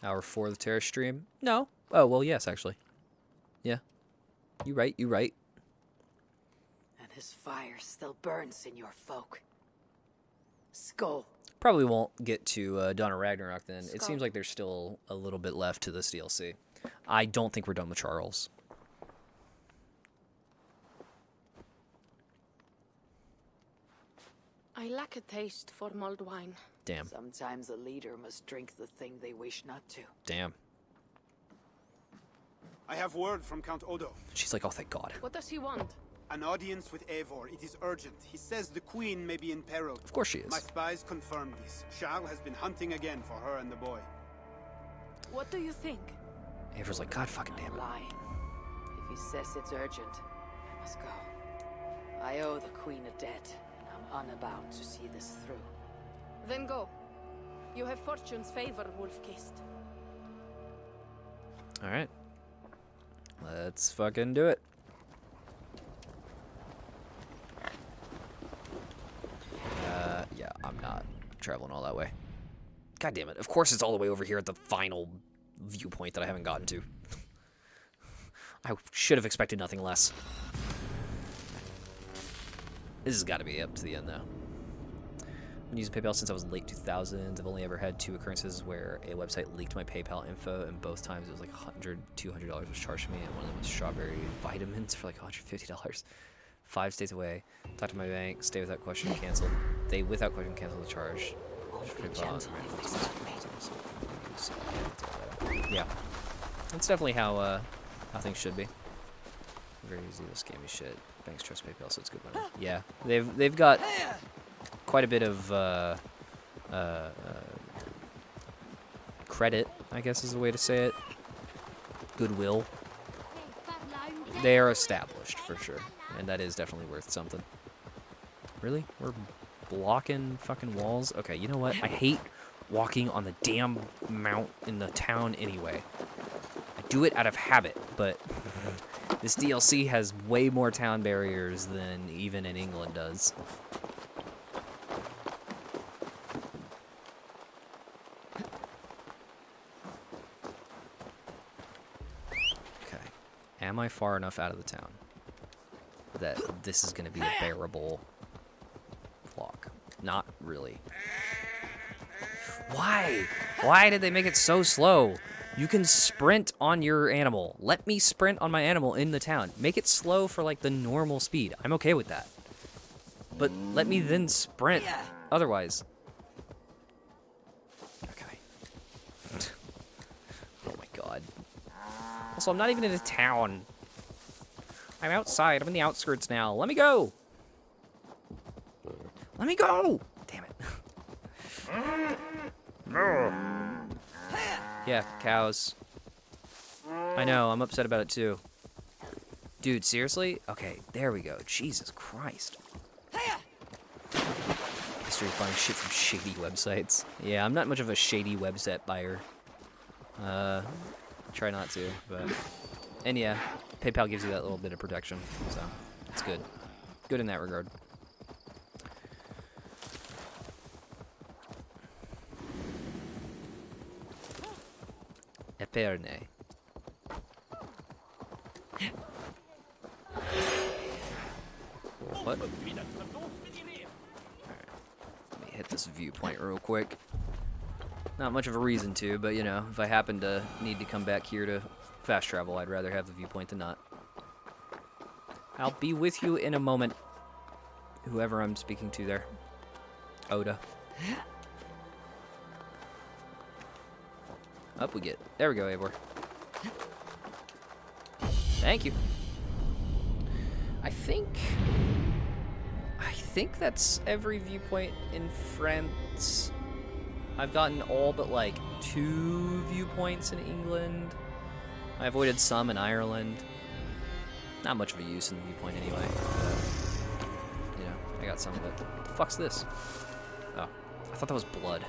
Hour 4 of the Terror stream? No. Oh, well, yes, actually. Yeah. You right, you right. And his fire still burns in your folk. Skull. Probably won't get to Dawn of Ragnarok then. It Skull. seems like there's still a little bit left to this DLC. I don't think we're done with Charles. I lack a taste for mulled wine. Damn. Sometimes a leader must drink the thing they wish not to. Damn. I have word from Count Odo. She's like, oh, thank God. What does he want? An audience with Eivor. It is urgent. He says the queen may be in peril. Of course she is. My spies confirm this. Charles has been hunting again for her and the boy. What do you think? Eivor's like, God fucking damn it. Lying. If he says it's urgent, I must go. I owe the queen a debt, and I'm unbound to see this through. Then go. You have fortune's favor, Wolf-Kissed. Alright. Let's fucking do it. Yeah, I'm not traveling all that way. God damn it. Of course it's all the way over here at the final viewpoint that I haven't gotten to. I should have expected nothing less. This has got to be up to the end, though. I've been using PayPal since I was late 2000s. I've only ever had 2 occurrences where a website leaked my PayPal info, and both times it was like $100, $200 was charged to me, and one of them was strawberry vitamins for like $150. 5 stays away. Talk to my bank. Stay without question. Canceled. They without question cancel the charge. Yeah, that's definitely how things should be. Very easy to scam me shit. Banks trust PayPal, so it's good money. Yeah, they've got quite a bit of credit, I guess is the way to say it. Goodwill. They are established for sure, and that is definitely worth something. Really? We're blocking fucking walls? Okay, you know what? I hate walking on the damn mount in the town anyway. I do it out of habit, but this DLC has way more town barriers than even in England does. Am I far enough out of the town that this is going to be a bearable walk? Not really. Why? Why did they make it so slow? You can sprint on your animal. Let me sprint on my animal in the town. Make it slow for like the normal speed. I'm okay with that. But let me then sprint. Otherwise. Okay. Oh my god. Also, I'm not even in a town. I'm outside. I'm in the outskirts now. Let me go. Let me go. Damn it. Yeah, cows. I know, I'm upset about it too. Dude, seriously? Okay, there we go. Jesus Christ. History of buying shit from shady websites. Yeah, I'm not much of a shady website buyer. Try not to, but... And yeah, PayPal gives you that little bit of protection, so it's good. Good in that regard. Epernay. What? Alright. Let me hit this viewpoint real quick. Not much of a reason to, but you know, if I happen to need to come back here to fast travel, I'd rather have the viewpoint than not. I'll be with you in a moment. Whoever I'm speaking to there. Oda. Up we get. There we go, Eivor. Thank you. I think that's every viewpoint in France. I've gotten all but like 2 viewpoints in England. I avoided some in Ireland. Not much of a use in the viewpoint anyway. You know, I got some of it. What the fuck's this? Oh, I thought that was blood.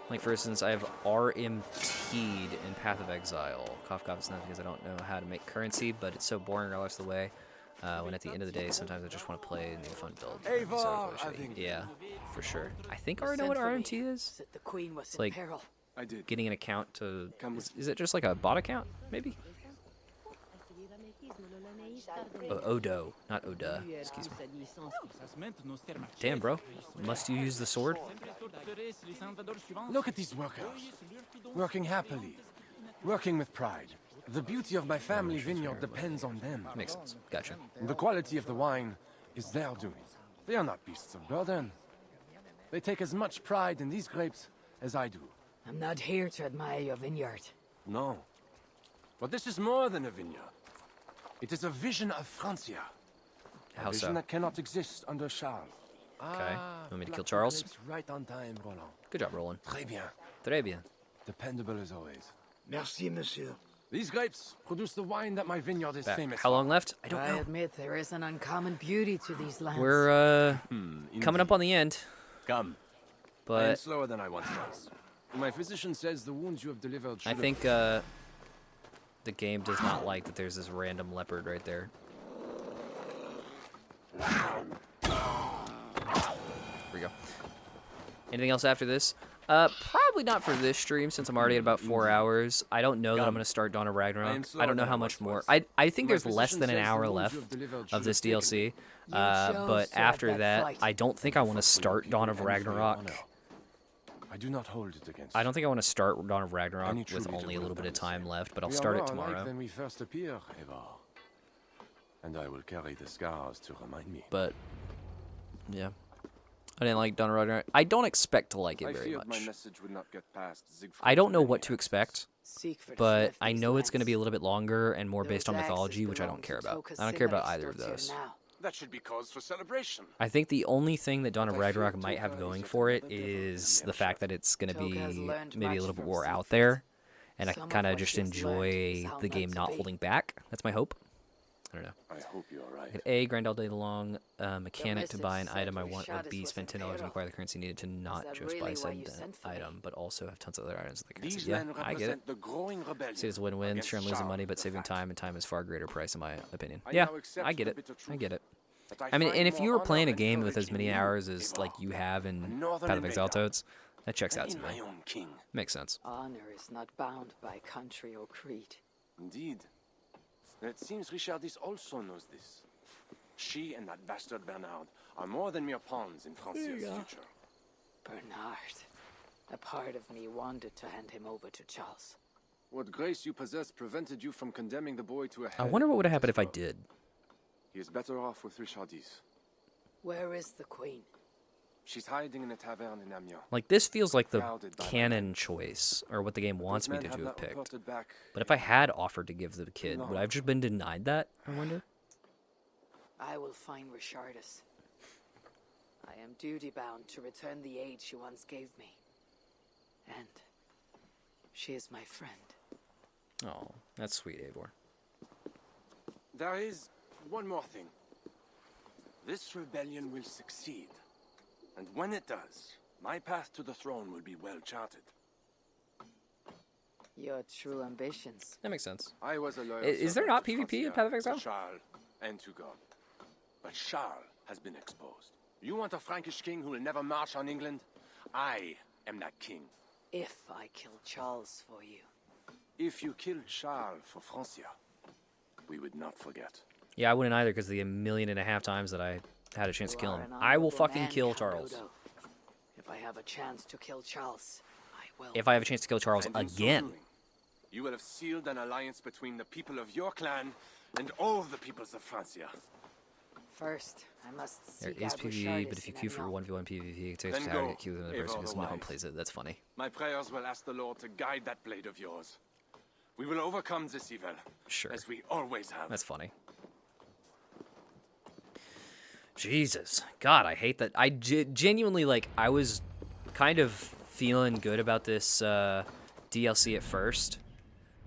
Like, for instance, I have RMT'd in Path of Exile. Cough, cough, it's not because I don't know how to make currency, but it's so boring regardless of the way. When at the end of the day, sometimes I just want to play a new fun build. Yeah, for sure. I think I already know what RMT is. It's like getting an account to... Is it just like a bot account, maybe? Odo, not Oda. Excuse me. Damn, bro. Must you use the sword? Look at these workers. Working happily. Working with pride. The beauty of my family vineyard depends on them. Makes sense. Gotcha. The quality of the wine is their doing. They are not beasts of burden. They take as much pride in these grapes as I do. I'm not here to admire your vineyard. No. But this is more than a vineyard. It is a vision of Francia. How a vision so? that cannot exist under Charles. Okay. Want me to kill Charles? Right on time, Roland. Good job, Roland. Très bien. Très bien. Dependable as always. Merci, monsieur. These grapes produce the wine that my vineyard is famous How long left? I don't know. I admit there is an uncommon beauty to these lands. We're coming up on the end. Come. I am But slower than I once was. My physician says the wounds you have delivered should I think the game does not like that there's this random leopard right there. There we go. Anything else after this? Probably not for this stream since I'm already at about 4 hours. I don't know that I'm going to start Dawn of Ragnarok. I don't know how much more. I think there's less than an hour left of this DLC. But after that, I don't think I want to start Dawn of Ragnarok. I do not hold it against. I don't think I want to start Dawn of Ragnarok with only a little bit of time left, but I'll start it tomorrow. When we first appear, Eivor. And I will carry the scars to remind me. But yeah, I didn't like Dawn of Ragnarok. I don't expect to like it very feared my much. message would not get past Siegfried. I don't know what to expect, Siegfried but left I these know it's going to lands. be a little bit longer and more Those based on axes mythology, which I belong don't to care about. Toka I don't care about Simmons either of stored here those. now. That should be cause for celebration. I think the only thing that Dawn of Ragnarok might have going for it is the fact that it's going to be maybe a little bit more out there, and I can kind of just enjoy the game not holding back. That's my hope. I don't know. I hope you're right. Get A, grind all day long, mechanic to buy an item I want would be spend $10 and acquire the currency needed to not just buy said item, but also have tons of other items in the currency. These Yeah, men I get it. represent the growing rebellion. See, it's a win-win. against Sure, I'm losing Charles money, but the saving Fat. time, and time is far greater price in my opinion. I Yeah, now accept I get the it. bitter I truth get it. that I I mean, find and if more you were honor playing a and game with courage as many in you, hours as like you have in northern Path of Exile invader. Toads, That checks out to In me. my own king. Makes sense. Honor is not bound by country or creed. Indeed. It seems Richardis also knows this. She and that bastard Bernard are more than mere pawns in Francia's future. Bernard. A part of me wanted to hand him over to Charles. What grace you possess prevented you from condemning the boy to a I hell. wonder what would have happened if I did. He is better off with Richardis. Where is the queen? She's hiding in a tavern in Amiens. Like, this feels like the Guarded by canon choice, or what the game wants me men to have have not picked. reported back. But if I had offered to give the kid, No. would I have just been denied that, I wonder? I will find Richardis. I am duty-bound to return the aid she once gave me. And she is my friend. Oh, that's sweet, Eivor. There is one more thing. This rebellion will succeed. And when it does, my path to the throne will be well charted. Your true ambitions. That makes sense. I was a loyal Is there servant not to PvP in Francia, Path of to Exile? Charles and to God. But Charles has been exposed. You want a Frankish king who will never march on England? I am that king. If I kill Charles for you. If you killed Charles for Francia, we would not forget. Yeah, I wouldn't either, because the 1.5 million times that I had a chance to You kill are him. an I will honorable fucking man, kill Count Charles. Odo. If I have a chance to kill Charles, I will. If I have a chance to kill Charles And in so again. doing, you will have sealed an alliance between the people of your clan and all the peoples of Francia. First, I must There seek is out PvE, Richardis but if you in queue for Amiens. 1v1 PvP, it takes Then time to go, get queued with another Eivor person because no the one Wise. plays it. That's funny. My prayers will ask the Lord to guide that blade of yours. We will overcome this evil. Sure. As we always have. That's funny. Jesus. God, I hate that. I genuinely, like, I was kind of feeling good about this DLC at first.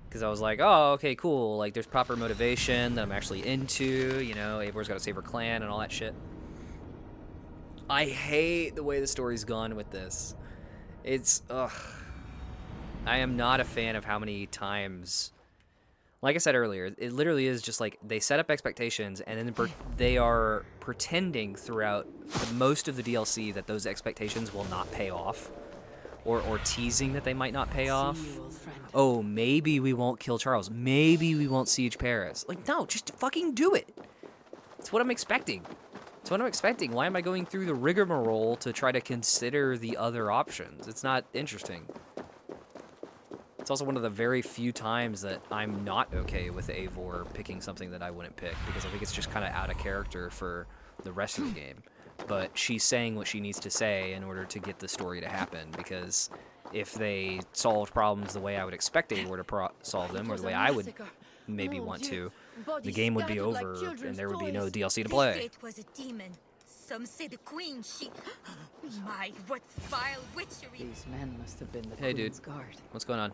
Because I was like, oh, okay, cool. Like, there's proper motivation that I'm actually into. You know, Eivor's got to save her clan and all that shit. I hate the way the story's gone with this. It's, ugh. I am not a fan of how many times... Like I said earlier, it literally is just like they set up expectations and then they are pretending throughout most of the DLC that those expectations will not pay off. Or teasing that they might not pay off. Oh, maybe we won't kill Charles. Maybe we won't siege Paris. Like, no, just fucking do it. That's what I'm expecting. That's what I'm expecting. Why am I going through the rigmarole to try to consider the other options? It's not interesting. It's also one of the very few times that I'm not okay with Eivor picking something that I wouldn't pick, because I think it's just kind of out of character for the rest of the game. But she's saying what she needs to say in order to get the story to happen, because if they solved problems the way I would expect Eivor to solve them, or the way I would maybe want to, the game would be over and there would be no DLC to play. It was a demon. Some say the queen, she... My, what vile witchery. These men must have been the Hey, Queen's dude. guard. What's going on?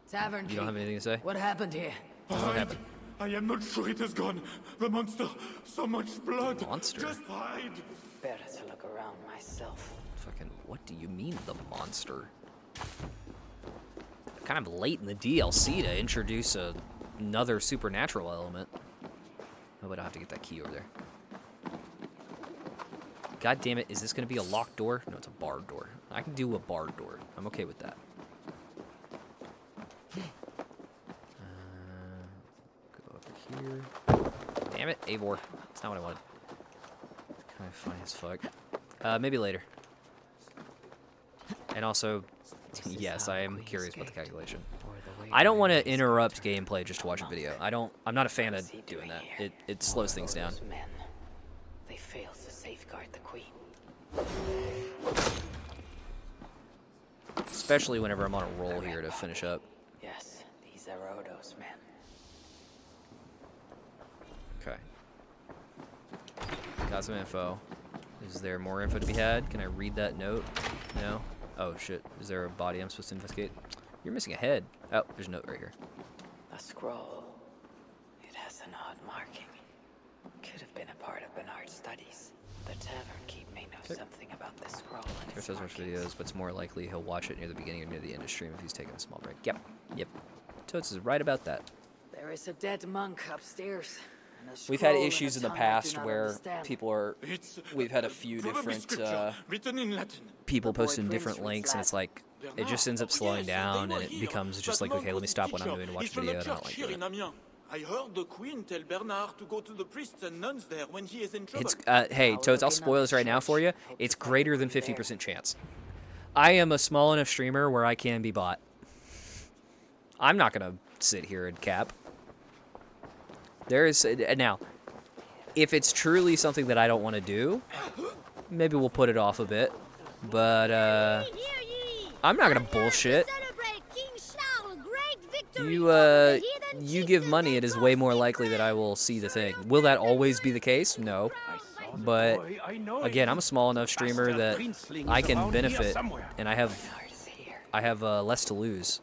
Tavern You don't have anything to say? What happened here? What happened? I am not sure it has gone. The monster, so much blood. Monster? Just hide. Better to look around myself. Fucking, what do you mean, the monster? Kind of late in the DLC to introduce another supernatural element. Oh, but I'll have to get that key over there. God damn it, is this going to be a locked door? No, it's a barred door. I can do a barred door. I'm okay with that. Go over here. Damn it, Eivor. That's not what I wanted. Kind of funny as fuck. Maybe later. And also, yes, I am curious about the calculation. I don't want to interrupt gameplay just to watch a video. I'm not a fan of doing that. It slows things down. Men. They failed to safeguard the queen. Especially whenever I'm on a roll here to finish up. Yes, these are Odo's men. Okay. Got some info. Is there more info to be had? Can I read that note? No? Oh, shit. Is there a body I'm supposed to investigate? You're missing a head. Oh, there's a note right here. A scroll. It has an odd marking. Could have been a part of Bernard's studies. The tavern keep may know something about this scroll and Chris its does watch markings. videos, but it's more likely he'll watch it near the beginning or near the end of stream if he's taking a small break. Yep. Yep. Totes is right about that. There is a dead monk upstairs. We've had issues in the past where we've had a few different people posting different links, and it's like, it just ends up slowing down, and it becomes just like, okay, let me stop what I'm doing to watch video, and I don't like doing it. I heard the Queen tell Bernard to go to the priests and nuns there when he is in trouble. It's, hey, Toads, I'll spoil this right now for you. It's greater than 50% chance. I am a small enough streamer where I can be bought. I'm not going to sit here and cap. There is, now, if it's truly something that I don't want to do, maybe we'll put it off a bit. But, I'm not going to bullshit. You give money, it is way more likely that I will see the thing. Will that always be the case? No. But, again, I'm a small enough streamer that I can benefit, and I have less to lose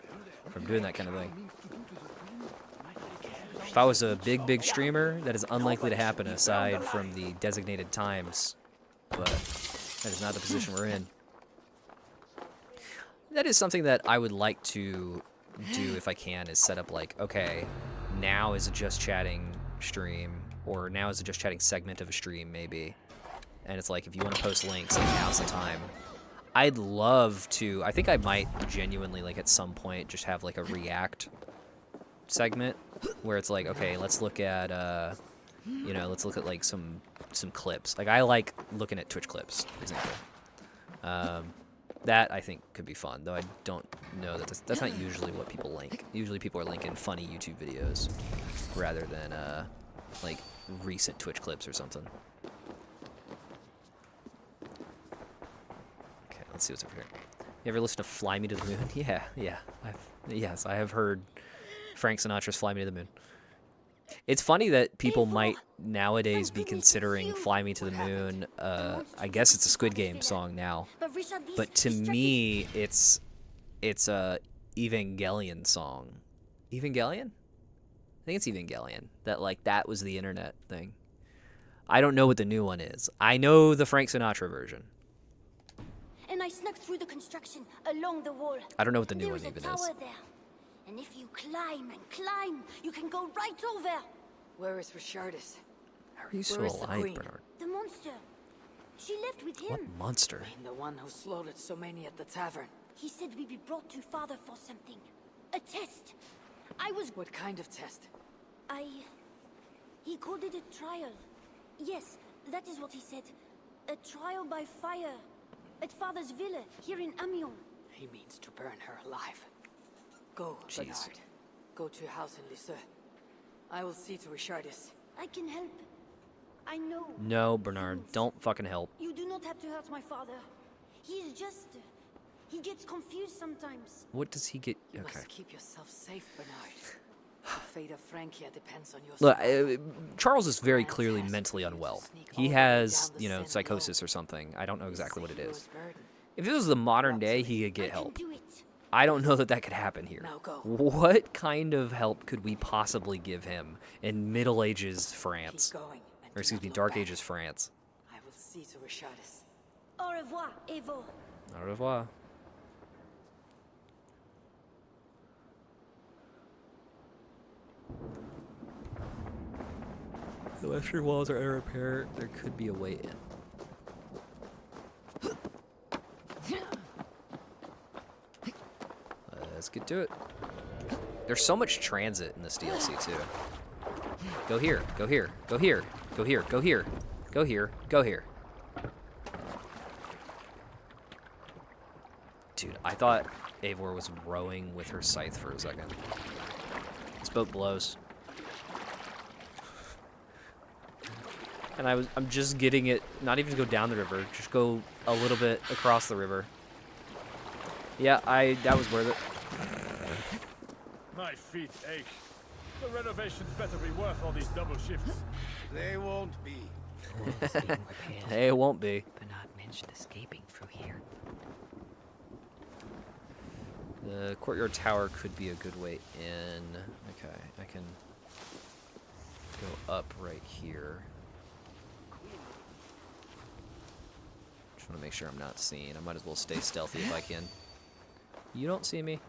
from doing that kind of thing. If I was a big streamer, that is unlikely to happen aside from the designated times. But that is not the position we're in. That is something that I would like to do if I can, is set up like, okay, now is a just chatting stream, or now is a just chatting segment of a stream maybe, and it's like, if you want to post links, like, now's the time. I'd love to, I think I might genuinely, like, at some point just have like a react segment where it's like, okay, let's look at you know, let's look at like some clips. Like, I like looking at Twitch clips, for example. That I think could be fun, though I don't know that that's not usually what people link. Usually people are linking funny YouTube videos rather than like recent Twitch clips or something. Okay, let's see what's over here. You ever listen to Fly Me to the Moon? Yeah. Yes, I have heard Frank Sinatra's Fly Me to the Moon. It's funny that people might nowadays be considering Fly Me to the Moon, I guess it's a Squid Game song now, but to me, it's a Evangelion song. Evangelion? I think it's Evangelion. That was the internet thing. I don't know what the new one is. I know the Frank Sinatra version. And I snuck through the construction along the wall. I don't know what the new one even is. There. And if you climb and climb, you can go right over. Where is Richardis? How are you still alive, Bernard? The monster. She left with him. What monster? I mean, the one who slaughtered so many at the tavern. He said we'd be brought to Father for something. A test. What kind of test? He called it a trial. Yes, that is what he said. A trial by fire. At Father's villa, here in Amiens. He means to burn her alive. Go, Bernard. Go to your house in Lisieux. I will see to Richardis. I can help. I know. No, Bernard, don't fucking help. You do not have to hurt my father. He's just... he gets confused sometimes. What does he get? You okay. must keep yourself safe, Bernard. The fate of Francia depends on your... Look, Charles is very clearly mentally unwell. He has, you know, psychosis or something. I don't know exactly what it is. If it was the modern day, he could get help. I don't know that could happen here. What kind of help could we possibly give him in Middle Ages France? Or excuse me, Dark Ages France. I will see to Richardis. Au revoir, Eivor. Au revoir. The western walls are in repair. There could be a way in. Let's get to it. There's so much transit in this DLC too. Go here, go here, go here, go here, go here, go here, go here. Dude, I thought Eivor was rowing with her scythe for a second. This boat blows. And I'm just getting it, not even to go down the river, just go a little bit across the river. Yeah, that was worth it. My feet ache. The renovations better be worth all these double shifts. They won't be. They won't be. Bernard mentioned escaping through here. The courtyard tower could be a good way in. Okay, I can go up right here. Just want to make sure I'm not seen. I might as well stay stealthy if I can. You don't see me.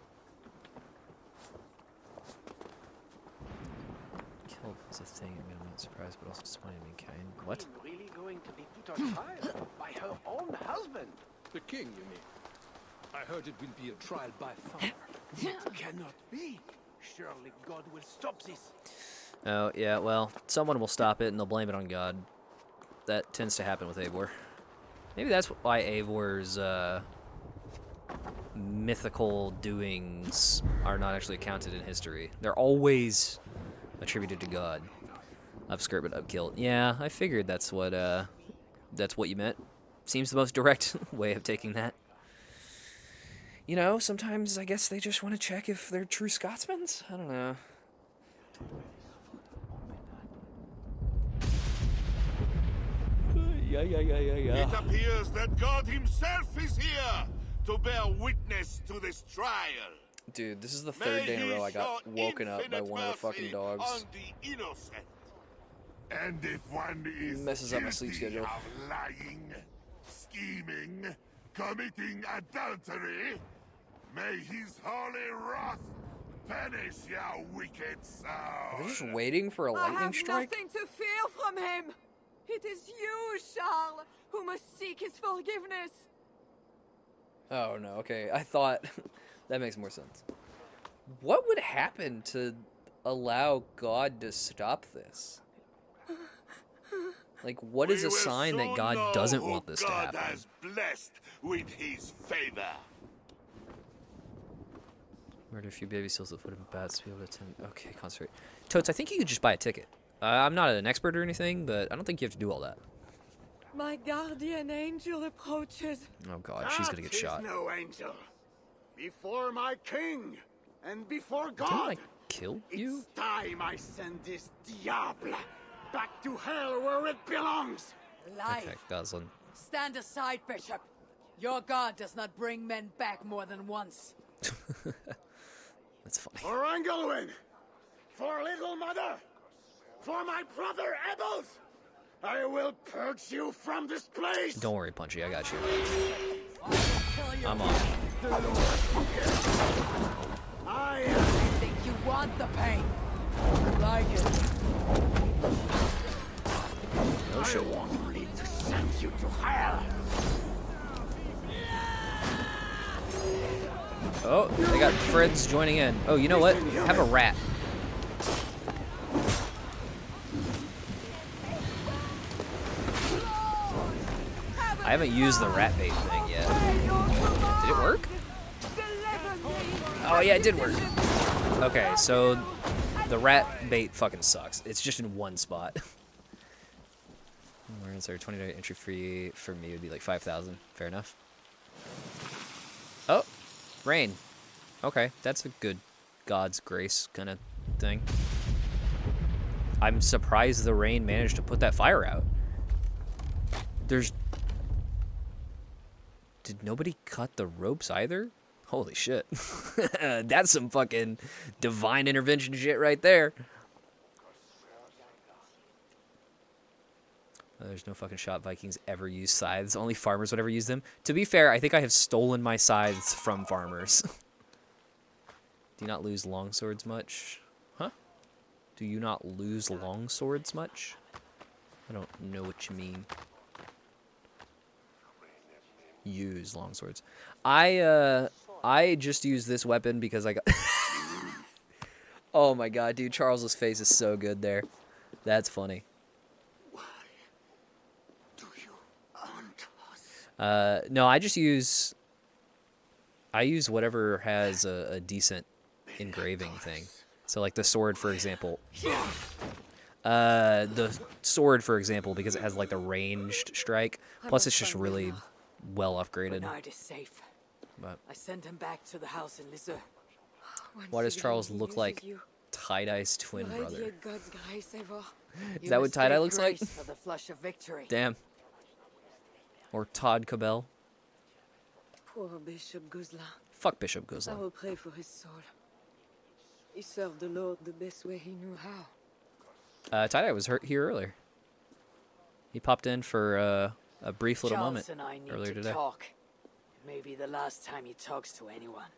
Kill is a thing I'm gonna Not surprised, but also disappointed in being kind. What? Really going to be put on trial by her own husband? The king, you mean? I heard it will be a trial by fire. It cannot be. Surely God will stop this. Oh, yeah, well, someone will stop it and they'll blame it on God. That tends to happen with Eivor. Maybe that's why Eivor's mythical doings are not actually accounted in history. They're always attributed to God. Upskirt but upkilt. Yeah, I figured that's what you meant. Seems the most direct way of taking that. You know, sometimes I guess they just want to check if they're true Scotsmen. I don't know. Yeah. It appears that God himself is here to bear witness to this trial. Dude, this is the third day in a row I got woken up by one of the fucking dogs. On the innocent. And if one is messes up my sleep schedule. Of lying, scheming, committing adultery, may his holy wrath punish your wicked soul. Are they just waiting for a lightning strike? I have nothing to fear from him. It is you, Charles, who must seek his forgiveness. Oh no, okay. I thought that makes more sense. What would happen to allow God to stop this? Like, what is a sign that God doesn't want this to happen? God has blessed with his favor. Murder a few baby seals that would have been bats to be able to attend. Okay, concentrate. Totes, I think you could just buy a ticket. I'm not an expert or anything, but I don't think you have to do all that. My guardian angel approaches. Oh god, she's gonna get shot. No angel. Before my king and before God. Didn't I kill you? It's time I send this diable back to hell where it belongs. Life. Okay, Goslin. Stand aside, Bishop. Your God does not bring men back more than once. That's funny. For Engelwin, for Little Mother, for my brother Ebbels, I will purge you from this place. Don't worry, Punchy, I got you. I'm on. I think you want the pain. Like it. No shit. I want only to send you to hell. Oh, they got friends joining in. Oh, you know what? Have a rat. I haven't used the rat bait thing yet. Did it work? Oh yeah, it did work. Okay, so the rat bait fucking sucks. It's just in one spot. Where is our $20 entry fee for me would be like 5,000. Fair enough. Oh, rain. Okay, that's a good God's grace kind of thing. I'm surprised the rain managed to put that fire out. Did nobody cut the ropes either? Holy shit. That's some fucking divine intervention shit right there. There's no fucking shot Vikings ever use scythes. Only farmers would ever use them. To be fair, I think I have stolen my scythes from farmers. Do you not lose longswords much? Huh? Do you not lose longswords much? I don't know what you mean. Use longswords. I just used this weapon because I got... Oh my god, dude. Charles's face is so good there. That's funny. No, I just use... I use whatever has a decent engraving thing. So like the sword, for example. The sword, for example, because it has like the ranged strike. Plus it's just really well upgraded. Bernard is safe. But I sent him back to the house in Lisieux. why does Charles look like Tie-Dye's twin brother? Is You that what must Tie-Dye take looks like? grace for the flush of victory. Damn. Or Todd Cabell. Poor Bishop Guzla. Fuck Bishop I Guzla. will pray for his soul. He served the Lord the best way he knew how. Tie-Dye was here earlier. He popped in for a brief little Charles moment and I need earlier to today. talk. Maybe the last time he talks to anyone.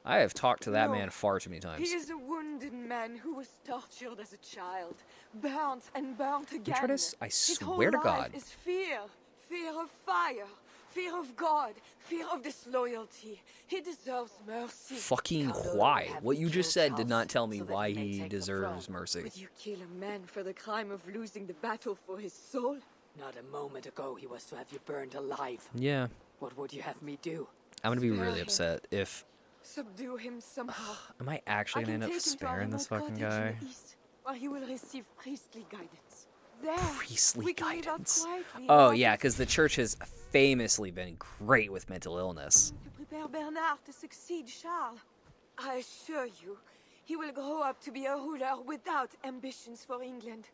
I have talked to that No. man far too many He times. is a wounded man who was tortured as a child, burnt and burnt again. Atreides, I His whole swear to life God. is fear. Fear of fire. Fear of God. Fear of disloyalty. He deserves mercy. Fucking why? What you just said did not tell me why he deserves mercy. Would you kill a man for the crime of losing the battle for his soul? Not a moment ago he was to have you burned alive. Yeah. What would you have me do? I'm gonna be Spare really him. upset if... Subdue him somehow. Am I actually gonna can end up take him to our sparing this remote fucking cottage in guy? the east, where he will receive priestly guidance. There, Priestly we can live out guidance. quietly Oh and yeah, because the church has famously been great with mental illness. to prepare Bernard to succeed Charles. I assure you, he will grow up to be a ruler without ambitions for England.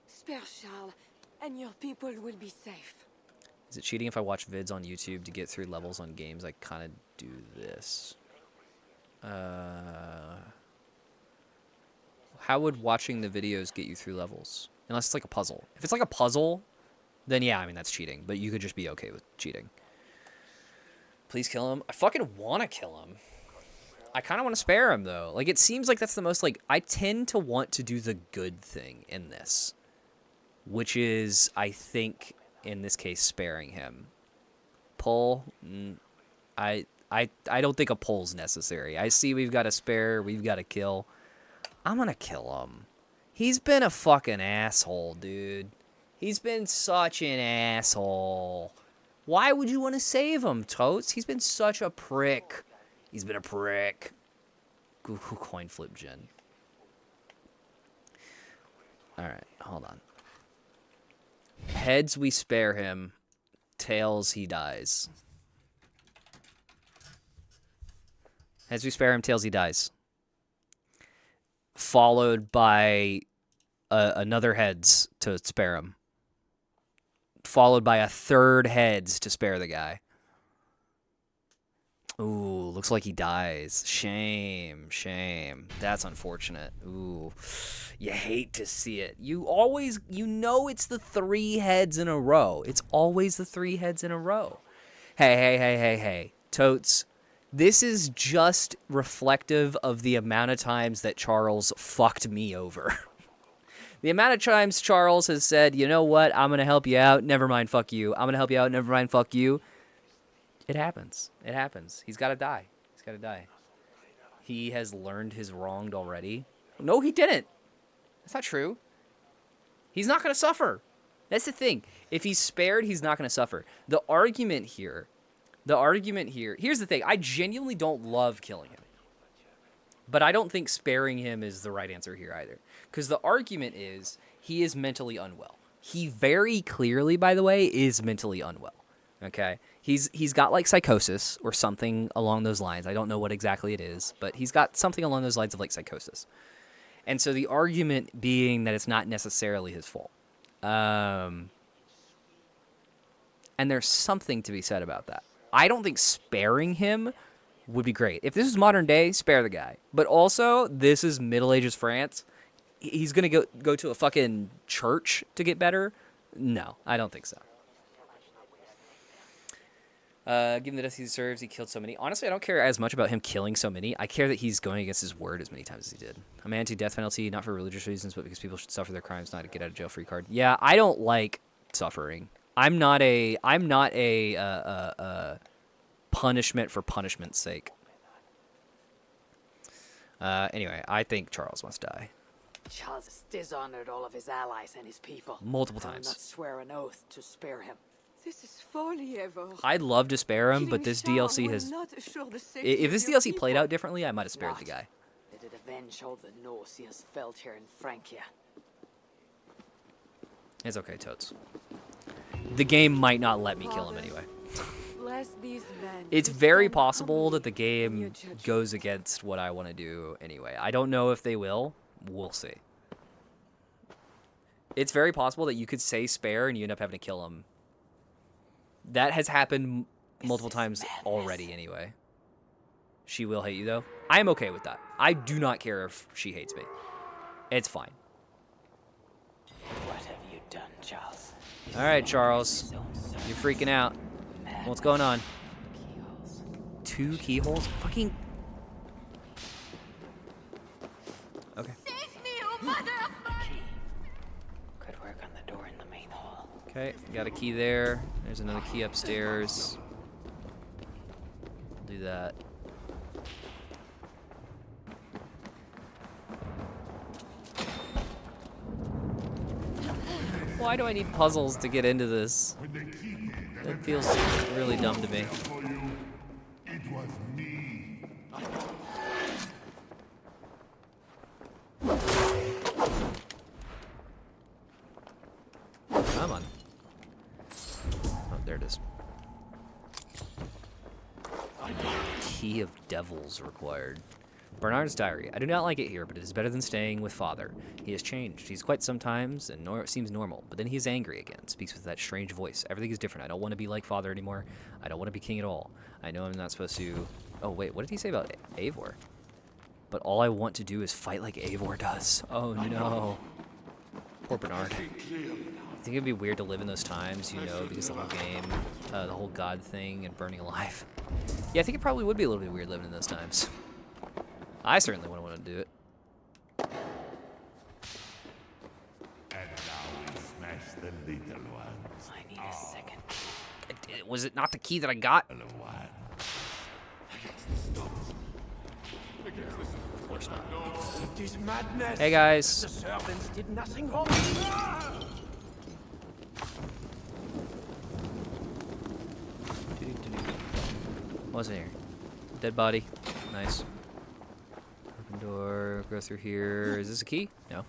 Spare Charles, and your people will be safe. Is it cheating if I watch vids on YouTube to get through levels on games? I kind of do this. How would watching the videos get you through levels? Unless it's like a puzzle. If it's like a puzzle, then yeah, I mean, that's cheating. But you could just be okay with cheating. Please kill him. I fucking want to kill him. I kind of want to spare him, though. Like, it seems like that's the most, like... I tend to want to do the good thing in this. Which is, I think, in this case, sparing him. Pull? I don't think a pull's necessary. I see we've got to spare, we've got to kill. I'm gonna kill him. He's been a fucking asshole, dude. He's been such an asshole. Why would you want to save him, Totes? He's been such a prick. He's been a prick. Google coin flip gen. Alright, hold on. Heads, we spare him. Tails, he dies. Heads, we spare him. Tails, he dies. Followed by another heads to spare him. Followed by a third heads to spare the guy. Ooh, looks like he dies. Shame, shame. That's unfortunate. Ooh, you hate to see it. You know it's the 3 heads in a row. It's always the 3 heads in a row. Hey. Totes, this is just reflective of the amount of times that Charles fucked me over. The amount of times Charles has said, you know what, I'm going to help you out, never mind, fuck you. I'm going to help you out, never mind, fuck you. It happens. It happens. He's got to die. He's got to die. He has learned his wronged already. No, he didn't. That's not true. He's not going to suffer. That's the thing. If he's spared, he's not going to suffer. The argument here, here's the thing. I genuinely don't love killing him. But I don't think sparing him is the right answer here either. Because the argument is he is mentally unwell. He very clearly, by the way, is mentally unwell. Okay? He's got like psychosis or something along those lines. I don't know what exactly it is, but he's got something along those lines of like psychosis. And so the argument being that it's not necessarily his fault. And there's something to be said about that. I don't think sparing him would be great. If this is modern day, spare the guy. But also, this is Middle Ages France. He's going to go to a fucking church to get better? No, I don't think so. Given the death he deserves, he killed so many. Honestly, I don't care as much about him killing so many. I care that he's going against his word as many times as he did. I'm anti-death penalty, not for religious reasons, but because people should suffer their crimes, not to get out of jail free card. Yeah, I don't like suffering. I'm not a punishment for punishment's sake. Anyway, I think Charles must die. Charles has dishonored all of his allies and his people. Multiple I will times. not swear an oath to spare him. This is folly, Eivor. I'd love to spare him, but Killing this Charles DLC will has... not assure the safety If of this your DLC played people. out differently, I might have spared the guy. Did it avenge all the Norse he has felt here in Francia? It's okay, Totes. The game might not let me kill him anyway. Bless these men. It's very possible that the game goes against what I want to do anyway. I don't know if they will. We'll see. It's very possible that you could say spare and you end up having to kill him. That has happened multiple times already anyway. She will hate you, though. I am okay with that. I do not care if she hates me. It's fine. What have you done, Charles? All right, Charles. You're freaking out. What's going on? 2 keyholes? Fucking... mother of Key. Could work on the door in the main hall. Okay, got a key there. There's another key upstairs. I'll do that. Why do I need puzzles to get into this? It feels really dumb to me. It was me. Come on. Oh, there it is. Key of Devils required. Bernard's diary. I do not like it here, but it is better than staying with father. He has changed. He's quite sometimes and seems normal, but then he is angry again, speaks with that strange voice. Everything is different. I don't want to be like father anymore. I don't want to be king at all. I know I'm not supposed to... Oh, wait, what did he say about Eivor? But all I want to do is fight like Eivor does. Oh, no. Poor Bernard. I think it'd be weird to live in those times, you know, because the whole game, the whole god thing and burning alive. Yeah, I think it probably would be a little bit weird living in those times. I certainly wouldn't want to do it. And now we smash the little ones. I need a second. Was it not the key that I got? Of course not. It is madness. Hey guys. The servants did nothing wrong. What's in here? Dead body. Nice. Open door. Go through here. Is this a key? No.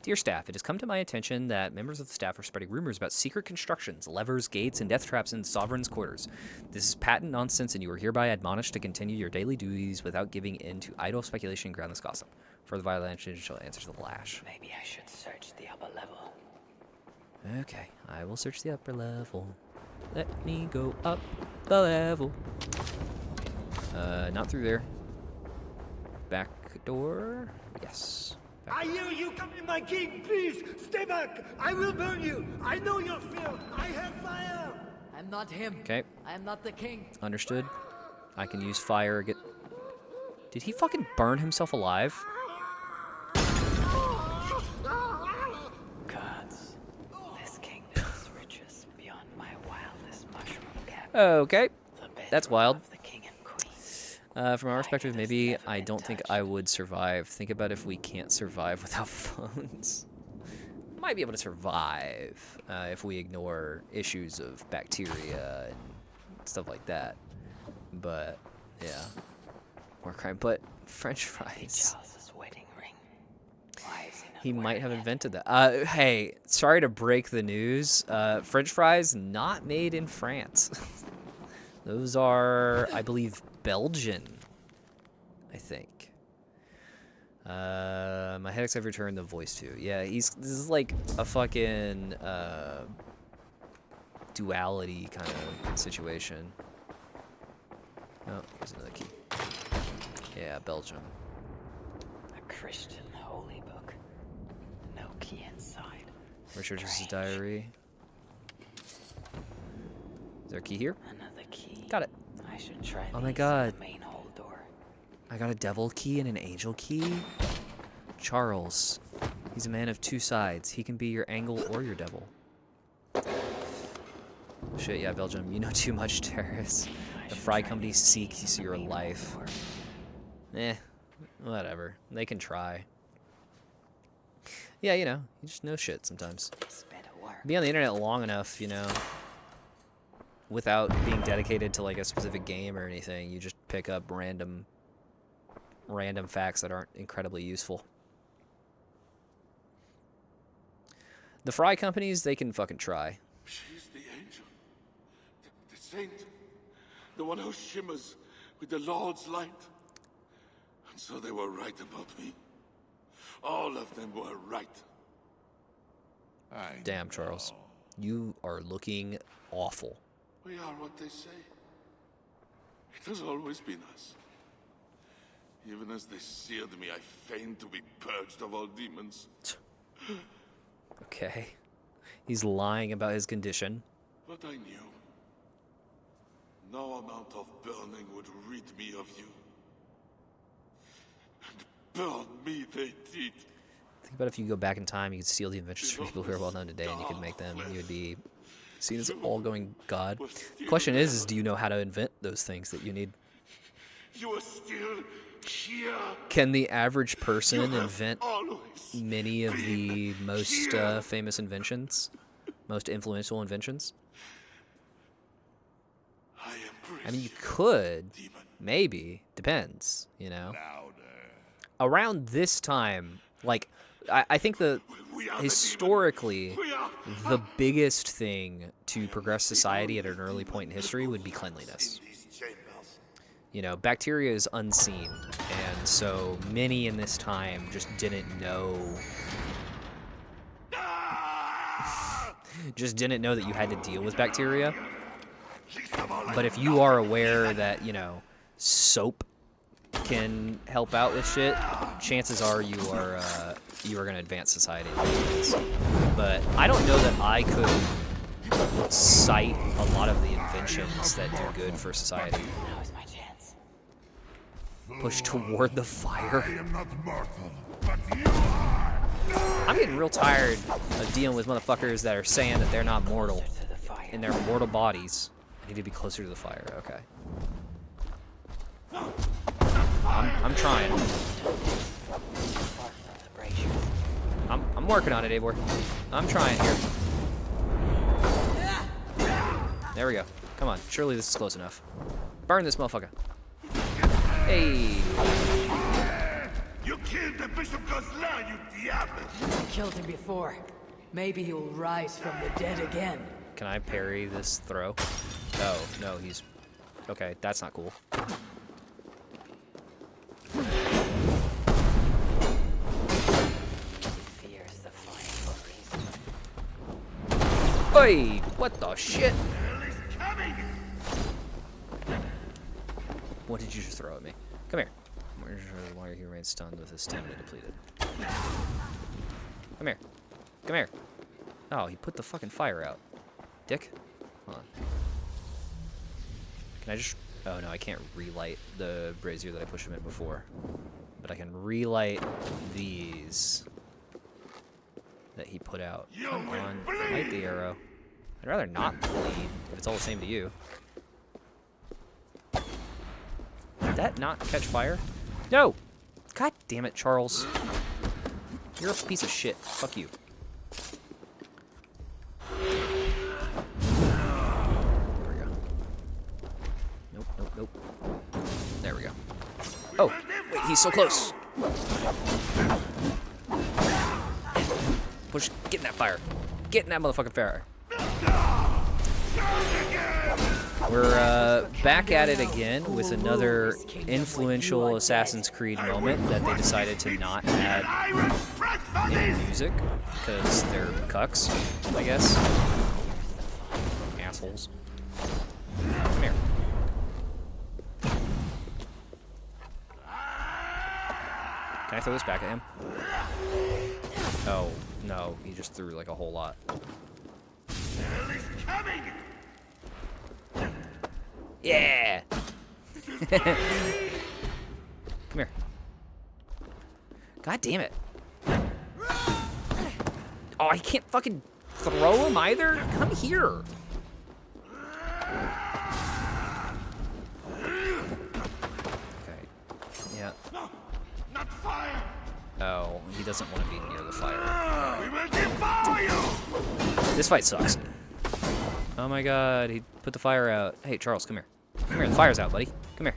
Dear staff, it has come to my attention that members of the staff are spreading rumors about secret constructions, levers, gates, and death traps in Sovereign's quarters. This is patent nonsense, and you are hereby admonished to continue your daily duties without giving in to idle speculation and groundless gossip. Further violation shall answer to the lash. Maybe I should search the upper level. Okay, I will search the upper level. Let me go up the level. Not through there. Back door? Yes. I hear you coming, my king. Please, stay back. I will burn you. I know your fear. I have fire. I'm not him. Okay. I am not the king. Understood. I can use fire. Did he fucking burn himself alive? Gods, this kingdom is riches beyond my wildest mushroom cap. Okay. That's wild. From our perspective, maybe I don't think I would survive. Think about if we can't survive without phones. Might be able to survive if we ignore issues of bacteria and stuff like that. But, yeah. More crime. But French fries. He might have invented that. Hey, sorry to break the news. French fries not made in France. Those are, I believe, Belgian, I think. My headaches have returned, the voice too. Yeah, this is like a fucking duality kind of situation. Oh, here's another key. Yeah, Belgium. A Christian holy book. No key inside. Richard's diary. Is there a key here? Another key. Got it. I should try Oh my these god. in the main hall door. I got a devil key and an angel key? Charles. He's a man of two sides. He can be your angle or your devil. Shit, yeah, Belgium. You know too much, terrorists. The Fry Company seeks your life. Eh, whatever. They can try. Yeah, you know, you just know shit sometimes. Be on the internet long enough, you know, without being dedicated to like a specific game or anything, you just pick up random facts that aren't incredibly useful. The Fry companies, they can fucking try. She's the angel. The saint. The one who shimmers with the Lord's light. And so they were right about me. All of them were right. Damn, Charles. You are looking awful. We are what they say. It has always been us. Even as they seared me, I feigned to be purged of all demons. Okay. He's lying about his condition. But I knew. No amount of burning would rid me of you. And burn me they did. The Think about if you go back in time, you could steal the inventions from people who are well known today, and you could make them, and you would be seen as all going god. The question is do you know how to invent those things that you need? You are still here. Can the average person invent many of the most famous inventions, most influential inventions? I mean, you could, maybe, depends, you know. Around this time, like, I think historically, the biggest thing to progress society at an early point in history would be cleanliness. You know, bacteria is unseen, and so many in this time just didn't know that you had to deal with bacteria. But if you are aware that, you know, soap can help out with shit, chances are you are going to advance society. But I don't know that I could cite a lot of the inventions that do good for society. Push toward the fire. I'm getting real tired of dealing with motherfuckers that are saying that they're not mortal in their mortal bodies. I need to be closer to the fire. Okay. I'm trying. I'm working on it, Eivor. I'm trying here. There we go. Come on. Surely this is close enough. Burn this motherfucker. Hey. You killed the Bishop Gosselin, you diable! I killed him before. Maybe he will rise from the dead again. Can I parry this throw? Oh, no, he's... Okay, that's not cool. Oi! What the shit? What did you just throw at me? Come here. Why he remains stunned with his stamina depleted. Come here. Come here. Oh, he put the fucking fire out. Dick. Hold on. Can I just... Oh, no, I can't relight the brazier that I pushed him in before. But I can relight these that he put out. Come on. Light the arrow. I'd rather not bleed if it's all the same to you. Did that not catch fire? No! God damn it, Charles. You're a piece of shit. Fuck you. There we go. Nope, nope, nope. There we go. Oh, wait, he's so close. Push, get in that fire. Get in that motherfucking fire. We're back at it again with another influential Assassin's Creed moment that they decided to not add in music because they're cucks, I guess. Assholes. Come here. Can I throw this back at him? Oh, no, he just threw like a whole lot. Yeah! Come here. God damn it. Oh, I can't fucking throw him either? Come here. Okay. Yeah. No, not fire. Oh, he doesn't want to be near the fire. We will devour you. This fight sucks. Oh my god, he put the fire out. Hey, Charles, come here. Come here, the fire's out, buddy. Come here.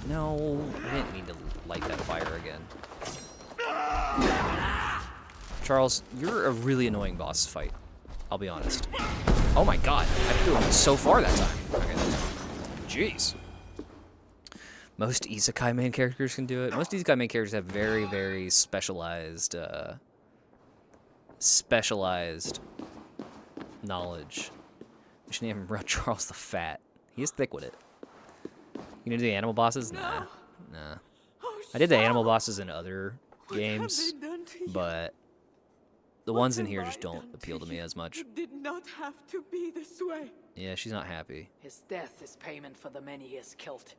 No, I didn't mean to light that fire again. Charles, you're a really annoying boss fight. I'll be honest. Oh my god, I threw him so far that time. Okay, jeez. Most isekai main characters can do it. Most isekai main characters have very, very specialized knowledge. We should name him Charles the Fat. He is thick with it. You gonna do the animal bosses? Nah. Nah. I did the animal bosses in other games, but the ones in here just don't appeal to me as much. It did not have to be this way. Yeah, she's not happy. His death is payment for the many he has killed,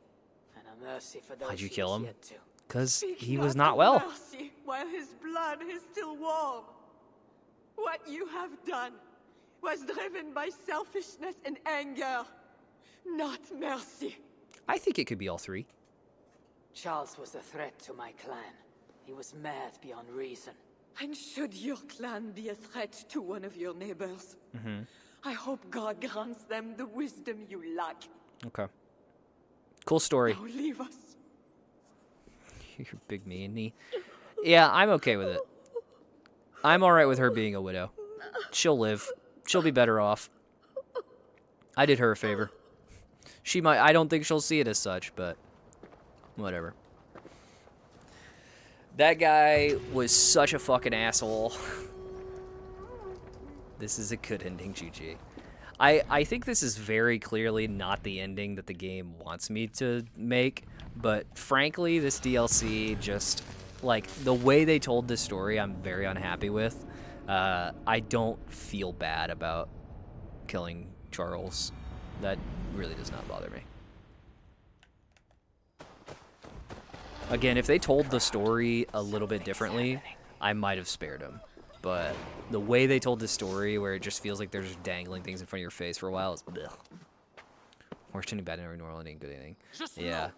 and a mercy for those Why'd you kill him? Because he Speak was not not of well. Mercy while his blood is still warm. What you have done was driven by selfishness and anger, not mercy. I think it could be all three. Charles was a threat to my clan. He was mad beyond reason. And should your clan be a threat to one of your neighbors, Mm-hmm. I hope God grants them the wisdom you lack. Okay. Cool story. Now leave us. You're big meanie. Yeah, I'm okay with it. I'm alright with her being a widow. She'll live. She'll be better off. I did her a favor. She might. I don't think she'll see it as such, but whatever. That guy was such a fucking asshole. This is a good ending, GG. I think this is very clearly not the ending that the game wants me to make, but frankly, this DLC just, like, the way they told this story, I'm very unhappy with. I don't feel bad about killing Charles. That really does not bother me. Again, if they told the story a little bit differently, I might have spared him. But the way they told the story, where it just feels like they're just dangling things in front of your face for a while, is blech. Worst ending, bad ending, normal ending, good ending. Yeah.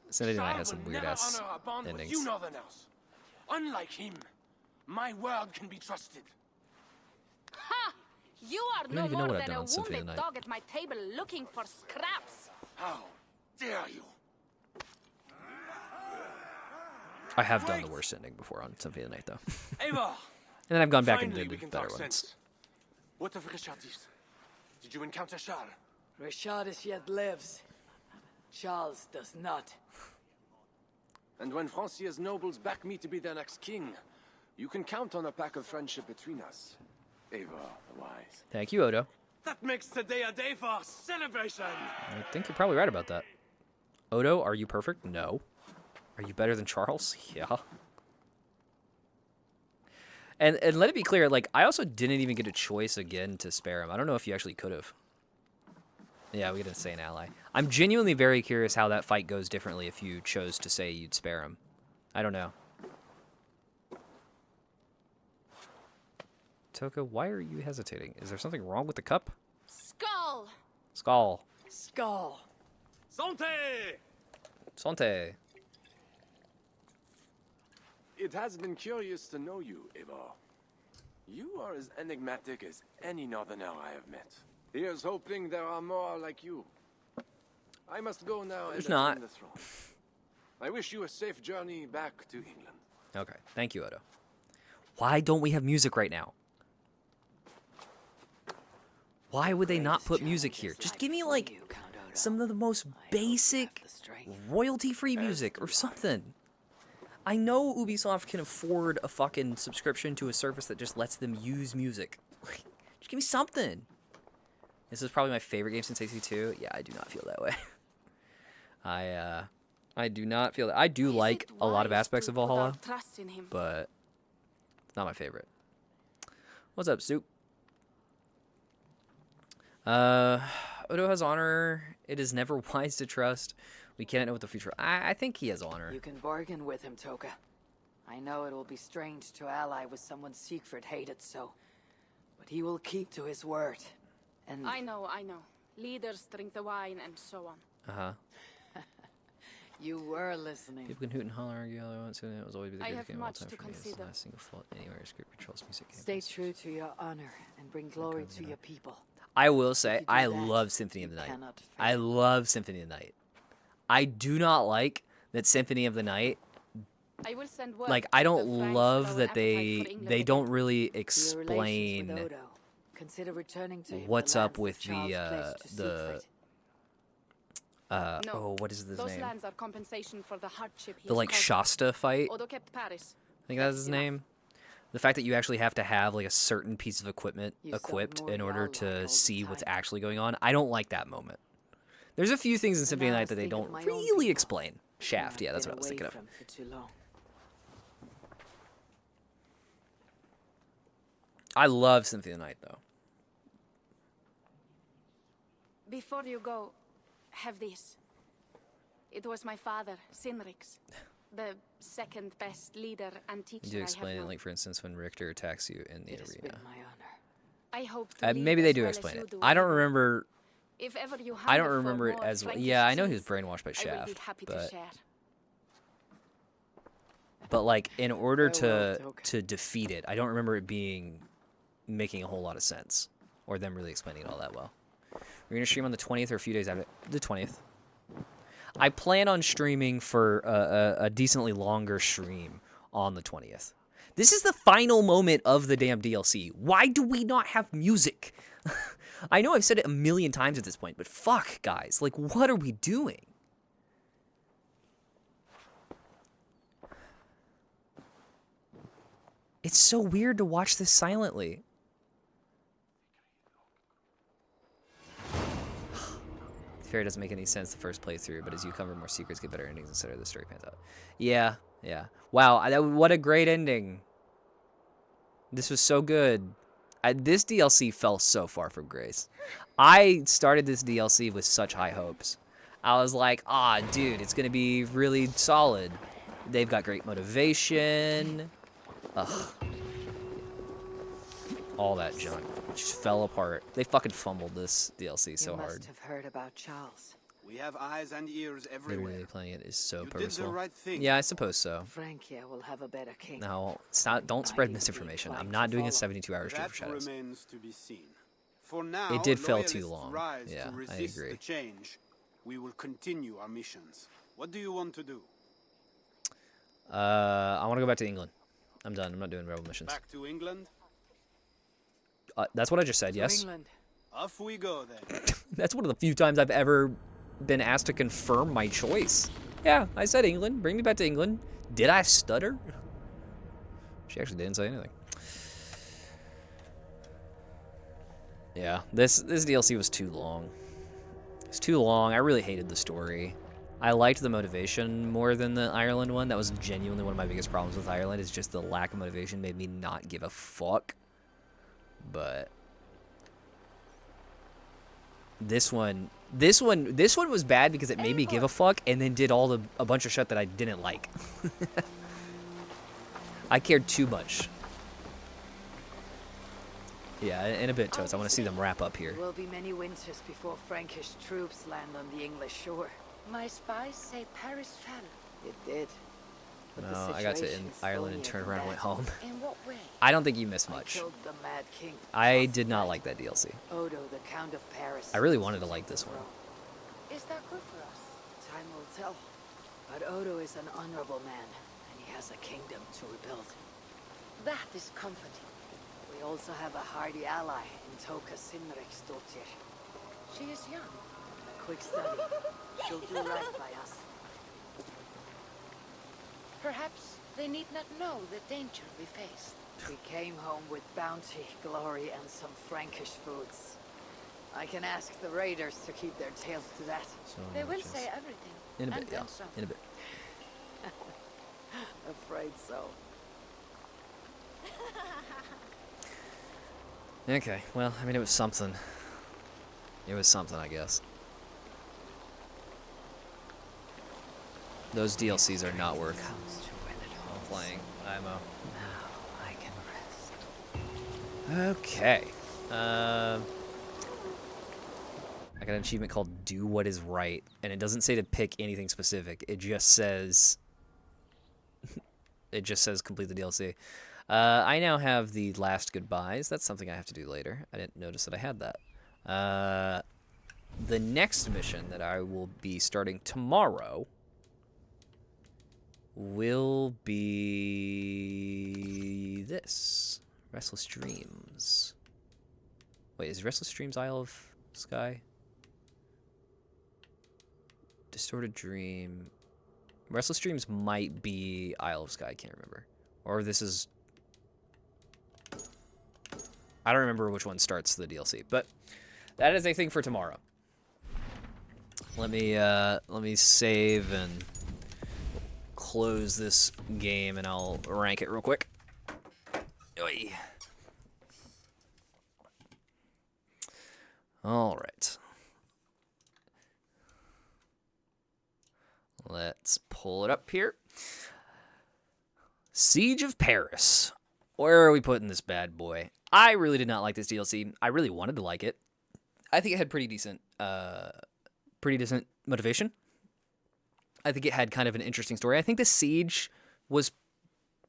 Sunday night has some weird ass endings. You Northerners. Unlike him, my word can be trusted. Ha! You are I don't no even know more what I've than done a on Symphony of wounded the Night. dog at my table looking for scraps. How dare you? I have done the worst ending before on Symphony of the Night, though. Eivor! And then I've gone back and Finally, did we the can better talk ones. sense. What of Richardis? Did you encounter Charles? Richardis yet lives. Charles does not. And when Francia's nobles back me to be their next king, you can count on a pact of friendship between us. Eivor the Wise. Thank you, Odo. That makes today a day for celebration! I think you're probably right about that. Odo, are you perfect? No. Are you better than Charles? Yeah. And let it be clear, like, I also didn't even get a choice again to spare him. I don't know if you actually could have. Yeah, we get to say an ally. I'm genuinely very curious how that fight goes differently if you chose to say you'd spare him. I don't know. Toka, why are you hesitating? Is there something wrong with the cup? Skull! Skull. Skull. Santé! Sante. It has been curious to know you, Eivor. You are as enigmatic as any Northerner I have met. Here's hoping there are more like you. I must go now and There's not. attend the throne. I wish you a safe journey back to England. Okay, thank you, Odo. Why don't we have music right now? Why would they not put music here? Just give me, like, some of the most basic royalty-free music or something. I know Ubisoft can afford a fucking subscription to a service that just lets them use music. Like, just give me something. This is probably my favorite game since AC2. Yeah, I do not feel that way. I do not feel that. I do like a lot of aspects of Valhalla, Trust in him. but it's not my favorite. What's up, Soup? Odo has honor. It is never wise to trust. We cannot know what the future. I think he has honor. You can bargain with him, Toka. I know it will be strange to ally with someone Siegfried hated so, but he will keep to his word. And I know. Leaders drink the wine and so on. Uh-huh. you were listening. People can hoot and holler, argue all they want, so it was always be the I greatest have game of all much time to for me. It's consider. not a single fault anywhere. Script controls music. Stay true to your honor and bring glory to your people. I will say, If you do I that, love Symphony of the Night. cannot I love Symphony of the Night. I do not like that Symphony of the Night. I will send word Like, to I the don't Franks love with our that appetite they for England they again. don't really Your relations with explain Odo. Consider returning to him what's the up lands with that Charles pledged to the No, oh, what is his those name? lands are compensation for the hardship he The has like caused. Shasta fight. Odo kept Paris. I think that's his name. The fact that you actually have to have like a certain piece of equipment You sound equipped more in order godlike all to the see what's time. actually going on, I don't like that moment. There's a few things in Symphony of the now I Night that they think of don't my own really people. explain. Shaft, yeah, that's what I was thinking of. For too long. I love Symphony of the Night though. Before you go, have this. It was my father, Sinrix. The second best leader and teacher You do I explain have it, known. like for instance when Richter attacks you in the It has been arena. my honor. I hope to lead Maybe they as do well as explain you it. do, I don't Eivor. remember. If ever you I don't hunger for remember it more as well. Frankish Yeah, I know he was cheese, brainwashed by I will be Shaft, happy to but share. like in order Farewell, to defeat it, I don't remember it being making a whole lot of sense or them really explaining it all that well. We're gonna stream on the 20th or a few days after the 20th. I plan on streaming for a decently longer stream on the 20th. This is the final moment of the damn DLC. Why do we not have music? I know I've said it a million times at this point, but fuck, guys. Like, what are we doing? It's so weird to watch this silently. Fair doesn't make any sense the first playthrough, but as you cover more secrets, get better endings, etc. The story pans out. Yeah, yeah. Wow, what a great ending. This was so good. This DLC fell so far from grace. I started this DLC with such high hopes. I was like, dude, it's going to be really solid. They've got great motivation. Ugh. All that junk just fell apart. They fucking fumbled this DLC so you hard. must have heard about Charles. We have eyes and ears everywhere. Literally playing it is so You did the purposeful. right thing. Yeah, I suppose so. Francia will have a better king. No, don't spread misinformation. I'm not doing a 72-hour stream for Shadows. That remains to be seen. For now, It did fail too loyalists long. rise Yeah, to I resist agree. the change. We will continue our missions. What do you want to do? I want to go back to England. I'm done. I'm not doing rebel missions. Back to England? That's what I just said, yes. England. Off we go then. That's one of the few times I've ever been asked to confirm my choice. Yeah, I said England. Bring me back to England. Did I stutter? She actually didn't say anything. Yeah, this DLC was too long. It's too long. I really hated the story. I liked the motivation more than the Ireland one. That was genuinely one of my biggest problems with Ireland, is just the lack of motivation made me not give a fuck. But this one was bad because it made me give a fuck and then did a bunch of shit that I didn't like. I cared too much. Yeah, in a bit, Toads. I want to see them wrap up here. There will be many winters before Frankish troops land on the English shore. My spies say Paris fell. It did. But the No, I got to situation is Ireland and thornier turned than around and went that. home. In what way? I don't think you missed I much. killed the Mad King. I did not like that DLC. Odo, the Count of Paris. I really wanted to like this one. Is that good for us? Time will tell. But Odo is an honorable man, and he has a kingdom to rebuild. That is comforting. We also have a hardy ally in Toka Sinriksdottir. She is young. A quick study. She'll do right by us. Perhaps they need not know the danger we faced. We came home with bounty, glory, and some Frankish foods. I can ask the raiders to keep their tails to that. They will say everything. In a and bit, then yeah. some. In a bit. Afraid so. Okay, well, I mean, it was something. It was something, I guess. Those DLCs are not worth playing. IMO. I can rest. Okay. I got an achievement called Do What Is Right, and it doesn't say to pick anything specific. It just says... it just says complete the DLC. I now have the last goodbyes. That's something I have to do later. I didn't notice that I had that. The next mission that I will be starting tomorrow will be this. Restless Dreams. Wait, is Restless Dreams Isle of Skye? Distorted Dream. Restless Dreams might be Isle of Skye, I can't remember. Or this is... I don't remember which one starts the DLC, but that is a thing for tomorrow. Let me save and close this game, and I'll rank it real quick. Oy. All right. Let's pull it up here. Siege of Paris. Where are we putting this bad boy? I really did not like this DLC. I really wanted to like it. I think it had pretty decent motivation. I think it had kind of an interesting story. I think the siege was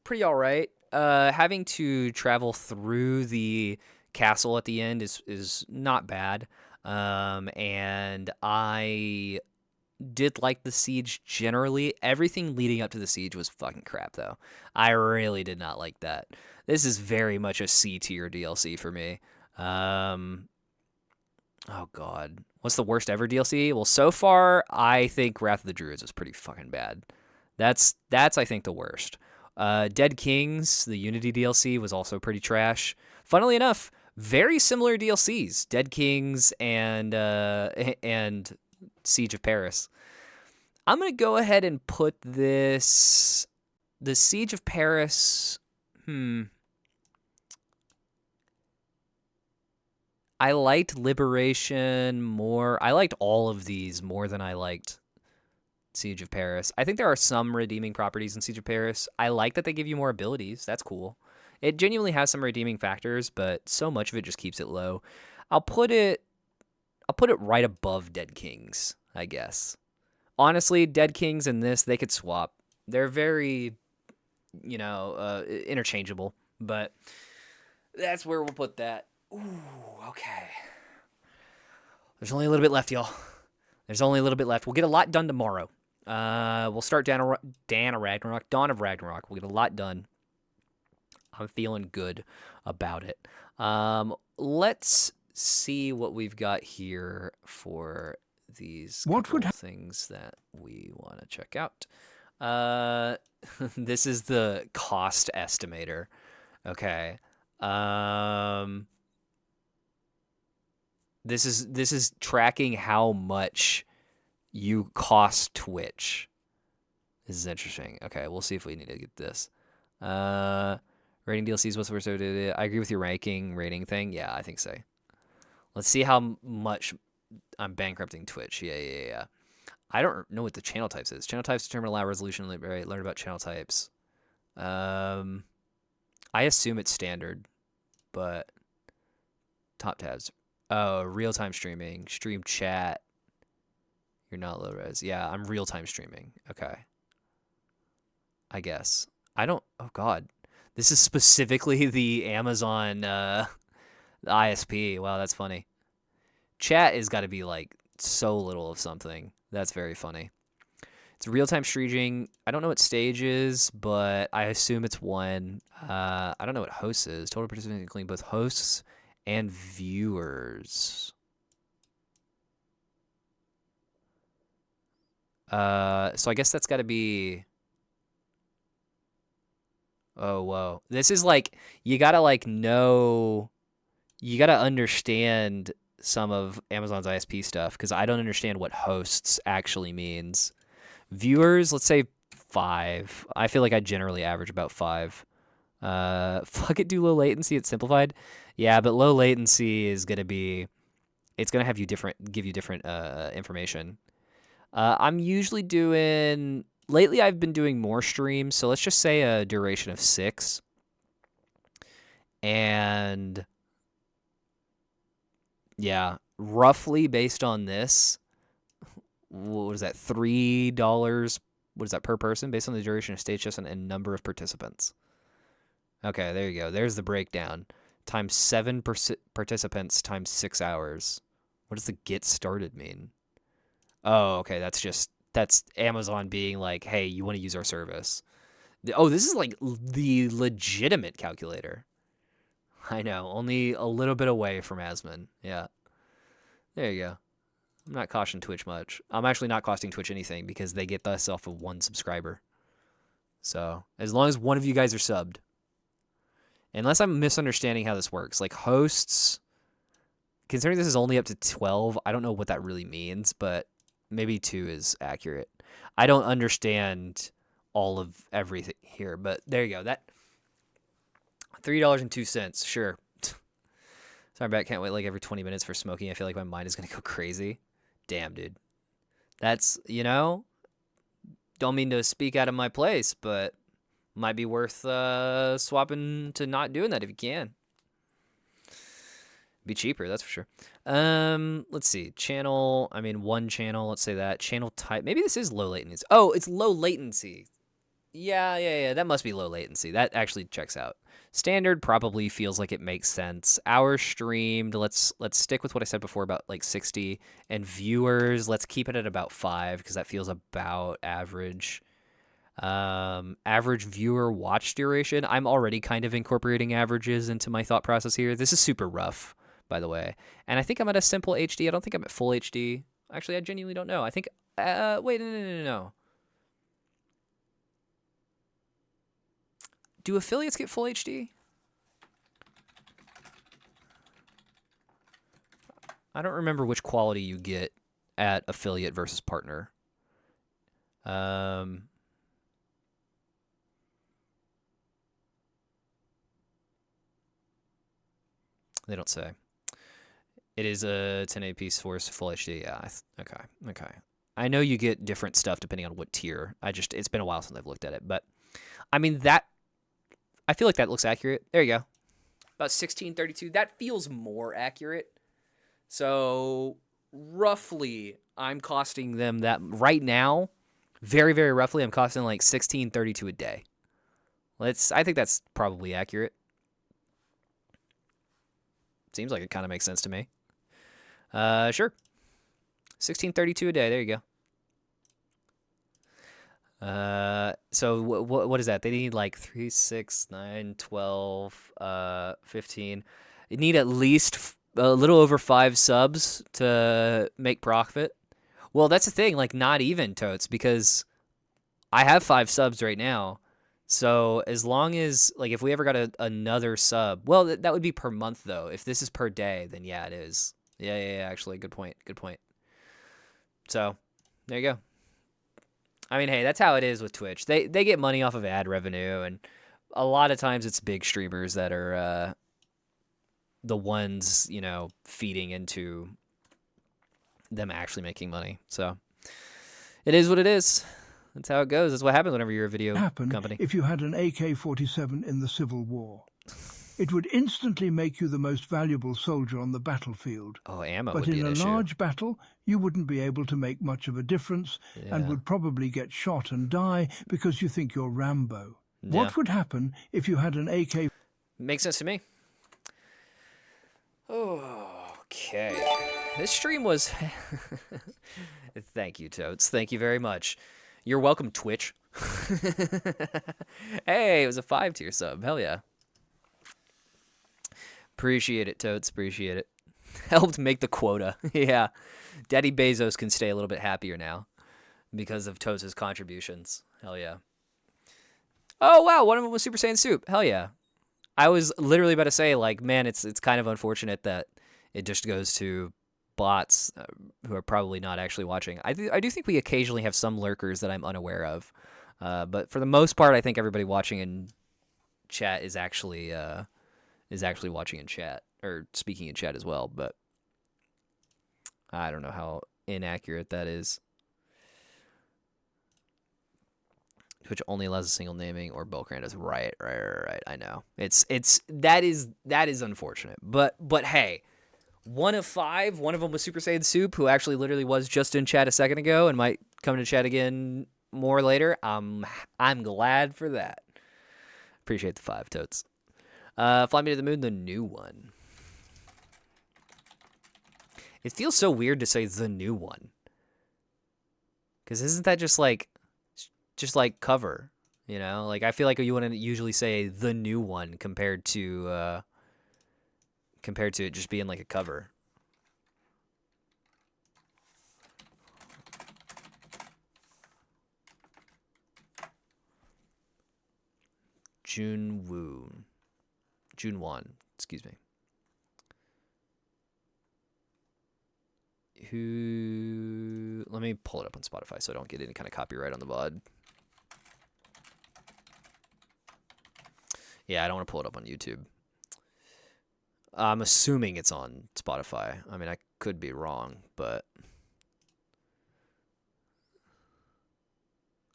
pretty all right. Having to travel through the castle at the end is not bad. And I did like the siege generally. Everything leading up to the siege was fucking crap, though. I really did not like that. This is very much a C tier DLC for me. Oh god, what's the worst ever DLC? Well, so far I think Wrath of the Druids was pretty fucking bad. That's I think the worst. Dead Kings, the Unity DLC, was also pretty trash. Funnily enough, very similar DLCs, Dead Kings and Siege of Paris. I'm going to go ahead and put this... The Siege of Paris... I liked Liberation more. I liked all of these more than I liked Siege of Paris. I think there are some redeeming properties in Siege of Paris. I like that they give you more abilities. That's cool. It genuinely has some redeeming factors, but so much of it just keeps it low. I'll put it right above Dead Kings, I guess. Honestly, Dead Kings and this, they could swap. They're very, interchangeable, but that's where we'll put that. Ooh, okay. There's only a little bit left, y'all. There's only a little bit left. We'll get a lot done tomorrow. We'll start Dawn of Ragnarok. We'll get a lot done. I'm feeling good about it. Let's see what we've got here for these things that we want to check out. This is the cost estimator. Okay. This is tracking how much you cost Twitch. This is interesting. Okay, we'll see if we need to get this. Rating DLCs, what's the worst? I agree with your rating thing. Yeah, I think so. Let's see how much I'm bankrupting Twitch. Yeah. I don't know what the channel types is. Channel types determine allow resolution. Right, learn about channel types. I assume it's standard, but top tabs. Oh, real-time streaming, stream chat. You're not low res. Yeah, I'm real-time streaming. Okay. I guess. Oh god. This is specifically the Amazon ISP. Wow, that's funny. Chat has got to be like so little of something. That's very funny. It's real-time streaming. I don't know what stage is, but I assume it's 1. I don't know what host is. Total participants including both hosts and viewers. So I guess that's got to be... Oh, whoa. This is like, you got to understand some of Amazon's ISP stuff, because I don't understand what hosts actually means. Viewers, let's say 5. I feel like I generally average about 5. Fuck it, do low latency, it's simplified. Yeah, but low latency is going to be, it's going to have give you different information. I'm usually lately I've been doing more streams, so let's just say a duration of 6. And yeah, roughly based on this, what is that, $3? What is that per person? Based on the duration of stage session and number of participants. Okay, there you go. There's the breakdown. Times 7 participants times 6 hours. What does the get started mean? Oh, okay, that's Amazon being like, hey, you want to use our service. Oh, this is like the legitimate calculator. I know, only a little bit away from Asmon. Yeah. There you go. I'm not costing Twitch much. I'm actually not costing Twitch anything because they get this off of 1 subscriber. So, as long as one of you guys are subbed. Unless I'm misunderstanding how this works. Like, hosts, considering this is only up to 12, I don't know what that really means, but maybe 2 is accurate. I don't understand all of everything here, but there you go. That $3.02, sure. Sorry, Bat, can't wait like every 20 minutes for smoking. I feel like my mind is going to go crazy. Damn, dude. That's, don't mean to speak out of my place, but Might be worth swapping to not doing that if you can. Be cheaper, that's for sure. Let's see. Channel, I mean, one channel, let's say that. Channel type, maybe this is low latency. Oh, it's low latency. Yeah, that must be low latency. That actually checks out. Standard probably feels like it makes sense. Hours streamed, let's stick with what I said before about like 60. And viewers, let's keep it at about 5 because that feels about average. Average viewer watch duration. I'm already kind of incorporating averages into my thought process here. This is super rough, by the way. And I think I'm at a simple HD. I don't think I'm at full HD. Actually, I genuinely don't know. I think, wait, no. Do affiliates get full HD? I don't remember which quality you get at affiliate versus partner. They don't say. It is a 1080p source, full HD. Yeah, okay. I know you get different stuff depending on what tier. It's been a while since I've looked at it, but I mean I feel like that looks accurate. There you go. About 1632. That feels more accurate. So roughly, I'm costing them that right now. Very, very roughly, I'm costing like 1632 a day. I think that's probably accurate. Seems like it kind of makes sense to me. Sure. 1632 a day. There you go. So what is that? They need like 3, 6, 9, 12, 15. You need at least a little over 5 subs to make profit. Well, that's the thing. Like, not even, Totes, because I have 5 subs right now. So as long as, like, if we ever got another sub, well, that would be per month, though. If this is per day, then yeah, it is. Yeah, actually, good point. So, there you go. I mean, hey, that's how it is with Twitch. They get money off of ad revenue, and a lot of times it's big streamers that are the ones, feeding into them actually making money. So, it is what it is. That's how it goes. That's what happens whenever you're a video company. If you had an AK-47 in the Civil War, it would instantly make you the most valuable soldier on the battlefield. Oh, ammo but would be in an a issue. large battle, you wouldn't be able to make much of a difference and would probably get shot and die because you think you're Rambo. Yeah. What would happen if you had an AK? Makes sense to me. Okay. This stream was... Thank you, Totes. Thank you very much. You're welcome, Twitch. Hey, it was a 5-tier sub. Hell yeah. Appreciate it, Totes. Appreciate it. Helped make the quota. Yeah. Daddy Bezos can stay a little bit happier now because of Totes' contributions. Hell yeah. Oh, wow. One of them was Super Saiyan Soup. Hell yeah. I was literally about to say, like, man, it's kind of unfortunate that it just goes to bots who are probably not actually watching. I do think we occasionally have some lurkers that I'm unaware of. But for the most part, I think everybody watching in chat is actually watching in chat or speaking in chat as well. But I don't know how inaccurate that is. Twitch only allows a single naming or bulk randos. Right. I know. That is unfortunate. But hey, 1 of 5. One of them was Super Saiyan Soup, who actually literally was just in chat a second ago and might come to chat again more later. I'm glad for that. Appreciate the 5, Totes. Fly Me to the Moon, the new one. It feels so weird to say the new one. Because isn't that just like cover, Like, I feel like you want to usually say the new one compared to it just being like a cover. June 1, excuse me. Let me pull it up on Spotify so I don't get any kind of copyright on the VOD. Yeah, I don't want to pull it up on YouTube. I'm assuming it's on Spotify. I mean, I could be wrong, but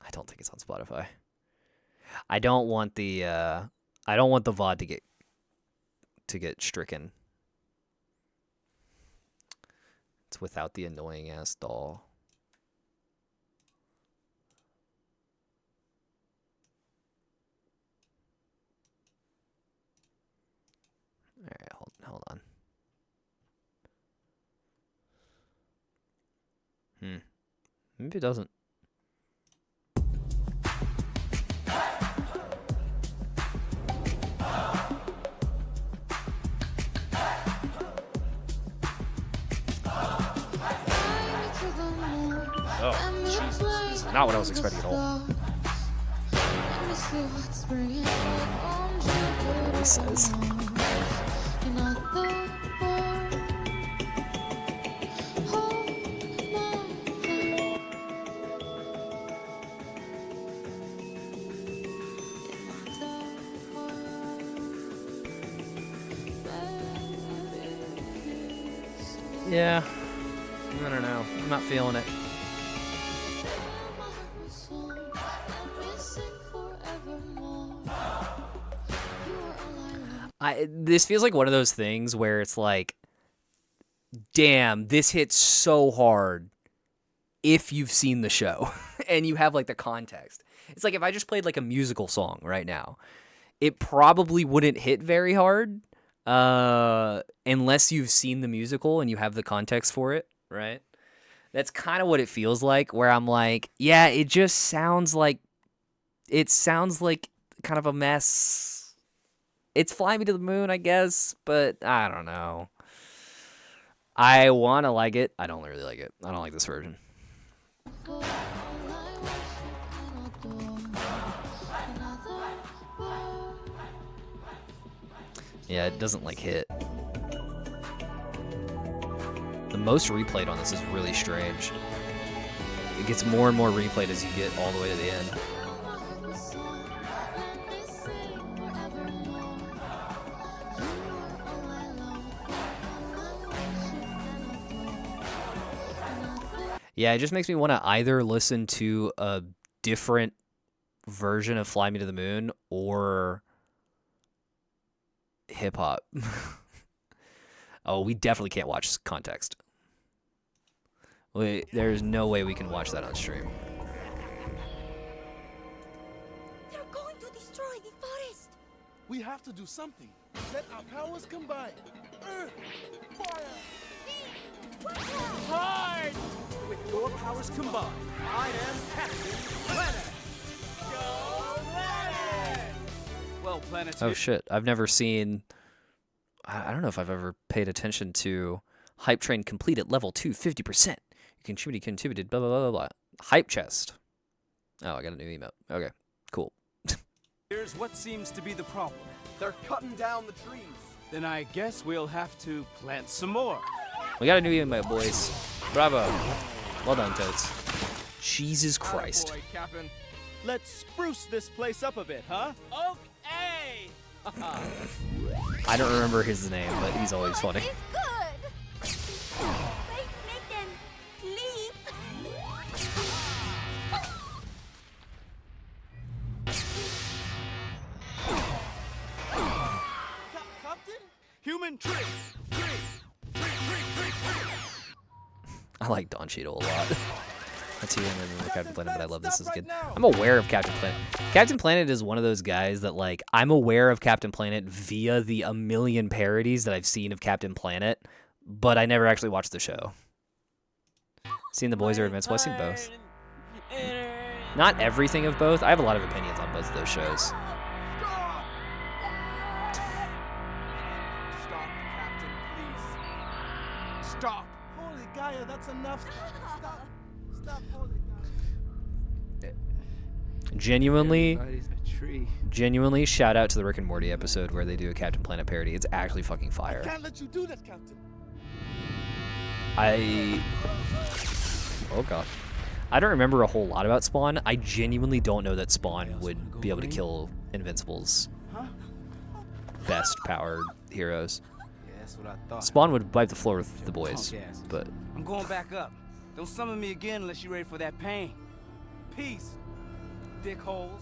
I don't think it's on Spotify. I don't want the VOD to get stricken. It's without the annoying ass doll. All right, hold on. Maybe it doesn't. Oh, Jesus. This is not what I was expecting at all. What he says. Yeah, I don't know. I'm not feeling it. This feels like one of those things where it's like, damn, this hits so hard if you've seen the show and you have like the context. It's like if I just played like a musical song right now, it probably wouldn't hit very hard unless you've seen the musical and you have the context for it, right? That's kind of what it feels like, where I'm like, yeah, it just sounds like kind of a mess. It's Fly Me to the Moon, I guess, but I don't know. I want to like it. I don't really like it. I don't like this version. Yeah, it doesn't like hit. The most replayed on this is really strange. It gets more and more replayed as you get all the way to the end. Yeah, it just makes me want to either listen to a different version of Fly Me to the Moon or hip hop. Oh, we definitely can't watch context. There's no way we can watch that on stream. They're going to destroy the forest. We have to do something. Let our powers combine. Earth, fire. Hide! With your powers combined, I am Captain Planet. Go Planet! Well, Planet. Oh shit! I've never seen. I don't know if I've ever paid attention to Hype Train complete at level 2, 50%. You contributed, blah, blah, blah, blah, blah. Hype chest. Oh, I got a new emote. Okay, cool. Here's what seems to be the problem. They're cutting down the trees. Then I guess we'll have to plant some more. We got a new emote, boys. Bravo. Well done, Toads. Jesus Christ. Boy, Captain. Let's spruce this place up a bit, huh? Okay! I don't remember his name, but he's always funny. It's good. Wait, make them leave. Captain? Human tree. I like Don Cheadle a lot. That's who I remember Captain Planet, but I love this is good. I'm aware of Captain Planet. Captain Planet is one of those guys that, like, I'm aware of Captain Planet via the a million parodies that I've seen of Captain Planet, but I never actually watched the show. Seen The Boys Are Invincible? I've seen both. Not everything of both. I have a lot of opinions on both of those shows. Stop, Captain, please. Stop. Holy Gaia, that's enough. Stop. Stop, holy Gaia. Genuinely, shout out to the Rick and Morty episode where they do a Captain Planet parody. It's actually fucking fire. I can't let you do that, Captain. Oh god. I don't remember a whole lot about Spawn. I genuinely don't know that Spawn would be able to kill Invincible's best powered heroes. Yeah, that's what I thought. Spawn would wipe the floor with the boys, but I'm going back up. Don't summon me again unless you're ready for that pain. Peace, dickholes.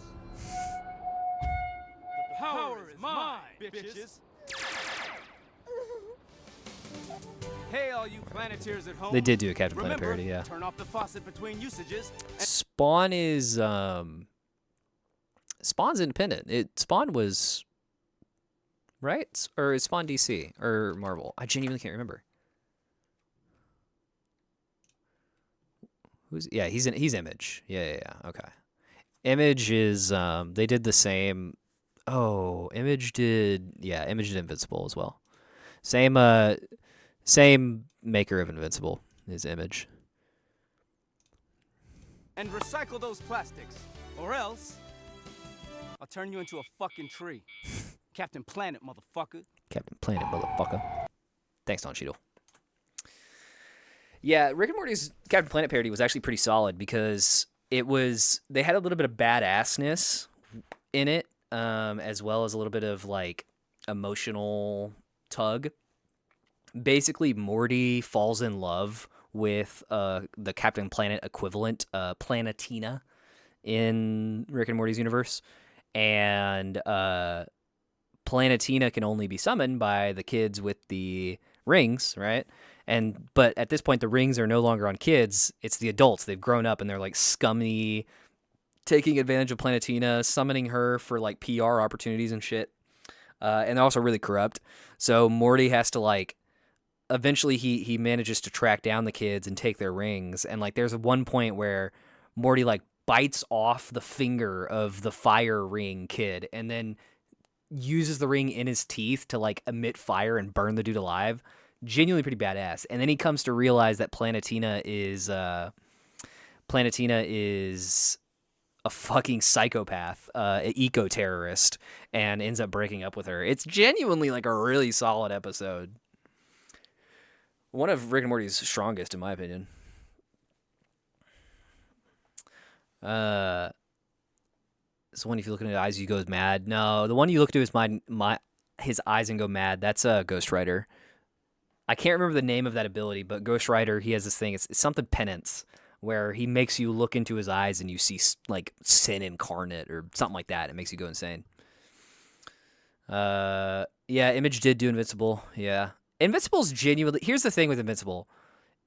power is mine, bitches. Hey, all you Planeteers at home. They did do a Captain Planet Remember, parody, yeah. Turn off the faucet between usages. Spawn is Spawn's independent. Spawn was right, or is Spawn DC or Marvel? I genuinely can't remember. He's Image. Yeah. Okay. Image is they did the same. Oh, Image did Invincible as well. Same maker of Invincible is Image. And recycle those plastics, or else I'll turn you into a fucking tree. Captain Planet, motherfucker. Captain Planet, motherfucker. Thanks, Don Cheadle. Yeah, Rick and Morty's Captain Planet parody was actually pretty solid because they had a little bit of badassness in it, as well as a little bit of like emotional tug. Basically, Morty falls in love with the Captain Planet equivalent, Planetina, in Rick and Morty's universe, and Planetina can only be summoned by the kids with the rings, right? But at this point, the rings are no longer on kids; it's the adults. They've grown up and they're like scummy, taking advantage of Planetina, summoning her for like PR opportunities and shit. And they're also really corrupt. So Morty has to like. Eventually, he manages to track down the kids and take their rings. And like, there's one point where Morty like bites off the finger of the fire ring kid, and then uses the ring in his teeth to like emit fire and burn the dude alive. Genuinely pretty badass. And then he comes to realize that Planetina is a fucking psychopath, an eco-terrorist, and ends up breaking up with her. It's genuinely like a really solid episode. One of Rick and Morty's strongest, in my opinion. It's the one if you look in his eyes, you go mad. No, the one you look to is his eyes and go mad. That's Ghost Rider. I can't remember the name of that ability, but Ghost Rider, he has this thing. It's something penance, where he makes you look into his eyes and you see like sin incarnate or something like that. It makes you go insane. Yeah, Image did do Invincible. Yeah. Invincible's genuinely... Here's the thing with Invincible.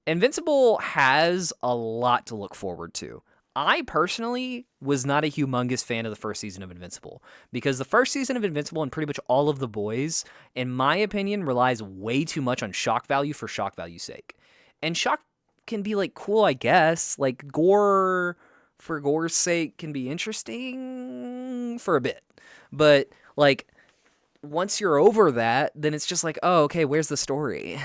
Invincible has a lot to look forward to. I personally was not a humongous fan of the first season of Invincible because the first season of Invincible and pretty much all of The Boys, in my opinion, relies way too much on shock value for shock value's sake. And shock can be, like, cool, I guess. Like, gore for gore's sake can be interesting for a bit. But, like... Once you're over that, then it's just like, oh, okay, where's the story?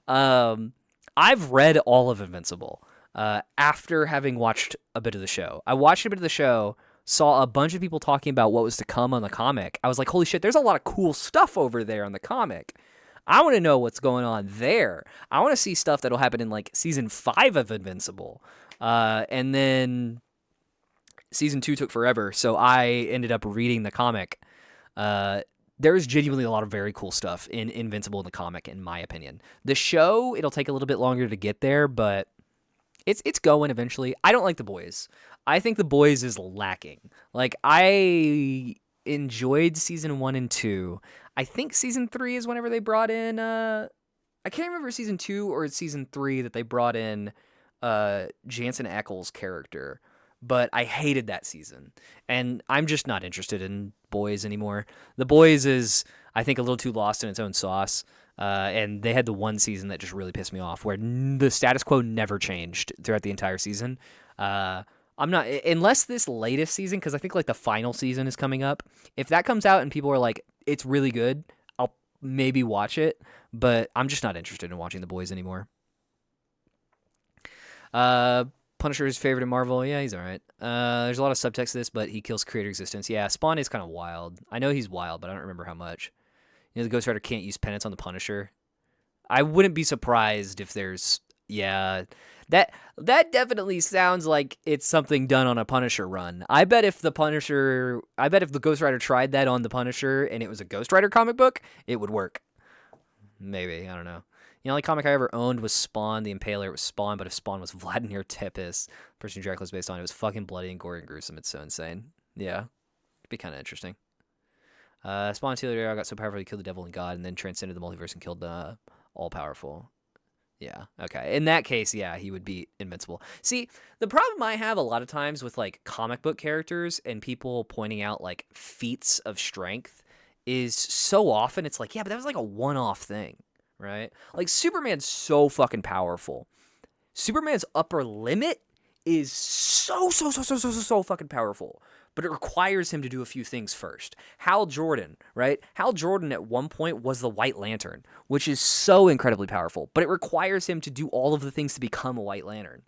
I've read all of Invincible after having watched a bit of the show. I watched a bit of the show, saw a bunch of people talking about what was to come on the comic. I was like, holy shit, there's a lot of cool stuff over there on the comic. I want to know what's going on there. I want to see stuff that'll happen in like season 5 of Invincible. And then season 2 took forever, so I ended up reading the comic. There is genuinely a lot of very cool stuff in Invincible in the comic, in my opinion. The show, it'll take a little bit longer to get there, but it's going eventually. I don't like The Boys. I think The Boys is lacking. Like, I enjoyed season 1 and 2. I think season 3 is whenever they brought in... I can't remember season 2 or season 3 that they brought in Jensen Ackles' character. But I hated that season, and I'm just not interested in Boys anymore. The Boys is, I think, a little too lost in its own sauce, and they had the one season that just really pissed me off, where the status quo never changed throughout the entire season. I'm not, unless this latest season, because I think like the final season is coming up. If that comes out and people are like, it's really good, I'll maybe watch it, but I'm just not interested in watching The Boys anymore. Punisher's favorite in Marvel. Yeah, he's all right. There's a lot of subtext to this, but he kills creator existence. Yeah, Spawn is kind of wild. I know he's wild, but I don't remember how much. You know, the Ghost Rider can't use penance on the Punisher. I wouldn't be surprised if there's... Yeah, that definitely sounds like it's something done on a Punisher run. I bet if the Ghost Rider tried that on the Punisher and it was a Ghost Rider comic book, it would work. Maybe, I don't know. The only comic I ever owned was Spawn the Impaler. It was Spawn, but if Spawn was Vladimir Tepes, the person Dracula's based on, it was fucking bloody and gory and gruesome. It's so insane. Yeah. It'd be kind of interesting. Spawn Teal'c got so powerful he killed the devil and God, and then transcended the multiverse and killed the all-powerful. Yeah, okay. In that case, yeah, he would be invincible. See, the problem I have a lot of times with, like, comic book characters and people pointing out, like, feats of strength is so often it's like, yeah, but that was, like, a one-off thing, right? Like, Superman's so fucking powerful. Superman's upper limit is so fucking powerful. But it requires him to do a few things first. Hal Jordan, right? Hal Jordan at one point was the White Lantern, which is so incredibly powerful. But it requires him to do all of the things to become a White Lantern.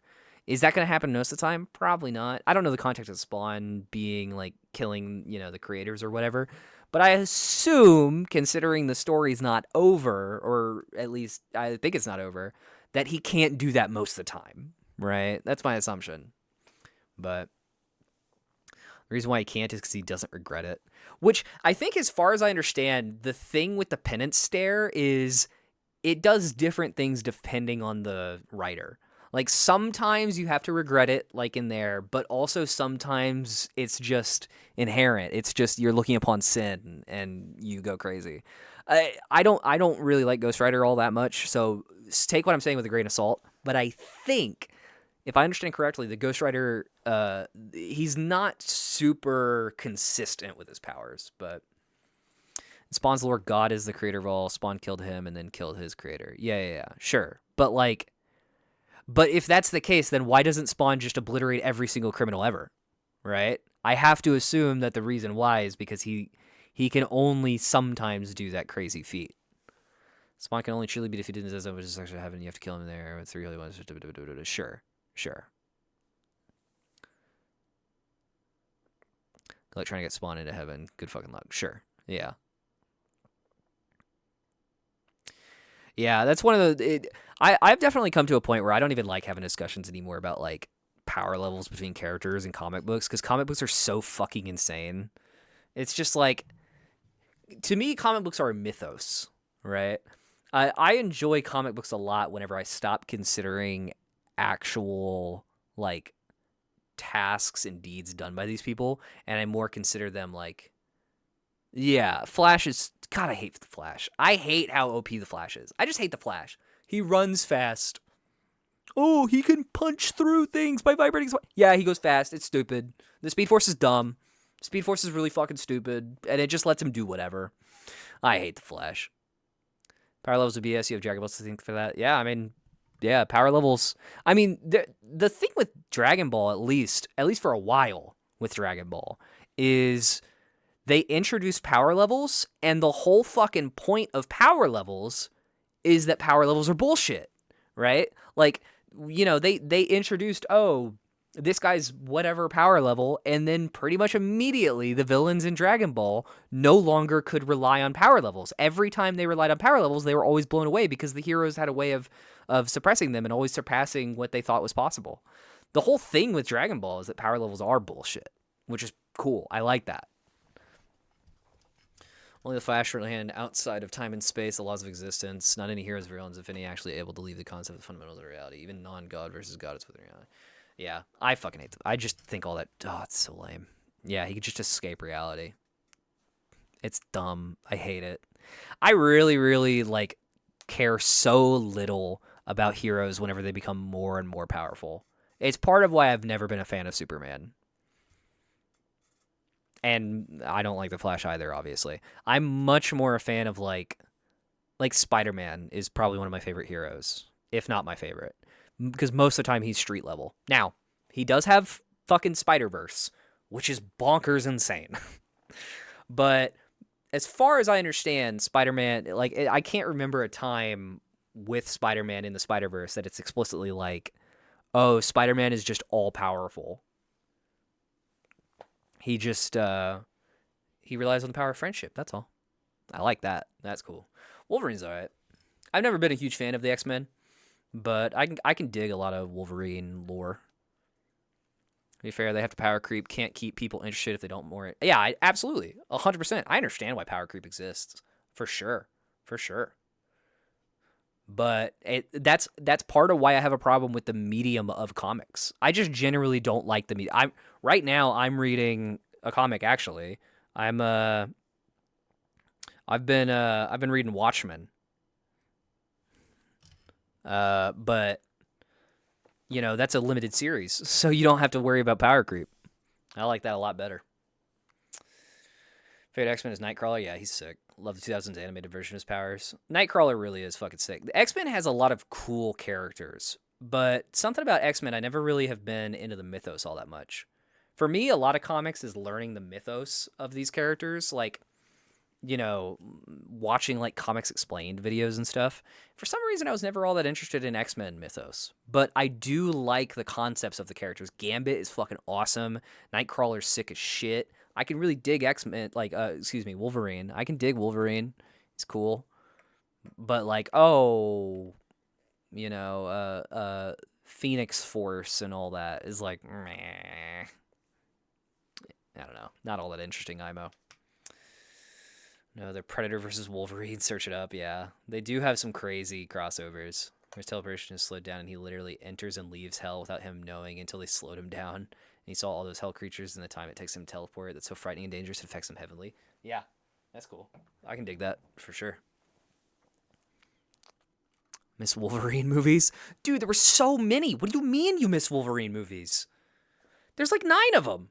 Is that going to happen most of the time? Probably not. I don't know the context of Spawn being, like, killing, you know, the creators or whatever. But I assume, considering the story's not over, or at least I think it's not over, that he can't do that most of the time, right? That's my assumption. But the reason why he can't is because he doesn't regret it. Which I think, as far as I understand, the thing with the penance stare is it does different things depending on the writer. Like, sometimes you have to regret it, like in there, but also sometimes it's just inherent. It's just you're looking upon sin and you go crazy. I don't really like Ghost Rider all that much, so take what I'm saying with a grain of salt. But I think, if I understand correctly, the Ghost Rider, he's not super consistent with his powers, but in Spawn's lore, God is the creator of all. Spawn killed him and then killed his creator. Yeah, sure. But, like, but if that's the case, then why doesn't Spawn just obliterate every single criminal ever, right? I have to assume that the reason why is because he can only sometimes do that crazy feat. Spawn can only truly be defeated in the zone, which is actually heaven. You have to kill him there with 3 holy ones. Sure. Like trying to get Spawn into heaven. Good fucking luck. Sure. Yeah. Yeah, that's one of the... I've definitely come to a point where I don't even like having discussions anymore about, like, power levels between characters in comic books, because comic books are so fucking insane. It's just like... To me, comic books are a mythos, right? I enjoy comic books a lot whenever I stop considering actual, like, tasks and deeds done by these people, and I more consider them, like... Yeah, Flash is... God, I hate the Flash. I hate how OP the Flash is. I just hate the Flash. He runs fast. Oh, he can punch through things by vibrating. Yeah, he goes fast. It's stupid. The Speed Force is dumb. Speed Force is really fucking stupid, and it just lets him do whatever. I hate the Flash. Power levels of BS, you have Dragon Balls to think for that. Yeah, I mean, yeah, power levels. I mean, the thing with Dragon Ball, at least for a while with Dragon Ball, is they introduced power levels, and the whole fucking point of power levels is that power levels are bullshit, right? Like, you know, they introduced, oh, this guy's whatever power level, and then pretty much immediately the villains in Dragon Ball no longer could rely on power levels. Every time they relied on power levels, they were always blown away because the heroes had a way of suppressing them and always surpassing what they thought was possible. The whole thing with Dragon Ball is that power levels are bullshit, which is cool. I like that. Only the Flash hand outside of time and space, the laws of existence. Not any heroes or villains, if any, actually able to leave the concept of fundamentals of reality. Even non-God versus God is within reality. Yeah, I fucking hate them. I just think all that... Oh, it's so lame. Yeah, he could just escape reality. It's dumb. I hate it. I really, really, like, care so little about heroes whenever they become more and more powerful. It's part of why I've never been a fan of Superman. And I don't like the Flash either, obviously. I'm much more a fan of, like Spider-Man is probably one of my favorite heroes, if not my favorite. Because most of the time he's street level. Now, he does have fucking Spider-Verse, which is bonkers insane. But as far as I understand, Spider-Man, like, I can't remember a time with Spider-Man in the Spider-Verse that it's explicitly like, oh, Spider-Man is just all-powerful. He just, he relies on the power of friendship, that's all. I like that. That's cool. Wolverine's alright. I've never been a huge fan of the X-Men, but I can dig a lot of Wolverine lore. To be fair, they have to power creep, can't keep people interested if they don't more... Yeah, absolutely. 100%. I understand why power creep exists. For sure. But that's part of why I have a problem with the medium of comics. I just generally don't like the medium. Right now, I'm reading a comic, actually. I'm I've been reading Watchmen. But that's a limited series, so you don't have to worry about power creep. I like that a lot better. Favorite X-Men is Nightcrawler. Yeah, he's sick. Love the 2000s animated version of his powers. Nightcrawler really is fucking sick. The X-Men has a lot of cool characters, but something about X-Men, I never really have been into the mythos all that much. For me, a lot of comics is learning the mythos of these characters, like, watching like Comics Explained videos and stuff. For some reason, I was never all that interested in X-Men mythos, but I do like the concepts of the characters. Gambit is fucking awesome. Nightcrawler's sick as shit. I can really dig X-Men, Wolverine. I can dig Wolverine. It's cool. But Phoenix Force and all that is like, meh. I don't know. Not all that interesting, IMO. No, they're Predator versus Wolverine. Search it up, yeah. They do have some crazy crossovers. His teleportation is slowed down, and he literally enters and leaves Hell without him knowing until they slowed him down. And he saw all those Hell creatures in the time it takes him to teleport. That's so frightening and dangerous, it affects him heavenly. Yeah, that's cool. I can dig that, for sure. Miss Wolverine movies? Dude, there were so many. What do you mean you miss Wolverine movies? There's like 9 of them.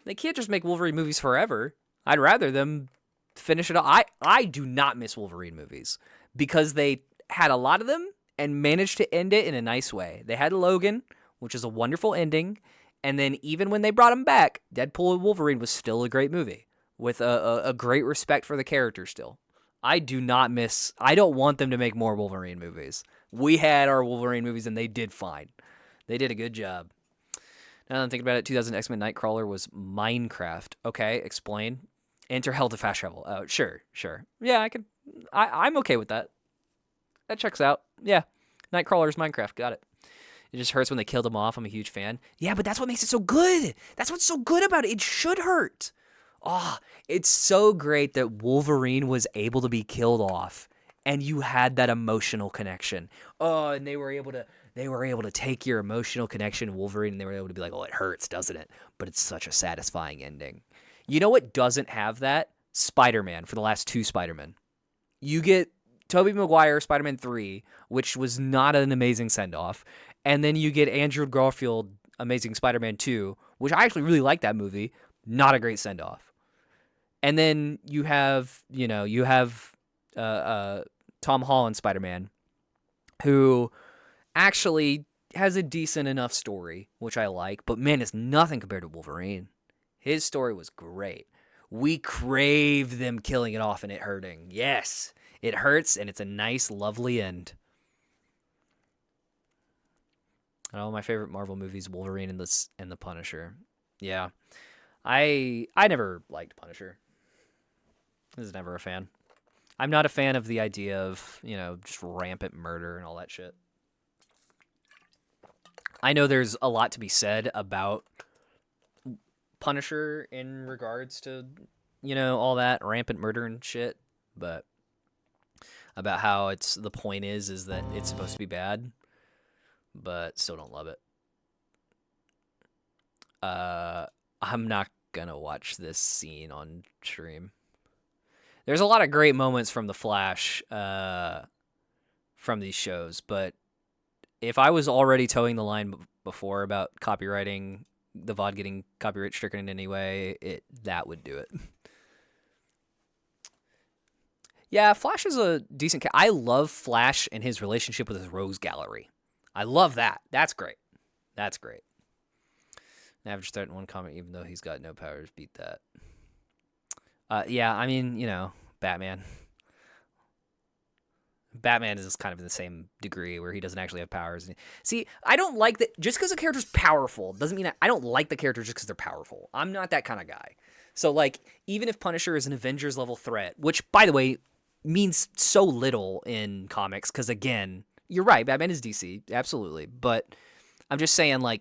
They can't just make Wolverine movies forever. I'd rather them finish it off. I do not miss Wolverine movies because they had a lot of them and managed to end it in a nice way. They had Logan, which is a wonderful ending, and then even when they brought him back, Deadpool and Wolverine was still a great movie with a great respect for the character still. I don't want them to make more Wolverine movies. We had our Wolverine movies and they did fine. They did a good job. Now that I'm thinking about it, 2000 X-Men Nightcrawler was Minecraft. Okay, explain. Enter Hell to fast travel. Oh, sure. Yeah, I'm okay with that. That checks out. Yeah, Nightcrawler's Minecraft. Got it. It just hurts when they killed him off. I'm a huge fan. Yeah, but that's what makes it so good. That's what's so good about it. It should hurt. Oh, it's so great that Wolverine was able to be killed off, and you had that emotional connection. Oh, and they were able to take your emotional connection to Wolverine, and they were able to be like, oh, it hurts, doesn't it? But it's such a satisfying ending. You know what doesn't have that? Spider-Man for the last 2 Spider-Man. You get Tobey Maguire, Spider-Man 3, which was not an amazing send-off, and then you get Andrew Garfield, Amazing Spider-Man 2, which I actually really like that movie. Not a great send-off. And then you have Tom Holland Spider-Man, who actually has a decent enough story, which I like, but man, it's nothing compared to Wolverine. His story was great. We crave them killing it off and it hurting. Yes, it hurts, and it's a nice, lovely end. Oh, my favorite Marvel movies, Wolverine and the Punisher. Yeah, I never liked Punisher. I was never a fan. I'm not a fan of the idea of, just rampant murder and all that shit. I know there's a lot to be said about Punisher in regards to, all that rampant murder and shit, but about how the point is that it's supposed to be bad, but still don't love it. I'm not gonna watch this scene on stream. There's a lot of great moments from The Flash, from these shows, but if I was already towing the line before about copywriting, the VOD getting copyright stricken in any way, that would do it. Yeah, Flash is a decent I love Flash and his relationship with his Rose Gallery. I love that. That's great. That's great. Average start in 1 comment, even though he's got no powers. Beat that. Yeah, I mean, Batman. Batman is kind of in the same degree where he doesn't actually have powers. See, I don't like that. Just because a character's powerful doesn't mean I don't like the character just because they're powerful. I'm not that kind of guy. So, even if Punisher is an Avengers level threat, which, by the way, means so little in comics, because, again, you're right, Batman is DC, absolutely. But I'm just saying, I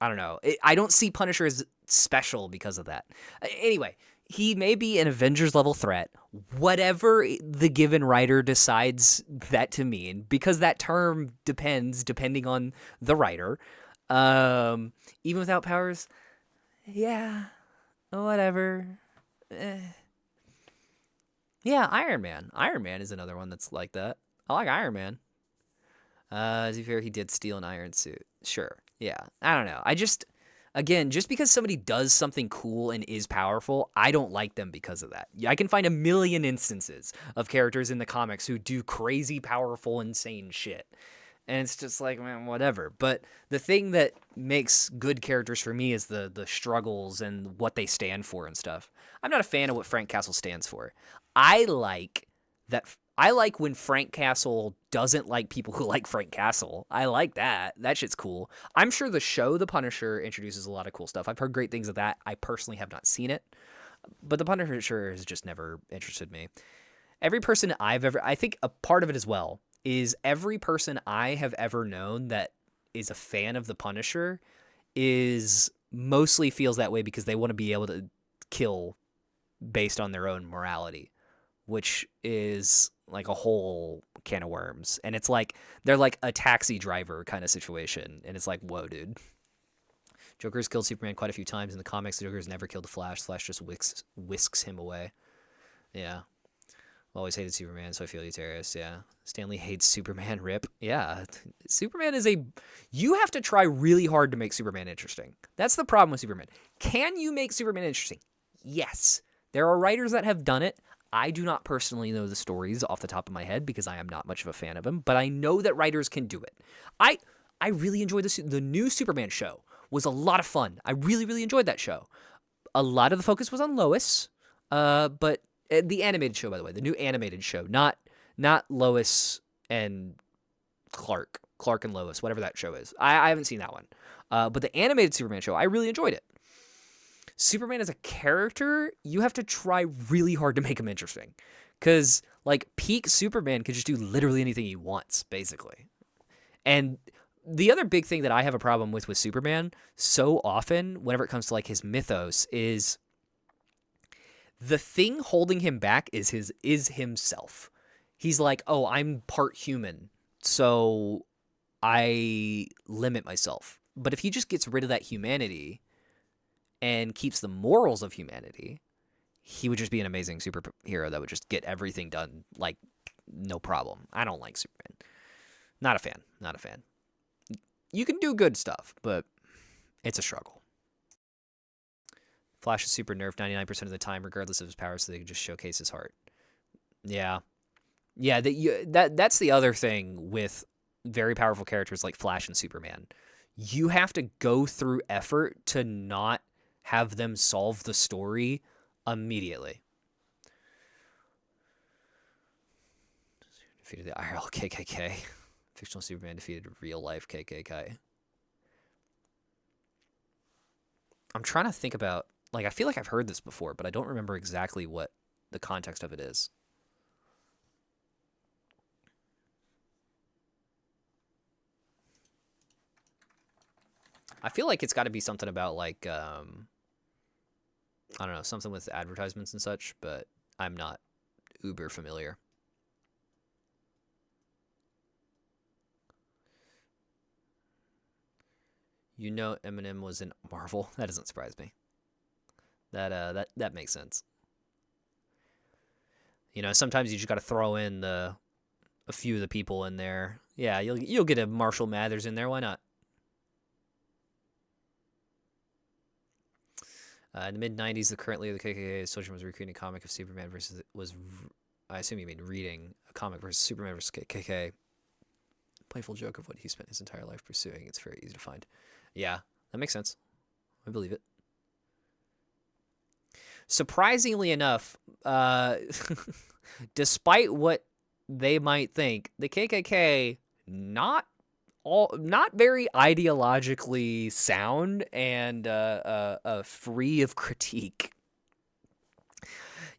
don't know. I don't see Punisher as special because of that. Anyway, he may be an Avengers level threat, whatever the given writer decides that to mean, because that term depending on the writer. Even without powers, yeah, whatever. Yeah, Iron Man. Iron Man is another one that's like that. I like Iron Man. To be fair, he did steal an iron suit. Sure. Yeah. I don't know. Again, just because somebody does something cool and is powerful, I don't like them because of that. I can find a million instances of characters in the comics who do crazy, powerful, insane shit. And it's just like, man, whatever. But the thing that makes good characters for me is the struggles and what they stand for and stuff. I'm not a fan of what Frank Castle stands for. I like when Frank Castle doesn't like people who like Frank Castle. I like that. That shit's cool. I'm sure the show The Punisher introduces a lot of cool stuff. I've heard great things of that. I personally have not seen it. But The Punisher has just never interested me. Every person I think a part of it as well is every person I have ever known that is a fan of The Punisher is mostly feels that way because they want to be able to kill based on their own morality, which is like a whole can of worms. And it's like they're like a taxi driver kind of situation. And it's like, whoa, dude. Joker's killed Superman quite a few times in the comics. The Joker's never killed the Flash. Flash just whisks him away. Yeah. Always hated Superman, so I feel you, Terrace. Yeah. Stanley hates Superman. Rip. Yeah. Superman is you have to try really hard to make Superman interesting. That's the problem with Superman. Can you make Superman interesting? Yes. There are writers that have done it. I do not personally know the stories off the top of my head because I am not much of a fan of them, but I know that writers can do it. I really enjoyed the new Superman show. Was a lot of fun. I really, really enjoyed that show. A lot of the focus was on Lois, but the animated show, by the way, the new animated show, not Lois and Clark and Lois, whatever that show is. I haven't seen that one. But the animated Superman show, I really enjoyed it. Superman as a character, you have to try really hard to make him interesting. Because, like, peak Superman could just do literally anything he wants, basically. And the other big thing that I have a problem with Superman so often, whenever it comes to, like, his mythos, is the thing holding him back is himself. He's like, oh, I'm part human, so I limit myself. But if he just gets rid of that humanity and keeps the morals of humanity, he would just be an amazing superhero that would just get everything done, like, no problem. I don't like Superman. Not a fan. You can do good stuff, but it's a struggle. Flash is super nerfed 99% of the time, regardless of his powers, so they can just showcase his heart. Yeah. Yeah, that's the other thing with very powerful characters like Flash and Superman. You have to go through effort to not have them solve the story immediately. Defeated the IRL KKK. Fictional Superman defeated real-life KKK. I'm trying to think about, like, I feel like I've heard this before, but I don't remember exactly what the context of it is. I feel like it's got to be something about, like, I don't know, something with advertisements and such, but I'm not uber familiar. You know Eminem was in Marvel? That doesn't surprise me. That makes sense. You know, sometimes you just got to throw in a few of the people in there. Yeah, you'll get a Marshall Mathers in there. Why not? In the mid-90s, the current leader of the KKK, Soulja, was recreating a comic of Superman versus... I assume you mean reading a comic versus Superman versus KKK. Playful joke of what he spent his entire life pursuing. It's very easy to find. Yeah, that makes sense. I believe it. Surprisingly enough, despite what they might think, the KKK not very ideologically sound and free of critique.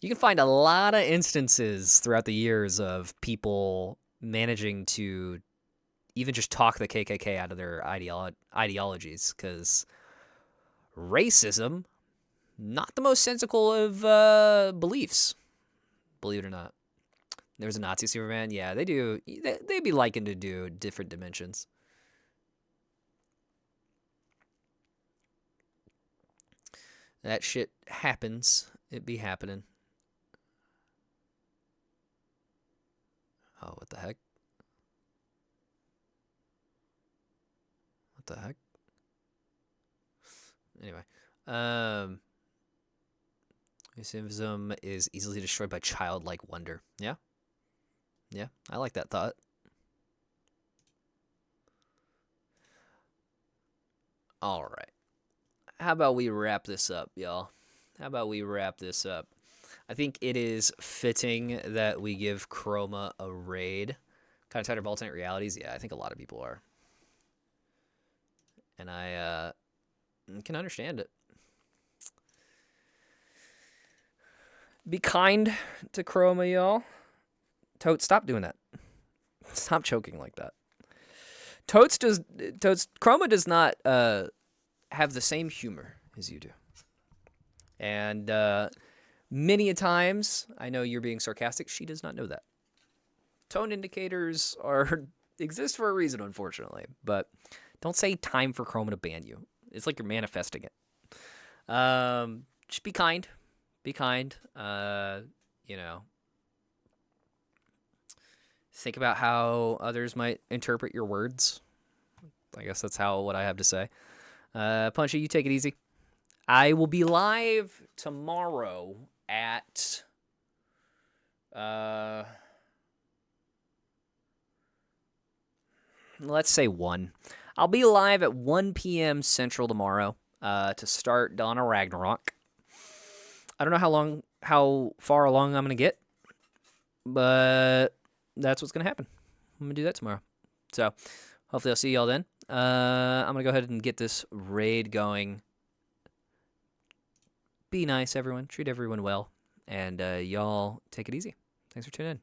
You can find a lot of instances throughout the years of people managing to even just talk the KKK out of their ideologies, because racism, not the most sensical of beliefs, believe it or not. There was a Nazi Superman. Yeah, they'd be likened to do different dimensions. That shit happens. It be happening. Oh, what the heck? What the heck? Anyway, Mysticism is easily destroyed by childlike wonder. Yeah? Yeah, I like that thought. All right. How about we wrap this up, y'all? How about we wrap this up? I think it is fitting that we give Chroma a raid. Kind of tired of alternate realities? Yeah, I think a lot of people are. And I can understand it. Be kind to Chroma, y'all. Totes, stop doing that. Stop choking like that. Chroma does not have the same humor as you do. And many a times, I know you're being sarcastic, she does not know that. Tone indicators exist for a reason, unfortunately. But don't say time for Chroma to ban you. It's like you're manifesting it. Just be kind. Be kind. Think about how others might interpret your words. I guess that's what I have to say. Punchy, you take it easy. I will be live tomorrow at let's say 1. I'll be live at 1 p.m. Central tomorrow to start Dawn of Ragnarok. I don't know how far along I'm going to get, but that's what's going to happen. I'm going to do that tomorrow. So hopefully I'll see y'all then. I'm going to go ahead and get this raid going. Be nice, everyone. Treat everyone well. And y'all take it easy. Thanks for tuning in.